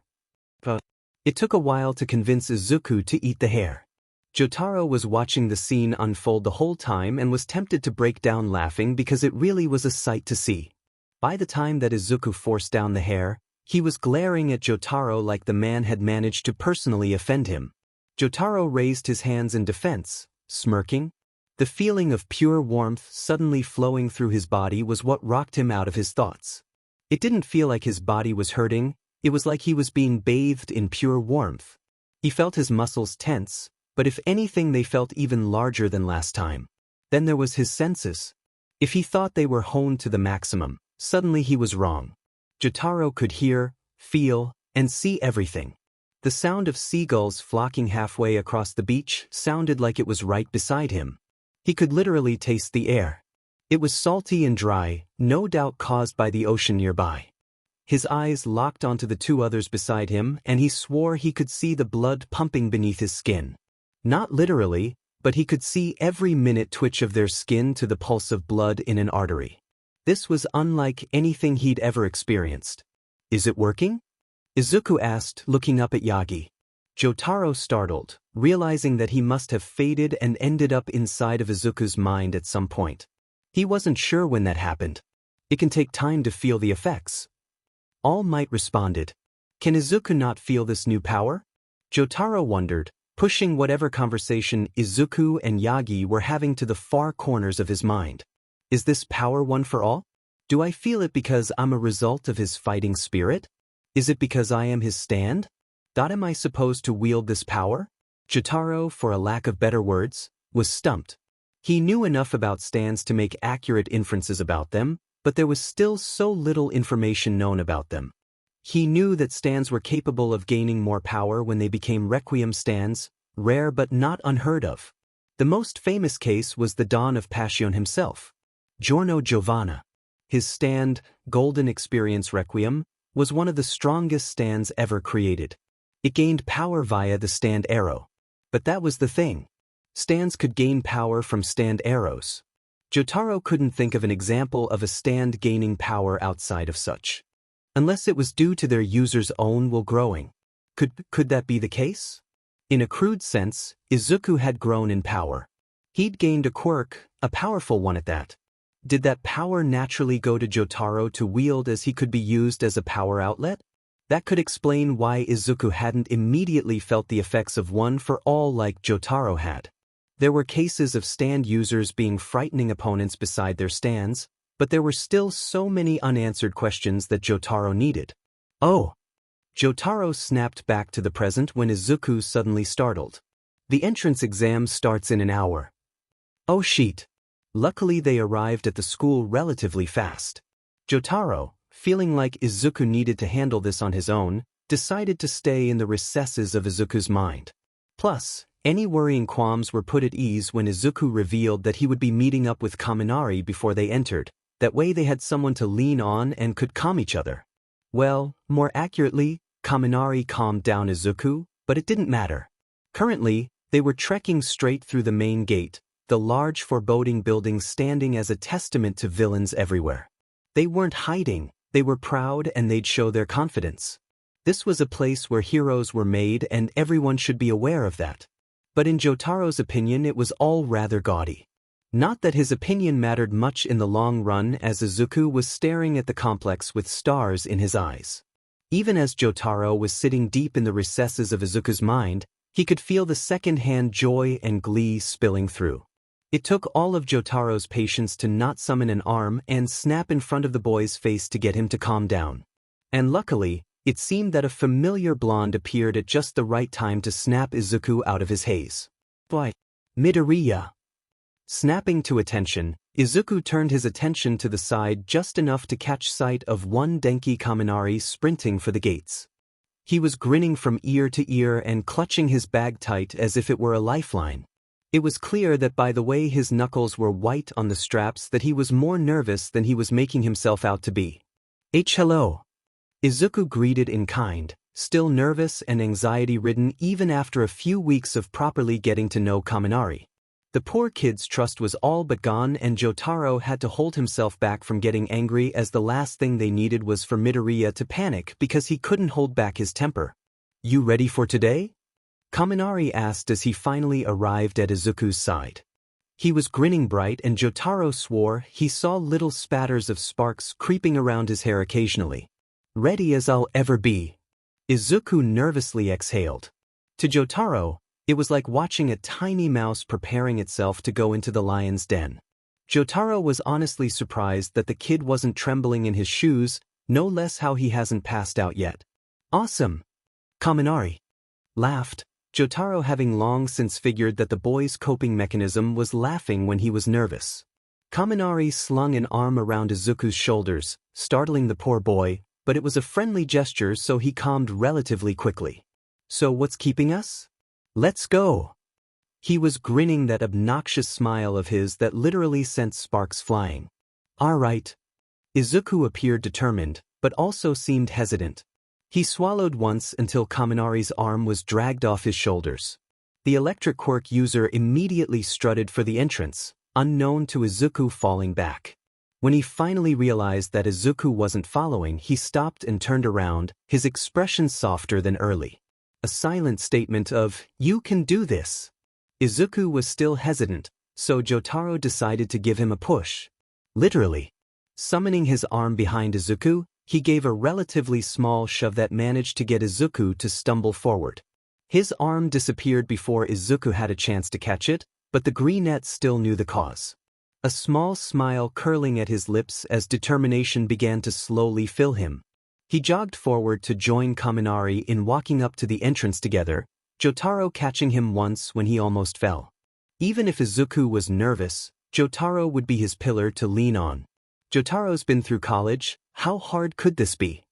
Speaker 1: But it took a while to convince Izuku to eat the hair. Jotaro was watching the scene unfold the whole time and was tempted to break down laughing because it really was a sight to see. By the time that Izuku forced down the hair, he was glaring at Jotaro like the man had managed to personally offend him. Jotaro raised his hands in defense, smirking. The feeling of pure warmth suddenly flowing through his body was what rocked him out of his thoughts. It didn't feel like his body was hurting, it was like he was being bathed in pure warmth. He felt his muscles tense, but if anything they felt even larger than last time. Then there was his senses. If he thought they were honed to the maximum, suddenly he was wrong. Jotaro could hear, feel, and see everything. The sound of seagulls flocking halfway across the beach sounded like it was right beside him. He could literally taste the air. It was salty and dry, no doubt caused by the ocean nearby. His eyes locked onto the two others beside him, and he swore he could see the blood pumping beneath his skin. Not literally, but he could see every minute twitch of their skin to the pulse of blood in an artery. This was unlike anything he'd ever experienced. Is it working? Izuku asked, looking up at Yagi. Jotaro startled, realizing that he must have faded and ended up inside of Izuku's mind at some point. He wasn't sure when that happened. It can take time to feel the effects. All Might responded. Can Izuku not feel this new power? Jotaro wondered, pushing whatever conversation Izuku and Yagi were having to the far corners of his mind. Is this power one for all? Do I feel it because I'm a result of his fighting spirit? Is it because I am his stand? Am I supposed to wield this power? Jotaro, for a lack of better words, was stumped. He knew enough about stands to make accurate inferences about them, but there was still so little information known about them. He knew that stands were capable of gaining more power when they became Requiem stands, rare but not unheard of. The most famous case was the Dawn of Passion himself. Giorno Giovanna. His stand, Golden Experience Requiem, was one of the strongest stands ever created. It gained power via the stand arrow. But that was the thing. Stands could gain power from stand arrows. Jotaro couldn't think of an example of a stand gaining power outside of such. Unless it was due to their user's own will growing. Could that be the case? In a crude sense, Izuku had grown in power. He'd gained a quirk, a powerful one at that. Did that power naturally go to Jotaro to wield as he could be used as a power outlet? That could explain why Izuku hadn't immediately felt the effects of one for all like Jotaro had. There were cases of stand users being frightening opponents beside their stands, but there were still so many unanswered questions that Jotaro needed. Oh! Jotaro snapped back to the present when Izuku suddenly startled. The entrance exam starts in an hour. Oh shit! Luckily they arrived at the school relatively fast. Jotaro, feeling like Izuku needed to handle this on his own, decided to stay in the recesses of Izuku's mind. Plus, any worrying qualms were put at ease when Izuku revealed that he would be meeting up with Kaminari before they entered. That way they had someone to lean on and could calm each other. Well, more accurately, Kaminari calmed down Izuku, but it didn't matter. Currently, they were trekking straight through the main gate, the large foreboding building standing as a testament to villains everywhere. They weren't hiding, they were proud and they'd show their confidence. This was a place where heroes were made and everyone should be aware of that. But in Jotaro's opinion it was all rather gaudy. Not that his opinion mattered much in the long run as Izuku was staring at the complex with stars in his eyes. Even as Jotaro was sitting deep in the recesses of Izuku's mind, he could feel the second-hand joy and glee spilling through. It took all of Jotaro's patience to not summon an arm and snap in front of the boy's face to get him to calm down. And luckily, it seemed that a familiar blonde appeared at just the right time to snap Izuku out of his haze. Why? Midoriya. Snapping to attention, Izuku turned his attention to the side just enough to catch sight of one Denki Kaminari sprinting for the gates. He was grinning from ear to ear and clutching his bag tight as if it were a lifeline. It was clear that by the way his knuckles were white on the straps that he was more nervous than he was making himself out to be. Hello. Izuku greeted in kind, still nervous and anxiety-ridden even after a few weeks of properly getting to know Kaminari. The poor kid's trust was all but gone and Jotaro had to hold himself back from getting angry as the last thing they needed was for Midoriya to panic because he couldn't hold back his temper. You ready for today? Kaminari asked as he finally arrived at Izuku's side. He was grinning bright and Jotaro swore he saw little spatters of sparks creeping around his hair occasionally. Ready as I'll ever be. Izuku nervously exhaled. To Jotaro, it was like watching a tiny mouse preparing itself to go into the lion's den. Jotaro was honestly surprised that the kid wasn't trembling in his shoes, no less how he hasn't passed out yet. Awesome! Kaminari laughed, Jotaro having long since figured that the boy's coping mechanism was laughing when he was nervous. Kaminari slung an arm around Izuku's shoulders, startling the poor boy, but it was a friendly gesture so he calmed relatively quickly. So what's keeping us? Let's go. He was grinning that obnoxious smile of his that literally sent sparks flying. All right. Izuku appeared determined, but also seemed hesitant. He swallowed once until Kaminari's arm was dragged off his shoulders. The electric quirk user immediately strutted for the entrance, unknown to Izuku falling back. When he finally realized that Izuku wasn't following, he stopped and turned around, his expression softer than early. A silent statement of, "You can do this." Izuku was still hesitant, so Jotaro decided to give him a push. Literally. Summoning his arm behind Izuku, he gave a relatively small shove that managed to get Izuku to stumble forward. His arm disappeared before Izuku had a chance to catch it, but the greenette still knew the cause. A small smile curling at his lips as determination began to slowly fill him. He jogged forward to join Kaminari in walking up to the entrance together, Jotaro catching him once when he almost fell. Even if Izuku was nervous, Jotaro would be his pillar to lean on. Jotaro's been through college, how hard could this be?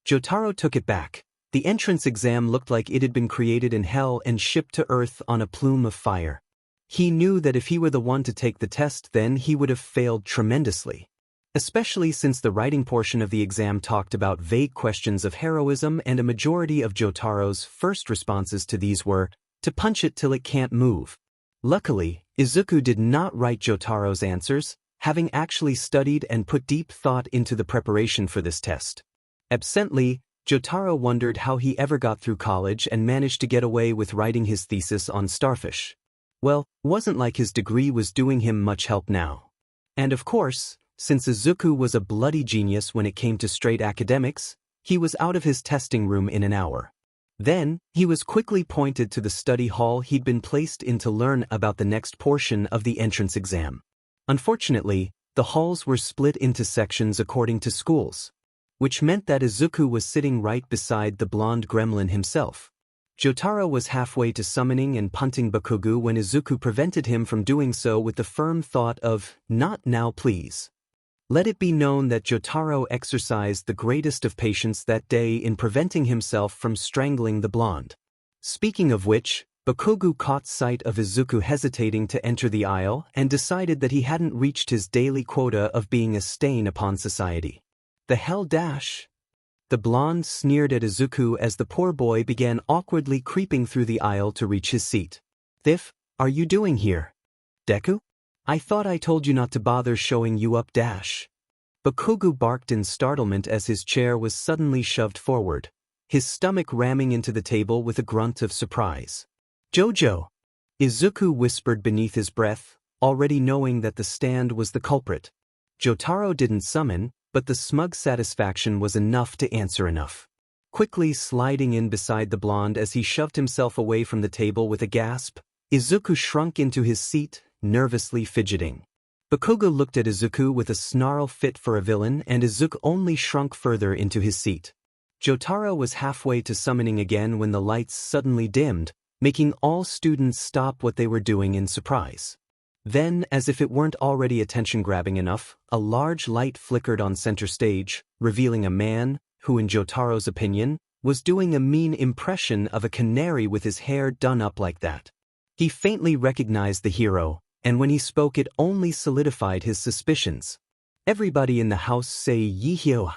Speaker 1: Jotaro took it back. The entrance exam looked like it had been created in hell and shipped to Earth on a plume of fire. He knew that if he were the one to take the test, then he would have failed tremendously. Especially since the writing portion of the exam talked about vague questions of heroism, and a majority of Jotaro's first responses to these were, to punch it till it can't move. Luckily, Izuku did not write Jotaro's answers, having actually studied and put deep thought into the preparation for this test. Absently, Jotaro wondered how he ever got through college and managed to get away with writing his thesis on starfish. Well, wasn't like his degree was doing him much help now. And of course, since Izuku was a bloody genius when it came to straight academics, he was out of his testing room in an hour. Then, he was quickly pointed to the study hall he'd been placed in to learn about the next portion of the entrance exam. Unfortunately, the halls were split into sections according to schools, which meant that Izuku was sitting right beside the blonde gremlin himself. Jotaro was halfway to summoning and punting Bakugo when Izuku prevented him from doing so with the firm thought of, "Not now please." Let it be known that Jotaro exercised the greatest of patience that day in preventing himself from strangling the blonde. Speaking of which, Bakugo caught sight of Izuku hesitating to enter the aisle and decided that he hadn't reached his daily quota of being a stain upon society. The hell dash? The blonde sneered at Izuku as the poor boy began awkwardly creeping through the aisle to reach his seat. "Thief, are you doing here? Deku? I thought I told you not to bother showing you up dash." Bakugo barked in startlement as his chair was suddenly shoved forward, his stomach ramming into the table with a grunt of surprise. "Jojo!" Izuku whispered beneath his breath, already knowing that the stand was the culprit. Jotaro didn't summon, but the smug satisfaction was enough to answer enough. Quickly sliding in beside the blonde as he shoved himself away from the table with a gasp, Izuku shrunk into his seat, nervously fidgeting. Bakugo looked at Izuku with a snarl fit for a villain, and Izuku only shrunk further into his seat. Jotaro was halfway to summoning again when the lights suddenly dimmed, making all students stop what they were doing in surprise. Then, as if it weren't already attention-grabbing enough, a large light flickered on center stage, revealing a man who, in Jotaro's opinion, was doing a mean impression of a canary with his hair done up like that. He faintly recognized the hero, and when he spoke it only solidified his suspicions. "Everybody in the house say yihyo."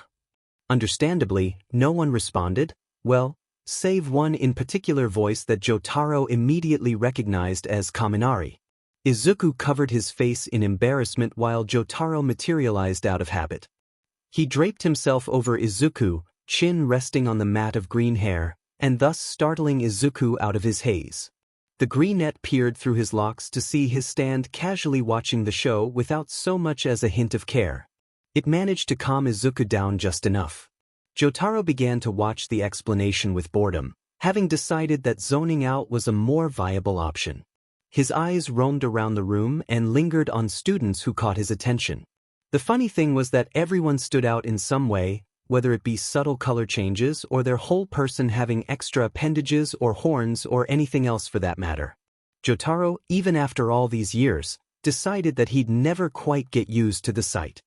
Speaker 1: Understandably, no one responded, well, save one in particular voice that Jotaro immediately recognized as Kaminari. Izuku covered his face in embarrassment while Jotaro materialized out of habit. He draped himself over Izuku, chin resting on the mat of green hair, and thus startling Izuku out of his haze. The greenette peered through his locks to see his stand casually watching the show without so much as a hint of care. It managed to calm Izuku down just enough. Jotaro began to watch the explanation with boredom, having decided that zoning out was a more viable option. His eyes roamed around the room and lingered on students who caught his attention. The funny thing was that everyone stood out in some way, whether it be subtle color changes or their whole person having extra appendages or horns or anything else for that matter. Jotaro, even after all these years, decided that he'd never quite get used to the sight.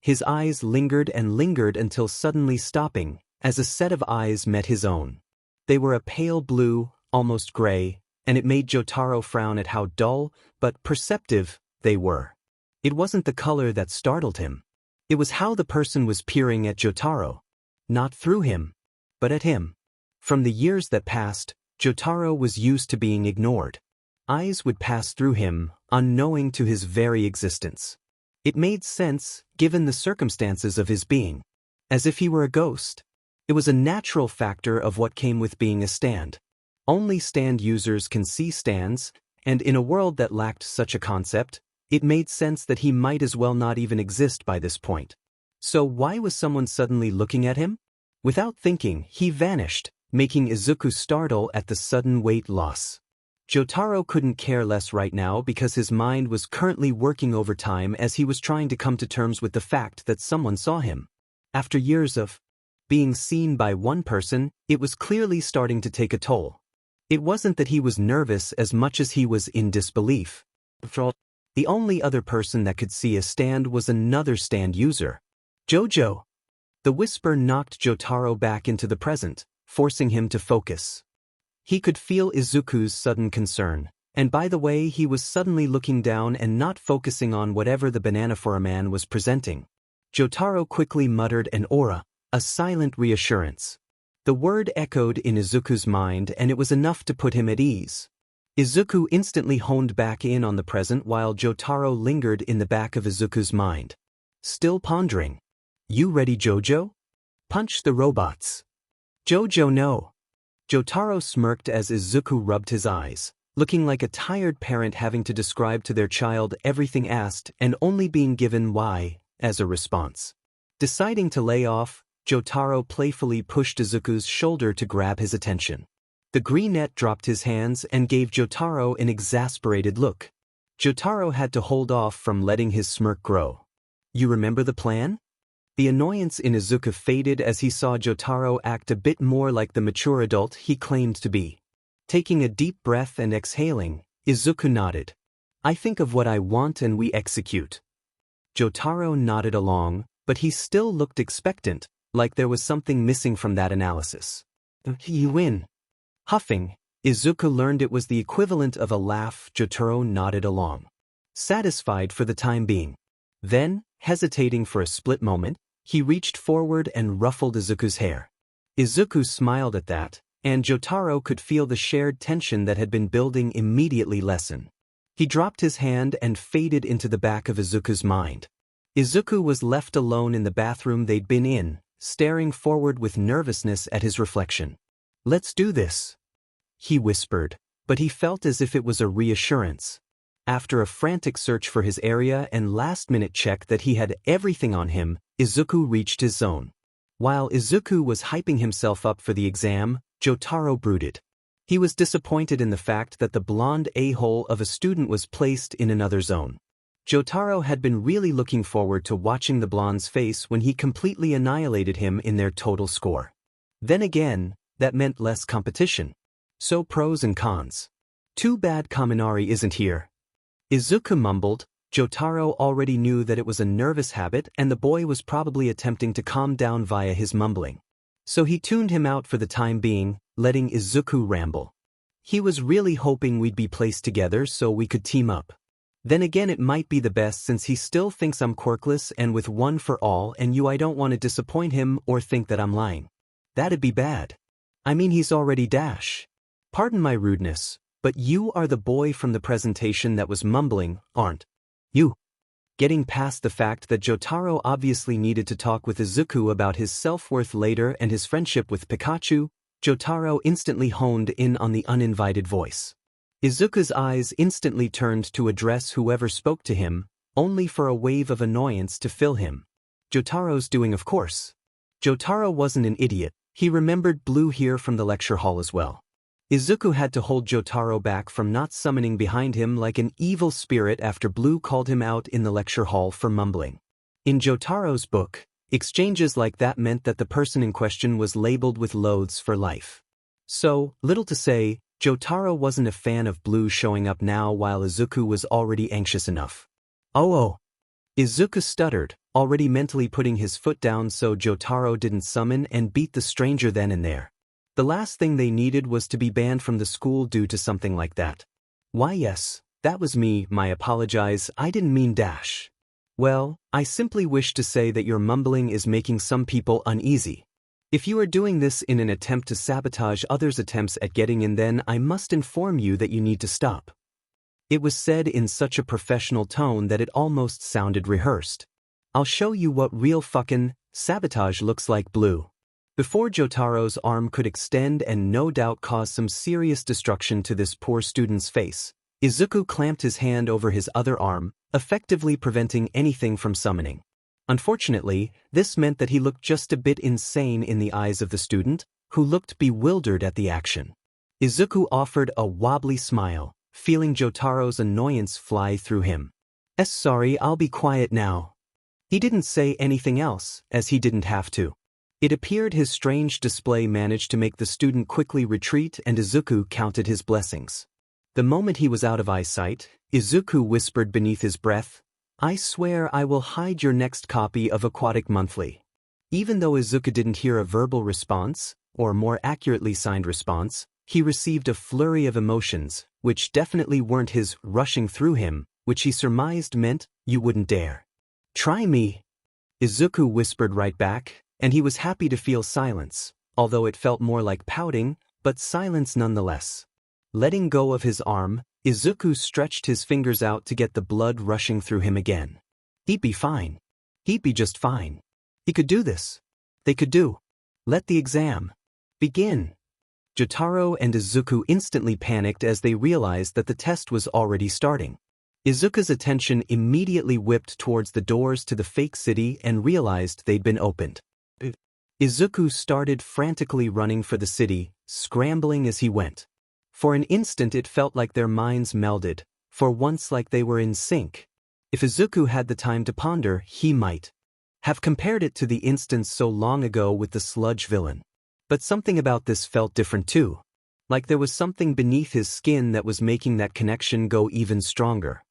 Speaker 1: His eyes lingered and lingered until suddenly stopping, as a set of eyes met his own. They were a pale blue, almost gray, and it made Jotaro frown at how dull, but perceptive, they were. It wasn't the color that startled him. It was how the person was peering at Jotaro. Not through him, but at him. From the years that passed, Jotaro was used to being ignored. Eyes would pass through him, unknowing to his very existence. It made sense, given the circumstances of his being. As if he were a ghost. It was a natural factor of what came with being a stand. Only stand users can see stands, and in a world that lacked such a concept, it made sense that he might as well not even exist by this point. So why was someone suddenly looking at him? Without thinking, he vanished, making Izuku startle at the sudden weight loss. Jotaro couldn't care less right now because his mind was currently working overtime as he was trying to come to terms with the fact that someone saw him. After years of being seen by one person, it was clearly starting to take a toll. It wasn't that he was nervous as much as he was in disbelief. The only other person that could see a stand was another stand user. Jojo. The whisper knocked Jotaro back into the present, forcing him to focus. He could feel Izuku's sudden concern, and by the way he was suddenly looking down and not focusing on whatever the banana for a man was presenting. Jotaro quickly muttered an aura, a silent reassurance. The word echoed in Izuku's mind and it was enough to put him at ease. Izuku instantly honed back in on the present while Jotaro lingered in the back of Izuku's mind. Still pondering. You ready, Jojo? Punch the robots. Jojo, no. Jotaro smirked as Izuku rubbed his eyes, looking like a tired parent having to describe to their child everything asked and only being given why as a response. Deciding to lay off, Jotaro playfully pushed Izuku's shoulder to grab his attention. The greenette dropped his hands and gave Jotaro an exasperated look. Jotaro had to hold off from letting his smirk grow. You remember the plan? The annoyance in Izuku faded as he saw Jotaro act a bit more like the mature adult he claimed to be. Taking a deep breath and exhaling, Izuku nodded. I think of what I want and we execute. Jotaro nodded along, but he still looked expectant, like there was something missing from that analysis. You win. Huffing, Izuku learned it was the equivalent of a laugh. Jotaro nodded along. Satisfied for the time being. Then, hesitating for a split moment, he reached forward and ruffled Izuku's hair. Izuku smiled at that, and Jotaro could feel the shared tension that had been building immediately lessen. He dropped his hand and faded into the back of Izuku's mind. Izuku was left alone in the bathroom they'd been in, staring forward with nervousness at his reflection. Let's do this, he whispered, but he felt as if it was a reassurance. After a frantic search for his area and last-minute check that he had everything on him, Izuku reached his zone. While Izuku was hyping himself up for the exam, Jotaro brooded. He was disappointed in the fact that the blonde a-hole of a student was placed in another zone. Jotaro had been really looking forward to watching the blonde's face when he completely annihilated him in their total score. Then again, that meant less competition. So pros and cons. Too bad Kaminari isn't here. Izuku mumbled. Jotaro already knew that it was a nervous habit and the boy was probably attempting to calm down via his mumbling. So he tuned him out for the time being, letting Izuku ramble. He was really hoping we'd be placed together so we could team up. Then again it might be the best since he still thinks I'm quirkless and with one for all and I don't want to disappoint him or think that I'm lying. That'd be bad. I mean he's already dash. Pardon my rudeness, but you are the boy from the presentation that was mumbling, aren't you? Getting past the fact that Jotaro obviously needed to talk with Izuku about his self-worth later and his friendship with Pikachu, Jotaro instantly honed in on the uninvited voice. Izuku's eyes instantly turned to address whoever spoke to him, only for a wave of annoyance to fill him. Jotaro's doing, of course. Jotaro wasn't an idiot, he remembered Blue here from the lecture hall as well. Izuku had to hold Jotaro back from not summoning behind him like an evil spirit after Blue called him out in the lecture hall for mumbling. In Jotaro's book, exchanges like that meant that the person in question was labeled with loathes for life. So, little to say, Jotaro wasn't a fan of Blue showing up now while Izuku was already anxious enough. Oh. Izuku stuttered, already mentally putting his foot down so Jotaro didn't summon and beat the stranger then and there. The last thing they needed was to be banned from the school due to something like that. Why yes, that was me, I apologize, I didn't mean dash. Well, I simply wish to say that your mumbling is making some people uneasy. If you are doing this in an attempt to sabotage others' attempts at getting in, then I must inform you that you need to stop. It was said in such a professional tone that it almost sounded rehearsed. I'll show you what real fucking sabotage looks like, Blue. Before Jotaro's arm could extend and no doubt cause some serious destruction to this poor student's face, Izuku clamped his hand over his other arm, effectively preventing anything from summoning. Unfortunately, this meant that he looked just a bit insane in the eyes of the student, who looked bewildered at the action. Izuku offered a wobbly smile, feeling Jotaro's annoyance fly through him. Sorry, I'll be quiet now. He didn't say anything else, as he didn't have to. It appeared his strange display managed to make the student quickly retreat and Izuku counted his blessings. The moment he was out of eyesight, Izuku whispered beneath his breath, I swear I will hide your next copy of Aquatic Monthly. Even though Izuku didn't hear a verbal response, or more accurately signed response, he received a flurry of emotions, which definitely weren't his rushing through him, which he surmised meant, you wouldn't dare. Try me. Izuku whispered right back, and he was happy to feel silence, although it felt more like pouting, but silence nonetheless. Letting go of his arm, Izuku stretched his fingers out to get the blood rushing through him again. He'd be fine. He'd be just fine. He could do this. They could do. Let the exam begin. Jotaro and Izuku instantly panicked as they realized that the test was already starting. Izuku's attention immediately whipped towards the doors to the fake city and realized they'd been opened. Izuku started frantically running for the city, scrambling as he went. For an instant it felt like their minds melded, for once like they were in sync. If Izuku had the time to ponder, he might have compared it to the instance so long ago with the sludge villain. But something about this felt different too. Like there was something beneath his skin that was making that connection go even stronger.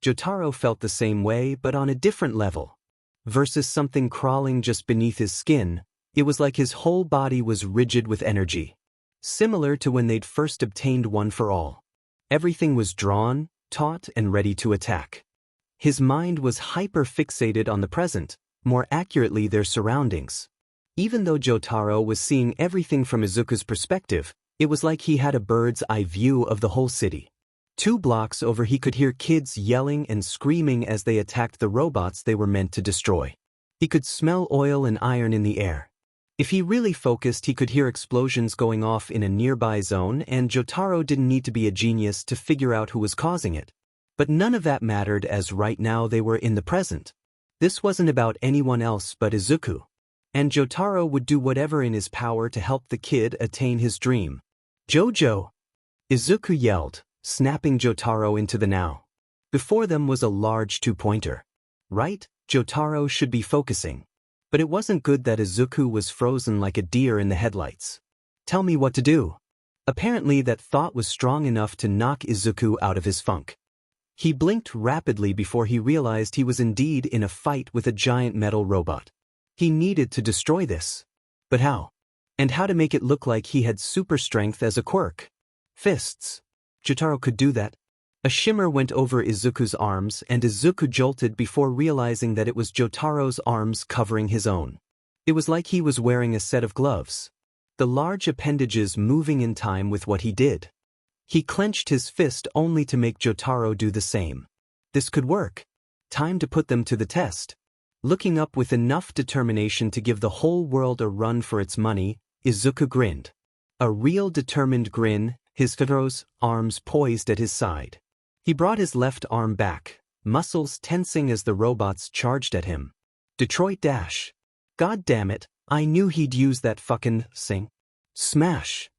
Speaker 1: Jotaro felt the same way but on a different level. Versus something crawling just beneath his skin, it was like his whole body was rigid with energy. Similar to when they'd first obtained One for All. Everything was drawn, taut, and ready to attack. His mind was hyper-fixated on the present, more accurately their surroundings. Even though Jotaro was seeing everything from Izuku's perspective, it was like he had a bird's-eye view of the whole city. 2 blocks over he could hear kids yelling and screaming as they attacked the robots they were meant to destroy. He could smell oil and iron in the air. If he really focused, he could hear explosions going off in a nearby zone, and Jotaro didn't need to be a genius to figure out who was causing it. But none of that mattered as right now they were in the present. This wasn't about anyone else but Izuku. And Jotaro would do whatever in his power to help the kid attain his dream. Jojo! Izuku yelled, snapping Jotaro into the now. Before them was a large 2-pointer. Right, Jotaro should be focusing. But it wasn't good that Izuku was frozen like a deer in the headlights. Tell me what to do. Apparently that thought was strong enough to knock Izuku out of his funk. He blinked rapidly before he realized he was indeed in a fight with a giant metal robot. He needed to destroy this. But how? And how to make it look like he had super strength as a quirk? Fists. Jotaro could do that. A shimmer went over Izuku's arms and Izuku jolted before realizing that it was Jotaro's arms covering his own. It was like he was wearing a set of gloves. The large appendages moving in time with what he did. He clenched his fist only to make Jotaro do the same. This could work. Time to put them to the test. Looking up with enough determination to give the whole world a run for its money, Izuku grinned. A real determined grin, his pharaoh's arms poised at his side. He brought his left arm back, muscles tensing as the robots charged at him. Detroit Dash. God damn it, I knew he'd use that fucking thing. Smash.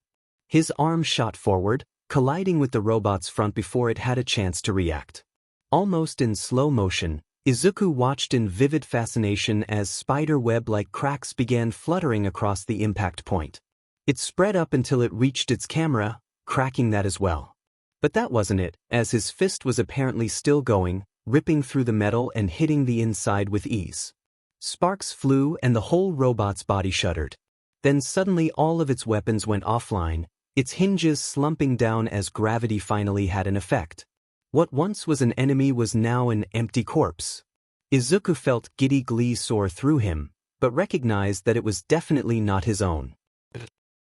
Speaker 1: His arm shot forward, colliding with the robot's front before it had a chance to react. Almost in slow motion, Izuku watched in vivid fascination as spider web-like cracks began fluttering across the impact point. It spread up until it reached its camera, cracking that as well. But that wasn't it, as his fist was apparently still going, ripping through the metal and hitting the inside with ease. Sparks flew and the whole robot's body shuddered. Then suddenly all of its weapons went offline, its hinges slumping down as gravity finally had an effect. What once was an enemy was now an empty corpse. Izuku felt giddy glee soar through him, but recognized that it was definitely not his own.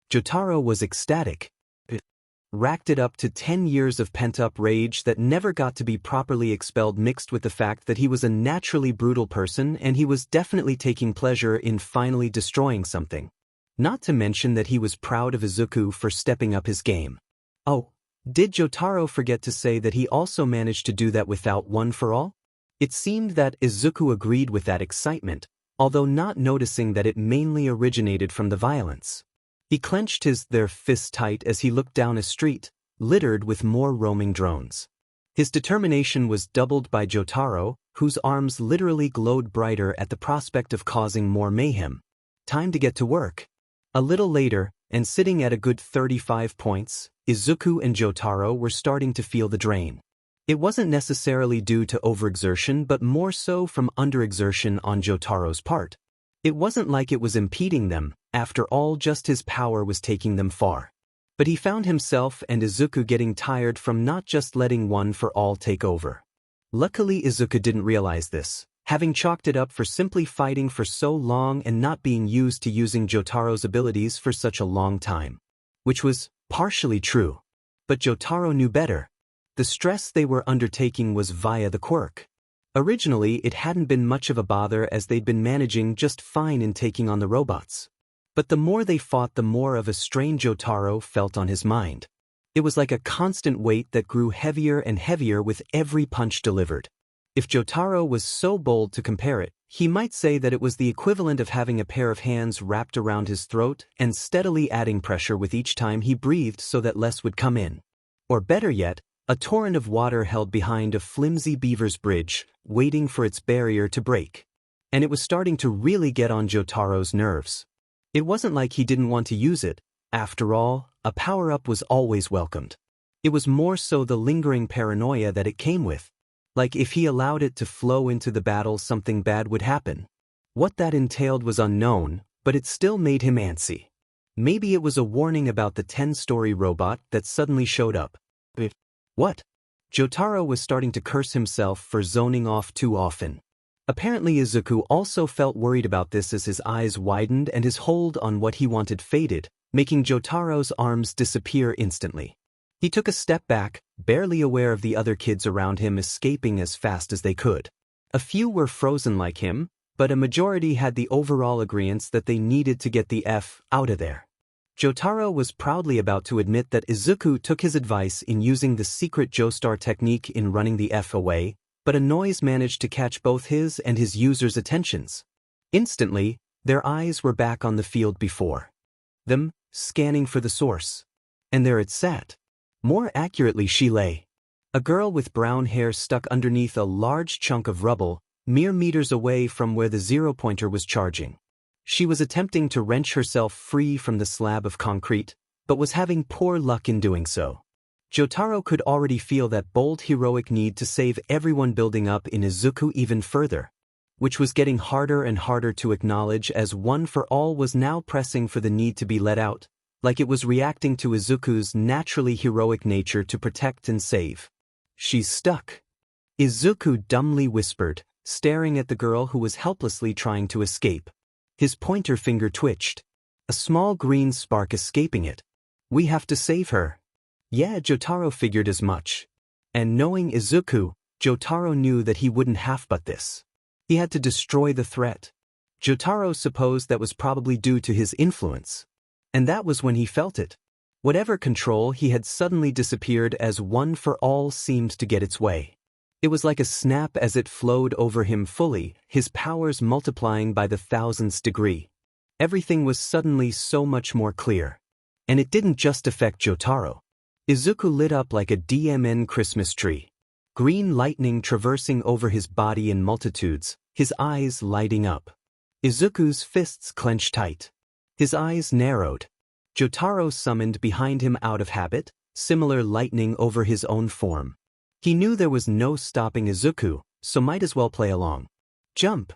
Speaker 1: Jotaro was ecstatic. Racked it up to 10 years of pent-up rage that never got to be properly expelled, mixed with the fact that he was a naturally brutal person and he was definitely taking pleasure in finally destroying something. Not to mention that he was proud of Izuku for stepping up his game. Oh, did Jotaro forget to say that he also managed to do that without one for all? It seemed that Izuku agreed with that excitement, although not noticing that it mainly originated from the violence. He clenched their fists tight as he looked down a street, littered with more roaming drones. His determination was doubled by Jotaro, whose arms literally glowed brighter at the prospect of causing more mayhem. Time to get to work. A little later, and sitting at a good 35 points, Izuku and Jotaro were starting to feel the drain. It wasn't necessarily due to overexertion but more so from underexertion on Jotaro's part. It wasn't like it was impeding them, after all just his power was taking them far. But he found himself and Izuku getting tired from not just letting one for all take over. Luckily Izuku didn't realize this, having chalked it up for simply fighting for so long and not being used to using Jotaro's abilities for such a long time. Which was partially true. But Jotaro knew better. The stress they were undertaking was via the quirk. Originally it hadn't been much of a bother as they'd been managing just fine in taking on the robots. But the more they fought, the more of a strain Jotaro felt on his mind. It was like a constant weight that grew heavier and heavier with every punch delivered. If Jotaro was so bold to compare it, he might say that it was the equivalent of having a pair of hands wrapped around his throat and steadily adding pressure with each time he breathed so that less would come in. Or better yet, a torrent of water held behind a flimsy beaver's bridge, waiting for its barrier to break. And it was starting to really get on Jotaro's nerves. It wasn't like he didn't want to use it. After all, a power-up was always welcomed. It was more so the lingering paranoia that it came with. Like if he allowed it to flow into the battle, something bad would happen. What that entailed was unknown, but it still made him antsy. Maybe it was a warning about the 10-story robot that suddenly showed up. What? Jotaro was starting to curse himself for zoning off too often. Apparently Izuku also felt worried about this as his eyes widened and his hold on what he wanted faded, making Jotaro's arms disappear instantly. He took a step back, barely aware of the other kids around him escaping as fast as they could. A few were frozen like him, but a majority had the overall agreement that they needed to get the F out of there. Jotaro was proudly about to admit that Izuku took his advice in using the secret Joestar technique in running the F away, but a noise managed to catch both his and his user's attentions. Instantly, their eyes were back on the field before them, scanning for the source. And there it sat. More accurately, she lay. A girl with brown hair stuck underneath a large chunk of rubble, mere meters away from where the zero-pointer was charging. She was attempting to wrench herself free from the slab of concrete, but was having poor luck in doing so. Jotaro could already feel that bold heroic need to save everyone building up in Izuku even further, which was getting harder and harder to acknowledge as One for All was now pressing for the need to be let out, like it was reacting to Izuku's naturally heroic nature to protect and save. She's stuck. Izuku dumbly whispered, staring at the girl who was helplessly trying to escape. His pointer finger twitched. A small green spark escaping it. We have to save her. Yeah, Jotaro figured as much. And knowing Izuku, Jotaro knew that he wouldn't have but this. He had to destroy the threat. Jotaro supposed that was probably due to his influence. And that was when he felt it. Whatever control he had suddenly disappeared as One for All seemed to get its way. It was like a snap as it flowed over him fully, his powers multiplying by the 1000th degree. Everything was suddenly so much more clear. And it didn't just affect Jotaro. Izuku lit up like a DMN Christmas tree. Green lightning traversing over his body in multitudes, his eyes lighting up. Izuku's fists clenched tight. His eyes narrowed. Jotaro summoned behind him out of habit, similar lightning over his own form. He knew there was no stopping Izuku, so might as well play along. Jump!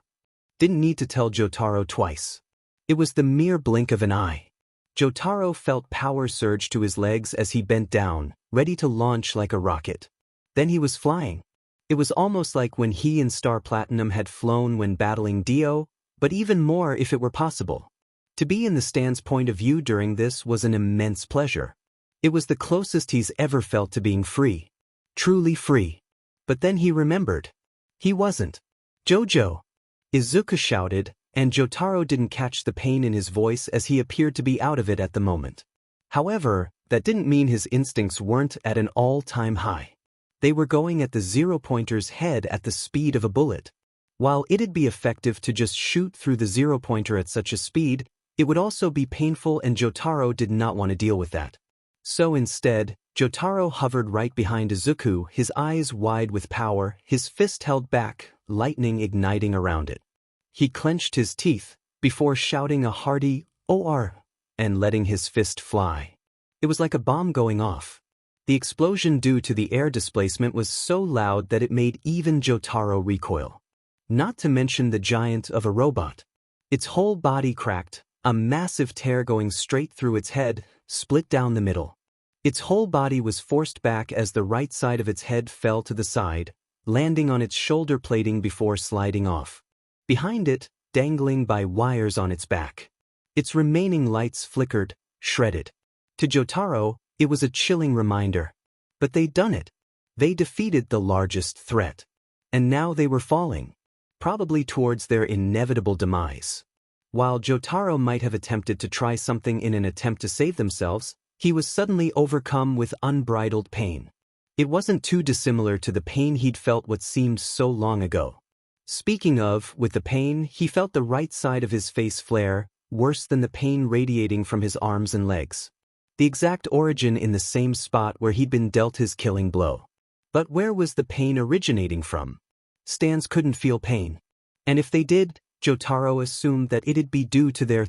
Speaker 1: Didn't need to tell Jotaro twice. It was the mere blink of an eye. Jotaro felt power surge to his legs as he bent down, ready to launch like a rocket. Then he was flying. It was almost like when he and Star Platinum had flown when battling Dio, but even more if it were possible. To be in the Stan's point of view during this was an immense pleasure. It was the closest he's ever felt to being free. Truly free. But then he remembered. He wasn't. Jojo! Izuku shouted, and Jotaro didn't catch the pain in his voice as he appeared to be out of it at the moment. However, that didn't mean his instincts weren't at an all-time high. They were going at the zero-pointer's head at the speed of a bullet. While it'd be effective to just shoot through the zero-pointer at such a speed, it would also be painful and Jotaro did not want to deal with that. So instead, Jotaro hovered right behind Izuku, his eyes wide with power, his fist held back, lightning igniting around it. He clenched his teeth, before shouting a hearty, "OR!" and letting his fist fly. It was like a bomb going off. The explosion due to the air displacement was so loud that it made even Jotaro recoil. Not to mention the giant of a robot. Its whole body cracked, a massive tear going straight through its head, split down the middle. Its whole body was forced back as the right side of its head fell to the side, landing on its shoulder plating before sliding off. Behind it, dangling by wires on its back. Its remaining lights flickered, shredded. To Jotaro, it was a chilling reminder. But they'd done it. They defeated the largest threat. And now they were falling. Probably towards their inevitable demise. While Jotaro might have attempted to try something in an attempt to save themselves, he was suddenly overcome with unbridled pain. It wasn't too dissimilar to the pain he'd felt what seemed so long ago. Speaking of, with the pain, he felt the right side of his face flare, worse than the pain radiating from his arms and legs. The exact origin in the same spot where he'd been dealt his killing blow. But where was the pain originating from? Stans couldn't feel pain. And if they did, Jotaro assumed that it'd be due to their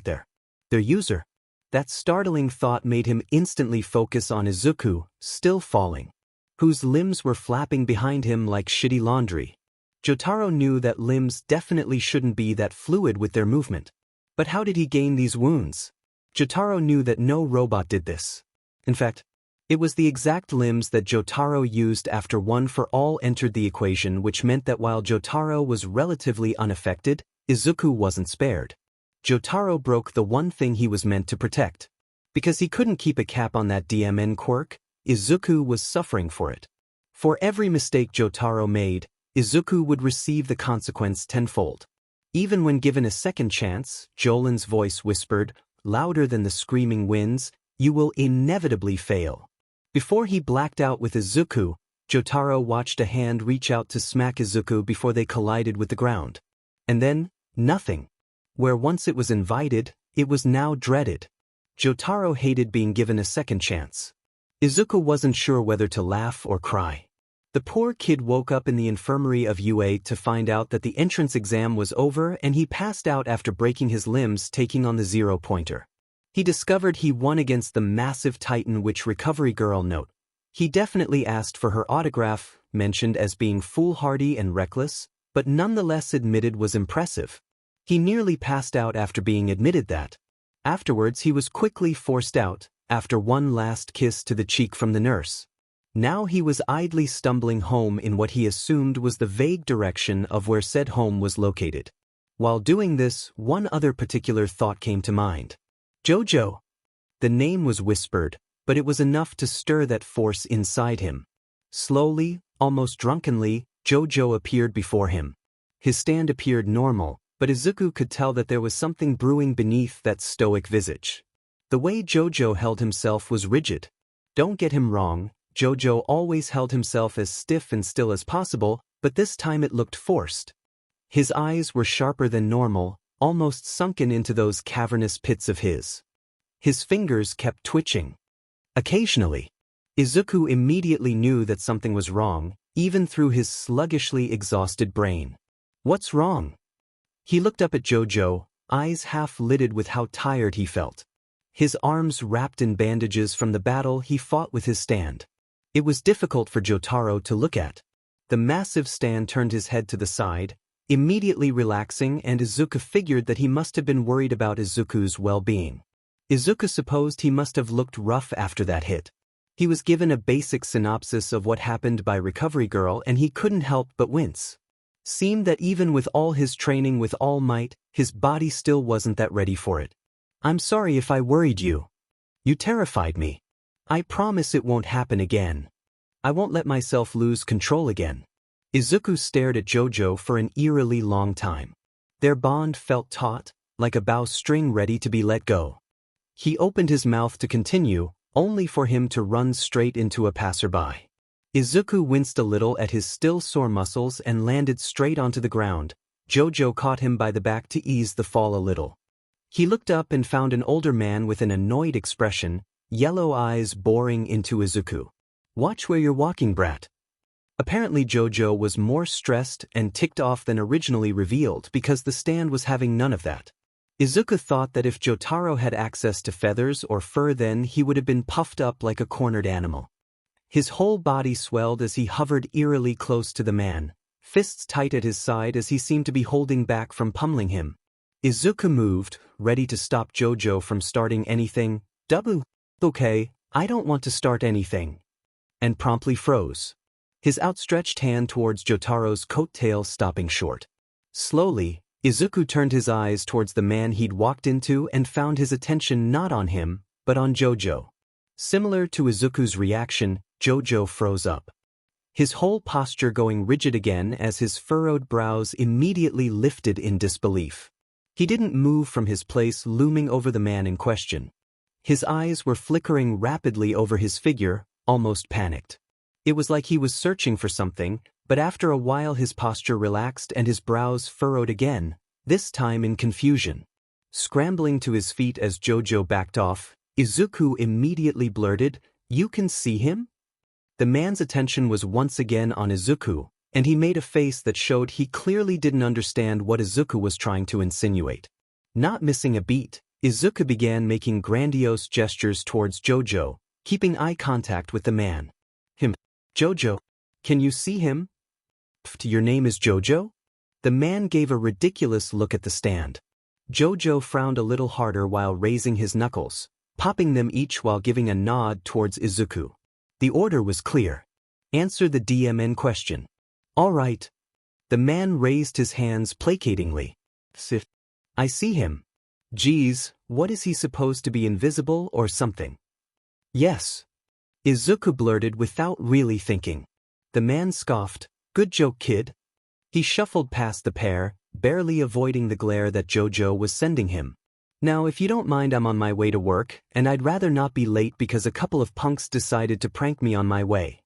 Speaker 1: user. That startling thought made him instantly focus on Izuku, still falling, whose limbs were flapping behind him like shitty laundry. Jotaro knew that limbs definitely shouldn't be that fluid with their movement. But how did he gain these wounds? Jotaro knew that no robot did this. In fact, it was the exact limbs that Jotaro used after One for All entered the equation, which meant that while Jotaro was relatively unaffected, Izuku wasn't spared. Jotaro broke the one thing he was meant to protect. Because he couldn't keep a cap on that DMN quirk, Izuku was suffering for it. For every mistake Jotaro made, Izuku would receive the consequence tenfold. Even when given a second chance, Jolin's voice whispered, louder than the screaming winds, "You will inevitably fail." Before he blacked out with Izuku, Jotaro watched a hand reach out to smack Izuku before they collided with the ground. And then, nothing. Where once it was invited, it was now dreaded. Jotaro hated being given a second chance. Izuku wasn't sure whether to laugh or cry. The poor kid woke up in the infirmary of UA to find out that the entrance exam was over and he passed out after breaking his limbs taking on the zero-pointer. He discovered he won against the massive titan witch recovery girl. Note: he definitely asked for her autograph, mentioned as being foolhardy and reckless, but nonetheless admitted was impressive. He nearly passed out after being admitted that. Afterwards he was quickly forced out, after one last kiss to the cheek from the nurse. Now he was idly stumbling home in what he assumed was the vague direction of where said home was located. While doing this, one other particular thought came to mind. Jojo. The name was whispered, but it was enough to stir that force inside him. Slowly, almost drunkenly, Jojo appeared before him. His stand appeared normal, but Izuku could tell that there was something brewing beneath that stoic visage. The way Jojo held himself was rigid. Don't get him wrong, Jojo always held himself as stiff and still as possible, but this time it looked forced. His eyes were sharper than normal, almost sunken into those cavernous pits of his. His fingers kept twitching. Occasionally. Izuku immediately knew that something was wrong, even through his sluggishly exhausted brain. What's wrong? He looked up at Jojo, eyes half lidded with how tired he felt. his arms wrapped in bandages from the battle he fought with his stand. It was difficult for Jotaro to look at. The massive stand turned his head to the side, immediately relaxing, and Izuku figured that he must have been worried about Izuku's well-being. Izuku supposed he must have looked rough after that hit. He was given a basic synopsis of what happened by Recovery Girl and he couldn't help but wince. Seemed that even with all his training with All Might, his body still wasn't that ready for it. "I'm sorry if I worried you. You terrified me. I promise it won't happen again. I won't let myself lose control again." Izuku stared at Jojo for an eerily long time. Their bond felt taut, like a bowstring ready to be let go. He opened his mouth to continue, only for him to run straight into a passerby. Izuku winced a little at his still sore muscles and landed straight onto the ground. Jojo caught him by the back to ease the fall a little. He looked up and found an older man with an annoyed expression, yellow eyes boring into Izuku. "Watch where you're walking, brat." Apparently Jojo was more stressed and ticked off than originally revealed because the stand was having none of that. Izuku thought that if Jotaro had access to feathers or fur, then he would have been puffed up like a cornered animal. His whole body swelled as he hovered eerily close to the man, fists tight at his side as he seemed to be holding back from pummeling him. Izuku moved, ready to stop Jojo from starting anything. Okay, I don't want to start anything." And promptly froze. His outstretched hand towards Jotaro's coattails stopping short. Slowly, Izuku turned his eyes towards the man he'd walked into and found his attention not on him, but on Jojo. Similar to Izuku's reaction, Jojo froze up. His whole posture going rigid again as his furrowed brows immediately lifted in disbelief. He didn't move from his place, looming over the man in question. His eyes were flickering rapidly over his figure, almost panicked. It was like he was searching for something, but after a while his posture relaxed and his brows furrowed again, this time in confusion. Scrambling to his feet as Jojo backed off, Izuku immediately blurted, "You can see him?" The man's attention was once again on Izuku, and he made a face that showed he clearly didn't understand what Izuku was trying to insinuate. Not missing a beat, Izuku began making grandiose gestures towards Jojo, keeping eye contact with the man. "Him. Jojo. Can you see him? Your name is Jojo?" The man gave a ridiculous look at the stand. Jojo frowned a little harder while raising his knuckles, popping them each while giving a nod towards Izuku. The order was clear. Answer the DMN question. "All right." The man raised his hands placatingly. "Sif. I see him. Geez, what is he supposed to be, invisible or something?" "Yes." Izuku blurted without really thinking. The man scoffed, "Good joke, kid." He shuffled past the pair, barely avoiding the glare that Jojo was sending him. "Now if you don't mind, I'm on my way to work, and I'd rather not be late because a couple of punks decided to prank me on my way."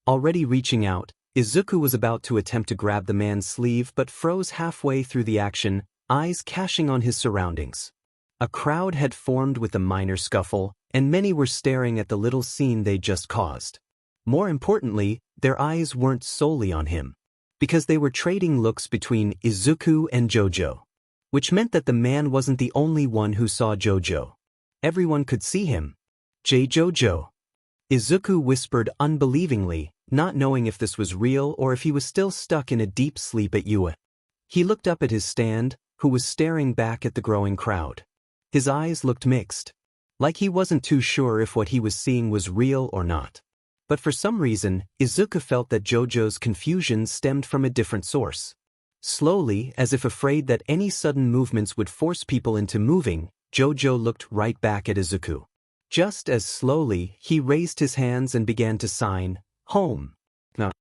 Speaker 1: Already reaching out, Izuku was about to attempt to grab the man's sleeve but froze halfway through the action, eyes caching on his surroundings. A crowd had formed with a minor scuffle, and many were staring at the little scene they just caused. More importantly, their eyes weren't solely on him, because they were trading looks between Izuku and Jojo. Which meant that the man wasn't the only one who saw Jojo. Everyone could see him. Jojo." Izuku whispered unbelievingly, not knowing if this was real or if he was still stuck in a deep sleep at Yua. He looked up at his stand, who was staring back at the growing crowd. His eyes looked mixed, like he wasn't too sure if what he was seeing was real or not. But for some reason, Izuku felt that Jojo's confusion stemmed from a different source. Slowly, as if afraid that any sudden movements would force people into moving, Jojo looked right back at Izuku. Just as slowly, he raised his hands and began to sign, "Home." Now,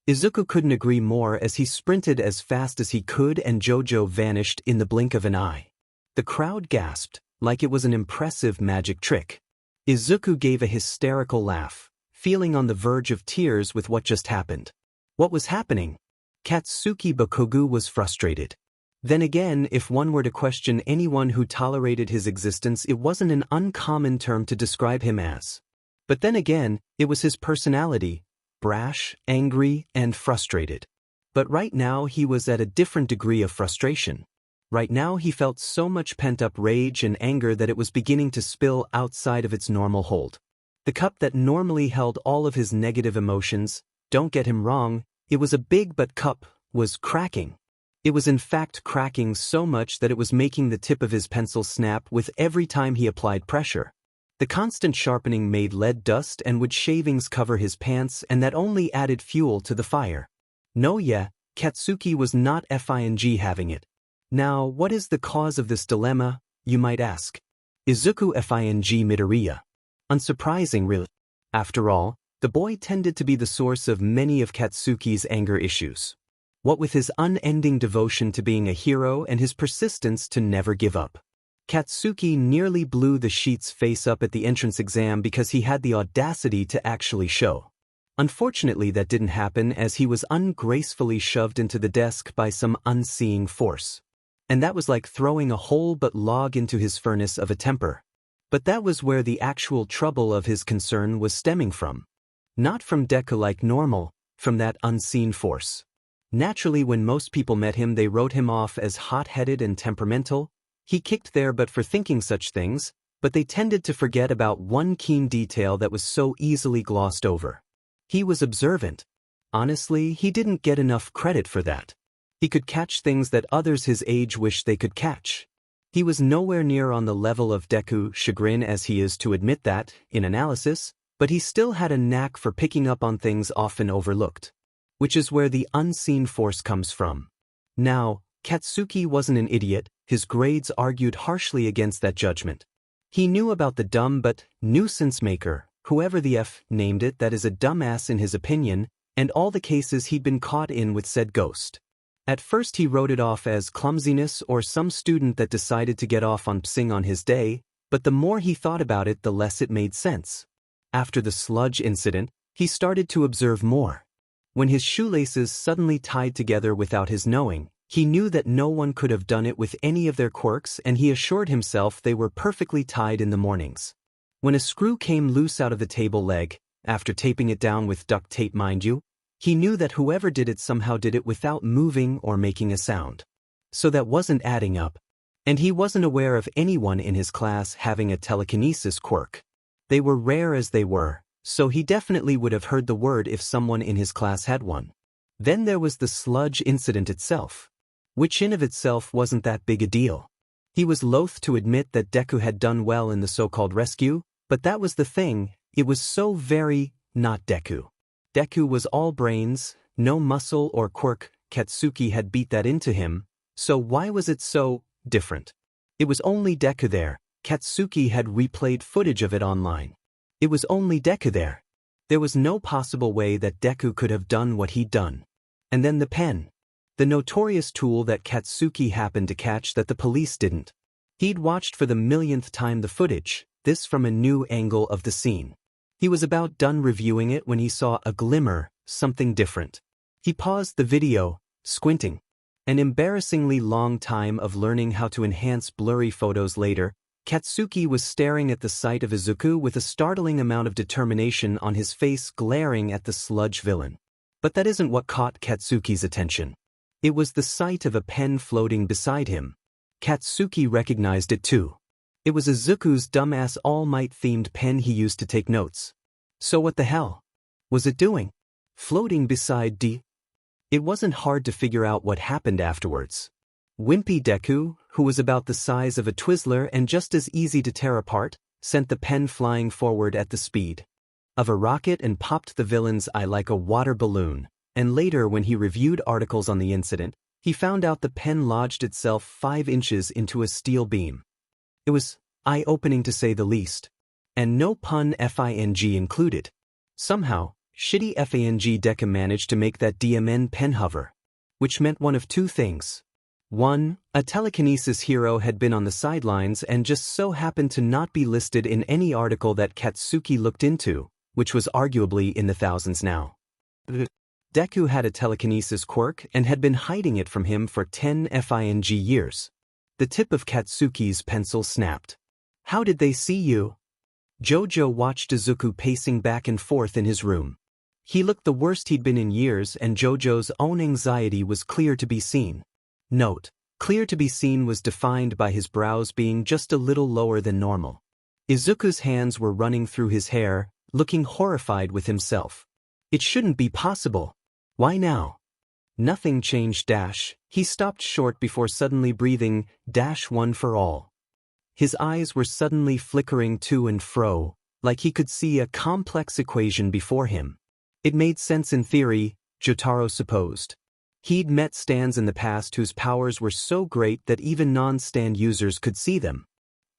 Speaker 1: Izuku couldn't agree more as he sprinted as fast as he could and Jojo vanished in the blink of an eye. The crowd gasped, like it was an impressive magic trick. Izuku gave a hysterical laugh, feeling on the verge of tears with what just happened. What was happening? Katsuki Bakugo was frustrated. Then again, if one were to question anyone who tolerated his existence, it wasn't an uncommon term to describe him as. But then again, it was his personality, brash, angry, and frustrated. But right now he was at a different degree of frustration. Right now he felt so much pent-up rage and anger that it was beginning to spill outside of its normal hold. The cup that normally held all of his negative emotions, don't get him wrong, it was a big but cup, was cracking. It was in fact cracking so much that it was making the tip of his pencil snap with every time he applied pressure. The constant sharpening made lead dust and wood shavings cover his pants, and that only added fuel to the fire. No, yeah, Katsuki was not FING having it. Now, what is the cause of this dilemma, you might ask? Izuku FING Midoriya. Unsurprising, really. After all, the boy tended to be the source of many of Katsuki's anger issues. What with his unending devotion to being a hero and his persistence to never give up. Katsuki nearly blew the sheet's face up at the entrance exam because he had the audacity to actually show. Unfortunately, that didn't happen as he was ungracefully shoved into the desk by some unseeing force. And that was like throwing a whole but log into his furnace of a temper. But that was where the actual trouble of his concern was stemming from. Not from Deku like normal, from that unseen force. Naturally, when most people met him, they wrote him off as hot-headed and temperamental. He kicked their butt for thinking such things, but they tended to forget about one keen detail that was so easily glossed over. He was observant. Honestly, he didn't get enough credit for that. He could catch things that others his age wish they could catch. He was nowhere near on the level of Deku chagrin as he is to admit that, in analysis, but he still had a knack for picking up on things often overlooked. Which is where the unseen force comes from. Now, Katsuki wasn't an idiot, his grades argued harshly against that judgment. He knew about the dumb but nuisance maker, whoever the F named it, that is a dumbass in his opinion, and all the cases he'd been caught in with said ghost. At first he wrote it off as clumsiness or some student that decided to get off on psing on his day, but the more he thought about it, the less it made sense. After the sludge incident, he started to observe more. When his shoelaces suddenly tied together without his knowing, he knew that no one could have done it with any of their quirks, and he assured himself they were perfectly tied in the mornings. When a screw came loose out of the table leg, after taping it down with duct tape mind you, he knew that whoever did it somehow did it without moving or making a sound. So that wasn't adding up. And he wasn't aware of anyone in his class having a telekinesis quirk. They were rare as they were, so he definitely would have heard the word if someone in his class had one. Then there was the sludge incident itself, which in of itself wasn't that big a deal. He was loath to admit that Deku had done well in the so-called rescue, but that was the thing, it was so very not Deku. Deku was all brains, no muscle or quirk. Katsuki had beat that into him, so why was it so different? It was only Deku there. Katsuki had replayed footage of it online. It was only Deku there. There was no possible way that Deku could have done what he'd done. And then the pen. The notorious tool that Katsuki happened to catch that the police didn't. He'd watched for the millionth time the footage, this from a new angle of the scene. He was about done reviewing it when he saw a glimmer, something different. He paused the video, squinting. An embarrassingly long time of learning how to enhance blurry photos later, Katsuki was staring at the sight of Izuku with a startling amount of determination on his face, glaring at the sludge villain. But that isn't what caught Katsuki's attention. It was the sight of a pen floating beside him. Katsuki recognized it too. It was Izuku's dumbass All Might-themed pen he used to take notes. So what the hell was it doing? Floating beside D? It wasn't hard to figure out what happened afterwards. Wimpy Deku, who was about the size of a Twizzler and just as easy to tear apart, sent the pen flying forward at the speed of a rocket and popped the villain's eye like a water balloon, and later when he reviewed articles on the incident, he found out the pen lodged itself 5 inches into a steel beam. It was eye-opening to say the least. And no pun FING included. Somehow, shitty FANG Deku managed to make that DMN pen hover. Which meant one of two things. 1. A telekinesis hero had been on the sidelines and just so happened to not be listed in any article that Katsuki looked into, which was arguably in the thousands now. Deku had a telekinesis quirk and had been hiding it from him for 10 FING years. The tip of Katsuki's pencil snapped. How did they see you? Jojo watched Izuku pacing back and forth in his room. He looked the worst he'd been in years, and Jojo's own anxiety was clear to be seen. Note: Clear to be seen was defined by his brows being just a little lower than normal. Izuku's hands were running through his hair, looking horrified with himself. It shouldn't be possible. Why now? Nothing changed. He stopped short before suddenly breathing, one for all. His eyes were suddenly flickering to and fro, like he could see a complex equation before him. It made sense in theory, Jotaro supposed. He'd met stands in the past whose powers were so great that even non-stand users could see them.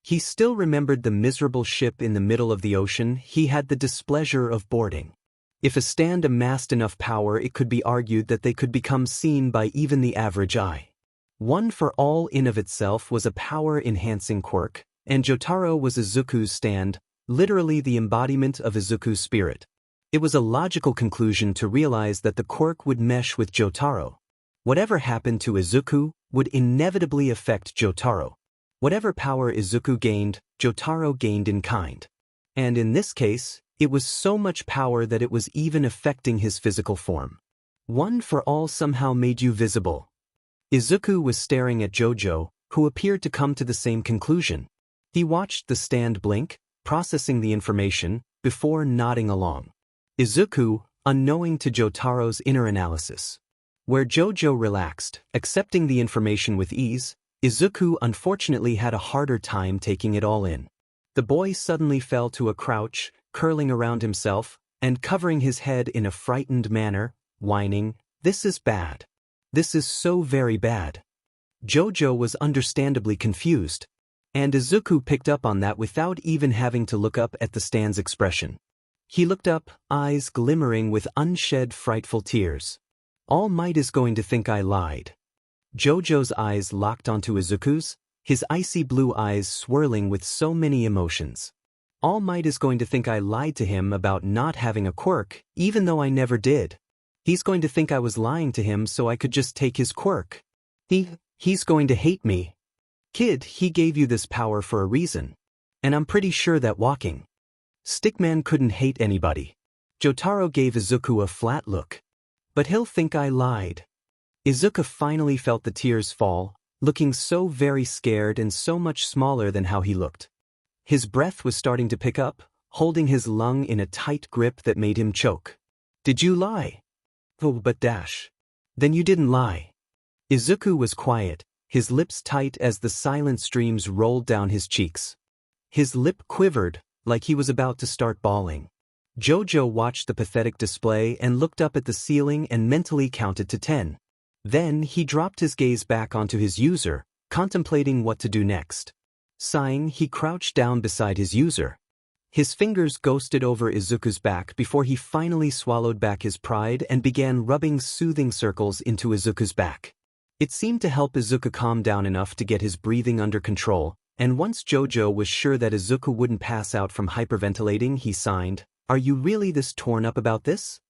Speaker 1: He still remembered the miserable ship in the middle of the ocean he had the displeasure of boarding. If a stand amassed enough power, it could be argued that they could become seen by even the average eye. One for all in of itself was a power-enhancing quirk, and Jotaro was Izuku's stand, literally the embodiment of Izuku's spirit. It was a logical conclusion to realize that the quirk would mesh with Jotaro. Whatever happened to Izuku would inevitably affect Jotaro. Whatever power Izuku gained, Jotaro gained in kind. And in this case, it was so much power that it was even affecting his physical form. One for all somehow made you visible. Izuku was staring at Jojo, who appeared to come to the same conclusion. He watched the stand blink, processing the information, before nodding along. Izuku, unknowing to Jotaro's inner analysis. Where Jojo relaxed, accepting the information with ease, Izuku unfortunately had a harder time taking it all in. The boy suddenly fell to a crouch, curling around himself, and covering his head in a frightened manner, whining, "This is bad. This is so very bad." Jojo was understandably confused, and Izuku picked up on that without even having to look up at the stand's expression. He looked up, eyes glimmering with unshed frightful tears. "All Might is going to think I lied." Jojo's eyes locked onto Izuku's, his icy blue eyes swirling with so many emotions. "All Might is going to think I lied to him about not having a quirk, even though I never did. He's going to think I was lying to him so I could just take his quirk. He's going to hate me. Kid, he gave you this power for a reason. And I'm pretty sure that walking Stickman couldn't hate anybody." Jotaro gave Izuku a flat look. "But he'll think I lied." Izuku finally felt the tears fall, looking so very scared and so much smaller than how he looked. His breath was starting to pick up, holding his lung in a tight grip that made him choke. "Did you lie?" "Oh, but then you didn't lie." Izuku was quiet, his lips tight as the silent streams rolled down his cheeks. His lip quivered, like he was about to start bawling. Jojo watched the pathetic display and looked up at the ceiling and mentally counted to 10. Then he dropped his gaze back onto his user, contemplating what to do next. Sighing, he crouched down beside his user. His fingers ghosted over Izuku's back before he finally swallowed back his pride and began rubbing soothing circles into Izuku's back. It seemed to help Izuku calm down enough to get his breathing under control, and once Jojo was sure that Izuku wouldn't pass out from hyperventilating, he signed, "Are you really this torn up about this?"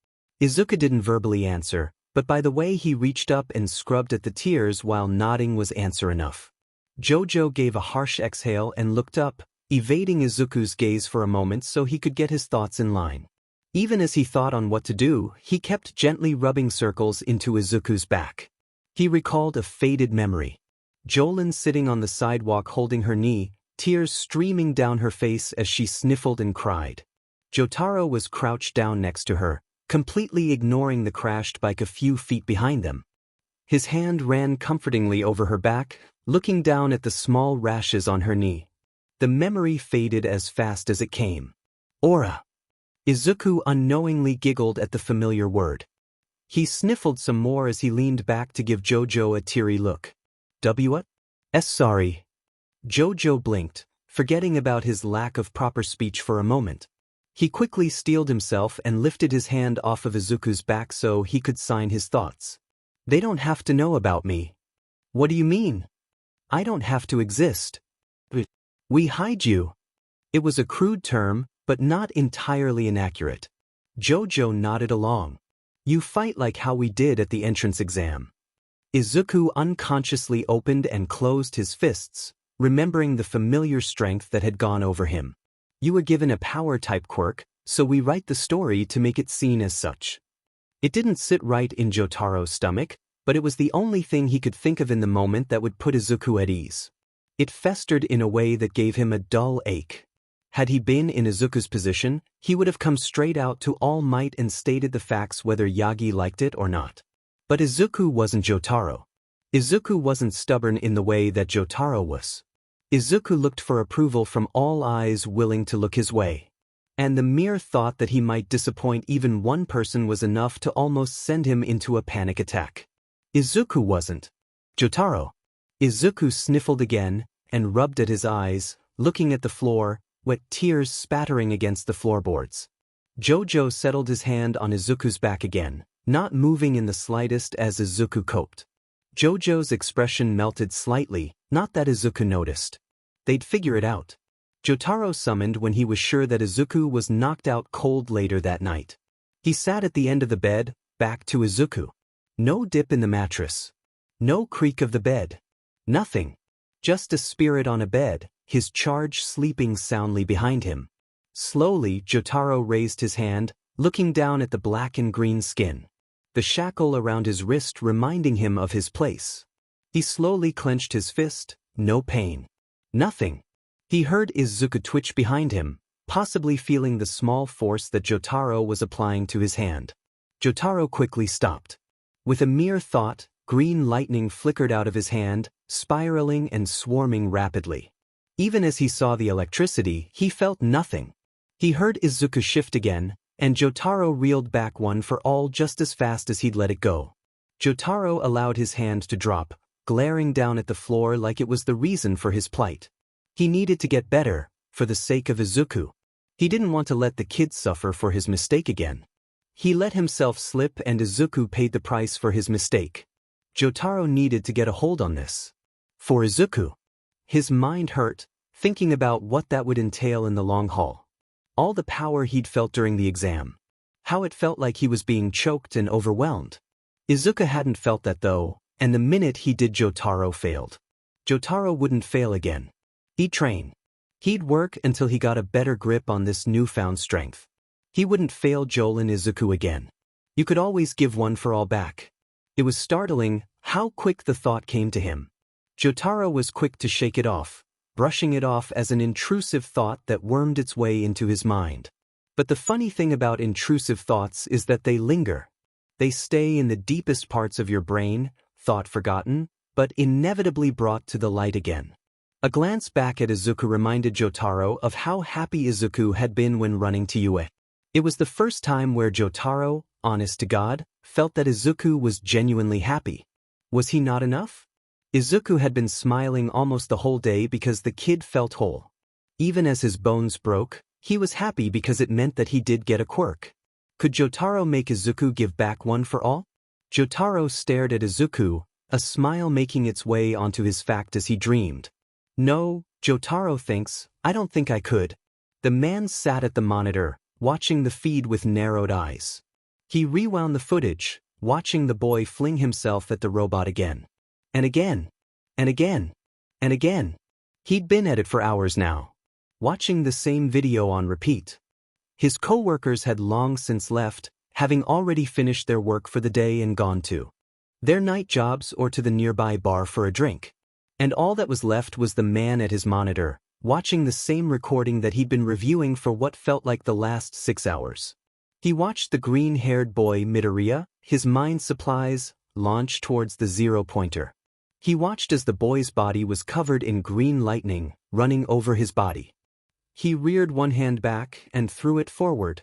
Speaker 1: Izuku didn't verbally answer, but by the way he reached up and scrubbed at the tears while nodding was answer enough. Jojo gave a harsh exhale and looked up, evading Izuku's gaze for a moment so he could get his thoughts in line. Even as he thought on what to do, he kept gently rubbing circles into Izuku's back. He recalled a faded memory. Jolin sitting on the sidewalk holding her knee, tears streaming down her face as she sniffled and cried. Jotaro was crouched down next to her, completely ignoring the crashed bike a few feet behind them. His hand ran comfortingly over her back, looking down at the small rashes on her knee. The memory faded as fast as it came. "Aura." Izuku unknowingly giggled at the familiar word. He sniffled some more as he leaned back to give Jojo a teary look. Sorry." Jojo blinked, forgetting about his lack of proper speech for a moment. He quickly steeled himself and lifted his hand off of Izuku's back so he could sign his thoughts. "They don't have to know about me." "What do you mean?" "I don't have to exist. We hide you." It was a crude term, but not entirely inaccurate. Jojo nodded along. "You fight like how we did at the entrance exam." Izuku unconsciously opened and closed his fists, remembering the familiar strength that had gone over him. "You were given a power-type quirk, so we write the story to make it seen as such." It didn't sit right in Jotaro's stomach, but it was the only thing he could think of in the moment that would put Izuku at ease. It festered in a way that gave him a dull ache. Had he been in Izuku's position, he would have come straight out to All Might and stated the facts whether Yagi liked it or not. But Izuku wasn't Jotaro. Izuku wasn't stubborn in the way that Jotaro was. Izuku looked for approval from all eyes willing to look his way. And the mere thought that he might disappoint even one person was enough to almost send him into a panic attack. Izuku wasn't Jotaro. Izuku sniffled again and rubbed at his eyes, looking at the floor, wet tears spattering against the floorboards. Jojo settled his hand on Izuku's back again, not moving in the slightest as Izuku coped. Jojo's expression melted slightly, not that Izuku noticed. They'd figure it out. Jotaro summoned when he was sure that Izuku was knocked out cold later that night. He sat at the end of the bed, back to Izuku. No dip in the mattress. No creak of the bed. Nothing. Just a spirit on a bed, his charge sleeping soundly behind him. Slowly, Jotaro raised his hand, looking down at the black and green skin. The shackle around his wrist reminding him of his place. He slowly clenched his fist, no pain. Nothing. He heard Izuku twitch behind him, possibly feeling the small force that Jotaro was applying to his hand. Jotaro quickly stopped. With a mere thought, green lightning flickered out of his hand, spiraling and swarming rapidly. Even as he saw the electricity, he felt nothing. He heard Izuku shift again, and Jotaro reeled back one for all just as fast as he'd let it go. Jotaro allowed his hand to drop, glaring down at the floor like it was the reason for his plight. He needed to get better, for the sake of Izuku. He didn't want to let the kid suffer for his mistake again. He let himself slip and Izuku paid the price for his mistake. Jotaro needed to get a hold on this. For Izuku. His mind hurt, thinking about what that would entail in the long haul. All the power he'd felt during the exam. How it felt like he was being choked and overwhelmed. Izuku hadn't felt that though, and the minute he did Jotaro failed. Jotaro wouldn't fail again. He'd train. He'd work until he got a better grip on this newfound strength. He wouldn't fail Joel and Izuku again. You could always give one for all back. It was startling how quick the thought came to him. Jotaro was quick to shake it off, brushing it off as an intrusive thought that wormed its way into his mind. But the funny thing about intrusive thoughts is that they linger. They stay in the deepest parts of your brain, thought forgotten, but inevitably brought to the light again. A glance back at Izuku reminded Jotaro of how happy Izuku had been when running to Yue. It was the first time where Jotaro, honest to God, felt that Izuku was genuinely happy. Was he not enough? Izuku had been smiling almost the whole day because the kid felt whole. Even as his bones broke, he was happy because it meant that he did get a quirk. Could Jotaro make Izuku give back one for all? Jotaro stared at Izuku, a smile making its way onto his face as he dreamed. No, Jotaro thinks, I don't think I could. The man sat at the monitor, watching the feed with narrowed eyes. He rewound the footage, watching the boy fling himself at the robot again. And again. And again. And again. He'd been at it for hours now, watching the same video on repeat. His co-workers had long since left, having already finished their work for the day and gone to their night jobs or to the nearby bar for a drink. And all that was left was the man at his monitor, watching the same recording that he'd been reviewing for what felt like the last 6 hours. He watched the green-haired boy Midoriya, his mind supplies, launch towards the zero-pointer. He watched as the boy's body was covered in green lightning, running over his body. He reared one hand back and threw it forward.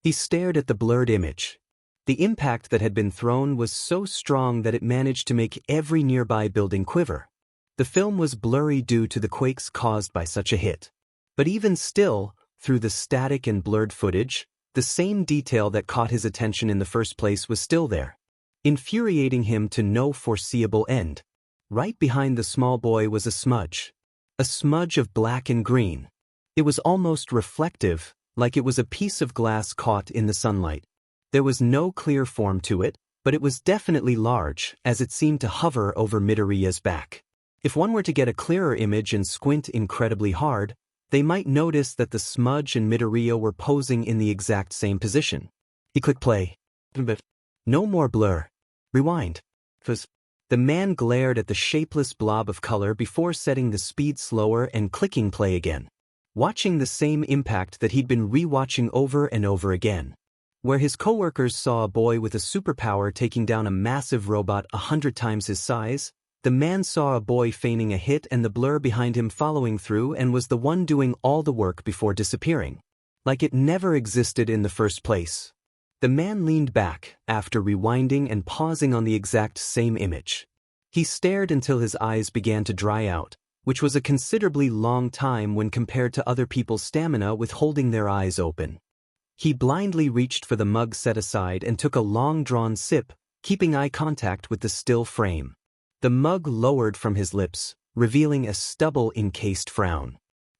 Speaker 1: He stared at the blurred image. The impact that had been thrown was so strong that it managed to make every nearby building quiver. The film was blurry due to the quakes caused by such a hit. But even still, through the static and blurred footage, the same detail that caught his attention in the first place was still there, infuriating him to no foreseeable end. Right behind the small boy was a smudge of black and green. It was almost reflective, like it was a piece of glass caught in the sunlight. There was no clear form to it, but it was definitely large, as it seemed to hover over Midoriya's back. If one were to get a clearer image and squint incredibly hard, they might notice that the smudge and Midoriya were posing in the exact same position. He clicked play. No more blur. Rewind. The man glared at the shapeless blob of color before setting the speed slower and clicking play again. Watching the same impact that he'd been rewatching over and over again. Where his coworkers saw a boy with a superpower taking down a massive robot 100 times his size, the man saw a boy feigning a hit and the blur behind him following through and was the one doing all the work before disappearing. Like it never existed in the first place. The man leaned back, after rewinding and pausing on the exact same image. He stared until his eyes began to dry out, which was a considerably long time when compared to other people's stamina with holding their eyes open. He blindly reached for the mug set aside and took a long-drawn sip, keeping eye contact with the still frame. The mug lowered from his lips, revealing a stubble-encased frown.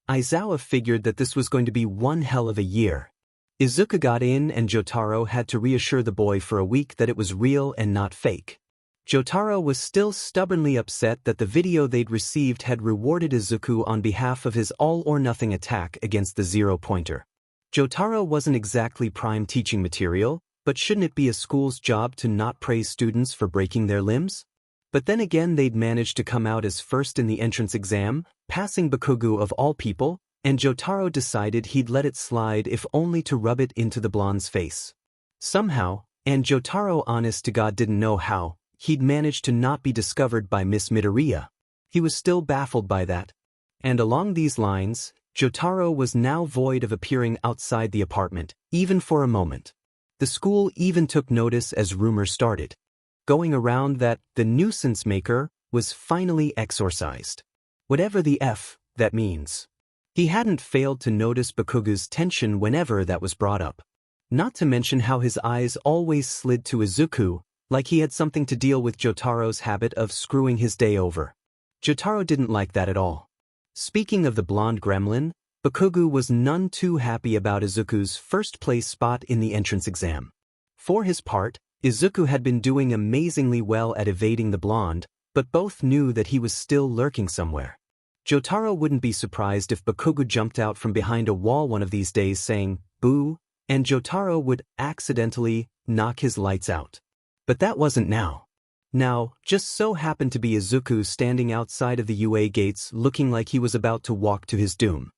Speaker 1: Izuku figured that this was going to be one hell of a year. Izuku got in and Jotaro had to reassure the boy for a week that it was real and not fake. Jotaro was still stubbornly upset that the video they'd received had rewarded Izuku on behalf of his all-or-nothing attack against the zero-pointer. Jotaro wasn't exactly prime teaching material, but shouldn't it be a school's job to not praise students for breaking their limbs? But then again they'd managed to come out as first in the entrance exam, passing Bakugo of all people, and Jotaro decided he'd let it slide if only to rub it into the blonde's face. Somehow, and Jotaro honest to God didn't know how, he'd managed to not be discovered by Miss Midoriya. He was still baffled by that. And along these lines, Jotaro was now void of appearing outside the apartment, even for a moment. The school even took notice as rumors started going around that the nuisance maker was finally exorcised. Whatever the F that means. He hadn't failed to notice Bakugo's tension whenever that was brought up. Not to mention how his eyes always slid to Izuku, like he had something to deal with Jotaro's habit of screwing his day over. Jotaro didn't like that at all. Speaking of the blonde gremlin, Bakugo was none too happy about Izuku's first-place spot in the entrance exam. For his part, Izuku had been doing amazingly well at evading the blonde, but both knew that he was still lurking somewhere. Jotaro wouldn't be surprised if Bakugo jumped out from behind a wall one of these days saying, "Boo," and Jotaro would accidentally knock his lights out. But that wasn't now. Now, just so happened to be Izuku standing outside of the UA gates looking like he was about to walk to his doom.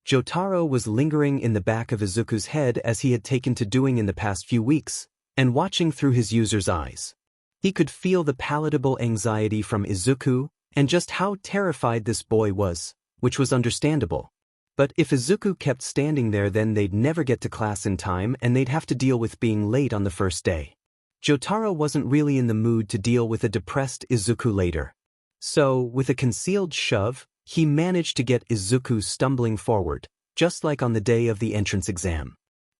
Speaker 1: Jotaro was lingering in the back of Izuku's head as he had taken to doing in the past few weeks, and watching through his user's eyes. He could feel the palatable anxiety from Izuku, and just how terrified this boy was, which was understandable. But if Izuku kept standing there then they'd never get to class in time and they'd have to deal with being late on the first day. Jotaro wasn't really in the mood to deal with a depressed Izuku later. So, with a concealed shove, he managed to get Izuku stumbling forward, just like on the day of the entrance exam.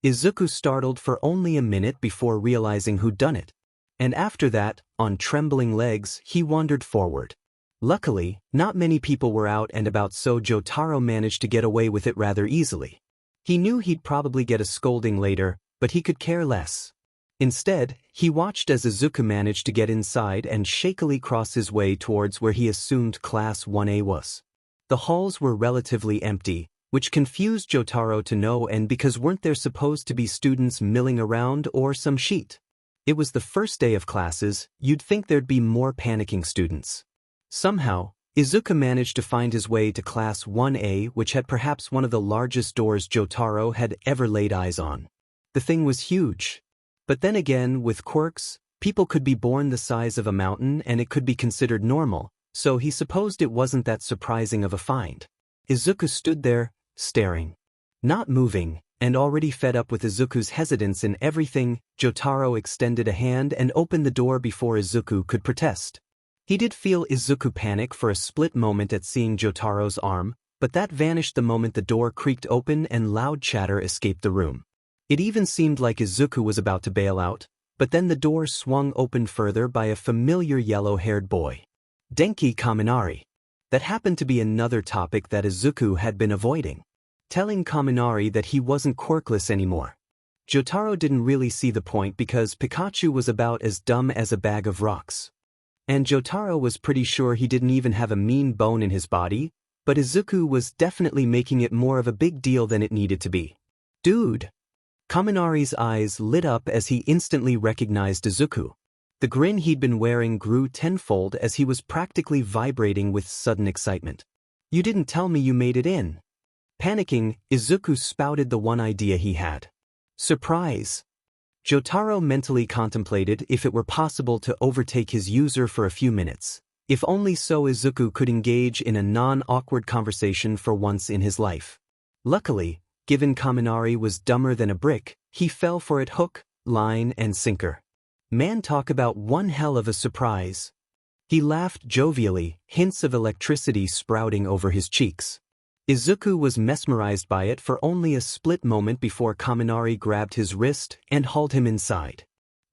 Speaker 1: Izuku startled for only a minute before realizing who'd done it. And after that, on trembling legs, he wandered forward. Luckily, not many people were out and about so Jotaro managed to get away with it rather easily. He knew he'd probably get a scolding later, but he could care less. Instead, he watched as Izuku managed to get inside and shakily cross his way towards where he assumed Class 1A was. The halls were relatively empty, which confused Jotaro to no end because weren't there supposed to be students milling around or some sheet? It was the first day of classes, you'd think there'd be more panicking students. Somehow, Izuku managed to find his way to Class 1A, which had perhaps one of the largest doors Jotaro had ever laid eyes on. The thing was huge. But then again, with quirks, people could be born the size of a mountain and it could be considered normal, so he supposed it wasn't that surprising of a find. Izuku stood there, staring. Not moving, and already fed up with Izuku's hesitance in everything, Jotaro extended a hand and opened the door before Izuku could protest. He did feel Izuku panic for a split moment at seeing Jotaro's arm, but that vanished the moment the door creaked open and loud chatter escaped the room. It even seemed like Izuku was about to bail out, but then the door swung open further by a familiar yellow-haired boy. Denki Kaminari. That happened to be another topic that Izuku had been avoiding. Telling Kaminari that he wasn't quirkless anymore. Jotaro didn't really see the point because Pikachu was about as dumb as a bag of rocks. And Jotaro was pretty sure he didn't even have a mean bone in his body, but Izuku was definitely making it more of a big deal than it needed to be. Dude! Kaminari's eyes lit up as he instantly recognized Izuku. The grin he'd been wearing grew tenfold as he was practically vibrating with sudden excitement. "You didn't tell me you made it in." Panicking, Izuku spouted the one idea he had. "Surprise!" Jotaro mentally contemplated if it were possible to overtake his user for a few minutes. If only so Izuku could engage in a non-awkward conversation for once in his life. Luckily, given Kaminari was dumber than a brick, he fell for it hook, line, and sinker. Man, talk about one hell of a surprise. He laughed jovially, hints of electricity sprouting over his cheeks. Izuku was mesmerized by it for only a split moment before Kaminari grabbed his wrist and hauled him inside.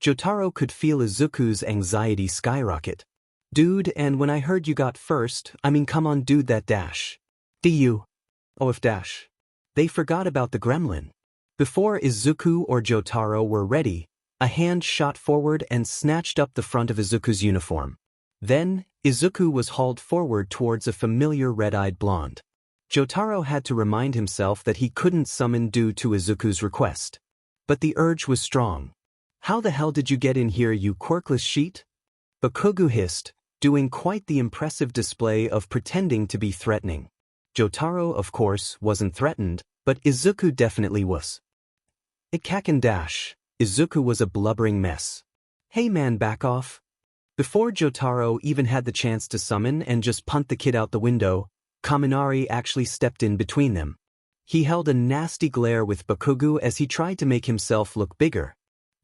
Speaker 1: Jotaro could feel Izuku's anxiety skyrocket. "Dude, and when I heard you got first, come on dude, that dash. DU-OF-dash. They forgot about the gremlin." Before Izuku or Jotaro were ready, a hand shot forward and snatched up the front of Izuku's uniform. Then, Izuku was hauled forward towards a familiar red-eyed blonde. Jotaro had to remind himself that he couldn't summon due to Izuku's request. But the urge was strong. "How the hell did you get in here, you quirkless sheet?" Bakugo hissed, doing quite the impressive display of pretending to be threatening. Jotaro, of course, wasn't threatened, but Izuku definitely was. "Ikaken dash." Izuku was a blubbering mess. "Hey man, back off." Before Jotaro even had the chance to summon and just punt the kid out the window, Kaminari actually stepped in between them. He held a nasty glare with Bakugo as he tried to make himself look bigger.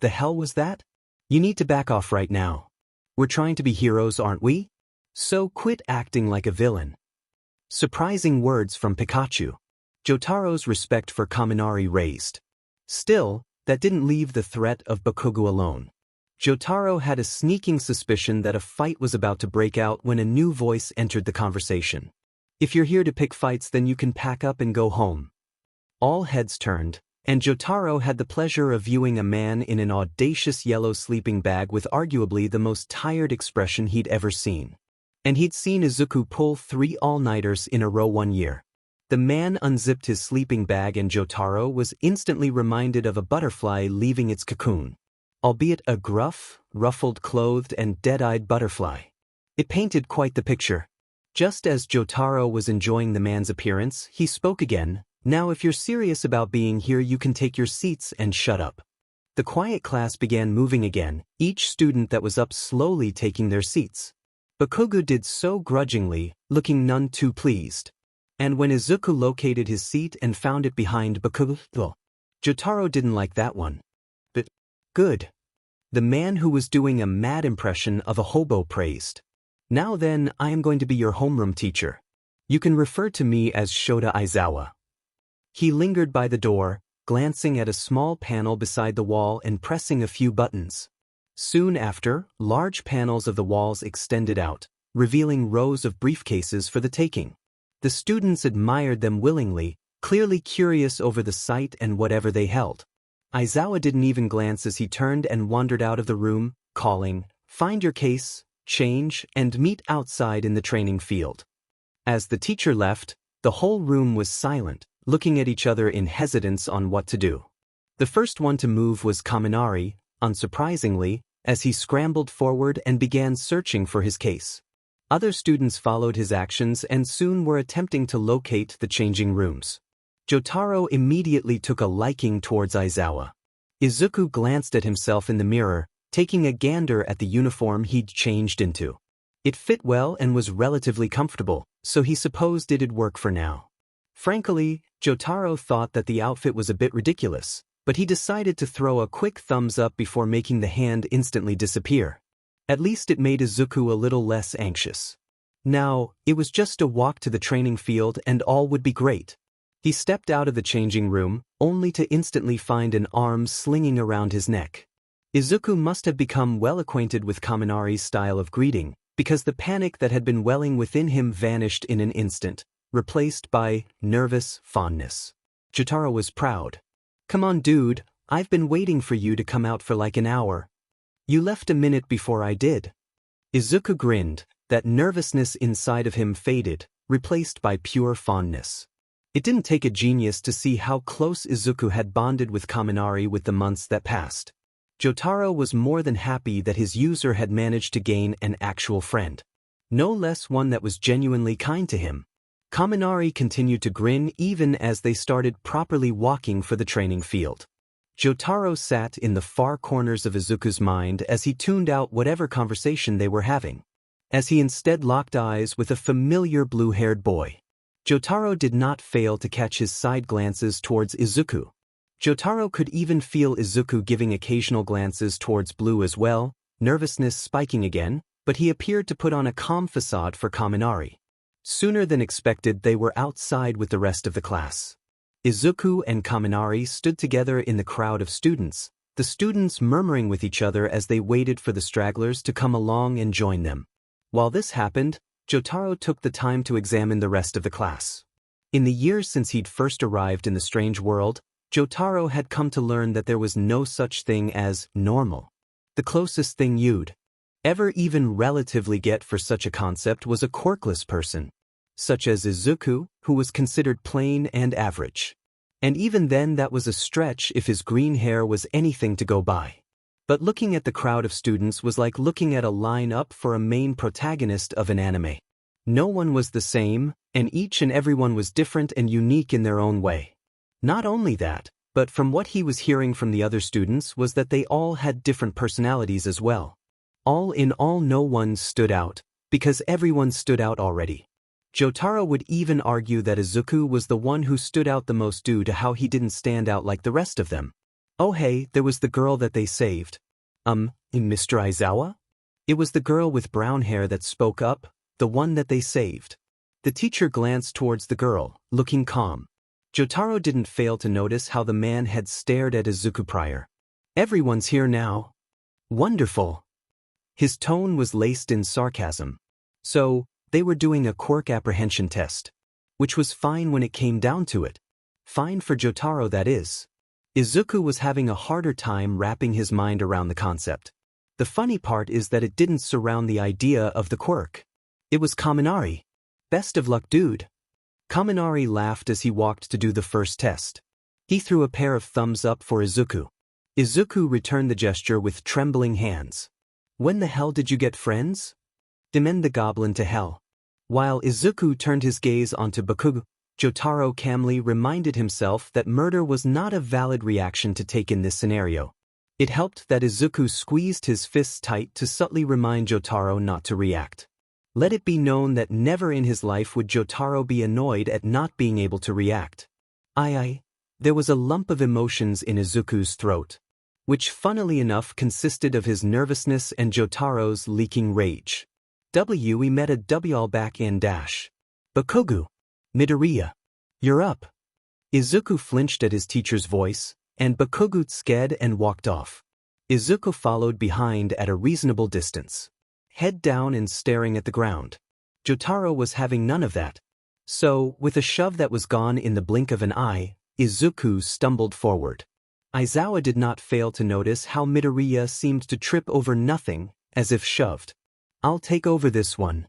Speaker 1: "The hell was that? You need to back off right now. We're trying to be heroes, aren't we? So quit acting like a villain." Surprising words from Pikachu. Jotaro's respect for Kaminari raised. Still, that didn't leave the threat of Bakugo alone. Jotaro had a sneaking suspicion that a fight was about to break out when a new voice entered the conversation. "If you're here to pick fights, then you can pack up and go home." All heads turned, and Jotaro had the pleasure of viewing a man in an audacious yellow sleeping bag with arguably the most tired expression he'd ever seen. And he'd seen Izuku pull 3 all-nighters in a row one year. The man unzipped his sleeping bag and Jotaro was instantly reminded of a butterfly leaving its cocoon. Albeit a gruff, ruffled-clothed and dead-eyed butterfly. It painted quite the picture. Just as Jotaro was enjoying the man's appearance, he spoke again. "Now if you're serious about being here, you can take your seats and shut up." The quiet class began moving again, each student that was up slowly taking their seats. Bakugo did so grudgingly, looking none too pleased. And when Izuku located his seat and found it behind Bakugo, Jotaro didn't like that one. "But good." The man who was doing a mad impression of a hobo praised. "Now then, I am going to be your homeroom teacher. You can refer to me as Shota Aizawa." He lingered by the door, glancing at a small panel beside the wall and pressing a few buttons. Soon after, large panels of the walls extended out, revealing rows of briefcases for the taking. The students admired them willingly, clearly curious over the sight and whatever they held. Aizawa didn't even glance as he turned and wandered out of the room, calling, "Find your case, change, and meet outside in the training field." As the teacher left, the whole room was silent, looking at each other in hesitance on what to do. The first one to move was Kaminari, unsurprisingly, as he scrambled forward and began searching for his case. Other students followed his actions and soon were attempting to locate the changing rooms. Jotaro immediately took a liking towards Aizawa. Izuku glanced at himself in the mirror, taking a gander at the uniform he'd changed into. It fit well and was relatively comfortable, so he supposed it'd work for now. Frankly, Jotaro thought that the outfit was a bit ridiculous, but he decided to throw a quick thumbs up before making the hand instantly disappear. At least it made Izuku a little less anxious. Now, it was just a walk to the training field and all would be great. He stepped out of the changing room, only to instantly find an arm slinging around his neck. Izuku must have become well acquainted with Kaminari's style of greeting, because the panic that had been welling within him vanished in an instant, replaced by nervous fondness. Jotaro was proud. "Come on dude, I've been waiting for you to come out for like an hour. You left a minute before I did." Izuku grinned, that nervousness inside of him faded, replaced by pure fondness. It didn't take a genius to see how close Izuku had bonded with Kaminari with the months that passed. Jotaro was more than happy that his user had managed to gain an actual friend. No less one that was genuinely kind to him. Kaminari continued to grin even as they started properly walking for the training field. Jotaro sat in the far corners of Izuku's mind as he tuned out whatever conversation they were having, as he instead locked eyes with a familiar blue-haired boy. Jotaro did not fail to catch his side glances towards Izuku. Jotaro could even feel Izuku giving occasional glances towards Blue as well, nervousness spiking again, but he appeared to put on a calm facade for Kaminari. Sooner than expected, they were outside with the rest of the class. Izuku and Kaminari stood together in the crowd of students, the students murmuring with each other as they waited for the stragglers to come along and join them. While this happened, Jotaro took the time to examine the rest of the class. In the years since he'd first arrived in the strange world, Jotaro had come to learn that there was no such thing as normal. The closest thing you'd ever even relatively get for such a concept was a quirkless person, such as Izuku, who was considered plain and average. And even then that was a stretch if his green hair was anything to go by. But looking at the crowd of students was like looking at a line-up for a main protagonist of an anime. No one was the same, and each and everyone was different and unique in their own way. Not only that, but from what he was hearing from the other students was that they all had different personalities as well. All in all, no one stood out, because everyone stood out already. Jotaro would even argue that Izuku was the one who stood out the most due to how he didn't stand out like the rest of them. Oh hey, there was the girl that they saved. Mr. Aizawa? It was the girl with brown hair that spoke up, the one that they saved. The teacher glanced towards the girl, looking calm. Jotaro didn't fail to notice how the man had stared at Izuku prior. Everyone's here now. Wonderful. His tone was laced in sarcasm. So, they were doing a quirk apprehension test. Which was fine when it came down to it. Fine for Jotaro, that is. Izuku was having a harder time wrapping his mind around the concept. The funny part is that it didn't surround the idea of the quirk. It was Kaminari. Best of luck, dude. Kaminari laughed as he walked to do the first test. He threw a pair of thumbs up for Izuku. Izuku returned the gesture with trembling hands. When the hell did you get friends? Demanded the goblin to hell. While Izuku turned his gaze onto Bakugo, Jotaro calmly reminded himself that murder was not a valid reaction to take in this scenario. It helped that Izuku squeezed his fists tight to subtly remind Jotaro not to react. Let it be known that never in his life would Jotaro be annoyed at not being able to react. There was a lump of emotions in Izuku's throat, which funnily enough consisted of his nervousness and Jotaro's leaking rage. We met a W all back in dash. Bakugo. Midoriya. You're up. Izuku flinched at his teacher's voice, and Bakugo sked and walked off. Izuku followed behind at a reasonable distance, head down and staring at the ground. Jotaro was having none of that. So, with a shove that was gone in the blink of an eye, Izuku stumbled forward. Aizawa did not fail to notice how Midoriya seemed to trip over nothing, as if shoved. I'll take over this one.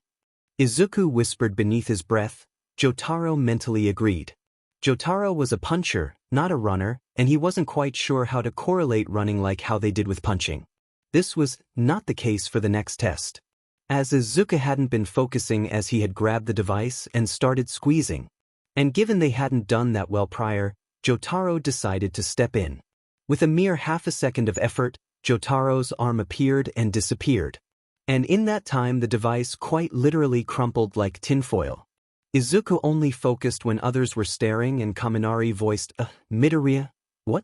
Speaker 1: Izuku whispered beneath his breath. Jotaro mentally agreed. Jotaro was a puncher, not a runner, and he wasn't quite sure how to correlate running like how they did with punching. This was not the case for the next test, as Izuku hadn't been focusing as he had grabbed the device and started squeezing. And given they hadn't done that well prior, Jotaro decided to step in. With a mere half a second of effort, Jotaro's arm appeared and disappeared. And in that time the device quite literally crumpled like tinfoil. Izuku only focused when others were staring and Kaminari voiced, Midoriya? What?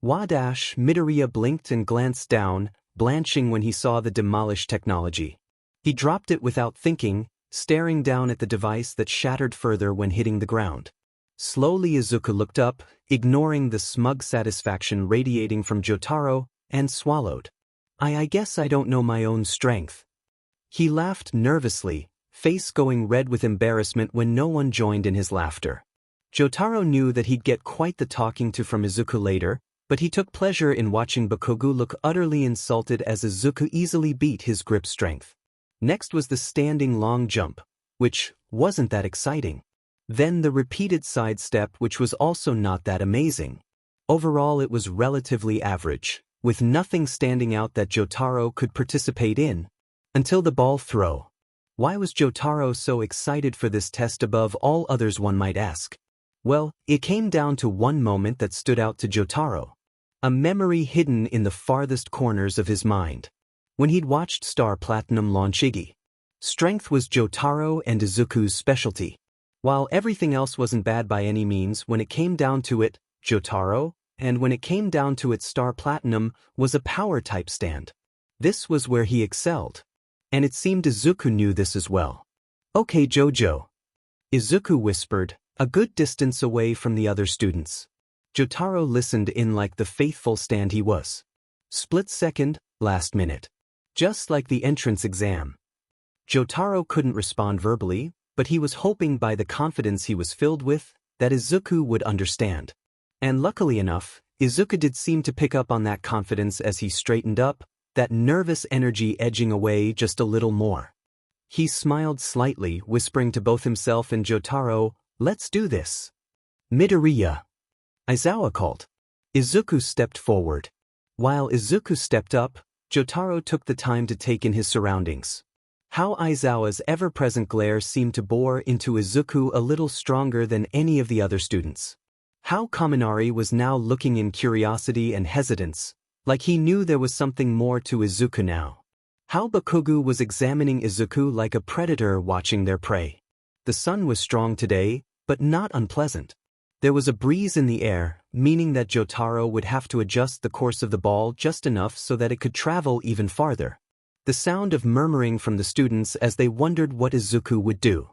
Speaker 1: Wadash. Midoriya blinked and glanced down, blanching when he saw the demolished technology. He dropped it without thinking, staring down at the device that shattered further when hitting the ground. Slowly Izuku looked up, ignoring the smug satisfaction radiating from Jotaro, and swallowed. I guess I don't know my own strength. He laughed nervously, face going red with embarrassment when no one joined in his laughter. Jotaro knew that he'd get quite the talking to from Izuku later, but he took pleasure in watching Bakugo look utterly insulted as Izuku easily beat his grip strength. Next was the standing long jump, which wasn't that exciting. Then the repeated sidestep, which was also not that amazing. Overall it was relatively average. with nothing standing out that Jotaro could participate in, until the ball throw. Why was Jotaro so excited for this test above all others, one might ask? Well, it came down to one moment that stood out to Jotaro. A memory hidden in the farthest corners of his mind. When he'd watched Star Platinum launch Iggy. Strength was Jotaro and Izuku's specialty. While everything else wasn't bad by any means, when it came down to it, Jotaro, and when it came down to it, Star Platinum, was a power-type stand. This was where he excelled. And it seemed Izuku knew this as well. "Okay, Jojo," Izuku whispered, a good distance away from the other students. Jotaro listened in like the faithful stand he was. Split second, last minute. Just like the entrance exam. Jotaro couldn't respond verbally, but he was hoping by the confidence he was filled with, that Izuku would understand. And luckily enough, Izuku did seem to pick up on that confidence as he straightened up, that nervous energy edging away just a little more. He smiled slightly, whispering to both himself and Jotaro, "Let's do this." "Midoriya," Aizawa called. Izuku stepped forward. While Izuku stepped up, Jotaro took the time to take in his surroundings. How Aizawa's ever-present glare seemed to bore into Izuku a little stronger than any of the other students. How Kaminari was now looking in curiosity and hesitance, like he knew there was something more to Izuku now. How Bakugo was examining Izuku like a predator watching their prey. The sun was strong today, but not unpleasant. There was a breeze in the air, meaning that Jotaro would have to adjust the course of the ball just enough so that it could travel even farther. The sound of murmuring from the students as they wondered what Izuku would do.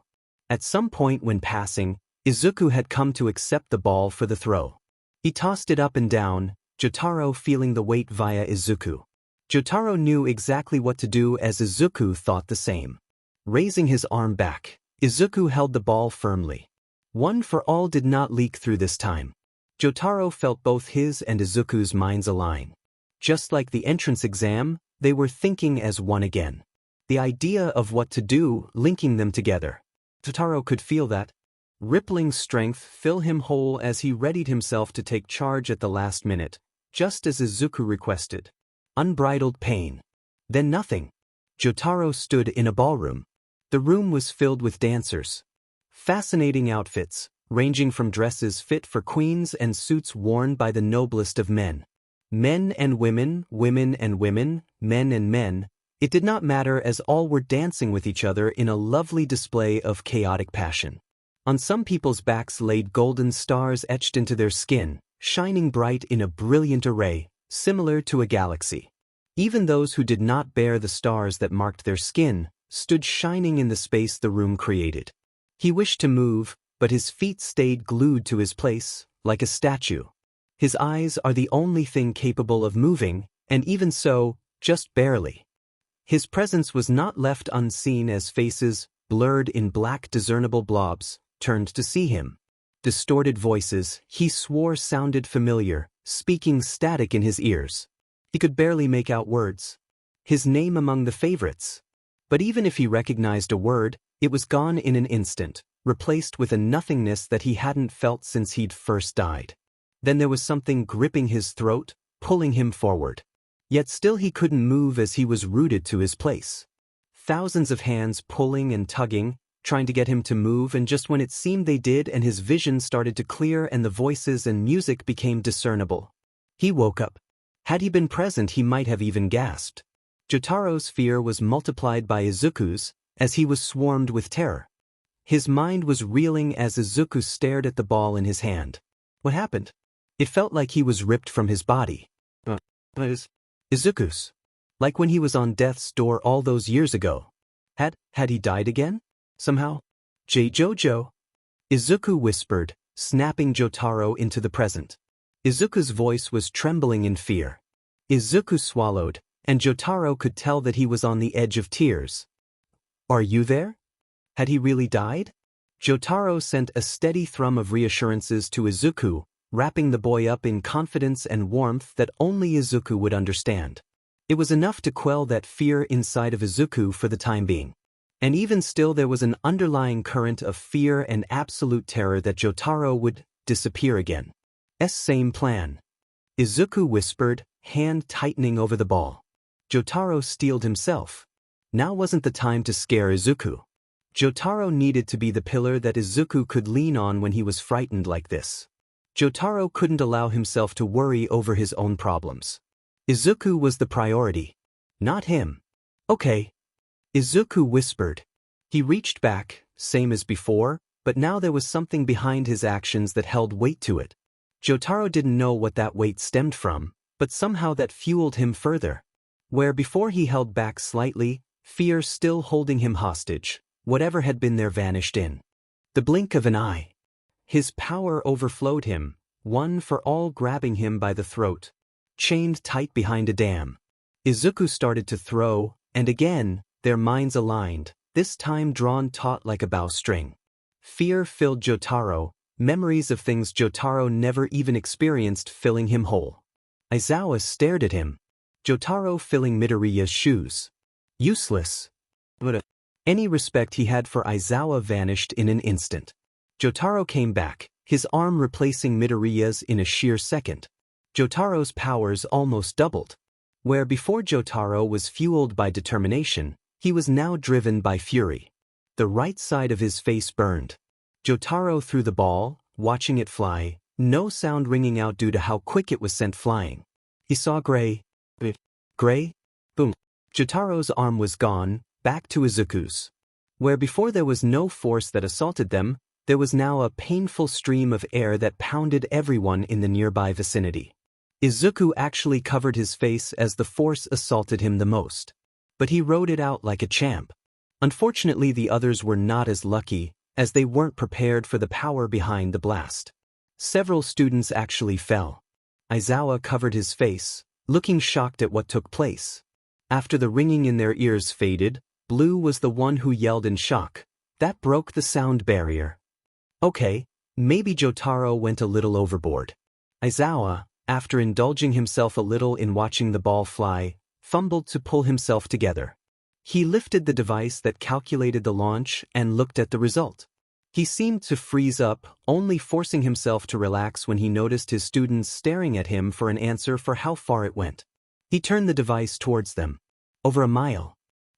Speaker 1: At some point when passing, Izuku had come to accept the ball for the throw. He tossed it up and down, Jotaro feeling the weight via Izuku. Jotaro knew exactly what to do as Izuku thought the same. Raising his arm back, Izuku held the ball firmly. One for all did not leak through this time. Jotaro felt both his and Izuku's minds align. Just like the entrance exam, they were thinking as one again. The idea of what to do, linking them together. Jotaro could feel that rippling strength fill him whole as he readied himself to take charge at the last minute, just as Izuku requested. Unbridled pain. Then nothing. Jotaro stood in a ballroom. The room was filled with dancers. Fascinating outfits, ranging from dresses fit for queens and suits worn by the noblest of men. Men and women, women and women, men and men, it did not matter as all were dancing with each other in a lovely display of chaotic passion. On some people's backs laid golden stars etched into their skin, shining bright in a brilliant array, similar to a galaxy. Even those who did not bear the stars that marked their skin, stood shining in the space the room created. He wished to move, but his feet stayed glued to his place, like a statue. His eyes are the only thing capable of moving, and even so, just barely. His presence was not left unseen as faces, blurred in black discernible blobs, turned to see him. Distorted voices, he swore sounded familiar, speaking static in his ears. He could barely make out words. His name among the favorites. But even if he recognized a word, it was gone in an instant, replaced with a nothingness that he hadn't felt since he'd first died. Then there was something gripping his throat, pulling him forward. Yet still he couldn't move as he was rooted to his place. Thousands of hands pulling and tugging, trying to get him to move, and just when it seemed they did and his vision started to clear and the voices and music became discernible, he woke up. Had he been present, he might have even gasped. Jotaro's fear was multiplied by Izuku's, as he was swarmed with terror. His mind was reeling as Izuku stared at the ball in his hand. What happened? It felt like he was ripped from his body. Izuku's. Like when he was on death's door all those years ago. Had he died again? Somehow? Jojo? Izuku whispered, snapping Jotaro into the present. Izuku's voice was trembling in fear. Izuku swallowed, and Jotaro could tell that he was on the edge of tears. Are you there? Had he really died? Jotaro sent a steady thrum of reassurances to Izuku, wrapping the boy up in confidence and warmth that only Izuku would understand. It was enough to quell that fear inside of Izuku for the time being. And even still there was an underlying current of fear and absolute terror that Jotaro would disappear again. Same plan. Izuku whispered, hand tightening over the ball. Jotaro steeled himself. Now wasn't the time to scare Izuku. Jotaro needed to be the pillar that Izuku could lean on when he was frightened like this. Jotaro couldn't allow himself to worry over his own problems. Izuku was the priority, not him. Okay. Izuku whispered. He reached back, same as before, but now there was something behind his actions that held weight to it. Jotaro didn't know what that weight stemmed from, but somehow that fueled him further. Where before he held back slightly, fear still holding him hostage, whatever had been there vanished in the blink of an eye. His power overflowed him, one for all grabbing him by the throat. Chained tight behind a dam. Izuku started to throw, and again, their minds aligned, this time drawn taut like a bowstring. Fear filled Jotaro, memories of things Jotaro never even experienced filling him whole. Aizawa stared at him. Jotaro filling Midoriya's shoes. Useless. But any respect he had for Aizawa vanished in an instant. Jotaro came back, his arm replacing Midoriya's in a sheer second. Jotaro's powers almost doubled. Where before Jotaro was fueled by determination, he was now driven by fury. The right side of his face burned. Jotaro threw the ball, watching it fly, no sound ringing out due to how quick it was sent flying. He saw gray. Gray? Boom. Jotaro's arm was gone, back to Izuku's. Where before there was no force that assaulted them, there was now a painful stream of air that pounded everyone in the nearby vicinity. Izuku actually covered his face as the force assaulted him the most. But he rode it out like a champ. Unfortunately, the others were not as lucky, as they weren't prepared for the power behind the blast. Several students actually fell. Aizawa covered his face, looking shocked at what took place. After the ringing in their ears faded, Blue was the one who yelled in shock. That broke the sound barrier. Okay, maybe Jotaro went a little overboard. Aizawa, after indulging himself a little in watching the ball fly, fumbled to pull himself together. He lifted the device that calculated the launch and looked at the result. He seemed to freeze up, only forcing himself to relax when he noticed his students staring at him for an answer for how far it went. He turned the device towards them. Over a mile.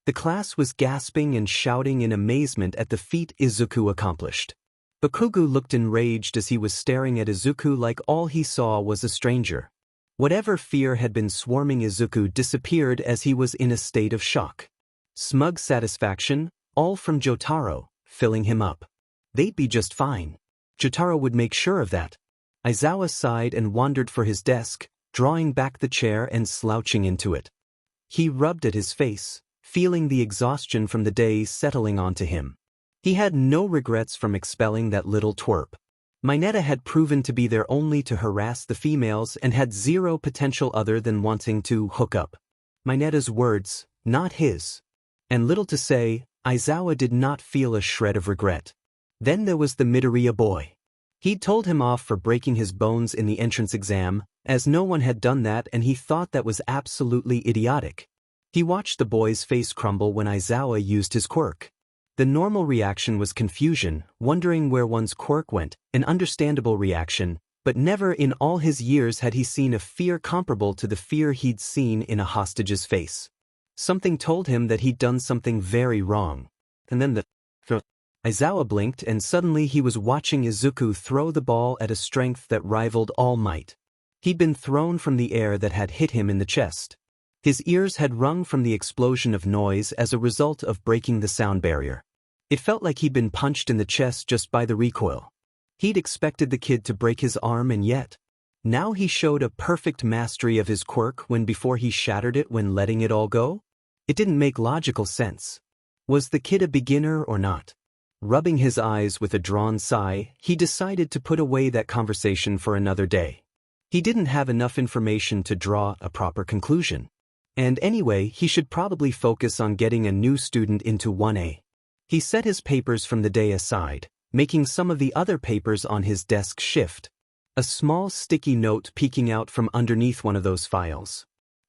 Speaker 1: The class was gasping and shouting in amazement at the feat Izuku accomplished. Bakugo looked enraged as he was staring at Izuku like all he saw was a stranger. Whatever fear had been swarming Izuku disappeared as he was in a state of shock. Smug satisfaction, all from Jotaro, filling him up. They'd be just fine. Jotaro would make sure of that. Aizawa sighed and wandered for his desk, drawing back the chair and slouching into it. He rubbed at his face, feeling the exhaustion from the day settling onto him. He had no regrets from expelling that little twerp. Mineta had proven to be there only to harass the females and had zero potential other than wanting to hook up. Mineta's words, not his. And little to say, Aizawa did not feel a shred of regret. Then there was the Midoriya boy. He'd told him off for breaking his bones in the entrance exam, as no one had done that and he thought that was absolutely idiotic. He watched the boy's face crumble when Aizawa used his quirk. The normal reaction was confusion, wondering where one's quirk went, an understandable reaction, but never in all his years had he seen a fear comparable to the fear he'd seen in a hostage's face. Something told him that he'd done something very wrong. And then Aizawa blinked and suddenly he was watching Izuku throw the ball at a strength that rivaled all might. He'd been thrown from the air that had hit him in the chest. His ears had rung from the explosion of noise as a result of breaking the sound barrier. It felt like he'd been punched in the chest just by the recoil. He'd expected the kid to break his arm and yet. Now he showed a perfect mastery of his quirk when before he shattered it when letting it all go? It didn't make logical sense. Was the kid a beginner or not? Rubbing his eyes with a drawn sigh, he decided to put away that conversation for another day. He didn't have enough information to draw a proper conclusion. And anyway, he should probably focus on getting a new student into 1A. He set his papers from the day aside, making some of the other papers on his desk shift. A small sticky note peeking out from underneath one of those files.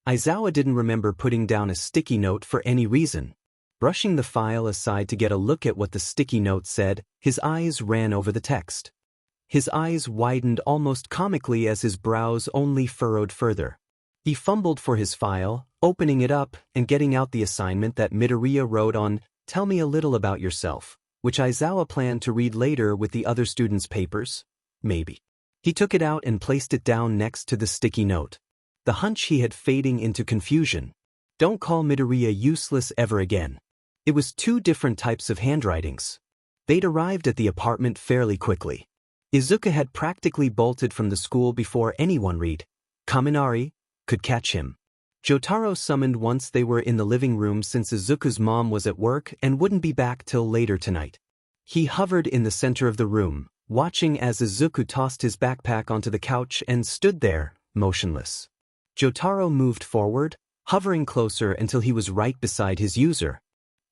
Speaker 1: Aizawa didn't remember putting down a sticky note for any reason. Brushing the file aside to get a look at what the sticky note said, his eyes ran over the text. His eyes widened almost comically as his brows only furrowed further. He fumbled for his file, opening it up and getting out the assignment that Midoriya wrote on "Tell me a little about yourself," which Aizawa planned to read later with the other students' papers. Maybe. He took it out and placed it down next to the sticky note. The hunch he had fading into confusion. Don't call Midoriya useless ever again. It was two different types of handwritings. They'd arrived at the apartment fairly quickly. Izuku had practically bolted from the school before anyone read Kaminari could catch him. Jotaro summoned once they were in the living room since Izuku's mom was at work and wouldn't be back till later tonight. He hovered in the center of the room, watching as Izuku tossed his backpack onto the couch and stood there, motionless. Jotaro moved forward, hovering closer until he was right beside his user.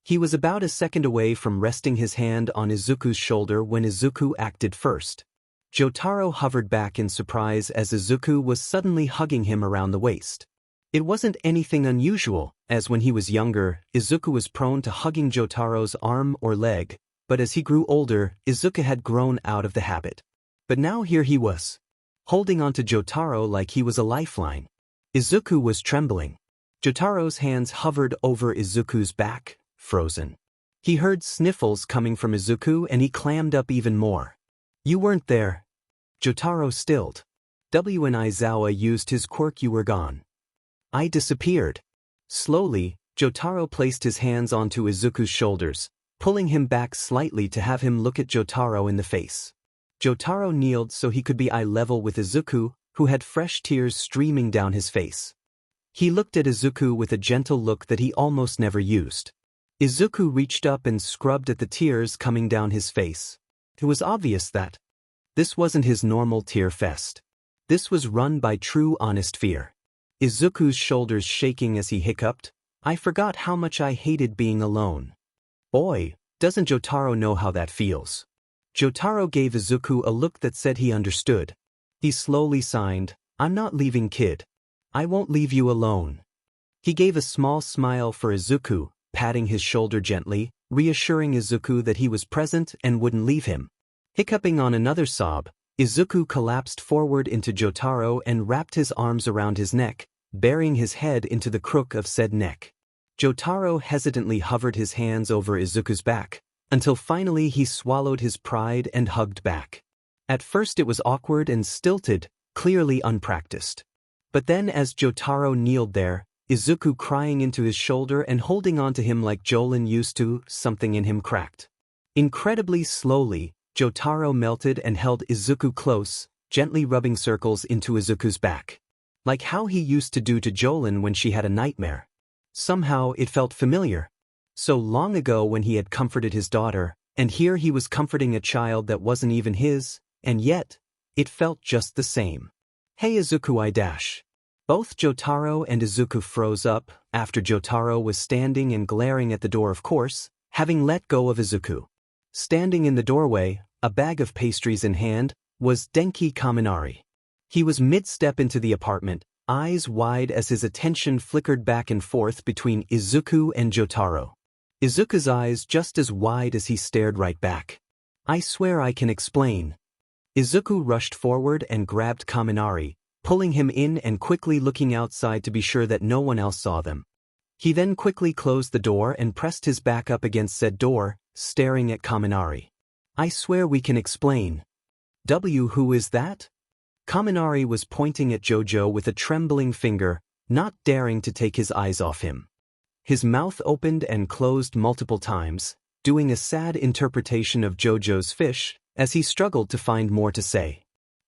Speaker 1: He was about a second away from resting his hand on Izuku's shoulder when Izuku acted first. Jotaro hovered back in surprise as Izuku was suddenly hugging him around the waist. It wasn't anything unusual, as when he was younger, Izuku was prone to hugging Jotaro's arm or leg, but as he grew older, Izuku had grown out of the habit. But now here he was, holding onto Jotaro like he was a lifeline. Izuku was trembling. Jotaro's hands hovered over Izuku's back, frozen. He heard sniffles coming from Izuku and he clammed up even more. You weren't there. Jotaro stilled. When Aizawa used his quirk, you were gone. I disappeared. Slowly, Jotaro placed his hands onto Izuku's shoulders, pulling him back slightly to have him look at Jotaro in the face. Jotaro kneeled so he could be eye level with Izuku, who had fresh tears streaming down his face. He looked at Izuku with a gentle look that he almost never used. Izuku reached up and scrubbed at the tears coming down his face. It was obvious that this wasn't his normal tear fest. This was run by true honest fear. Izuku's shoulders shaking as he hiccuped, I forgot how much I hated being alone. Boy, doesn't Jotaro know how that feels. Jotaro gave Izuku a look that said he understood. He slowly signed, I'm not leaving, kid. I won't leave you alone. He gave a small smile for Izuku, patting his shoulder gently, reassuring Izuku that he was present and wouldn't leave him. Hiccuping on another sob, Izuku collapsed forward into Jotaro and wrapped his arms around his neck, burying his head into the crook of said neck. Jotaro hesitantly hovered his hands over Izuku's back, until finally he swallowed his pride and hugged back. At first it was awkward and stilted, clearly unpracticed. But then as Jotaro kneeled there, Izuku crying into his shoulder and holding onto him like Jolin used to, something in him cracked. Incredibly slowly, Jotaro melted and held Izuku close, gently rubbing circles into Izuku's back. Like how he used to do to Jolin when she had a nightmare. Somehow it felt familiar. So long ago when he had comforted his daughter, and here he was comforting a child that wasn't even his, and yet, it felt just the same. Hey Izuku I-. Both Jotaro and Izuku froze up, after Jotaro was standing and glaring at the door of course, having let go of Izuku. Standing in the doorway, a bag of pastries in hand, was Denki Kaminari. He was mid-step into the apartment, eyes wide as his attention flickered back and forth between Izuku and Jotaro. Izuku's eyes just as wide as he stared right back. I swear I can explain. Izuku rushed forward and grabbed Kaminari, pulling him in and quickly looking outside to be sure that no one else saw them. He then quickly closed the door and pressed his back up against said door, staring at Kaminari. I swear we can explain. Who is that? Kaminari was pointing at Jojo with a trembling finger, not daring to take his eyes off him. His mouth opened and closed multiple times, doing a sad interpretation of Jojo's fish, as he struggled to find more to say.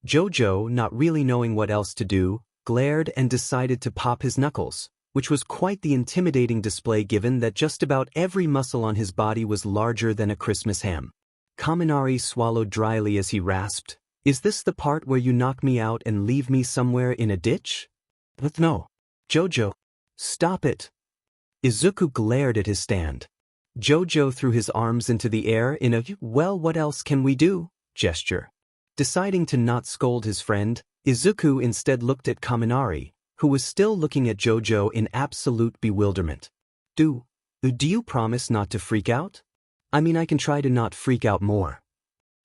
Speaker 1: Jojo, not really knowing what else to do, glared and decided to pop his knuckles, which was quite the intimidating display given that just about every muscle on his body was larger than a Christmas ham. Kaminari swallowed dryly as he rasped, Is this the part where you knock me out and leave me somewhere in a ditch? But no. Jojo. Stop it. Izuku glared at his stand. Jojo threw his arms into the air in a, well, what else can we do, gesture. Deciding to not scold his friend, Izuku instead looked at Kaminari, who was still looking at Jojo in absolute bewilderment. Do you promise not to freak out? I mean, I can try to not freak out more.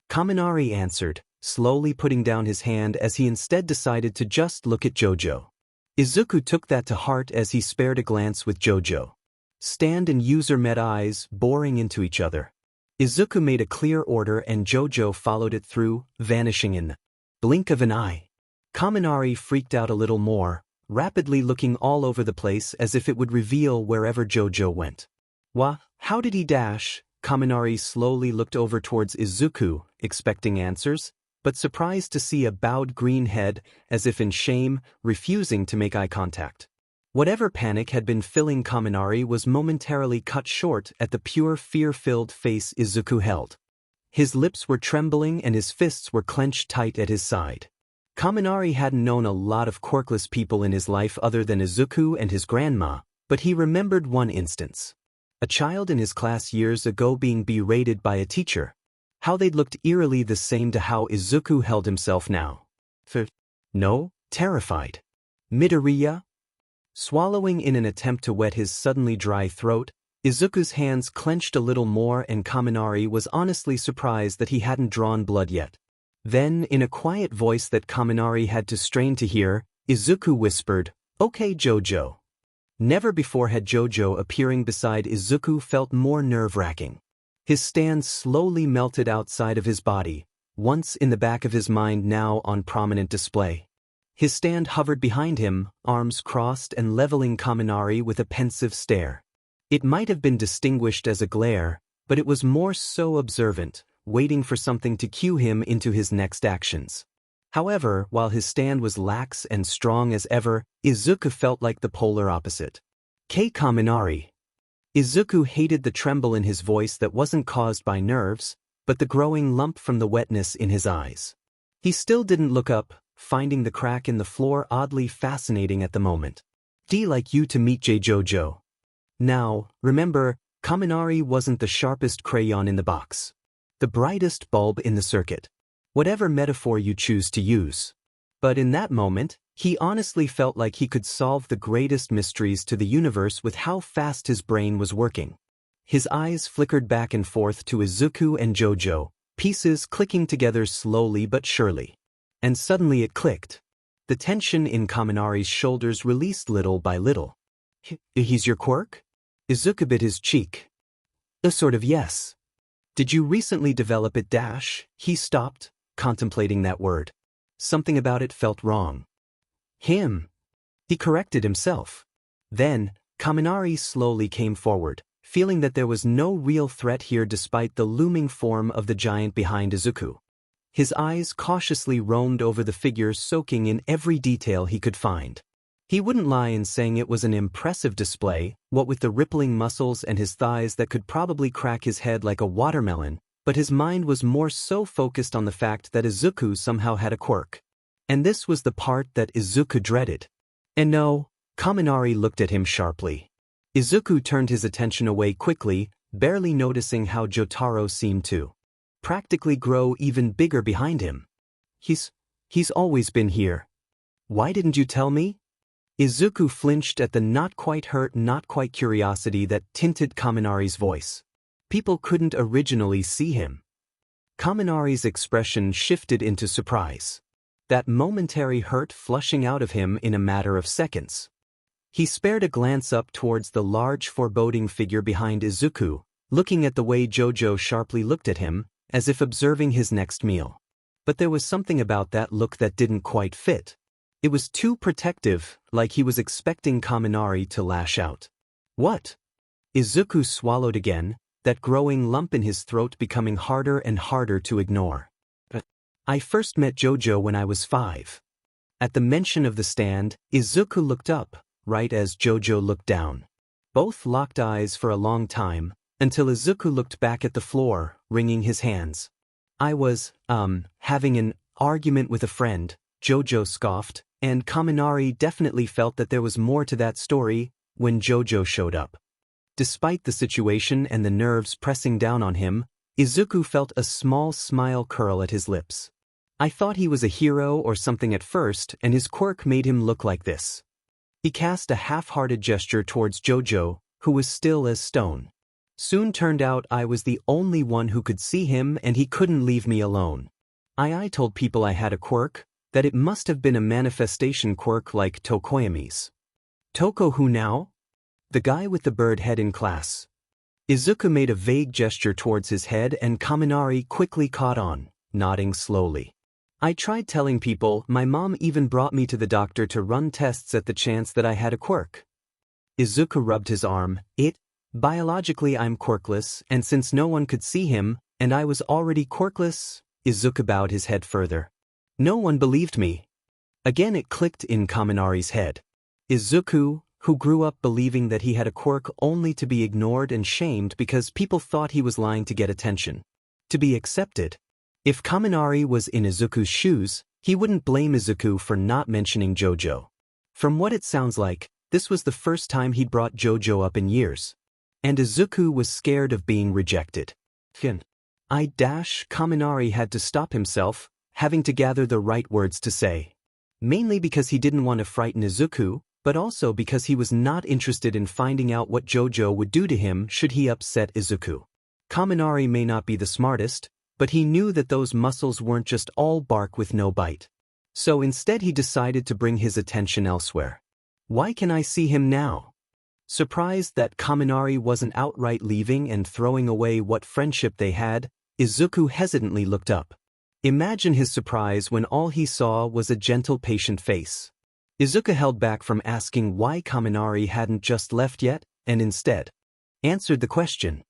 Speaker 1: Kaminari answered, slowly putting down his hand as he instead decided to just look at Jojo. Izuku took that to heart as he spared a glance with Jojo. Stand and user met eyes, boring into each other. Izuku made a clear order and Jojo followed it through, vanishing in the blink of an eye. Kaminari freaked out a little more, rapidly looking all over the place as if it would reveal wherever Jojo went. How did he dash? Kaminari slowly looked over towards Izuku, expecting answers, but surprised to see a bowed green head, as if in shame, refusing to make eye contact. Whatever panic had been filling Kaminari was momentarily cut short at the pure fear-filled face Izuku held. His lips were trembling and his fists were clenched tight at his side. Kaminari hadn't known a lot of quirkless people in his life other than Izuku and his grandma, but he remembered one instance. A child in his class years ago being berated by a teacher. How they'd looked eerily the same to how Izuku held himself now. No, terrified. Midoriya? Swallowing in an attempt to wet his suddenly dry throat, Izuku's hands clenched a little more and Kaminari was honestly surprised that he hadn't drawn blood yet. Then, in a quiet voice that Kaminari had to strain to hear, Izuku whispered, "Okay, Jojo." Never before had Jojo appearing beside Izuku felt more nerve-wracking. His stand slowly melted outside of his body, once in the back of his mind now on prominent display. His stand hovered behind him, arms crossed and leveling Kaminari with a pensive stare. It might have been distinguished as a glare, but it was more so observant, waiting for something to cue him into his next actions. However, while his stand was lax and strong as ever, Izuku felt like the polar opposite. Kaminari. Izuku hated the tremble in his voice that wasn't caused by nerves, but the growing lump from the wetness in his eyes. He still didn't look up, finding the crack in the floor oddly fascinating at the moment. "D'd like you to meet Jojo." Now, remember, Kaminari wasn't the sharpest crayon in the box. The brightest bulb in the circuit. Whatever metaphor you choose to use. But in that moment, he honestly felt like he could solve the greatest mysteries to the universe with how fast his brain was working. His eyes flickered back and forth to Izuku and Jojo, pieces clicking together slowly but surely. And suddenly it clicked. The tension in Kaminari's shoulders released little by little. "He's your quirk?" Izuku bit his cheek. "A sort of yes." "Did you recently develop it?" He stopped, contemplating that word. Something about it felt wrong. Him. He corrected himself. Then, Kaminari slowly came forward, feeling that there was no real threat here despite the looming form of the giant behind Izuku. His eyes cautiously roamed over the figure, soaking in every detail he could find. He wouldn't lie in saying it was an impressive display, what with the rippling muscles and his thighs that could probably crack his head like a watermelon, but his mind was more so focused on the fact that Izuku somehow had a quirk. And this was the part that Izuku dreaded. And no, Kaminari looked at him sharply. Izuku turned his attention away quickly, barely noticing how Jotaro seemed to practically grow even bigger behind him. He's always been here. Why didn't you tell me?" Izuku flinched at the not quite hurt, not quite curiosity that tinted Kaminari's voice. People couldn't originally see him. Kaminari's expression shifted into surprise. That momentary hurt flushing out of him in a matter of seconds. He spared a glance up towards the large foreboding figure behind Izuku, looking at the way Jojo sharply looked at him, as if observing his next meal. But there was something about that look that didn't quite fit. It was too protective, like he was expecting Kaminari to lash out. "What?" Izuku swallowed again, that growing lump in his throat becoming harder and harder to ignore. "I first met Jojo when I was 5. At the mention of the stand, Izuku looked up, right as Jojo looked down. Both locked eyes for a long time, until Izuku looked back at the floor, wringing his hands. "I was, having an argument with a friend," Jojo scoffed, and Kaminari definitely felt that there was more to that story when Jojo showed up. Despite the situation and the nerves pressing down on him, Izuku felt a small smile curl at his lips. "I thought he was a hero or something at first, and his quirk made him look like this." He cast a half-hearted gesture towards Jojo, who was still as stone. "Soon turned out I was the only one who could see him and he couldn't leave me alone. I told people I had a quirk, that it must have been a manifestation quirk like Tokoyami's. Toko who now? The guy with the bird head in class. Izuku made a vague gesture towards his head and Kaminari quickly caught on, nodding slowly. I tried telling people, my mom even brought me to the doctor to run tests at the chance that I had a quirk. Izuku rubbed his arm. Biologically I'm quirkless, and since no one could see him, and I was already quirkless, Izuku bowed his head further. No one believed me. Again it clicked in Kaminari's head. Izuku, who grew up believing that he had a quirk only to be ignored and shamed because people thought he was lying to get attention. To be accepted. If Kaminari was in Izuku's shoes, he wouldn't blame Izuku for not mentioning JoJo. From what it sounds like, this was the first time he'd brought JoJo up in years. And Izuku was scared of being rejected. Kaminari had to stop himself, having to gather the right words to say. Mainly because he didn't want to frighten Izuku, but also because he was not interested in finding out what JoJo would do to him should he upset Izuku. Kaminari may not be the smartest, but he knew that those muscles weren't just all bark with no bite. So instead he decided to bring his attention elsewhere. Why can I see him now? Surprised that Kaminari wasn't outright leaving and throwing away what friendship they had, Izuku hesitantly looked up. Imagine his surprise when all he saw was a gentle patient face. Izuku held back from asking why Kaminari hadn't just left yet, and instead answered the question.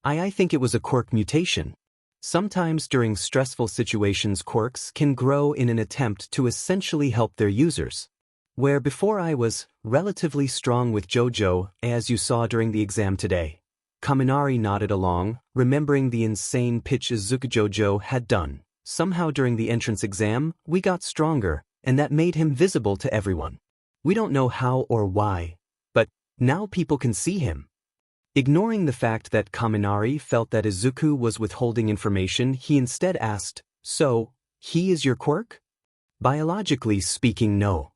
Speaker 1: I think it was a quirk mutation. Sometimes during stressful situations quirks can grow in an attempt to essentially help their users. Where before I was relatively strong with JoJo, as you saw during the exam today. Kaminari nodded along, remembering the insane pitch Izuku JoJo had done. Somehow during the entrance exam, we got stronger, and that made him visible to everyone. We don't know how or why, but now people can see him. Ignoring the fact that Kaminari felt that Izuku was withholding information, he instead asked, so, he is your quirk? Biologically speaking, no.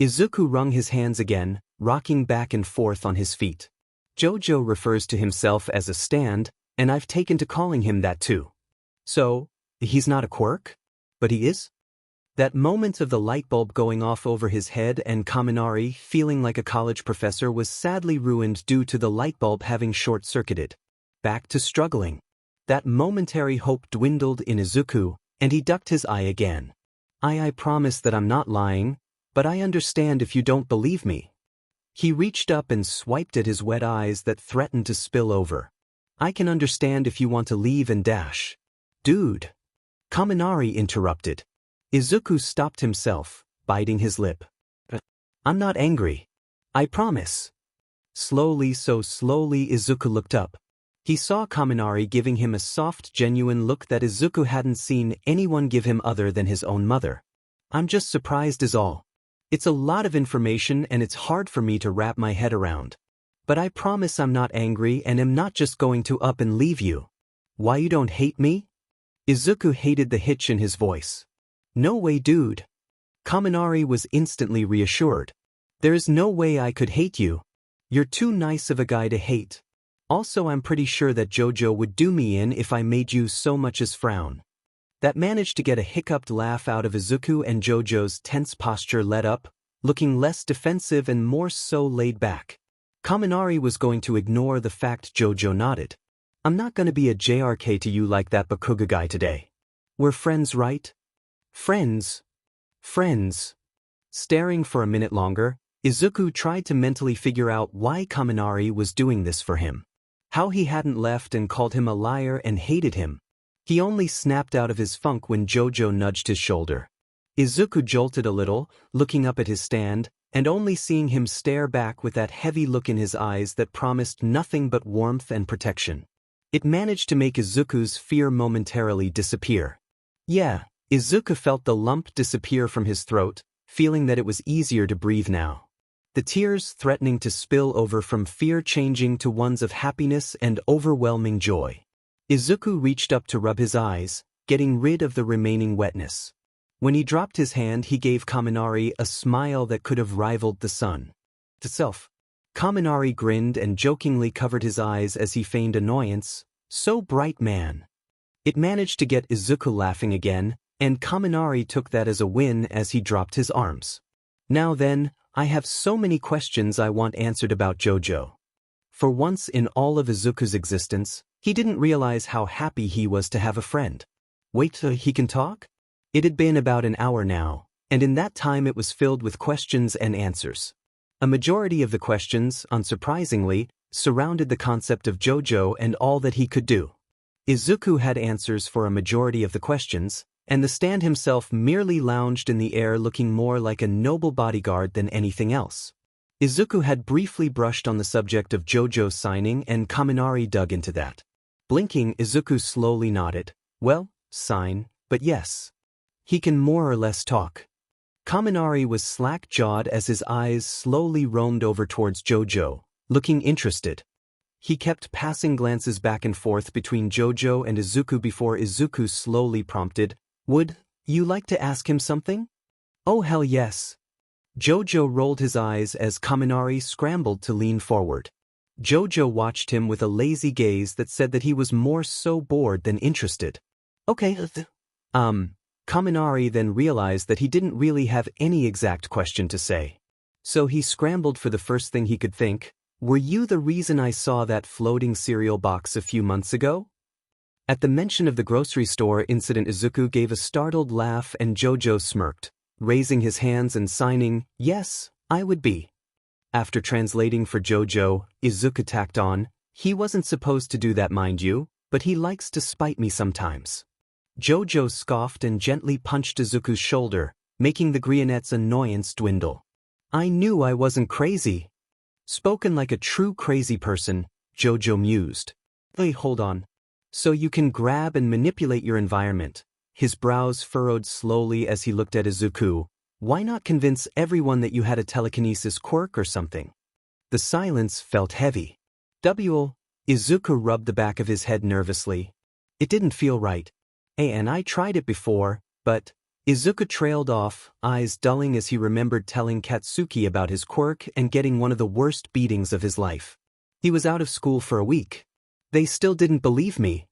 Speaker 1: Izuku wrung his hands again, rocking back and forth on his feet. JoJo refers to himself as a stand, and I've taken to calling him that too. So, he's not a quirk? But he is? That moment of the light bulb going off over his head and Kaminari feeling like a college professor was sadly ruined due to the light bulb having short-circuited. Back to struggling. That momentary hope dwindled in Izuku, and he ducked his eye again. I promise that I'm not lying, but I understand if you don't believe me. He reached up and swiped at his wet eyes that threatened to spill over. I can understand if you want to leave and dash. Dude. Kaminari interrupted. Izuku stopped himself, biting his lip. I'm not angry. I promise. Slowly Izuku looked up. He saw Kaminari giving him a soft, genuine look that Izuku hadn't seen anyone give him other than his own mother. I'm just surprised is all. It's a lot of information and it's hard for me to wrap my head around. But I promise I'm not angry and am not just going to up and leave you. Why you don't hate me? Izuku hated the hitch in his voice. No way, dude. Kaminari was instantly reassured. There's no way I could hate you. You're too nice of a guy to hate. Also, I'm pretty sure that JoJo would do me in if I made you so much as frown. That managed to get a hiccuped laugh out of Izuku, and JoJo's tense posture let up, looking less defensive and more so laid back. Kaminari was going to ignore the fact JoJo nodded. I'm not gonna be a JRK to you like that Bakuga guy today. We're friends, right? Friends. Friends. Staring for a minute longer, Izuku tried to mentally figure out why Kaminari was doing this for him. How he hadn't left and called him a liar and hated him. He only snapped out of his funk when JoJo nudged his shoulder. Izuku jolted a little, looking up at his stand, and only seeing him stare back with that heavy look in his eyes that promised nothing but warmth and protection. It managed to make Izuku's fear momentarily disappear. Yeah, Izuku felt the lump disappear from his throat, feeling that it was easier to breathe now. The tears threatening to spill over from fear changing to ones of happiness and overwhelming joy. Izuku reached up to rub his eyes, getting rid of the remaining wetness. When he dropped his hand, he gave Kaminari a smile that could have rivaled the sun itself. Kaminari grinned and jokingly covered his eyes as he feigned annoyance. So bright, man. It managed to get Izuku laughing again, And Kaminari took that as a win as he dropped his arms. Now then, I have so many questions I want answered about Jojo. For once in all of Izuku's existence, he didn't realize how happy he was to have a friend. Wait till he can talk? It had been about an hour now, and in that time it was filled with questions and answers. A majority of the questions, unsurprisingly, surrounded the concept of Jojo and all that he could do. Izuku had answers for a majority of the questions, and the stand himself merely lounged in the air looking more like a noble bodyguard than anything else. Izuku had briefly brushed on the subject of Jojo signing and Kaminari dug into that. Blinking, Izuku slowly nodded. Well, sign, but yes. He can more or less talk. Kaminari was slack-jawed as his eyes slowly roamed over towards Jojo, looking interested. He kept passing glances back and forth between Jojo and Izuku before Izuku slowly prompted, "Would you like to ask him something?" "Oh hell yes." Jojo rolled his eyes as Kaminari scrambled to lean forward. Jojo watched him with a lazy gaze that said that he was more so bored than interested. "Okay, Kaminari then realized that he didn't really have any exact question to say. So he scrambled for the first thing he could think. "Were you the reason I saw that floating cereal box a few months ago?" At the mention of the grocery store incident, Izuku gave a startled laugh and Jojo smirked, raising his hands and signing, "Yes, I would be." After translating for Jojo, Izuku tacked on, "He wasn't supposed to do that, mind you, but he likes to spite me sometimes." Jojo scoffed and gently punched Izuku's shoulder, making the Grionette's annoyance dwindle. "I knew I wasn't crazy." Spoken like a true crazy person, Jojo mused. "Hey, hold on. So you can grab and manipulate your environment." His brows furrowed slowly as he looked at Izuku. "Why not convince everyone that you had a telekinesis quirk or something?" The silence felt heavy. Izuku rubbed the back of his head nervously. "It didn't feel right. And I tried it before, but..." Izuku trailed off, eyes dulling as he remembered telling Katsuki about his quirk and getting one of the worst beatings of his life. He was out of school for a week. "They still didn't believe me,"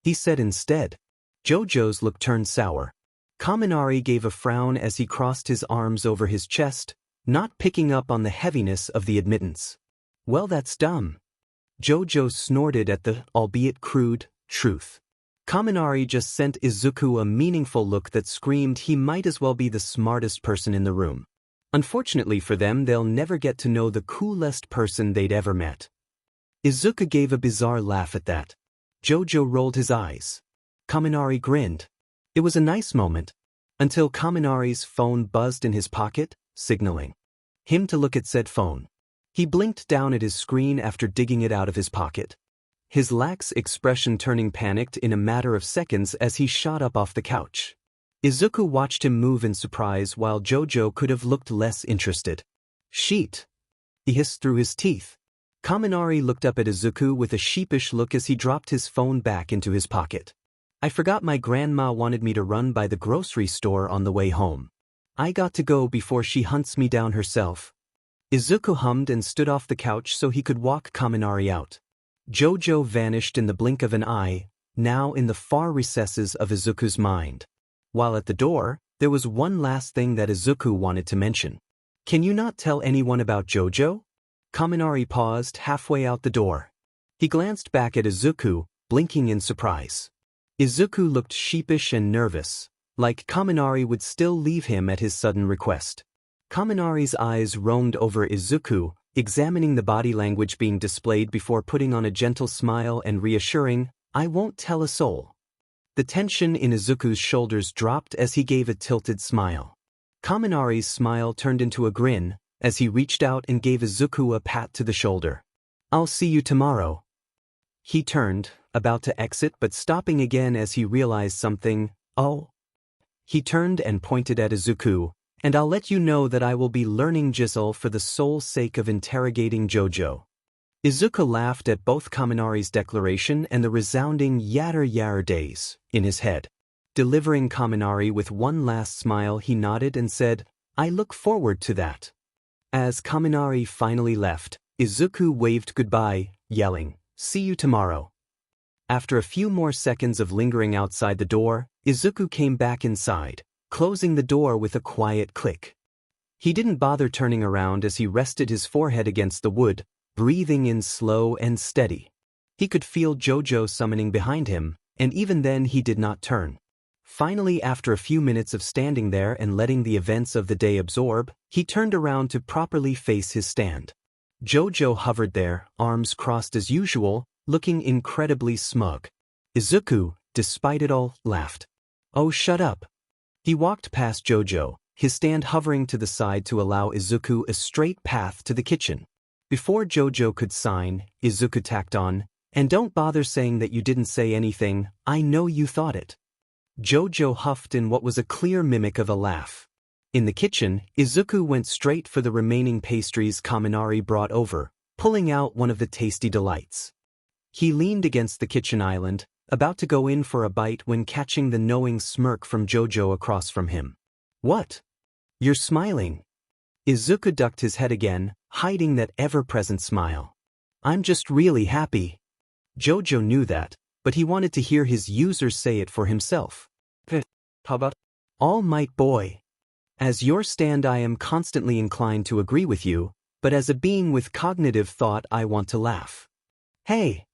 Speaker 1: he said instead. Jojo's look turned sour. Kaminari gave a frown as he crossed his arms over his chest, not picking up on the heaviness of the admittance. "Well, that's dumb." Jojo snorted at the, albeit crude, truth. Kaminari just sent Izuku a meaningful look that screamed he might as well be the smartest person in the room. Unfortunately for them, they'll never get to know the coolest person they'd ever met. Izuku gave a bizarre laugh at that. Jojo rolled his eyes. Kaminari grinned. It was a nice moment, until Kaminari's phone buzzed in his pocket, signaling him to look at said phone. He blinked down at his screen after digging it out of his pocket. His lax expression turning panicked in a matter of seconds as he shot up off the couch. Izuku watched him move in surprise while Jojo could have looked less interested. "Sheet!" he hissed through his teeth. Kaminari looked up at Izuku with a sheepish look as he dropped his phone back into his pocket. "I forgot my grandma wanted me to run by the grocery store on the way home. I got to go before she hunts me down herself." Izuku hummed and stood off the couch so he could walk Kaminari out. Jojo vanished in the blink of an eye, now in the far recesses of Izuku's mind. While at the door, there was one last thing that Izuku wanted to mention. "Can you not tell anyone about Jojo?" Kaminari paused halfway out the door. He glanced back at Izuku, blinking in surprise. Izuku looked sheepish and nervous, like Kaminari would still leave him at his sudden request. Kaminari's eyes roamed over Izuku, examining the body language being displayed before putting on a gentle smile and reassuring, "I won't tell a soul." The tension in Izuku's shoulders dropped as he gave a tilted smile. Kaminari's smile turned into a grin as he reached out and gave Izuku a pat to the shoulder. "I'll see you tomorrow." He turned, about to exit but stopping again as he realized something. "Oh." He turned and pointed at Izuku. "And I'll let you know that I will be learning Jizzle for the sole sake of interrogating Jojo." Izuku laughed at both Kaminari's declaration and the resounding yatter days in his head. Delivering Kaminari with one last smile, he nodded and said, "I look forward to that." As Kaminari finally left, Izuku waved goodbye, yelling, "See you tomorrow." After a few more seconds of lingering outside the door, Izuku came back inside, closing the door with a quiet click. He didn't bother turning around as he rested his forehead against the wood, breathing in slow and steady. He could feel Jojo summoning behind him, and even then he did not turn. Finally, after a few minutes of standing there and letting the events of the day absorb, he turned around to properly face his stand. Jojo hovered there, arms crossed as usual, looking incredibly smug. Izuku, despite it all, laughed. "Oh, shut up." He walked past Jojo, his stand hovering to the side to allow Izuku a straight path to the kitchen. Before Jojo could sign, Izuku tacked on, "And don't bother saying that you didn't say anything, I know you thought it." Jojo huffed in what was a clear mimic of a laugh. In the kitchen, Izuku went straight for the remaining pastries Kaminari brought over, pulling out one of the tasty delights. He leaned against the kitchen island, about to go in for a bite when catching the knowing smirk from Jojo across from him. "What? You're smiling." Izuku ducked his head again, hiding that ever-present smile. "I'm just really happy." Jojo knew that, but he wanted to hear his user say it for himself. "How about All Might boy? As your stand I am constantly inclined to agree with you, but as a being with cognitive thought I want to laugh. Hey!"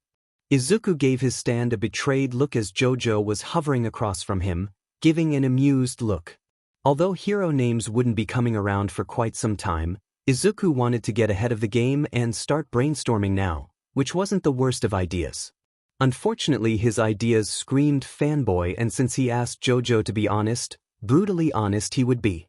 Speaker 1: Izuku gave his stand a betrayed look as Jojo was hovering across from him, giving an amused look. Although hero names wouldn't be coming around for quite some time, Izuku wanted to get ahead of the game and start brainstorming now, which wasn't the worst of ideas. Unfortunately, his ideas screamed fanboy, and since he asked Jojo to be honest, brutally honest he would be.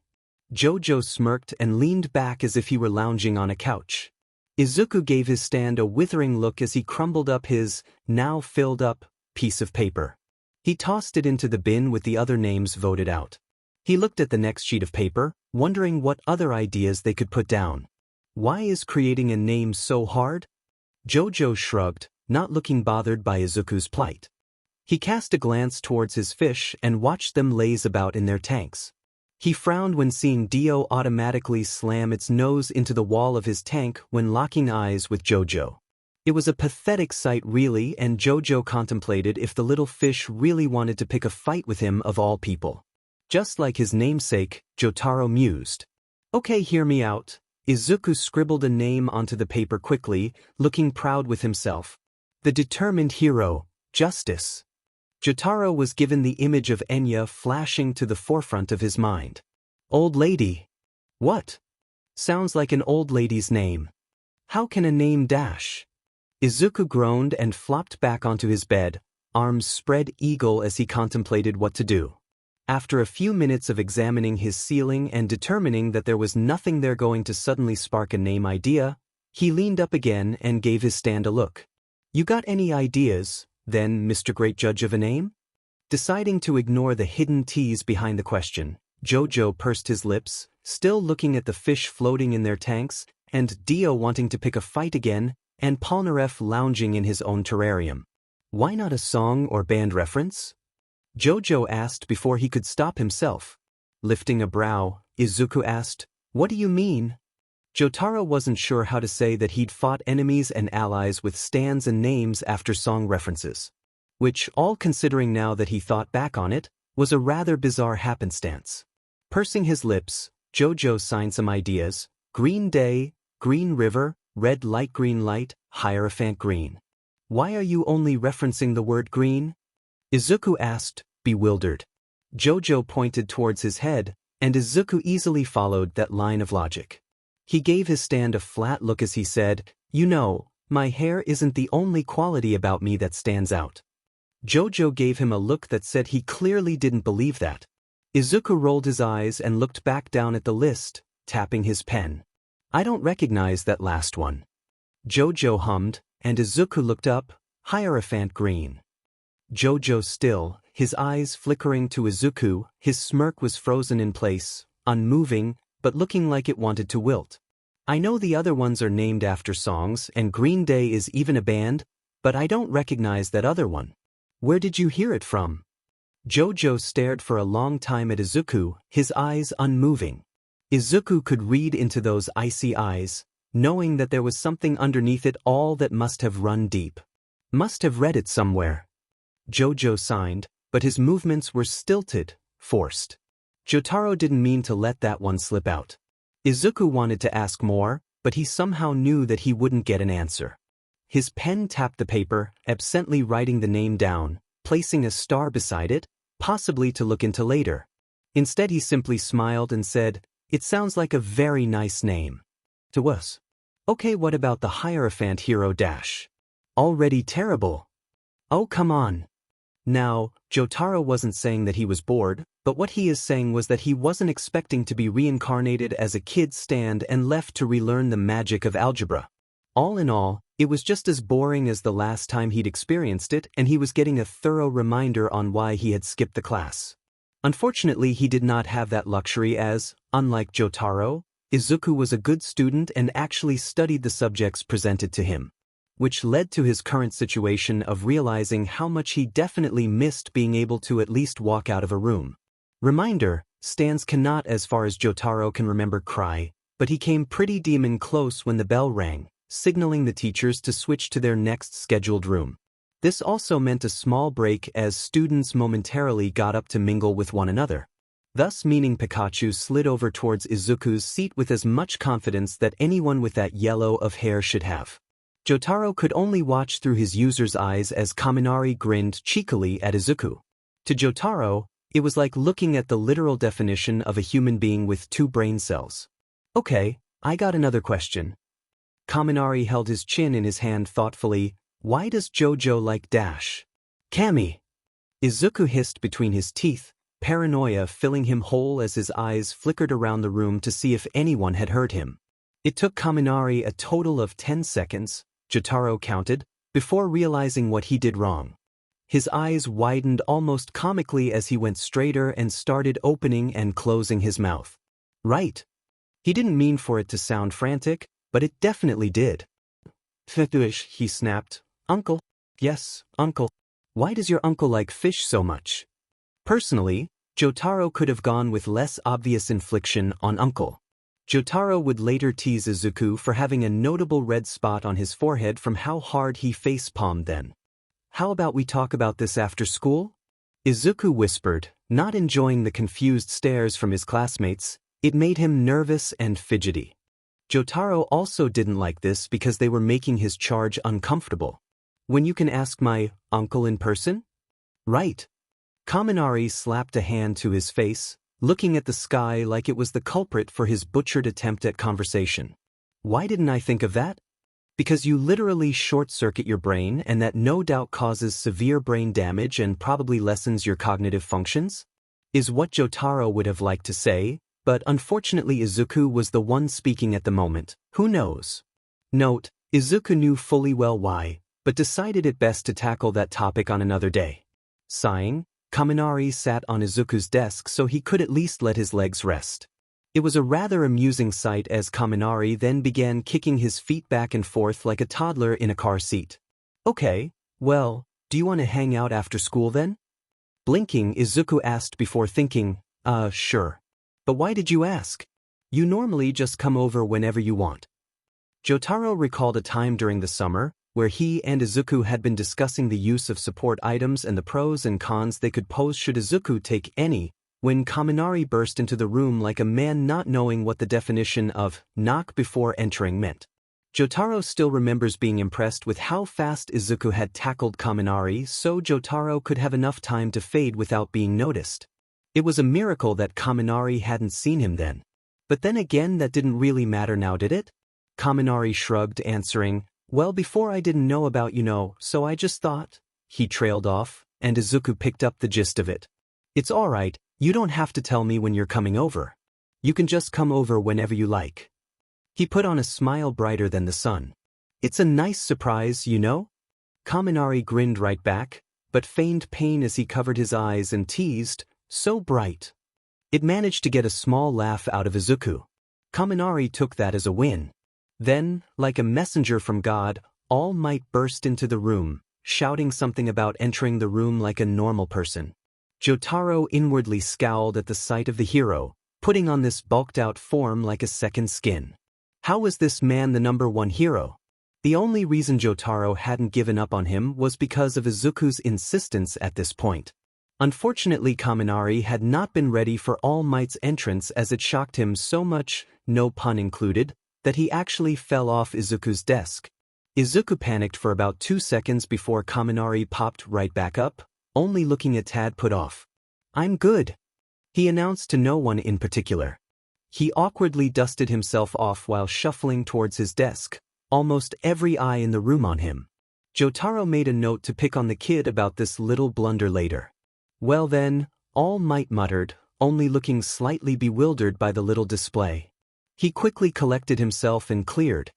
Speaker 1: Jojo smirked and leaned back as if he were lounging on a couch. Izuku gave his stand a withering look as he crumbled up his, now filled up, piece of paper. He tossed it into the bin with the other names voted out. He looked at the next sheet of paper, wondering what other ideas they could put down. Why is creating a name so hard? Jojo shrugged, not looking bothered by Izuku's plight. He cast a glance towards his fish and watched them laze about in their tanks. He frowned when seeing Dio automatically slam its nose into the wall of his tank when locking eyes with Jojo. It was a pathetic sight really, and Jojo contemplated if the little fish really wanted to pick a fight with him of all people. Just like his namesake, Jotaro mused. "Okay, hear me out." Izuku scribbled a name onto the paper quickly, looking proud with himself. "The determined hero, Justice." Jotaro was given the image of Enya flashing to the forefront of his mind. "Old lady." "What? Sounds like an old lady's name. How can a name dash?" Izuku groaned and flopped back onto his bed, arms spread eagle as he contemplated what to do. After a few minutes of examining his ceiling and determining that there was nothing there going to suddenly spark a name idea, he leaned up again and gave his stand a look. "You got any ideas, then, Mr. Great Judge of a name?" Deciding to ignore the hidden tease behind the question, Jojo pursed his lips, still looking at the fish floating in their tanks, and Dio wanting to pick a fight again, and Polnareff lounging in his own terrarium. "Why not a song or band reference?" Jojo asked before he could stop himself. Lifting a brow, Izuku asked, "What do you mean?" Jotaro wasn't sure how to say that he'd fought enemies and allies with stands and names after song references. Which, all considering now that he thought back on it, was a rather bizarre happenstance. Pursing his lips, Jojo signed some ideas: Green Day, Green River, Red Light Green Light, Hierophant Green. "Why are you only referencing the word green?" Izuku asked, bewildered. Jojo pointed towards his head, and Izuku easily followed that line of logic. He gave his stand a flat look as he said, "You know, my hair isn't the only quality about me that stands out." Jojo gave him a look that said he clearly didn't believe that. Izuku rolled his eyes and looked back down at the list, tapping his pen. "I don't recognize that last one." Jojo hummed, and Izuku looked up, "Hierophant Green." Jojo still, his eyes flickering to Izuku, his smirk was frozen in place, unmoving, but looking like it wanted to wilt. "I know the other ones are named after songs, and Green Day is even a band, but I don't recognize that other one. Where did you hear it from?" Jojo stared for a long time at Izuku, his eyes unmoving. Izuku could read into those icy eyes, knowing that there was something underneath it all that must have run deep. Must have read it somewhere. Jojo signed, but his movements were stilted, forced. Jotaro didn't mean to let that one slip out. Izuku wanted to ask more, but he somehow knew that he wouldn't get an answer. His pen tapped the paper, absently writing the name down, placing a star beside it, possibly to look into later. Instead he simply smiled and said, "It sounds like a very nice name." To us. Okay, what about the Hierophant hero dash? Already terrible. Oh, come on. Now, Jotaro wasn't saying that he was bored, but what he is saying was that he wasn't expecting to be reincarnated as a kid stand and left to relearn the magic of algebra. All in all, it was just as boring as the last time he'd experienced it, and he was getting a thorough reminder on why he had skipped the class. Unfortunately, he did not have that luxury as, unlike Jotaro, Izuku was a good student and actually studied the subjects presented to him, which led to his current situation of realizing how much he definitely missed being able to at least walk out of a room. Reminder, stands cannot, as far as Jotaro can remember, cry, but he came pretty demon close when the bell rang, signaling the teachers to switch to their next scheduled room. This also meant a small break as students momentarily got up to mingle with one another. Thus meaning Pikachu slid over towards Izuku's seat with as much confidence that anyone with that yellow of hair should have. Jotaro could only watch through his user's eyes as Kaminari grinned cheekily at Izuku. To Jotaro, it was like looking at the literal definition of a human being with 2 brain cells. Okay, I got another question. Kaminari held his chin in his hand thoughtfully. Why does Jojo like dash? Kami. Izuku hissed between his teeth, paranoia filling him whole as his eyes flickered around the room to see if anyone had heard him. It took Kaminari a total of 10 seconds, Jotaro counted, before realizing what he did wrong. His eyes widened almost comically as he went straighter and started opening and closing his mouth. Right. He didn't mean for it to sound frantic, but it definitely did. Fish, he snapped. Uncle. Yes, uncle. Why does your uncle like fish so much? Personally, Jotaro could have gone with less obvious infliction on uncle. Jotaro would later tease Izuku for having a notable red spot on his forehead from how hard he face-palmed then. How about we talk about this after school? Izuku whispered, not enjoying the confused stares from his classmates. It made him nervous and fidgety. Jotaro also didn't like this because they were making his charge uncomfortable. When you can ask my uncle in person? Right. Kaminari slapped a hand to his face, looking at the sky like it was the culprit for his butchered attempt at conversation. Why didn't I think of that? Because you literally short-circuit your brain and that no doubt causes severe brain damage and probably lessens your cognitive functions? Is what Jotaro would have liked to say, but unfortunately Izuku was the one speaking at the moment. Who knows? Note, Izuku knew fully well why, but decided it best to tackle that topic on another day. Sighing, Kaminari sat on Izuku's desk so he could at least let his legs rest. It was a rather amusing sight as Kaminari then began kicking his feet back and forth like a toddler in a car seat. Okay, well, do you want to hang out after school then? Blinking, Izuku asked before thinking, sure. But why did you ask? You normally just come over whenever you want. Jotaro recalled a time during the summer where he and Izuku had been discussing the use of support items and the pros and cons they could pose should Izuku take any, when Kaminari burst into the room like a man not knowing what the definition of knock before entering meant. Jotaro still remembers being impressed with how fast Izuku had tackled Kaminari so Jotaro could have enough time to fade without being noticed. It was a miracle that Kaminari hadn't seen him then. But then again, that didn't really matter now, did it? Kaminari shrugged, answering, well, before I didn't know about so I just thought. He trailed off, and Izuku picked up the gist of it. It's alright, you don't have to tell me when you're coming over. You can just come over whenever you like. He put on a smile brighter than the sun. It's a nice surprise, Kaminari grinned right back, but feigned pain as he covered his eyes and teased, so bright. It managed to get a small laugh out of Izuku. Kaminari took that as a win. Then, like a messenger from God, All Might burst into the room, shouting something about entering the room like a normal person. Jotaro inwardly scowled at the sight of the hero, putting on this bulked-out form like a second skin. How was this man the #1 hero? The only reason Jotaro hadn't given up on him was because of Izuku's insistence at this point. Unfortunately, Kaminari had not been ready for All Might's entrance, as it shocked him so much, no pun included, that he actually fell off Izuku's desk. Izuku panicked for about 2 seconds before Kaminari popped right back up, only looking a tad put off. "I'm good," he announced to no one in particular. He awkwardly dusted himself off while shuffling towards his desk, almost every eye in the room on him. Jotaro made a note to pick on the kid about this little blunder later. "Well then," All Might muttered, only looking slightly bewildered by the little display. He quickly collected himself and cleared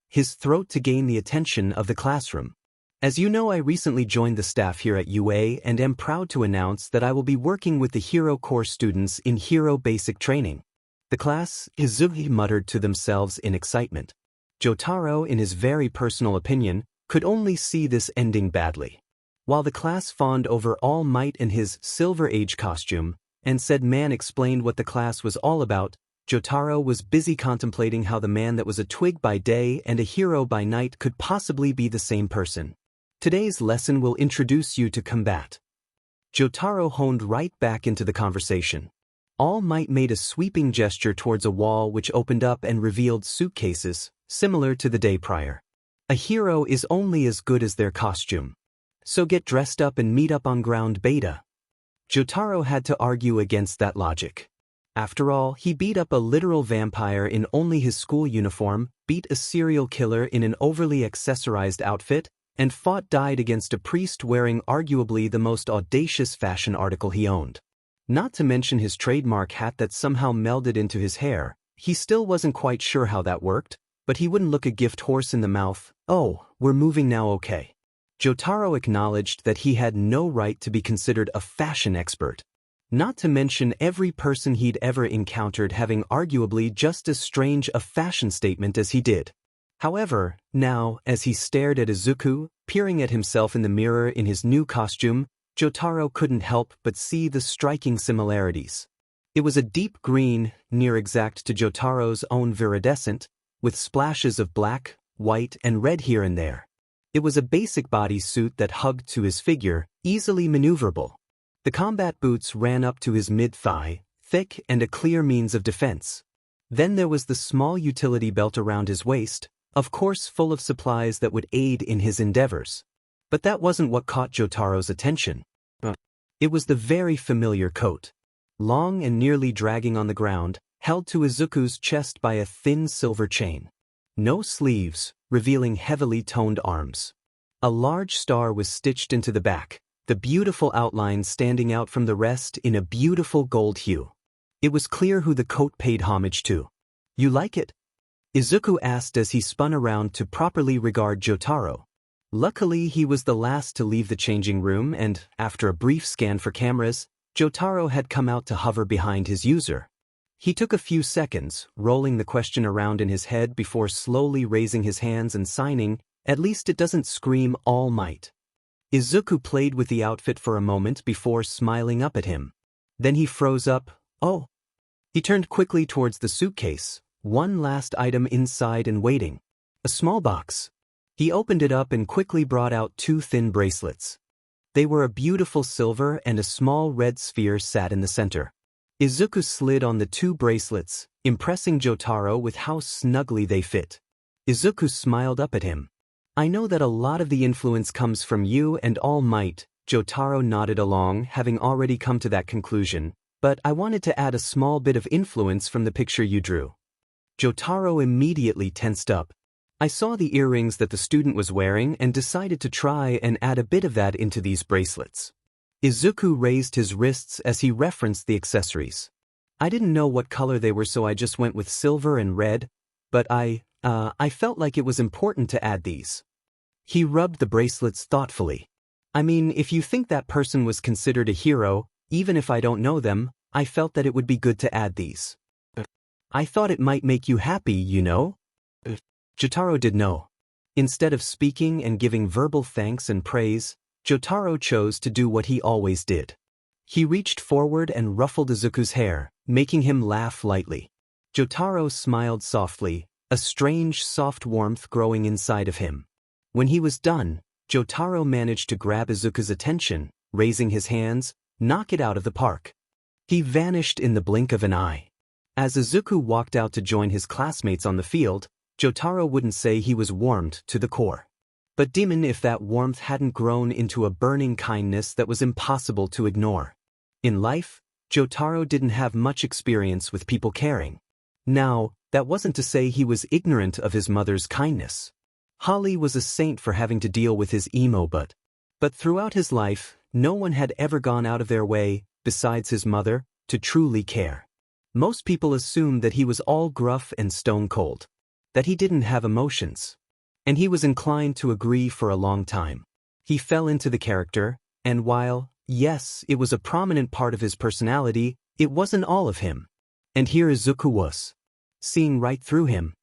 Speaker 1: his throat to gain the attention of the classroom. "As you know, I recently joined the staff here at UA and am proud to announce that I will be working with the Hero Core students in Hero Basic Training." "The class," Izuku muttered to themselves in excitement. Jotaro, in his very personal opinion, could only see this ending badly. While the class fawned over All Might and his Silver Age costume, and said man explained what the class was all about, Jotaro was busy contemplating how the man that was a twig by day and a hero by night could possibly be the same person. "Today's lesson will introduce you to combat." Jotaro honed right back into the conversation. All Might made a sweeping gesture towards a wall which opened up and revealed suitcases, similar to the day prior. "A hero is only as good as their costume. So get dressed up and meet up on ground beta." Jotaro had to argue against that logic. After all, he beat up a literal vampire in only his school uniform, beat a serial killer in an overly accessorized outfit, and died against a priest wearing arguably the most audacious fashion article he owned. Not to mention his trademark hat that somehow melded into his hair. He still wasn't quite sure how that worked, but he wouldn't look a gift horse in the mouth. "Oh, we're moving now, okay." Jotaro acknowledged that he had no right to be considered a fashion expert. Not to mention every person he'd ever encountered having arguably just as strange a fashion statement as he did. However, now, as he stared at Izuku, peering at himself in the mirror in his new costume, Jotaro couldn't help but see the striking similarities. It was a deep green, near exact to Jotaro's own viridescent, with splashes of black, white, and red here and there. It was a basic bodysuit that hugged to his figure, easily maneuverable. The combat boots ran up to his mid-thigh, thick and a clear means of defense. Then there was the small utility belt around his waist, of course full of supplies that would aid in his endeavors. But that wasn't what caught Jotaro's attention. It was the very familiar coat. Long and nearly dragging on the ground, held to Izuku's chest by a thin silver chain. No sleeves, revealing heavily toned arms. A large star was stitched into the back, the beautiful outline standing out from the rest in a beautiful gold hue. It was clear who the coat paid homage to. "You like it?" Izuku asked as he spun around to properly regard Jotaro. Luckily, he was the last to leave the changing room and, after a brief scan for cameras, Jotaro had come out to hover behind his user. He took a few seconds, rolling the question around in his head before slowly raising his hands and signing, "At least it doesn't scream All Might." Izuku played with the outfit for a moment before smiling up at him. Then he froze up. "Oh." He turned quickly towards the suitcase, one last item inside and waiting. A small box. He opened it up and quickly brought out 2 thin bracelets. They were a beautiful silver and a small red sphere sat in the center. Izuku slid on the 2 bracelets, impressing Jotaro with how snugly they fit. Izuku smiled up at him. "I know that a lot of the influence comes from you and All Might," Jotaro nodded along, having already come to that conclusion, "but I wanted to add a small bit of influence from the picture you drew." Jotaro immediately tensed up. "I saw the earrings that the student was wearing and decided to try and add a bit of that into these bracelets." Izuku raised his wrists as he referenced the accessories. "I didn't know what color they were, so I just went with silver and red, but I felt like it was important to add these." He rubbed the bracelets thoughtfully. "I mean, if you think that person was considered a hero, even if I don't know them, I felt that it would be good to add these. I thought it might make you happy, you know?" Jotaro did know. Instead of speaking and giving verbal thanks and praise, Jotaro chose to do what he always did. He reached forward and ruffled Izuku's hair, making him laugh lightly. Jotaro smiled softly, a strange soft warmth growing inside of him. When he was done, Jotaro managed to grab Izuku's attention, raising his hands, knock it out of the park. He vanished in the blink of an eye. As Izuku walked out to join his classmates on the field, Jotaro wouldn't say he was warmed to the core. But demon if that warmth hadn't grown into a burning kindness that was impossible to ignore. In life, Jotaro didn't have much experience with people caring. Now, that wasn't to say he was ignorant of his mother's kindness. Holly was a saint for having to deal with his emo but throughout his life, no one had ever gone out of their way, besides his mother, to truly care. Most people assumed that he was all gruff and stone cold, that he didn't have emotions. And he was inclined to agree for a long time. He fell into the character, and while, yes, it was a prominent part of his personality, it wasn't all of him. And here Izuku was, seeing right through him.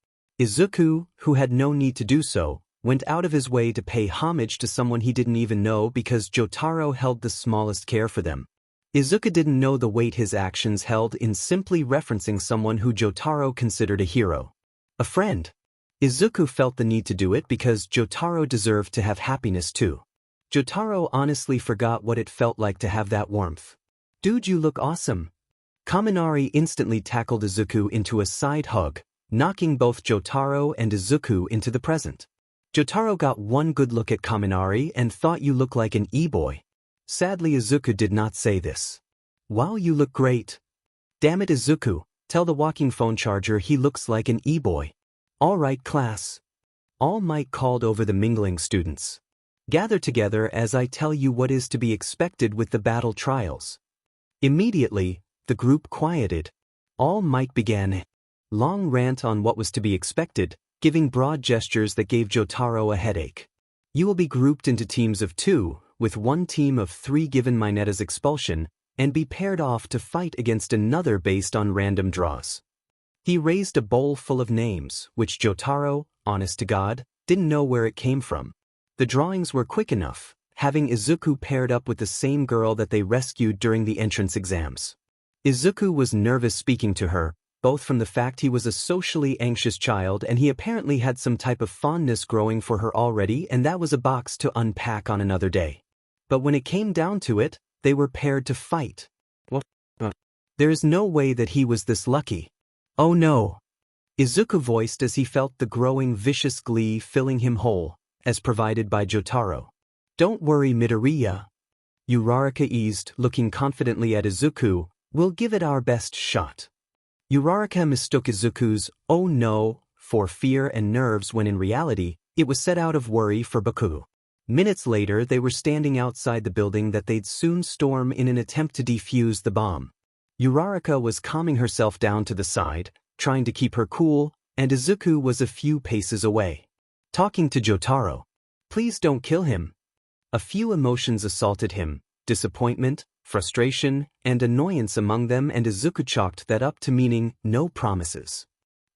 Speaker 1: Izuku, who had no need to do so, went out of his way to pay homage to someone he didn't even know because Jotaro held the smallest care for them. Izuku didn't know the weight his actions held in simply referencing someone who Jotaro considered a hero. A friend. Izuku felt the need to do it because Jotaro deserved to have happiness too. Jotaro honestly forgot what it felt like to have that warmth. Dude, you look awesome. Kaminari instantly tackled Izuku into a side hug, knocking both Jotaro and Izuku into the present. Jotaro got one good look at Kaminari and thought you look like an e-boy. Sadly, Izuku did not say this. Wow, you look great. Damn it, Izuku, tell the walking phone charger he looks like an e-boy. All right, class. All Might called over the mingling students. Gather together as I tell you what is to be expected with the battle trials. Immediately, the group quieted. All Might began a long rant on what was to be expected, giving broad gestures that gave Jotaro a headache. You will be grouped into teams of 2, with one team of 3 given Mineta's expulsion, and be paired off to fight against another based on random draws. He raised a bowl full of names, which Jotaro, honest to God, didn't know where it came from. The drawings were quick enough, having Izuku paired up with the same girl that they rescued during the entrance exams. Izuku was nervous speaking to her, both from the fact he was a socially anxious child and he apparently had some type of fondness growing for her already, and that was a box to unpack on another day. But when it came down to it, they were paired to fight. What? There is no way that he was this lucky. Oh no. Izuku voiced as he felt the growing vicious glee filling him whole, as provided by Jotaro. Don't worry, Midoriya. Uraraka eased, looking confidently at Izuku. We'll give it our best shot. Uraraka mistook Izuku's, oh no, for fear and nerves when in reality, it was set out of worry for Baku. Minutes later they were standing outside the building that they'd soon storm in an attempt to defuse the bomb. Uraraka was calming herself down to the side, trying to keep her cool, and Izuku was a few paces away. Talking to Jotaro. Please don't kill him. A few emotions assaulted him, disappointment, frustration, and annoyance among them, and Izuku chalked that up to meaning no promises.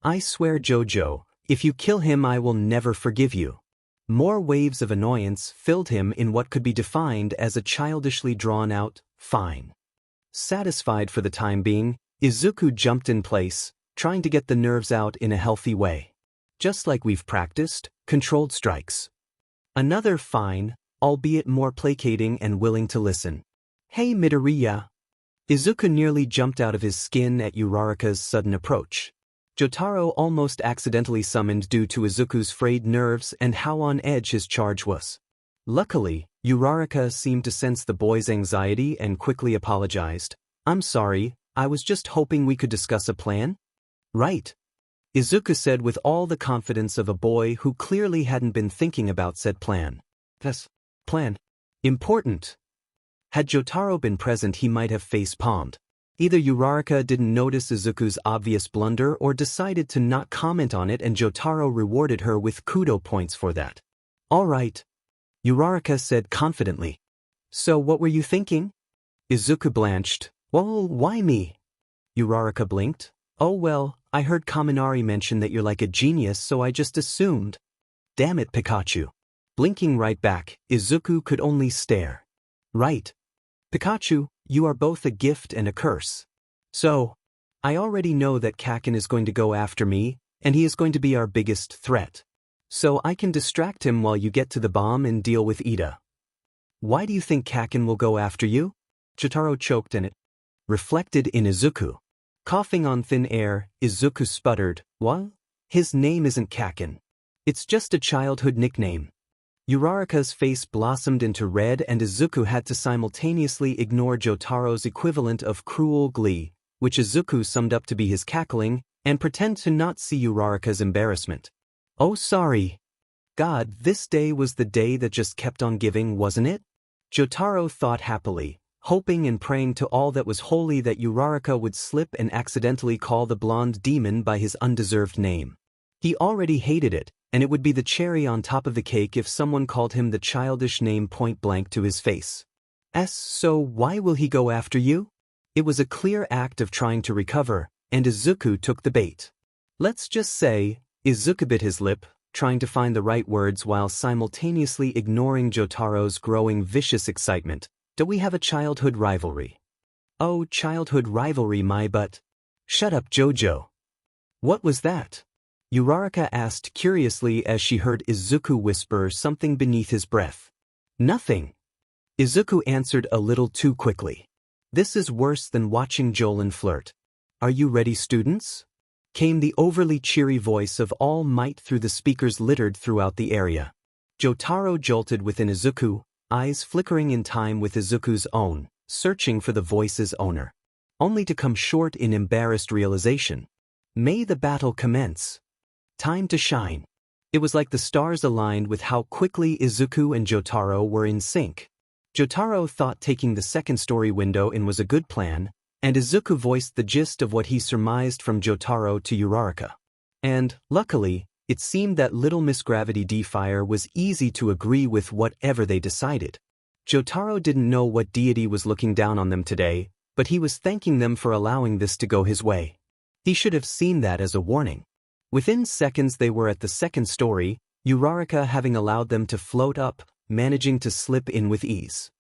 Speaker 1: I swear, Jojo, if you kill him I will never forgive you. More waves of annoyance filled him in what could be defined as a childishly drawn-out, fine. Satisfied for the time being, Izuku jumped in place, trying to get the nerves out in a healthy way. Just like we've practiced, controlled strikes. Another fine, albeit more placating and willing to listen. Hey Midoriya. Izuku nearly jumped out of his skin at Uraraka's sudden approach. Jotaro almost accidentally summoned due to Izuku's frayed nerves and how on edge his charge was. Luckily, Uraraka seemed to sense the boy's anxiety and quickly apologized. I'm sorry, I was just hoping we could discuss a plan? Right. Izuku said with all the confidence of a boy who clearly hadn't been thinking about said plan. This plan. Important. Had Jotaro been present he might have face-palmed. Either Uraraka didn't notice Izuku's obvious blunder or decided to not comment on it, and Jotaro rewarded her with kudo points for that. All right. Uraraka said confidently. So what were you thinking? Izuku blanched. Well, why me? Uraraka blinked. Oh well, I heard Kaminari mention that you're like a genius, so I just assumed. Damn it, Pikachu. Blinking right back, Izuku could only stare. Right. Pikachu, you are both a gift and a curse. So, I already know that Kakin is going to go after me, and he is going to be our biggest threat. So I can distract him while you get to the bomb and deal with Ida. Why do you think Kaken will go after you? Jotaro choked and it reflected in Izuku. Coughing on thin air, Izuku sputtered, "What? His name isn't Kaken. It's just a childhood nickname." Uraraka's face blossomed into red and Izuku had to simultaneously ignore Jotaro's equivalent of cruel glee, which Izuku summed up to be his cackling, and pretend to not see Uraraka's embarrassment. "Oh, sorry. God, this day was the day that just kept on giving, wasn't it?" Jotaro thought happily, hoping and praying to all that was holy that Uraraka would slip and accidentally call the blonde demon by his undeserved name. He already hated it, and it would be the cherry on top of the cake if someone called him the childish name point blank to his face. So why will he go after you? It was a clear act of trying to recover, and Izuku took the bait. Let's just say, Izuku bit his lip, trying to find the right words while simultaneously ignoring Jotaro's growing vicious excitement. "Do we have a childhood rivalry?" "Oh, childhood rivalry my butt." "Shut up, Jojo." "What was that?" Uraraka asked curiously as she heard Izuku whisper something beneath his breath. "Nothing." Izuku answered a little too quickly. "This is worse than watching Jolin flirt. Are you ready, students?" Came the overly cheery voice of All Might through the speakers littered throughout the area. Jotaro jolted within Izuku, eyes flickering in time with Izuku's own, searching for the voice's owner. Only to come short in embarrassed realization. May the battle commence. Time to shine. It was like the stars aligned with how quickly Izuku and Jotaro were in sync. Jotaro thought taking the second-story window in was a good plan, and Izuku voiced the gist of what he surmised from Jotaro to Uraraka. And, luckily, it seemed that Little Miss Gravity D-Fire was easy to agree with whatever they decided. Jotaro didn't know what deity was looking down on them today, but he was thanking them for allowing this to go his way. He should have seen that as a warning. Within seconds they were at the second story, Uraraka having allowed them to float up, managing to slip in with ease.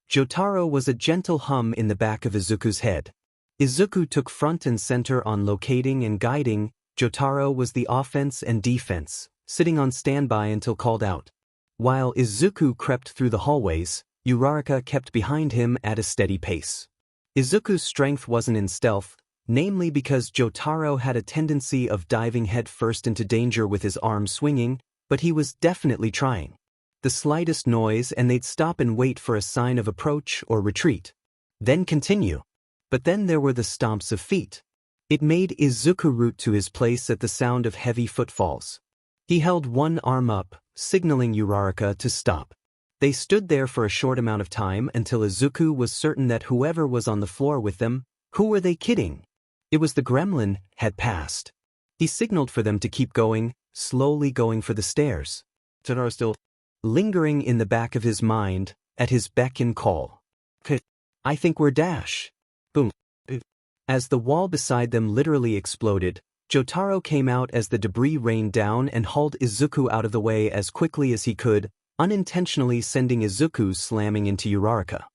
Speaker 1: Jotaro was a gentle hum in the back of Izuku's head. Izuku took front and center on locating and guiding, Jotaro was the offense and defense, sitting on standby until called out. While Izuku crept through the hallways, Uraraka kept behind him at a steady pace. Izuku's strength wasn't in stealth, namely because Jotaro had a tendency of diving headfirst into danger with his arms swinging, but he was definitely trying. The slightest noise and they'd stop and wait for a sign of approach or retreat. Then continue. But then there were the stomps of feet. It made Izuku root to his place at the sound of heavy footfalls. He held one arm up, signaling Uraraka to stop. They stood there for a short amount of time until Izuku was certain that whoever was on the floor with them, who were they kidding? It was the gremlin, had passed. He signaled for them to keep going, slowly going for the stairs. Jotaro still lingering in the back of his mind, at his beck and call. "I think we're dash." Boom. As the wall beside them literally exploded, Jotaro came out as the debris rained down and hauled Izuku out of the way as quickly as he could, unintentionally sending Izuku slamming into Uraraka.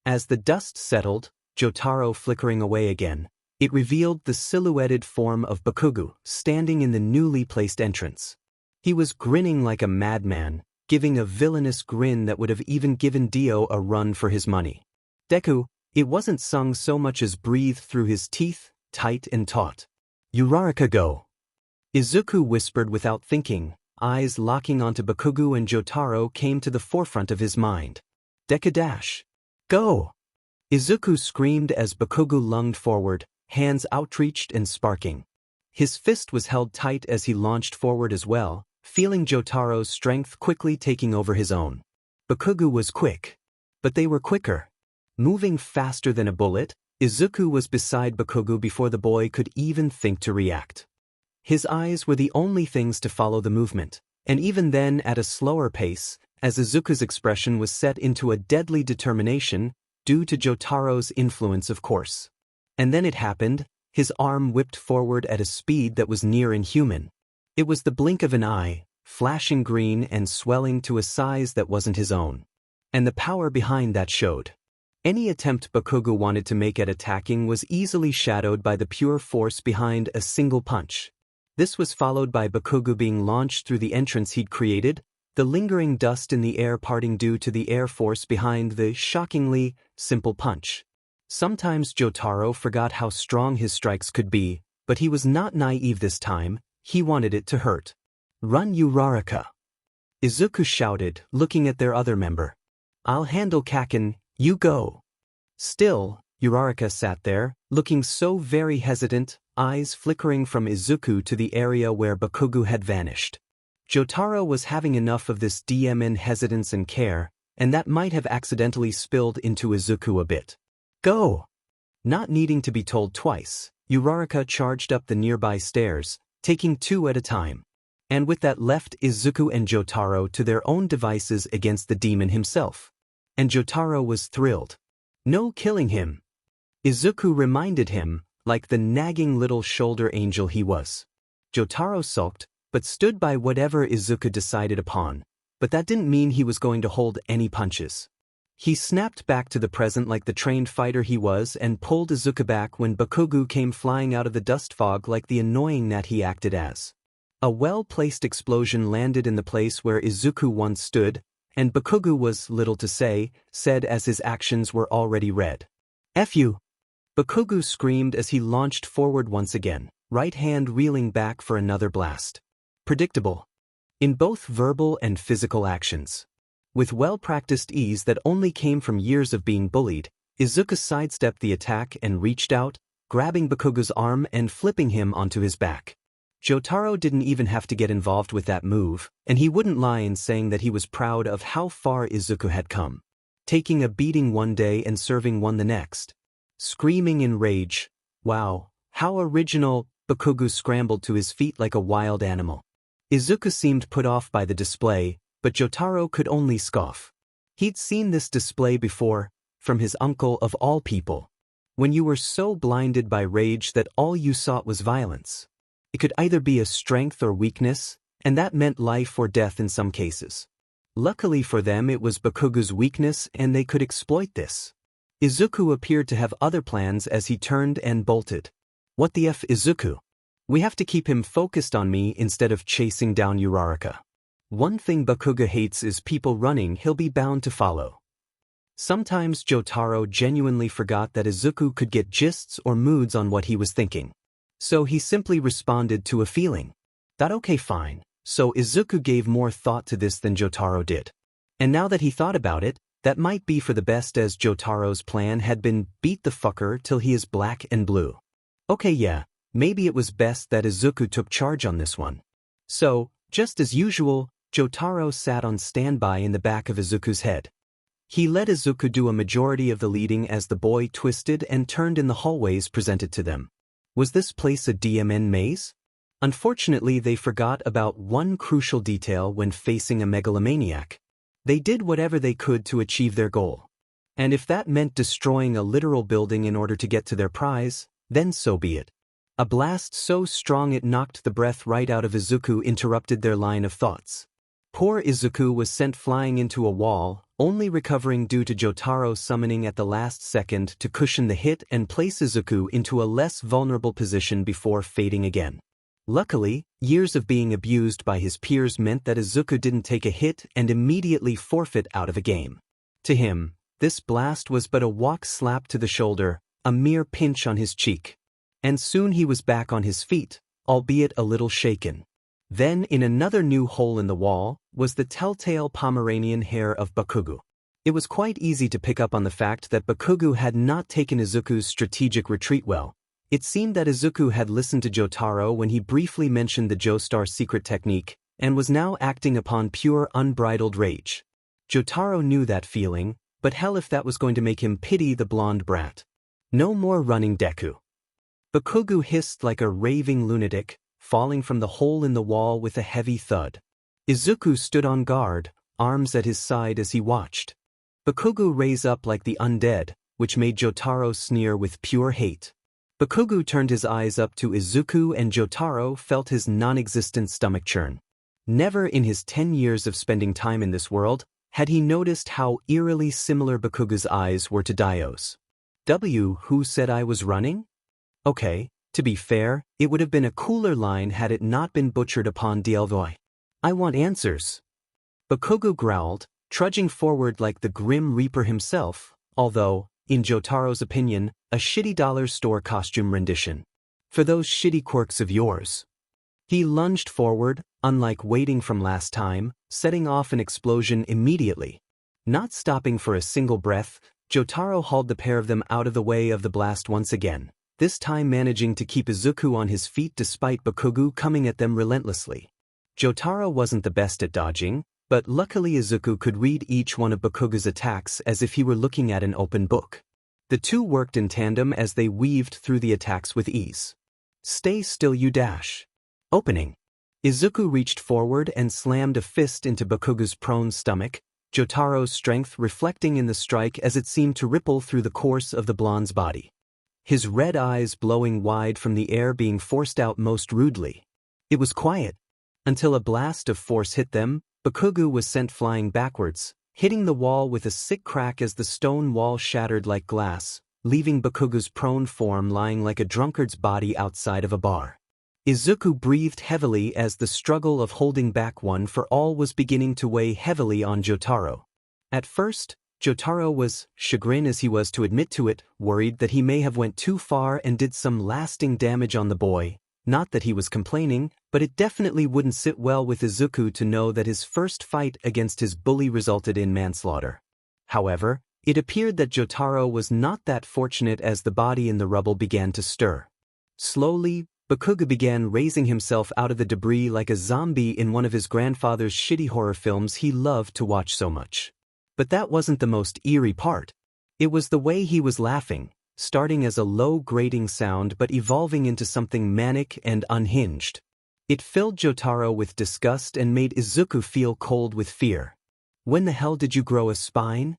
Speaker 1: As the dust settled, Jotaro flickering away again, it revealed the silhouetted form of Bakugo, standing in the newly placed entrance. He was grinning like a madman, giving a villainous grin that would have even given Dio a run for his money. Deku, it wasn't sung so much as breathed through his teeth, tight and taut. "Uraraka go." Izuku whispered without thinking, eyes locking onto Bakugo, and Jotaro came to the forefront of his mind. "Deku dash. Go!" Izuku screamed as Bakugo lunged forward, hands outreached and sparking. His fist was held tight as he launched forward as well, feeling Jotaro's strength quickly taking over his own. Bakugo was quick. But they were quicker. Moving faster than a bullet, Izuku was beside Bakugo before the boy could even think to react. His eyes were the only things to follow the movement, and even then at a slower pace, as Izuku's expression was set into a deadly determination, due to Jotaro's influence of course. And then it happened, his arm whipped forward at a speed that was near inhuman. It was the blink of an eye, flashing green and swelling to a size that wasn't his own. And the power behind that showed. Any attempt Bakugo wanted to make at attacking was easily shadowed by the pure force behind a single punch. This was followed by Bakugo being launched through the entrance he'd created, the lingering dust in the air parting due to the air force behind the shockingly simple punch. Sometimes Jotaro forgot how strong his strikes could be, but he was not naive this time. He wanted it to hurt. "Run, Uraraka!" Izuku shouted, looking at their other member. "I'll handle Kaken, you go." Still, Uraraka sat there, looking so very hesitant, eyes flickering from Izuku to the area where Bakugo had vanished. Jotaro was having enough of this DMN hesitance and care, and that might have accidentally spilled into Izuku a bit. "Go!" Not needing to be told twice, Uraraka charged up the nearby stairs, taking 2 at a time. And with that left Izuku and Jotaro to their own devices against the demon himself. And Jotaro was thrilled. No killing him. Izuku reminded him, like the nagging little shoulder angel he was. Jotaro sulked, but stood by whatever Izuku decided upon, but that didn't mean he was going to hold any punches. He snapped back to the present like the trained fighter he was and pulled Izuku back when Bakugo came flying out of the dust fog like the annoying gnat he acted as. A well-placed explosion landed in the place where Izuku once stood, and Bakugo was little to say, said as his actions were already read. "F you!" Bakugo screamed as he launched forward once again, right hand reeling back for another blast. Predictable. In both verbal and physical actions. With well-practiced ease that only came from years of being bullied, Izuku sidestepped the attack and reached out, grabbing Bakugo's arm and flipping him onto his back. Jotaro didn't even have to get involved with that move, and he wouldn't lie in saying that he was proud of how far Izuku had come. Taking a beating one day and serving one the next. Screaming in rage, "Wow, how original!" Bakugo scrambled to his feet like a wild animal. Izuku seemed put off by the display, but Jotaro could only scoff. He'd seen this display before, from his uncle of all people. When you were so blinded by rage that all you sought was violence. It could either be a strength or weakness, and that meant life or death in some cases. Luckily for them it was Bakugo's weakness and they could exploit this. Izuku appeared to have other plans as he turned and bolted. "What the F, Izuku? We have to keep him focused on me instead of chasing down Uraraka. One thing Bakugo hates is people running he'll be bound to follow." Sometimes Jotaro genuinely forgot that Izuku could get gists or moods on what he was thinking. So he simply responded to a feeling. That okay fine, so Izuku gave more thought to this than Jotaro did. And now that he thought about it, that might be for the best as Jotaro's plan had been beat the fucker till he is black and blue. Okay yeah, maybe it was best that Izuku took charge on this one. So, just as usual, Jotaro sat on standby in the back of Izuku's head. He let Izuku do a majority of the leading as the boy twisted and turned in the hallways presented to them. Was this place a DMN maze? Unfortunately, they forgot about one crucial detail when facing a megalomaniac. They did whatever they could to achieve their goal. And if that meant destroying a literal building in order to get to their prize, then so be it. A blast so strong it knocked the breath right out of Izuku interrupted their line of thoughts. Poor Izuku was sent flying into a wall, only recovering due to Jotaro summoning at the last second to cushion the hit and place Izuku into a less vulnerable position before fading again. Luckily, years of being abused by his peers meant that Izuku didn't take a hit and immediately forfeit out of a game. To him, this blast was but a walk slap to the shoulder, a mere pinch on his cheek. And soon he was back on his feet, albeit a little shaken. Then, in another new hole in the wall, was the telltale Pomeranian hair of Bakugo. It was quite easy to pick up on the fact that Bakugo had not taken Izuku's strategic retreat well. It seemed that Izuku had listened to Jotaro when he briefly mentioned the Joestar secret technique, and was now acting upon pure unbridled rage. Jotaro knew that feeling, but hell if that was going to make him pity the blonde brat. No more running, Deku. Bakugo hissed like a raving lunatic, falling from the hole in the wall with a heavy thud. Izuku stood on guard, arms at his side as he watched. Bakugo raised up like the undead, which made Jotaro sneer with pure hate. Bakugo turned his eyes up to Izuku and Jotaro felt his non-existent stomach churn. Never in his 10 years of spending time in this world had he noticed how eerily similar Bakugo's eyes were to Dio's. "W, who said I was running?" Okay, To be fair, it would have been a cooler line had it not been butchered upon Dielvoy. I want answers. Bakugo growled, trudging forward like the Grim Reaper himself, although, in Jotaro's opinion, a shitty dollar store costume rendition. For those shitty quirks of yours. He lunged forward, unlike waiting from last time, setting off an explosion immediately. Not stopping for a single breath, Jotaro hauled the pair of them out of the way of the blast once again, this time managing to keep Izuku on his feet despite Bakugo coming at them relentlessly. Jotaro wasn't the best at dodging, but luckily Izuku could read each one of Bakugo's attacks as if he were looking at an open book. The two worked in tandem as they weaved through the attacks with ease. Stay still, you dash. Opening. Izuku reached forward and slammed a fist into Bakugo's prone stomach, Jotaro's strength reflecting in the strike as it seemed to ripple through the course of the blonde's body. His red eyes blowing wide from the air being forced out most rudely. It was quiet. Until a blast of force hit them, Bakugo was sent flying backwards, hitting the wall with a sick crack as the stone wall shattered like glass, leaving Bakugo's prone form lying like a drunkard's body outside of a bar. Izuku breathed heavily as the struggle of holding back one for all was beginning to weigh heavily on Jotaro. At first, Jotaro was, chagrined as he was to admit to it, worried that he may have went too far and did some lasting damage on the boy. Not that he was complaining, but it definitely wouldn't sit well with Izuku to know that his first fight against his bully resulted in manslaughter. However, it appeared that Jotaro was not that fortunate as the body in the rubble began to stir. Slowly, Bakugo began raising himself out of the debris like a zombie in one of his grandfather's shitty horror films he loved to watch so much. But that wasn't the most eerie part. It was the way he was laughing, starting as a low grating sound but evolving into something manic and unhinged. It filled Jotaro with disgust and made Izuku feel cold with fear. When the hell did you grow a spine?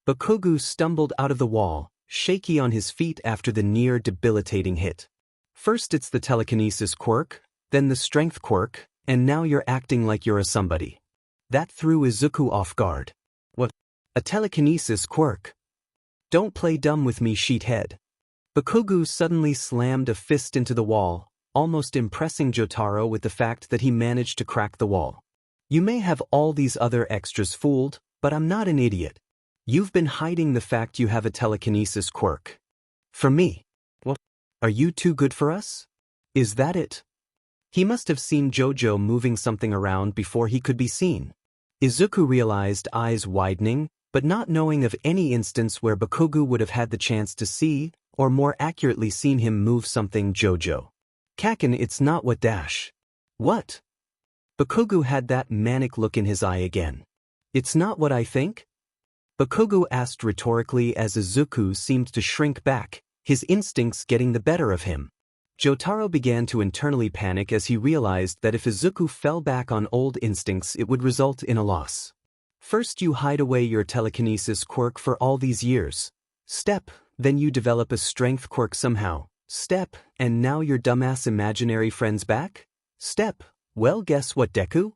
Speaker 1: Bakugo stumbled out of the wall, shaky on his feet after the near debilitating hit. First it's the telekinesis quirk, then the strength quirk, and now you're acting like you're a somebody. That threw Izuku off guard. What? A telekinesis quirk? Don't play dumb with me, sheethead. Bakugo suddenly slammed a fist into the wall, almost impressing Jotaro with the fact that he managed to crack the wall. You may have all these other extras fooled, but I'm not an idiot. You've been hiding the fact you have a telekinesis quirk. For me. What? Are you too good for us? Is that it? He must have seen Jojo moving something around before he could be seen. Izuku realized, eyes widening, but not knowing of any instance where Bakugo would have had the chance to see, or more accurately seen him move something. Jojo. Kaken, it's not what dash. What? Bakugo had that manic look in his eye again. It's not what I think? Bakugo asked rhetorically as Izuku seemed to shrink back, his instincts getting the better of him. Jotaro began to internally panic as he realized that if Izuku fell back on old instincts it would result in a loss. First you hide away your telekinesis quirk for all these years. Step, then you develop a strength quirk somehow. Step, and now your dumbass imaginary friend's back? Step, well guess what, Deku?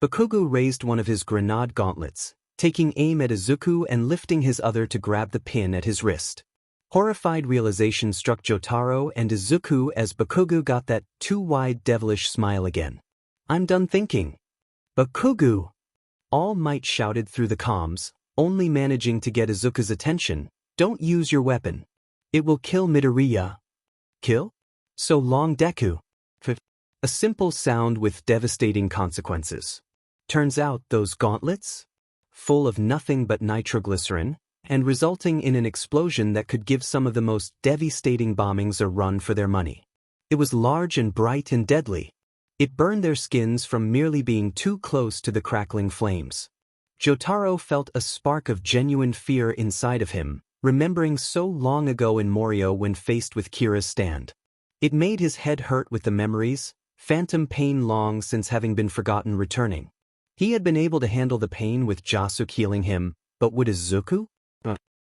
Speaker 1: Bakugo raised one of his grenade gauntlets, taking aim at Izuku and lifting his other to grab the pin at his wrist. Horrified realization struck Jotaro and Izuku as Bakugo got that too-wide devilish smile again. I'm done thinking. Bakugo! All Might shouted through the comms, only managing to get Izuku's attention. Don't use your weapon. It will kill Midoriya. Kill? So long, Deku. A simple sound with devastating consequences. Turns out those gauntlets? Full of nothing but nitroglycerin, and resulting in an explosion that could give some of the most devastating bombings a run for their money. It was large and bright and deadly. It burned their skins from merely being too close to the crackling flames. Jotaro felt a spark of genuine fear inside of him, remembering so long ago in Morio when faced with Kira's stand. It made his head hurt with the memories, phantom pain long since having been forgotten returning. He had been able to handle the pain with Jasuke healing him, but would Izuku?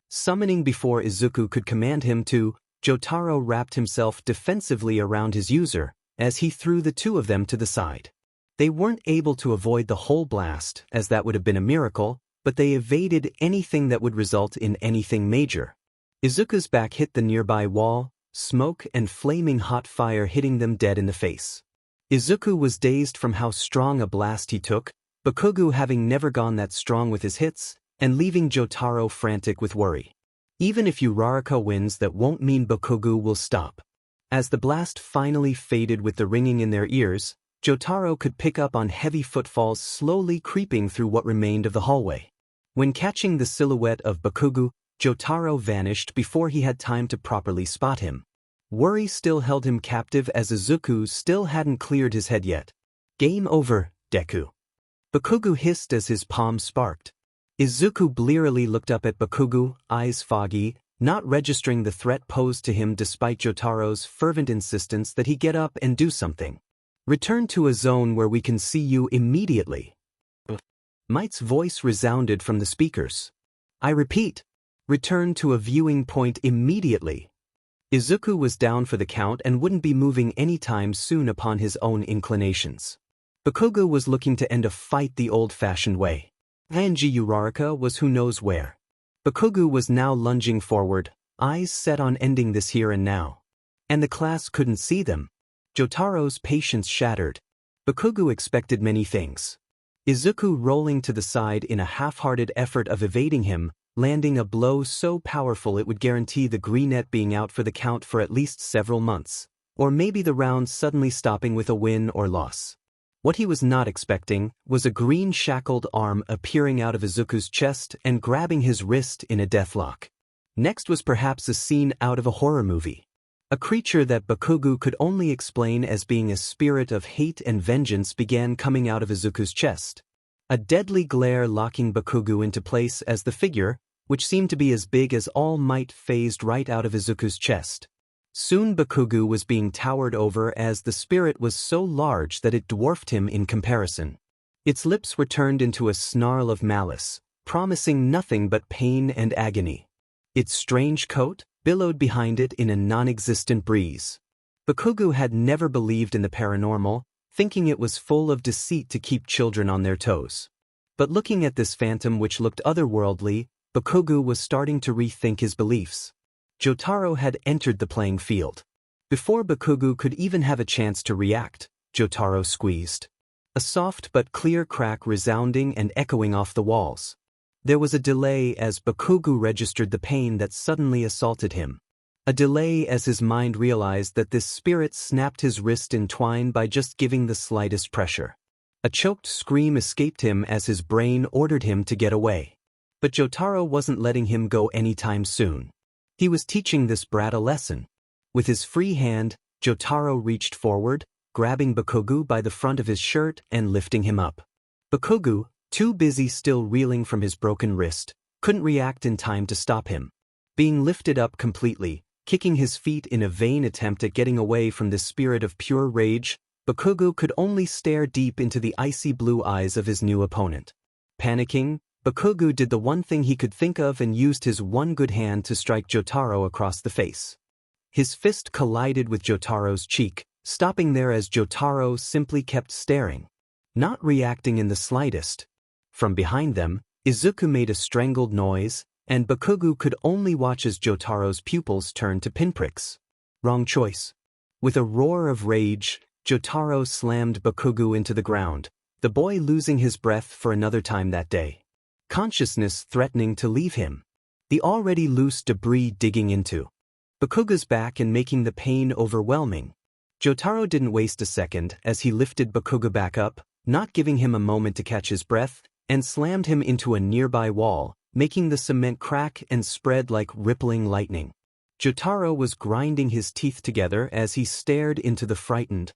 Speaker 1: Summoning before Izuku could command him to, Jotaro wrapped himself defensively around his user, as he threw the two of them to the side. They weren't able to avoid the whole blast, as that would have been a miracle, but they evaded anything that would result in anything major. Izuku's back hit the nearby wall, smoke and flaming hot fire hitting them dead in the face. Izuku was dazed from how strong a blast he took, Bakugo having never gone that strong with his hits, and leaving Jotaro frantic with worry. Even if YourDoseOfApple wins, that won't mean Bakugo will stop. As the blast finally faded with the ringing in their ears, Jotaro could pick up on heavy footfalls slowly creeping through what remained of the hallway. When catching the silhouette of Bakugo, Jotaro vanished before he had time to properly spot him. Worry still held him captive as Izuku still hadn't cleared his head yet. Game over, Deku. Bakugo hissed as his palm sparked. Izuku blearily looked up at Bakugo, eyes foggy, not registering the threat posed to him despite Jotaro's fervent insistence that he get up and do something. Return to a zone where we can see you immediately. Might's voice resounded from the speakers. I repeat, return to a viewing point immediately. Izuku was down for the count and wouldn't be moving anytime soon upon his own inclinations. Bakugo was looking to end a fight the old-fashioned way. Anji Uraraka was who knows where. Bakugo was now lunging forward, eyes set on ending this here and now. And the class couldn't see them. Jotaro's patience shattered. Bakugo expected many things. Izuku rolling to the side in a half-hearted effort of evading him, landing a blow so powerful it would guarantee the greenette being out for the count for at least several months, or maybe the round suddenly stopping with a win or loss. What he was not expecting was a green shackled arm appearing out of Izuku's chest and grabbing his wrist in a deathlock. Next was perhaps a scene out of a horror movie. A creature that Bakugo could only explain as being a spirit of hate and vengeance began coming out of Izuku's chest. A deadly glare locking Bakugo into place as the figure, which seemed to be as big as All Might, phased right out of Izuku's chest. Soon Bakugo was being towered over as the spirit was so large that it dwarfed him in comparison. Its lips were turned into a snarl of malice, promising nothing but pain and agony. Its strange coat billowed behind it in a non-existent breeze. Bakugo had never believed in the paranormal, thinking it was full of deceit to keep children on their toes. But looking at this phantom which looked otherworldly, Bakugo was starting to rethink his beliefs. Jotaro had entered the playing field. Before Bakugo could even have a chance to react, Jotaro squeezed. A soft but clear crack resounding and echoing off the walls. There was a delay as Bakugo registered the pain that suddenly assaulted him. A delay as his mind realized that this spirit snapped his wrist in twine by just giving the slightest pressure. A choked scream escaped him as his brain ordered him to get away. But Jotaro wasn't letting him go anytime soon. He was teaching this brat a lesson. With his free hand, Jotaro reached forward, grabbing Bakugo by the front of his shirt and lifting him up. Bakugo, too busy still reeling from his broken wrist, couldn't react in time to stop him. Being lifted up completely, kicking his feet in a vain attempt at getting away from this spirit of pure rage, Bakugo could only stare deep into the icy blue eyes of his new opponent. Panicking, Bakugo did the one thing he could think of and used his one good hand to strike Jotaro across the face. His fist collided with Jotaro's cheek, stopping there as Jotaro simply kept staring, not reacting in the slightest. From behind them, Izuku made a strangled noise, and Bakugo could only watch as Jotaro's pupils turned to pinpricks. Wrong choice. With a roar of rage, Jotaro slammed Bakugo into the ground, the boy losing his breath for another time that day. Consciousness threatening to leave him. The already loose debris digging into Bakugo's back and making the pain overwhelming. Jotaro didn't waste a second as he lifted Bakugo back up, not giving him a moment to catch his breath, and slammed him into a nearby wall, making the cement crack and spread like rippling lightning. Jotaro was grinding his teeth together as he stared into the frightened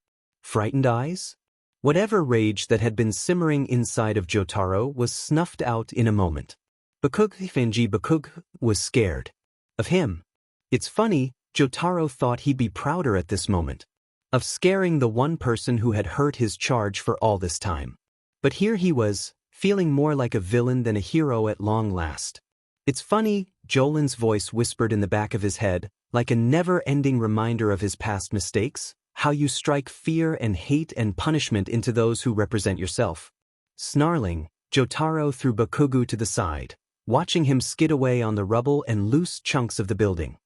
Speaker 1: eyes? Whatever rage that had been simmering inside of Jotaro was snuffed out in a moment. Bakugo was scared. Of him. It's funny, Jotaro thought he'd be prouder at this moment. Of scaring the one person who had hurt his charge for all this time. But here he was, feeling more like a villain than a hero at long last. It's funny, Jolin's voice whispered in the back of his head, like a never-ending reminder of his past mistakes, how you strike fear and hate and punishment into those who represent yourself. Snarling, Jotaro threw Bakugo to the side, watching him skid away on the rubble and loose chunks of the building.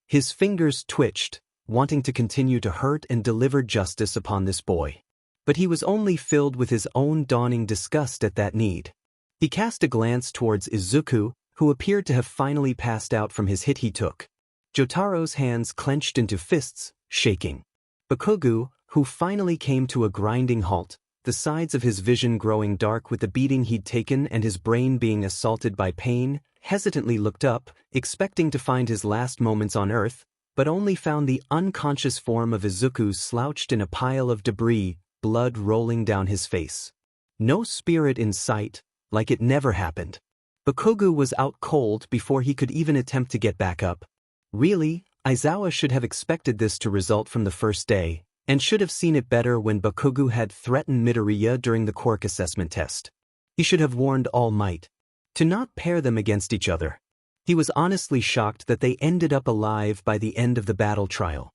Speaker 1: His fingers twitched, wanting to continue to hurt and deliver justice upon this boy. But he was only filled with his own dawning disgust at that need. He cast a glance towards Izuku, who appeared to have finally passed out from his hit he took. Jotaro's hands clenched into fists, shaking. Bakugo, who finally came to a grinding halt, the sides of his vision growing dark with the beating he'd taken and his brain being assaulted by pain, hesitantly looked up, expecting to find his last moments on Earth, but only found the unconscious form of Izuku slouched in a pile of debris, blood rolling down his face. No spirit in sight, like it never happened. Bakugo was out cold before he could even attempt to get back up. Really, Aizawa should have expected this to result from the first day, and should have seen it better when Bakugo had threatened Midoriya during the quirk assessment test. He should have warned All Might to not pair them against each other. He was honestly shocked that they ended up alive by the end of the battle trial.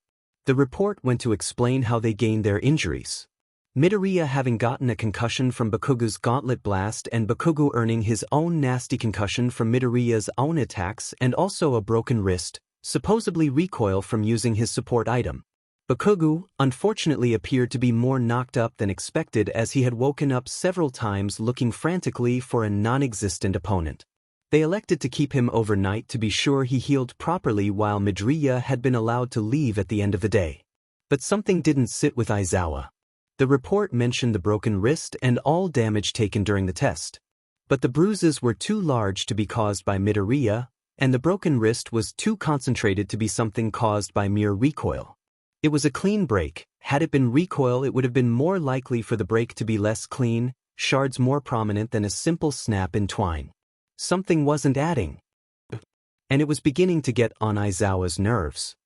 Speaker 1: The report went to explain how they gained their injuries. Midoriya having gotten a concussion from Bakugo's gauntlet blast and Bakugo earning his own nasty concussion from Midoriya's own attacks and also a broken wrist, supposedly recoil from using his support item. Bakugo, unfortunately, appeared to be more knocked up than expected as he had woken up several times looking frantically for a non-existent opponent. They elected to keep him overnight to be sure he healed properly while Midoriya had been allowed to leave at the end of the day. But something didn't sit with Aizawa. The report mentioned the broken wrist and all damage taken during the test. But the bruises were too large to be caused by Midoriya, and the broken wrist was too concentrated to be something caused by mere recoil. It was a clean break. Had it been recoil, it would have been more likely for the break to be less clean, shards more prominent than a simple snap in twine. Something wasn't adding. And it was beginning to get on Aizawa's nerves.